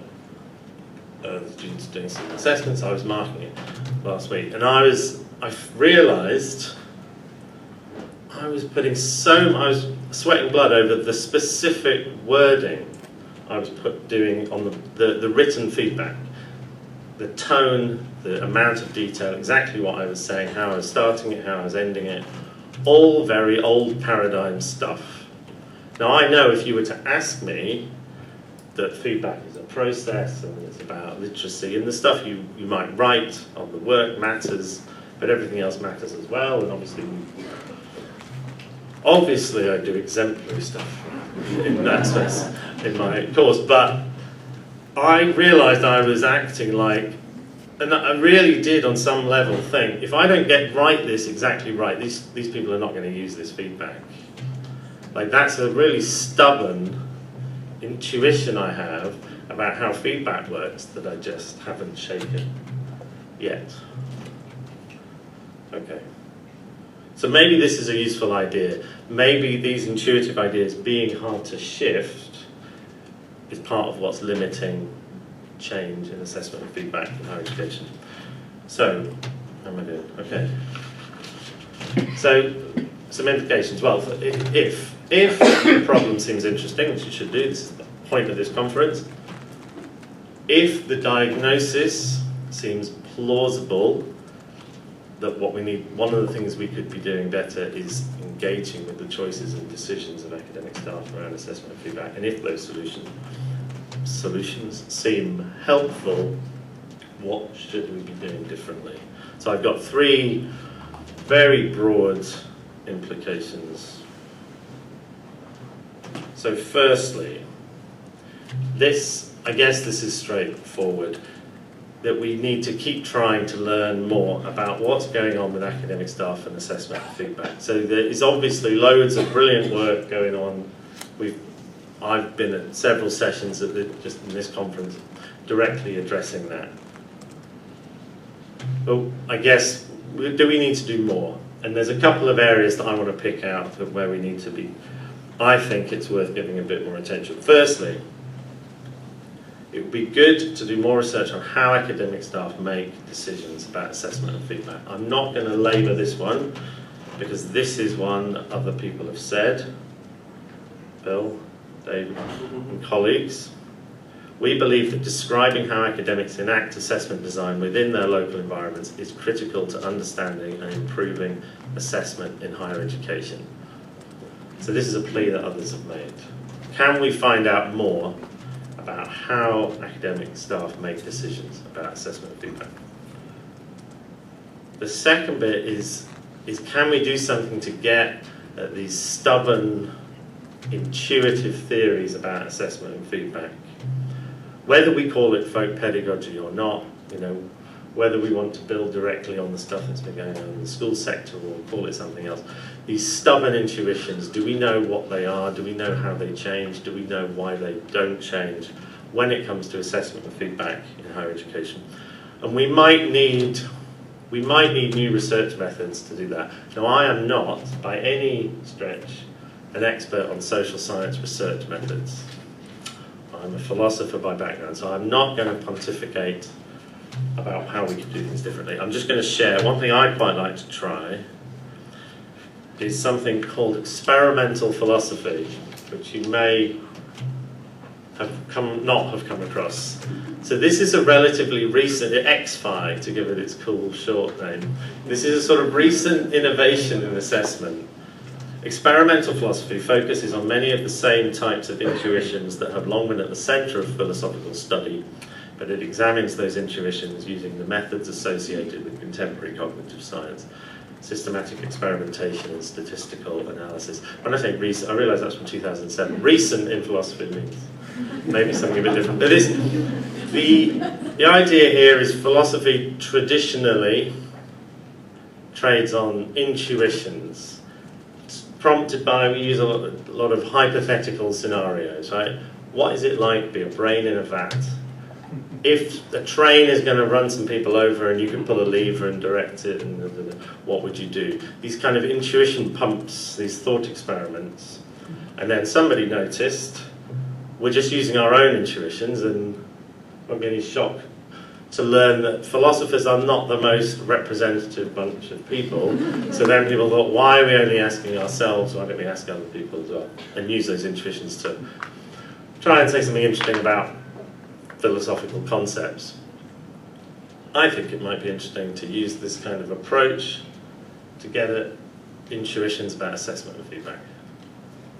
The students doing some assessments, I was marking it last week. And I realised I was I was sweating blood over the specific wording I was doing on the written feedback. The tone, the amount of detail, exactly what I was saying, how I was starting it, how I was ending it. All very old paradigm stuff. Now I know if you were to ask me that feedback is a process and it's about literacy and the stuff you might write on the work matters, but everything else matters as well, and obviously I do exemplary stuff in that sense in my course, but I realised I was acting like, and I really did on some level think, if I don't get this exactly right, these people are not going to use this feedback. Like, that's a really stubborn intuition I have about how feedback works that I just haven't shaken yet. Okay. So maybe this is a useful idea. Maybe these intuitive ideas being hard to shift is part of what's limiting change in assessment and feedback in higher education. So, how am I doing? Okay. So, some implications. Well, if the problem seems interesting, which it should do, this is the point of this conference, if the diagnosis seems plausible, that what we need, one of the things we could be doing better is engaging with the choices and decisions of academic staff around assessment and feedback, and if those solutions seem helpful, what should we be doing differently? So I've got 3 very broad implications. So firstly, I guess this is straightforward, that we need to keep trying to learn more about what's going on with academic staff and assessment and feedback. So there is obviously loads of brilliant work going on. I've been at several sessions just in this conference directly addressing that. But I guess, do we need to do more? And there's a couple of areas that I want to pick out where we need to be. I think it's worth giving a bit more attention. Firstly, it would be good to do more research on how academic staff make decisions about assessment and feedback. I'm not going to labour this one, because this is one other people have said. Bill, David, and colleagues. We believe that describing how academics enact assessment design within their local environments is critical to understanding and improving assessment in higher education. So this is a plea that others have made. Can we find out more about how academic staff make decisions about assessment and feedback? The second bit is can we do something to get at these stubborn, intuitive theories about assessment and feedback? Whether we call it folk pedagogy or not, whether we want to build directly on the stuff that's been going on in the school sector or call it something else, these stubborn intuitions, do we know what they are? Do we know how they change? Do we know why they don't change when it comes to assessment and feedback in higher education? And we might need new research methods to do that. Now, I am not, by any stretch, an expert on social science research methods. I'm a philosopher by background, so I'm not going to pontificate about how we could do things differently. I'm just going to share one thing I'd quite like to try is something called experimental philosophy, which you may not have come across. So this is a relatively recent, XFI to give it its cool short name. This is a sort of recent innovation in assessment. Experimental philosophy focuses on many of the same types of intuitions that have long been at the centre of philosophical study, but it examines those intuitions using the methods associated with contemporary cognitive science, systematic experimentation and statistical analysis. When I say recent, I realise that's from 2007. Recent in philosophy means maybe something a bit different. But the idea here is philosophy traditionally trades on intuitions, prompted by, we use a lot of hypothetical scenarios, right? What is it like to be a brain in a vat? If a train is going to run some people over and you can pull a lever and direct it, and what would you do? These kind of intuition pumps, these thought experiments. And then somebody noticed, we're just using our own intuitions, and I'm getting shocked to learn that philosophers are not the most representative bunch of people. So then people thought, why are we only asking ourselves? Why don't we ask other people as well? And use those intuitions to try and say something interesting about philosophical concepts. I think it might be interesting to use this kind of approach to get at intuitions about assessment and feedback.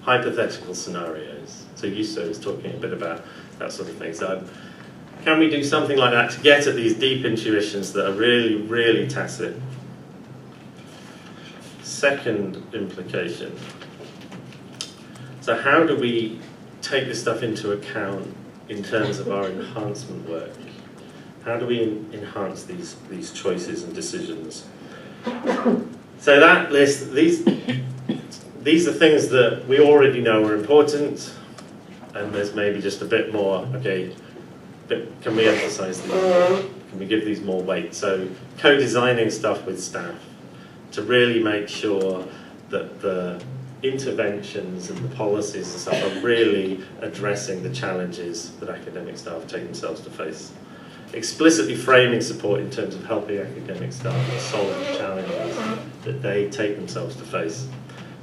Hypothetical scenarios. So Yuso is talking a bit about that sort of thing. So can we do something like that to get at these deep intuitions that are really, really tacit? Second implication. So how do we take this stuff into account in terms of our enhancement work? How do we enhance these choices and decisions? So that list, these are things that we already know are important, and there's maybe just a bit more, okay, but can we emphasize these? Can we give these more weight? So co-designing stuff with staff to really make sure that the interventions and the policies and stuff are really addressing the challenges that academic staff take themselves to face. Explicitly framing support in terms of helping academic staff solve the challenges that they take themselves to face.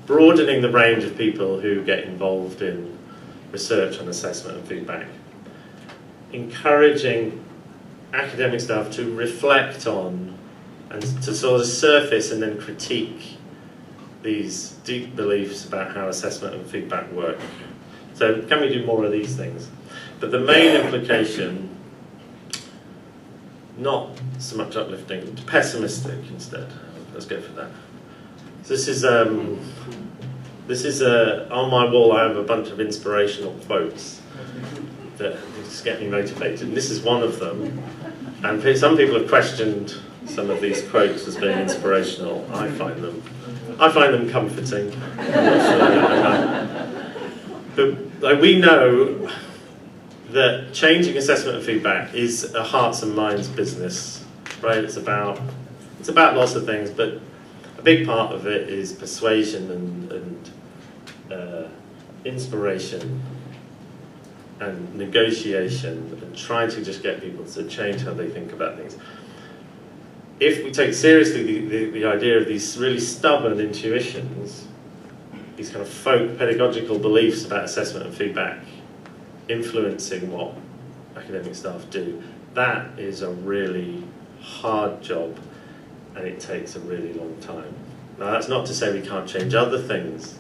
Broadening the range of people who get involved in research on assessment and feedback. Encouraging academic staff to reflect on and to sort of surface and then critique these deep beliefs about how assessment and feedback work. So can we do more of these things? But the main implication, not so much uplifting, pessimistic instead. Let's go for that. So this is on my wall. I have a bunch of inspirational quotes that just get me motivated. And this is one of them. And some people have questioned some of these quotes as being inspirational. I find them comforting. But we know that changing assessment and feedback is a hearts and minds business, right? It's about lots of things, but a big part of it is persuasion and inspiration and negotiation and trying to just get people to change how they think about things. If we take seriously the idea of these really stubborn intuitions, these kind of folk pedagogical beliefs about assessment and feedback influencing what academic staff do, that is a really hard job and it takes a really long time. Now that's not to say we can't change other things,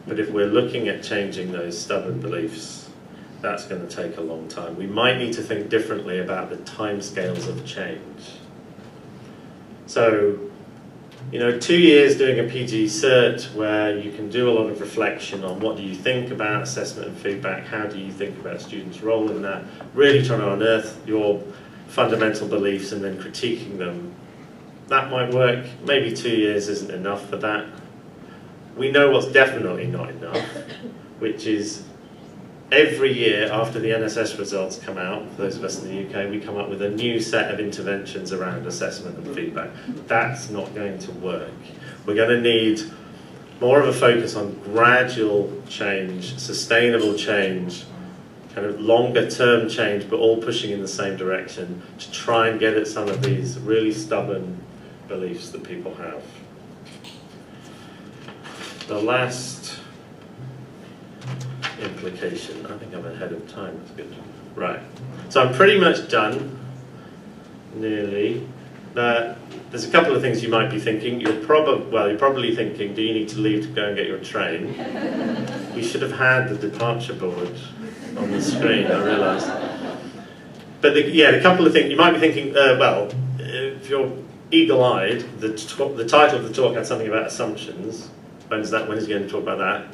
but if we're looking at changing those stubborn beliefs, that's going to take a long time. We might need to think differently about the timescales of change. So, 2 years doing a PG cert where you can do a lot of reflection on what do you think about assessment and feedback, how do you think about students' role in that, really trying to unearth your fundamental beliefs and then critiquing them. That might work. Maybe 2 years isn't enough for that. We know what's definitely not enough, which is every year after the NSS results come out, for those of us in the UK, we come up with a new set of interventions around assessment and feedback. That's not going to work. We're going to need more of a focus on gradual change, sustainable change, kind of longer term change, but all pushing in the same direction to try and get at some of these really stubborn beliefs that people have. The last implication, I think I'm ahead of time, that's good. Right, so I'm pretty much done, nearly. There's a couple of things you might be thinking. You're probably thinking, do you need to leave to go and get your train? We should have had the departure board on the screen, I realise. But the couple of things, you might be thinking, if you're eagle-eyed, the title of the talk had something about assumptions. When is he going to talk about that?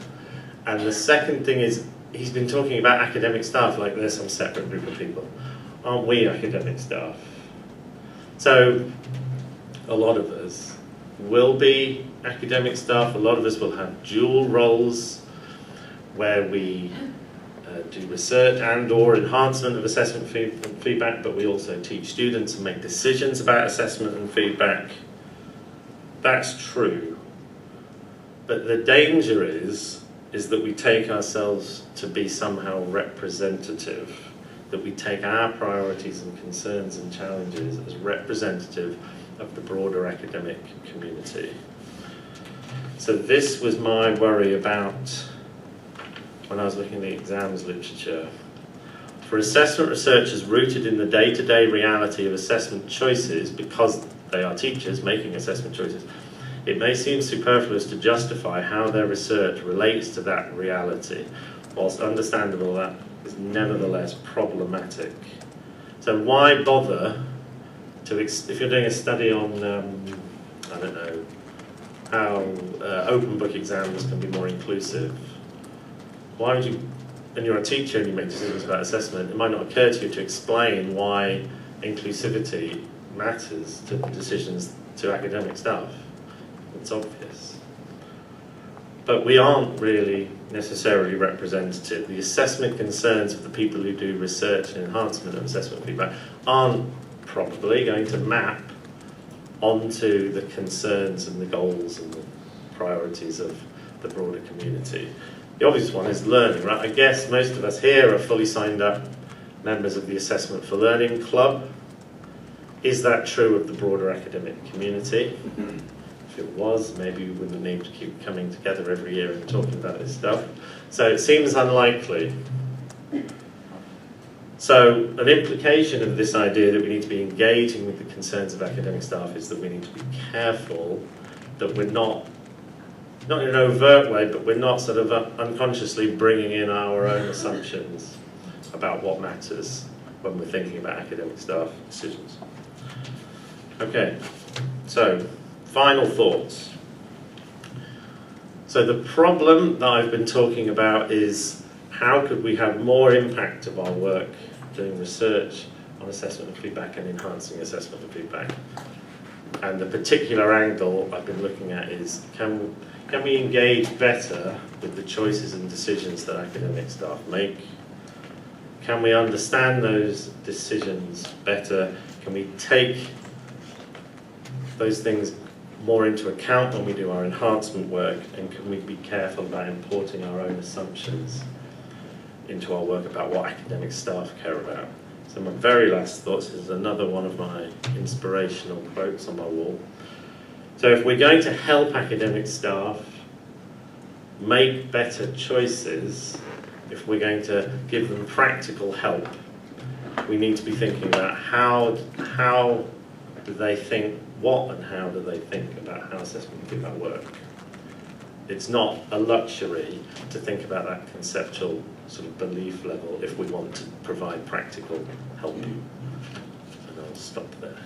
And the second thing is, he's been talking about academic staff like they're some separate group of people. Aren't we academic staff? So, a lot of us will be academic staff. A lot of us will have dual roles where we do research and or enhancement of assessment feedback, but we also teach students and make decisions about assessment and feedback. That's true. But the danger is that we take ourselves to be somehow representative, that we take our priorities and concerns and challenges as representative of the broader academic community. So this was my worry about when I was looking at the exams literature. For assessment researchers rooted in the day-to-day reality of assessment choices, because they are teachers making assessment choices, it may seem superfluous to justify how their research relates to that reality, whilst understandable, that is nevertheless problematic. So why bother to, if you're doing a study on, I don't know, how open book exams can be more inclusive, why would you, and you're a teacher and you make decisions about assessment, it might not occur to you to explain why inclusivity matters to decisions to academic staff. It's obvious. But we aren't really necessarily representative. The assessment concerns of the people who do research and enhancement of assessment feedback aren't probably going to map onto the concerns and the goals and the priorities of the broader community. The obvious one is learning, right? I guess most of us here are fully signed up members of the Assessment for Learning Club. Is that true of the broader academic community? If it was, maybe we wouldn't need to keep coming together every year and talking about this stuff. So it seems unlikely. So an implication of this idea that we need to be engaging with the concerns of academic staff is that we need to be careful that we're not in an overt way, but we're not sort of unconsciously bringing in our own assumptions about what matters when we're thinking about academic staff decisions. Okay, so final thoughts. So the problem that I've been talking about is how could we have more impact of our work doing research on assessment and feedback and enhancing assessment and feedback. And the particular angle I've been looking at is can we engage better with the choices and decisions that academic staff make? Can we understand those decisions better? Can we take those things more into account when we do our enhancement work? And can we be careful about importing our own assumptions into our work about what academic staff care about? So my very last thoughts is another one of my inspirational quotes on my wall. So if we're going to help academic staff make better choices, if we're going to give them practical help, we need to be thinking about how do they think, what and how do they think about how assessment and feedback work. It's not a luxury to think about that conceptual sort of belief level if we want to provide practical help. And I'll stop there.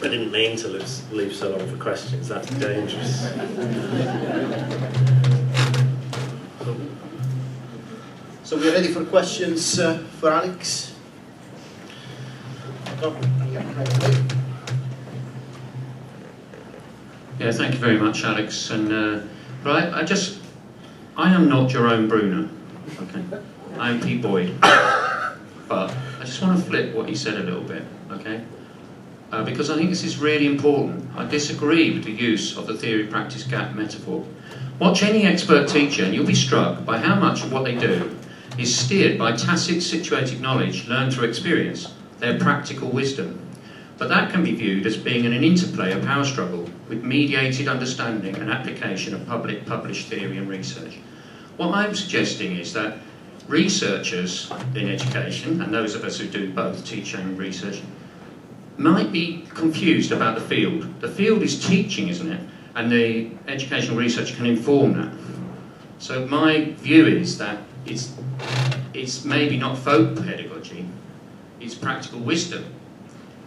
I didn't mean to leave so long for questions, that's dangerous. So we're ready for questions for Alex. Yeah, thank you very much, Alex. And right, I am not Jerome Bruner. Okay, I'm Pete Boyd. But I just want to flip what he said a little bit. Okay. Because I think this is really important. I disagree with the use of the theory-practice gap metaphor. Watch any expert teacher and you'll be struck by how much of what they do is steered by tacit situated knowledge learned through experience, their practical wisdom. But that can be viewed as being an interplay of power struggle with mediated understanding and application of public published theory and research. What I'm suggesting is that researchers in education, and those of us who do both teaching and research, might be confused about the field. The field is teaching, isn't it? And the educational research can inform that. So my view is that it's maybe not folk pedagogy, it's practical wisdom.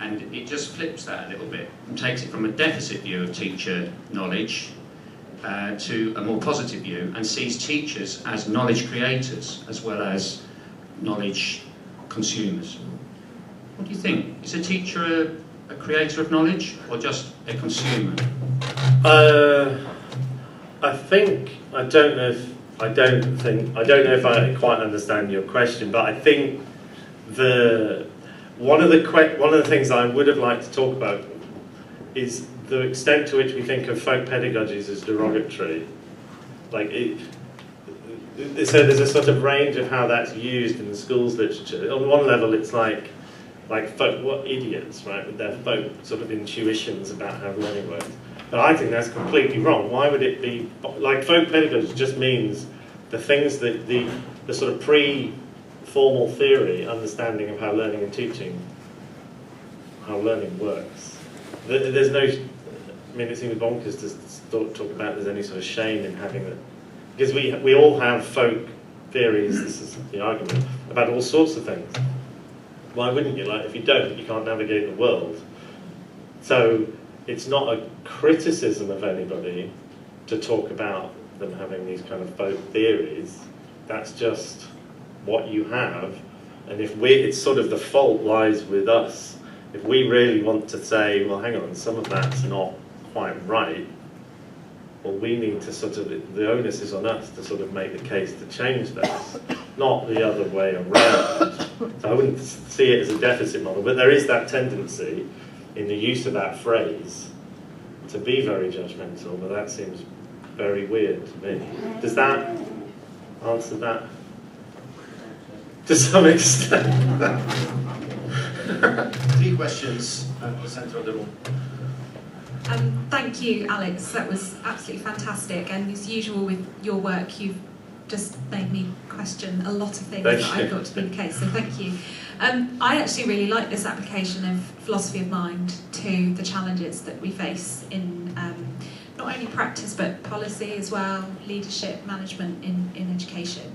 And it just flips that a little bit and takes it from a deficit view of teacher knowledge to a more positive view and sees teachers as knowledge creators as well as knowledge consumers. What do you think? Is a teacher a creator of knowledge or just a consumer? I don't know if I quite understand your question, but I think one of the things I would have liked to talk about is the extent to which we think of folk pedagogies as derogatory. So there's a sort of range of how that's used in the schools literature. On one level, it's like folk, what idiots, right, with their folk sort of intuitions about how learning works. But I think that's completely wrong. Why would it be, like, folk pedagogy just means the things that the sort of pre-formal theory understanding of how learning and teaching, how learning works. There's no, I mean, it seems bonkers to talk about there's any sort of shame in having it. Because we all have folk theories, this is the argument, about all sorts of things. Why wouldn't you? Like, if you don't, you can't navigate the world. So it's not a criticism of anybody to talk about them having these kind of folk theories. That's just what you have. And if it's sort of the fault lies with us. If we really want to say, well, hang on, some of that's not quite right, well, we need to sort of, the onus is on us to sort of make the case to change that, not the other way around. So I wouldn't see it as a deficit model, but there is that tendency in the use of that phrase to be very judgmental, but that seems very weird to me. Does that answer that to some extent? 3 questions at the centre of the room. Thank you, Alex. That was absolutely fantastic. And as usual with your work, you've just made me question a lot of things that I thought to be the case. So thank you. I actually really like this application of philosophy of mind to the challenges that we face in not only practice but policy as well, leadership, management in education.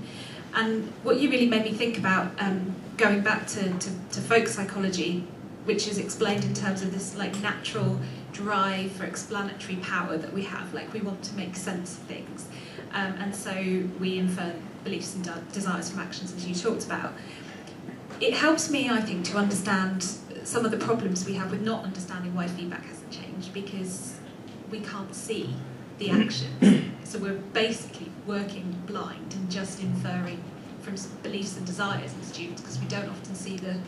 And what you really made me think about, going back to folk psychology, which is explained in terms of this like natural drive for explanatory power that we have, like we want to make sense of things, and so we infer beliefs and desires from actions, as you talked about. It helps me, I think, to understand some of the problems we have with not understanding why feedback hasn't changed, because we can't see the actions. So we're basically working blind and just inferring from beliefs and desires in students because we don't often see the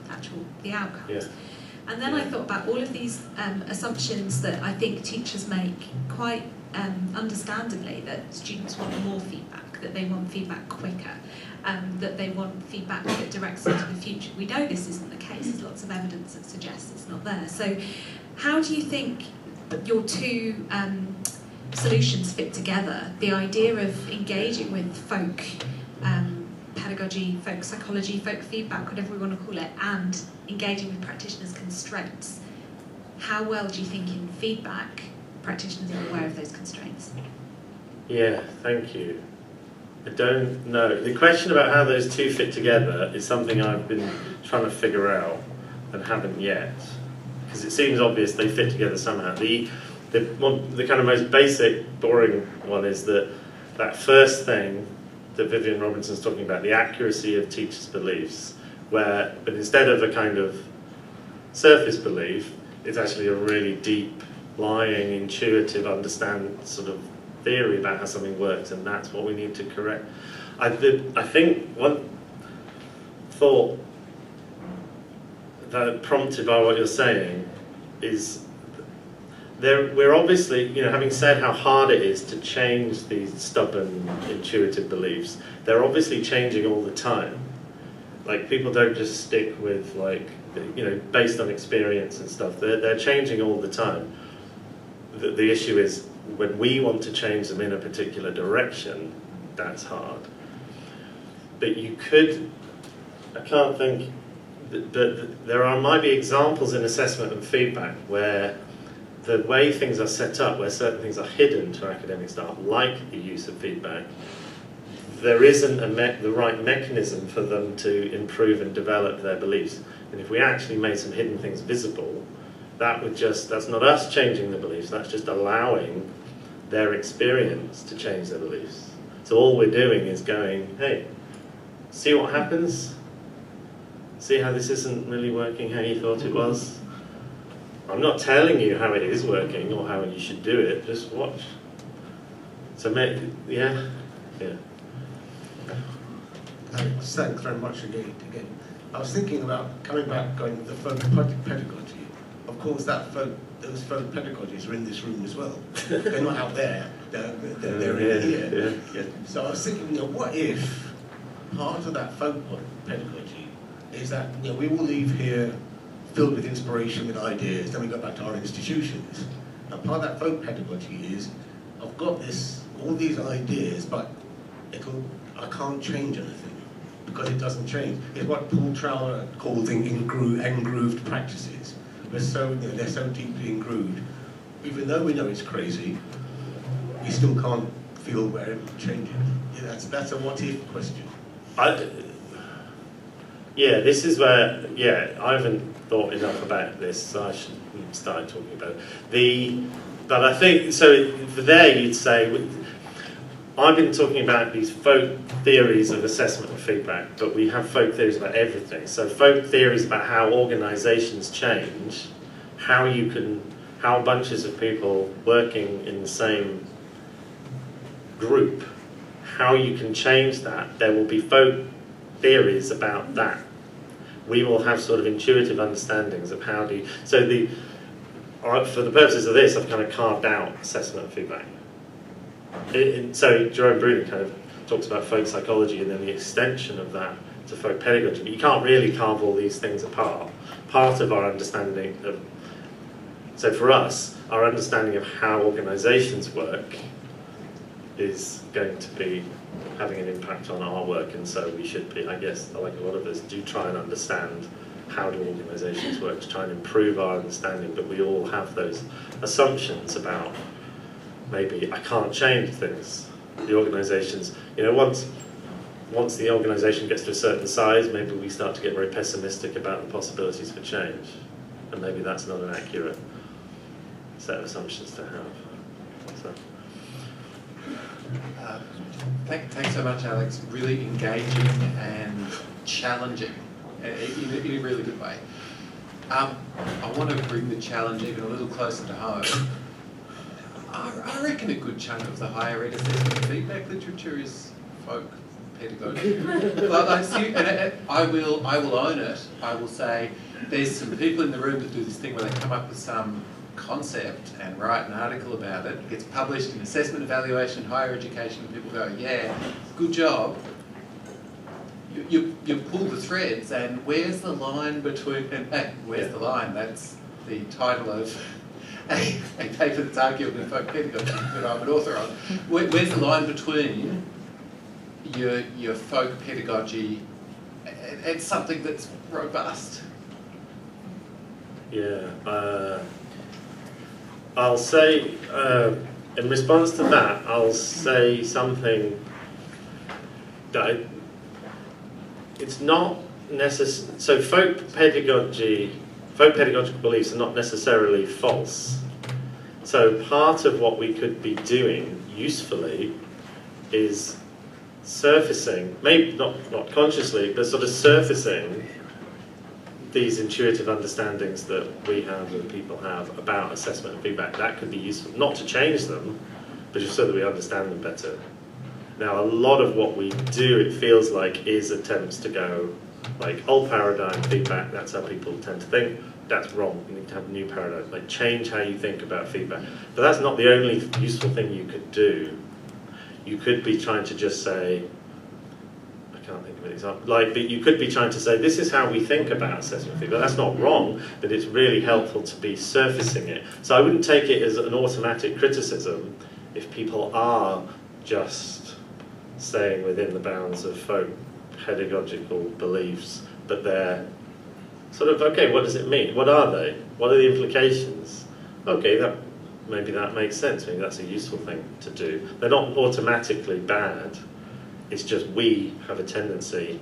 outcomes. Yeah. And then I thought about all of these assumptions that I think teachers make quite understandably, that students want more feedback, that they want feedback quicker, that they want feedback that directs them to the future. We know this isn't the case. There's lots of evidence that suggests it's not there. So how do you think your two solutions fit together? The idea of engaging with folk pedagogy, folk psychology, folk feedback, whatever we want to call it, and engaging with practitioners' constraints. How well do you think in feedback practitioners are aware of those constraints? Yeah, thank you. I don't know. The question about how those two fit together is something I've been trying to figure out and haven't yet, because it seems obvious they fit together somehow. The kind of most basic, boring one is that first thing that Vivian Robinson's talking about, the accuracy of teachers' beliefs, but instead of a kind of surface belief, it's actually a really deep, lying, intuitive, sort of theory about how something works, and that's what we need to correct. I think one thought that prompted by what you're saying is we're obviously, having said how hard it is to change these stubborn, intuitive beliefs, they're obviously changing all the time. Like, people don't just stick with, based on experience and stuff. They're changing all the time. The issue is, when we want to change them in a particular direction, that's hard. But I can't think, but there might be examples in assessment and feedback where the way things are set up, where certain things are hidden to academic staff, like the use of feedback, there isn't the right mechanism for them to improve and develop their beliefs. And if we actually made some hidden things visible, that's not us changing the beliefs, that's just allowing their experience to change their beliefs. So all we're doing is going, hey, see what happens? See how this isn't really working how you thought it was? I'm not telling you how it is working or how you should do it, just watch. So, yeah. Thanks very much again. I was thinking about coming back, going with the folk pedagogy. Of course, those folk pedagogies are in this room as well. They're not out there, they're in here. Yeah. So I was thinking, what if part of that folk pedagogy is that we all leave here filled with inspiration, with ideas, then we go back to our institutions. And part of that folk pedagogy is, I've got all these ideas, but I can't change anything because it doesn't change. It's what Paul Trowler calls engrooved practices. They're so deeply engrooved. Even though we know it's crazy, we still can't feel where it changes. Yeah, that's a what-if question. This is where, I haven't thought enough about this, so I should start talking about it. But I think, so for there you'd say, I've been talking about these folk theories of assessment and feedback, but we have folk theories about everything. So folk theories about how organisations change, how bunches of people working in the same group, how you can change that. There will be folk theories about that. We will have sort of intuitive understandings of how do you... So for the purposes of this, I've kind of carved out assessment and feedback. So Jerome Bruner kind of talks about folk psychology and then the extension of that to folk pedagogy, but you can't really carve all these things apart. Part of our understanding of... So for us, our understanding of how organisations work is going to be having an impact on our work, and so we should be, I guess, like a lot of us, do try and understand how do organisations work to try and improve our understanding, but we all have those assumptions about maybe I can't change things. The organisations, once the organisation gets to a certain size, maybe we start to get very pessimistic about the possibilities for change, and maybe that's not an accurate set of assumptions to have. So. Thanks so much, Alex. Really engaging and challenging in a really good way. I want to bring the challenge even a little closer to home. I reckon a good chunk of the higher ed assessment feedback literature is folk pedagogy. I will own it. I will say there's some people in the room that do this thing where they come up with some concept and write an article about it. It gets published in assessment, evaluation, higher education, and people go, yeah, good job. You pull the threads, and where's the line between, where's the line? That's the title of a paper that's arguing in folk pedagogy that I'm an author on. Where's the line between your folk pedagogy and something that's robust? Yeah. I'll say, in response to that, I'll say something that it's not necessary. So folk pedagogical beliefs are not necessarily false. So part of what we could be doing usefully is surfacing, maybe not consciously, but sort of surfacing these intuitive understandings that we have and people have about assessment and feedback. That could be useful, not to change them, but just so that we understand them better. Now, a lot of what we do, it feels like, is attempts to go, like, old paradigm feedback, that's how people tend to think. That's wrong. You need to have a new paradigm. Like, change how you think about feedback. But that's not the only useful thing you could do. You could be trying to just say, I can't think of an example, but you could be trying to say, this is how we think about assessment feedback. That's not wrong, but it's really helpful to be surfacing it. So I wouldn't take it as an automatic criticism if people are just staying within the bounds of folk pedagogical beliefs, but they're sort of, okay, what does it mean? What are they? What are the implications? Okay, maybe that makes sense. Maybe that's a useful thing to do. They're not automatically bad. It's just we have a tendency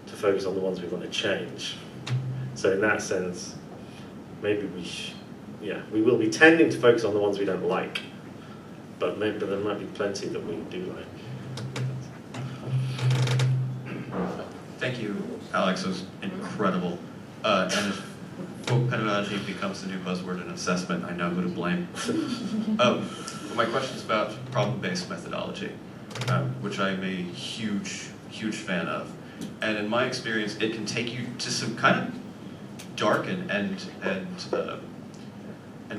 to focus on the ones we want to change. So in that sense, maybe we will be tending to focus on the ones we don't like. but maybe there might be plenty that we do like. Thank you, Alex. It was incredible. And if folk pedagogy becomes the new buzzword in assessment, I know who to blame. My question is about problem-based methodology, which I'm a huge, huge fan of. And in my experience, it can take you to some kind of dark and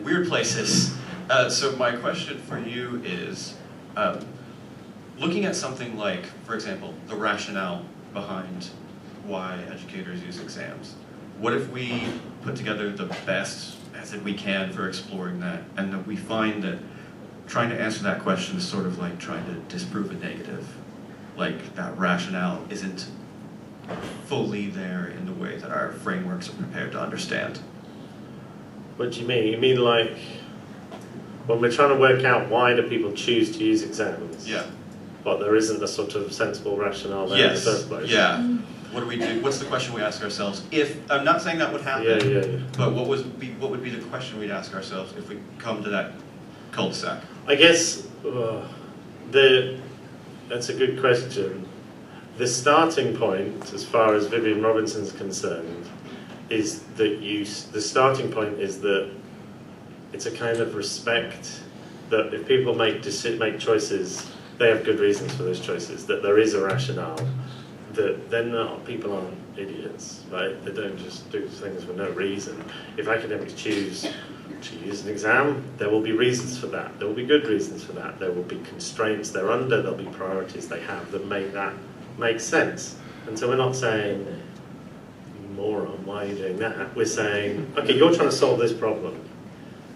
weird places. So my question for you is, looking at something like, for example, the rationale behind why educators use exams. What if we put together the best method we can for exploring that, and that we find that trying to answer that question is sort of like trying to disprove a negative? Like that rationale isn't fully there in the way that our frameworks are prepared to understand. What do you mean? You mean like when we're trying to work out why do people choose to use exams? Yeah. But there isn't a sort of sensible rationale there in the first place. Yeah. What do we do? What's the question we ask ourselves? If I'm not saying that would happen, yeah. But what would be the question we'd ask ourselves if we come to that cul-de-sac? I guess that's a good question. The starting point, as far as Vivian Robinson's concerned, is that the starting point is that it's a kind of respect that if people make choices, they have good reasons for those choices, that there is a rationale, that people aren't idiots, right? They don't just do things for no reason. If academics choose to use an exam, there will be reasons for that. There will be good reasons for that. There will be constraints they're under, there'll be priorities they have that make that make sense. And so we're not saying, you moron, why are you doing that? We're saying, okay, you're trying to solve this problem.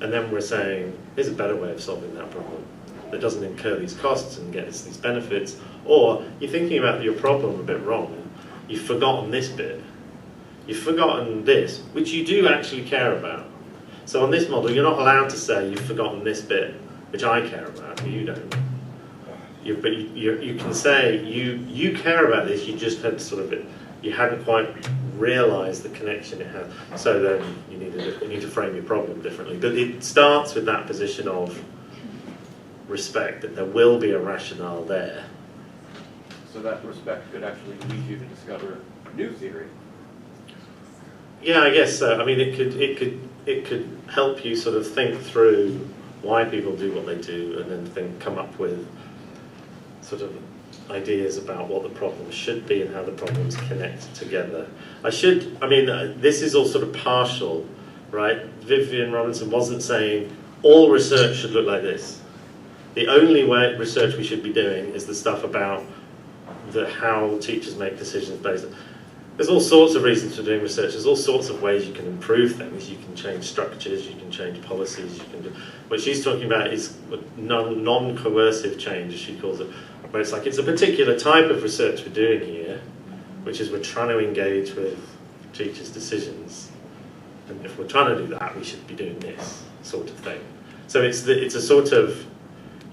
And then we're saying, here's a better way of solving that problem that doesn't incur these costs and gets these benefits. Or you're thinking about your problem a bit wrong. You've forgotten this bit. You've forgotten this, which you do actually care about. So on this model, you're not allowed to say you've forgotten this bit, which I care about, but you don't. But you can say you care about this. You just had you hadn't quite realised the connection it had. So then you need to frame your problem differently. But it starts with that position of respect, that there will be a rationale there. So that respect could actually lead you to discover new theory. Yeah, I guess so. I mean, it could help you sort of think through why people do what they do, and then come up with sort of ideas about what the problems should be and how the problems connect together. This is all sort of partial, right? Vivian Robinson wasn't saying all research should look like this. The only way research we should be doing is the stuff about how teachers make decisions based on. There's all sorts of reasons for doing research. There's all sorts of ways you can improve things. You can change structures, you can change policies, you can do. What she's talking about is non-coercive change, as she calls it, where it's like it's a particular type of research we're doing here, which is we're trying to engage with teachers' decisions. And if we're trying to do that, we should be doing this sort of thing. So it's a sort of,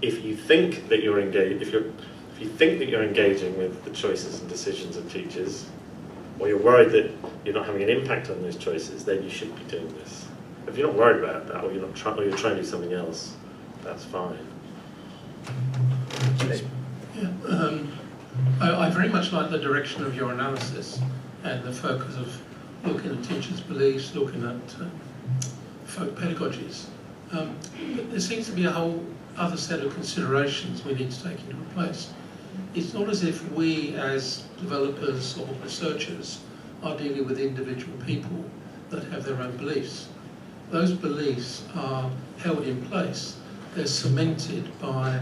if you think that you're engaged, if you think that you're engaging with the choices and decisions of teachers, or you're worried that you're not having an impact on those choices, then you should be doing this. If you're not worried about that, or you're trying to do something else, that's fine. Yeah, I very much like the direction of your analysis and the focus of looking at teachers' beliefs, looking at folk pedagogies. But there seems to be a whole other set of considerations we need to take into place. It's not as if we as developers or researchers are dealing with individual people that have their own beliefs. Those beliefs are held in place. They're cemented by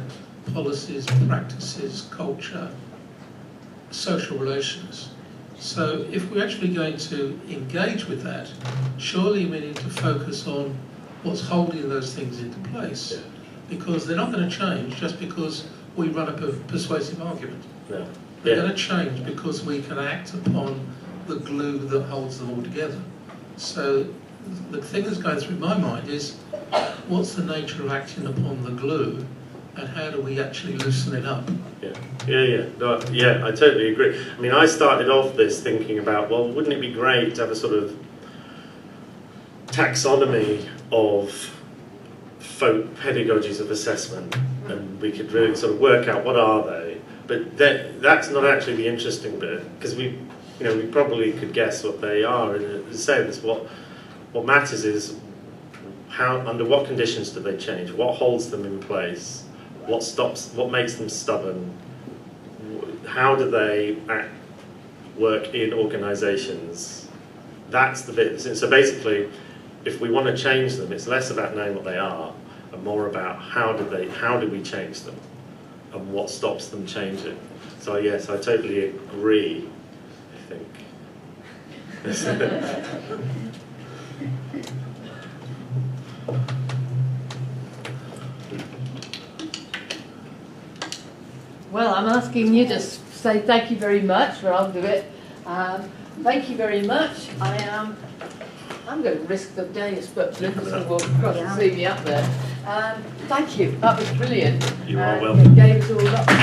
policies, practices, culture, social relations. So if we're actually going to engage with that, surely we need to focus on what's holding those things into place, because they're not going to change just because we run a persuasive argument. No. They're going to change because we can act upon the glue that holds them all together. So the thing that's going through my mind is, what's the nature of acting upon the glue, and how do we actually loosen it up? Yeah, I totally agree. I mean, I started off this thinking about, well, wouldn't it be great to have a sort of taxonomy of folk pedagogies of assessment, and we could really sort of work out what are they. But that's not actually the interesting bit, because we probably could guess what they are in a sense. What matters is how, under what conditions do they change? What holds them in place? What makes them stubborn? How do they work in organisations? That's the bit. So basically, if we want to change them, it's less about knowing what they are and more about how do we change them and what stops them changing. So yes, I totally agree, I think. Well, I'm asking you to say thank you very much, but I'll do it. Thank you very much. I'm going to risk the dais, but Lucas will walk across and see me up there. Thank you. That was brilliant. You are welcome. It gave us all lots of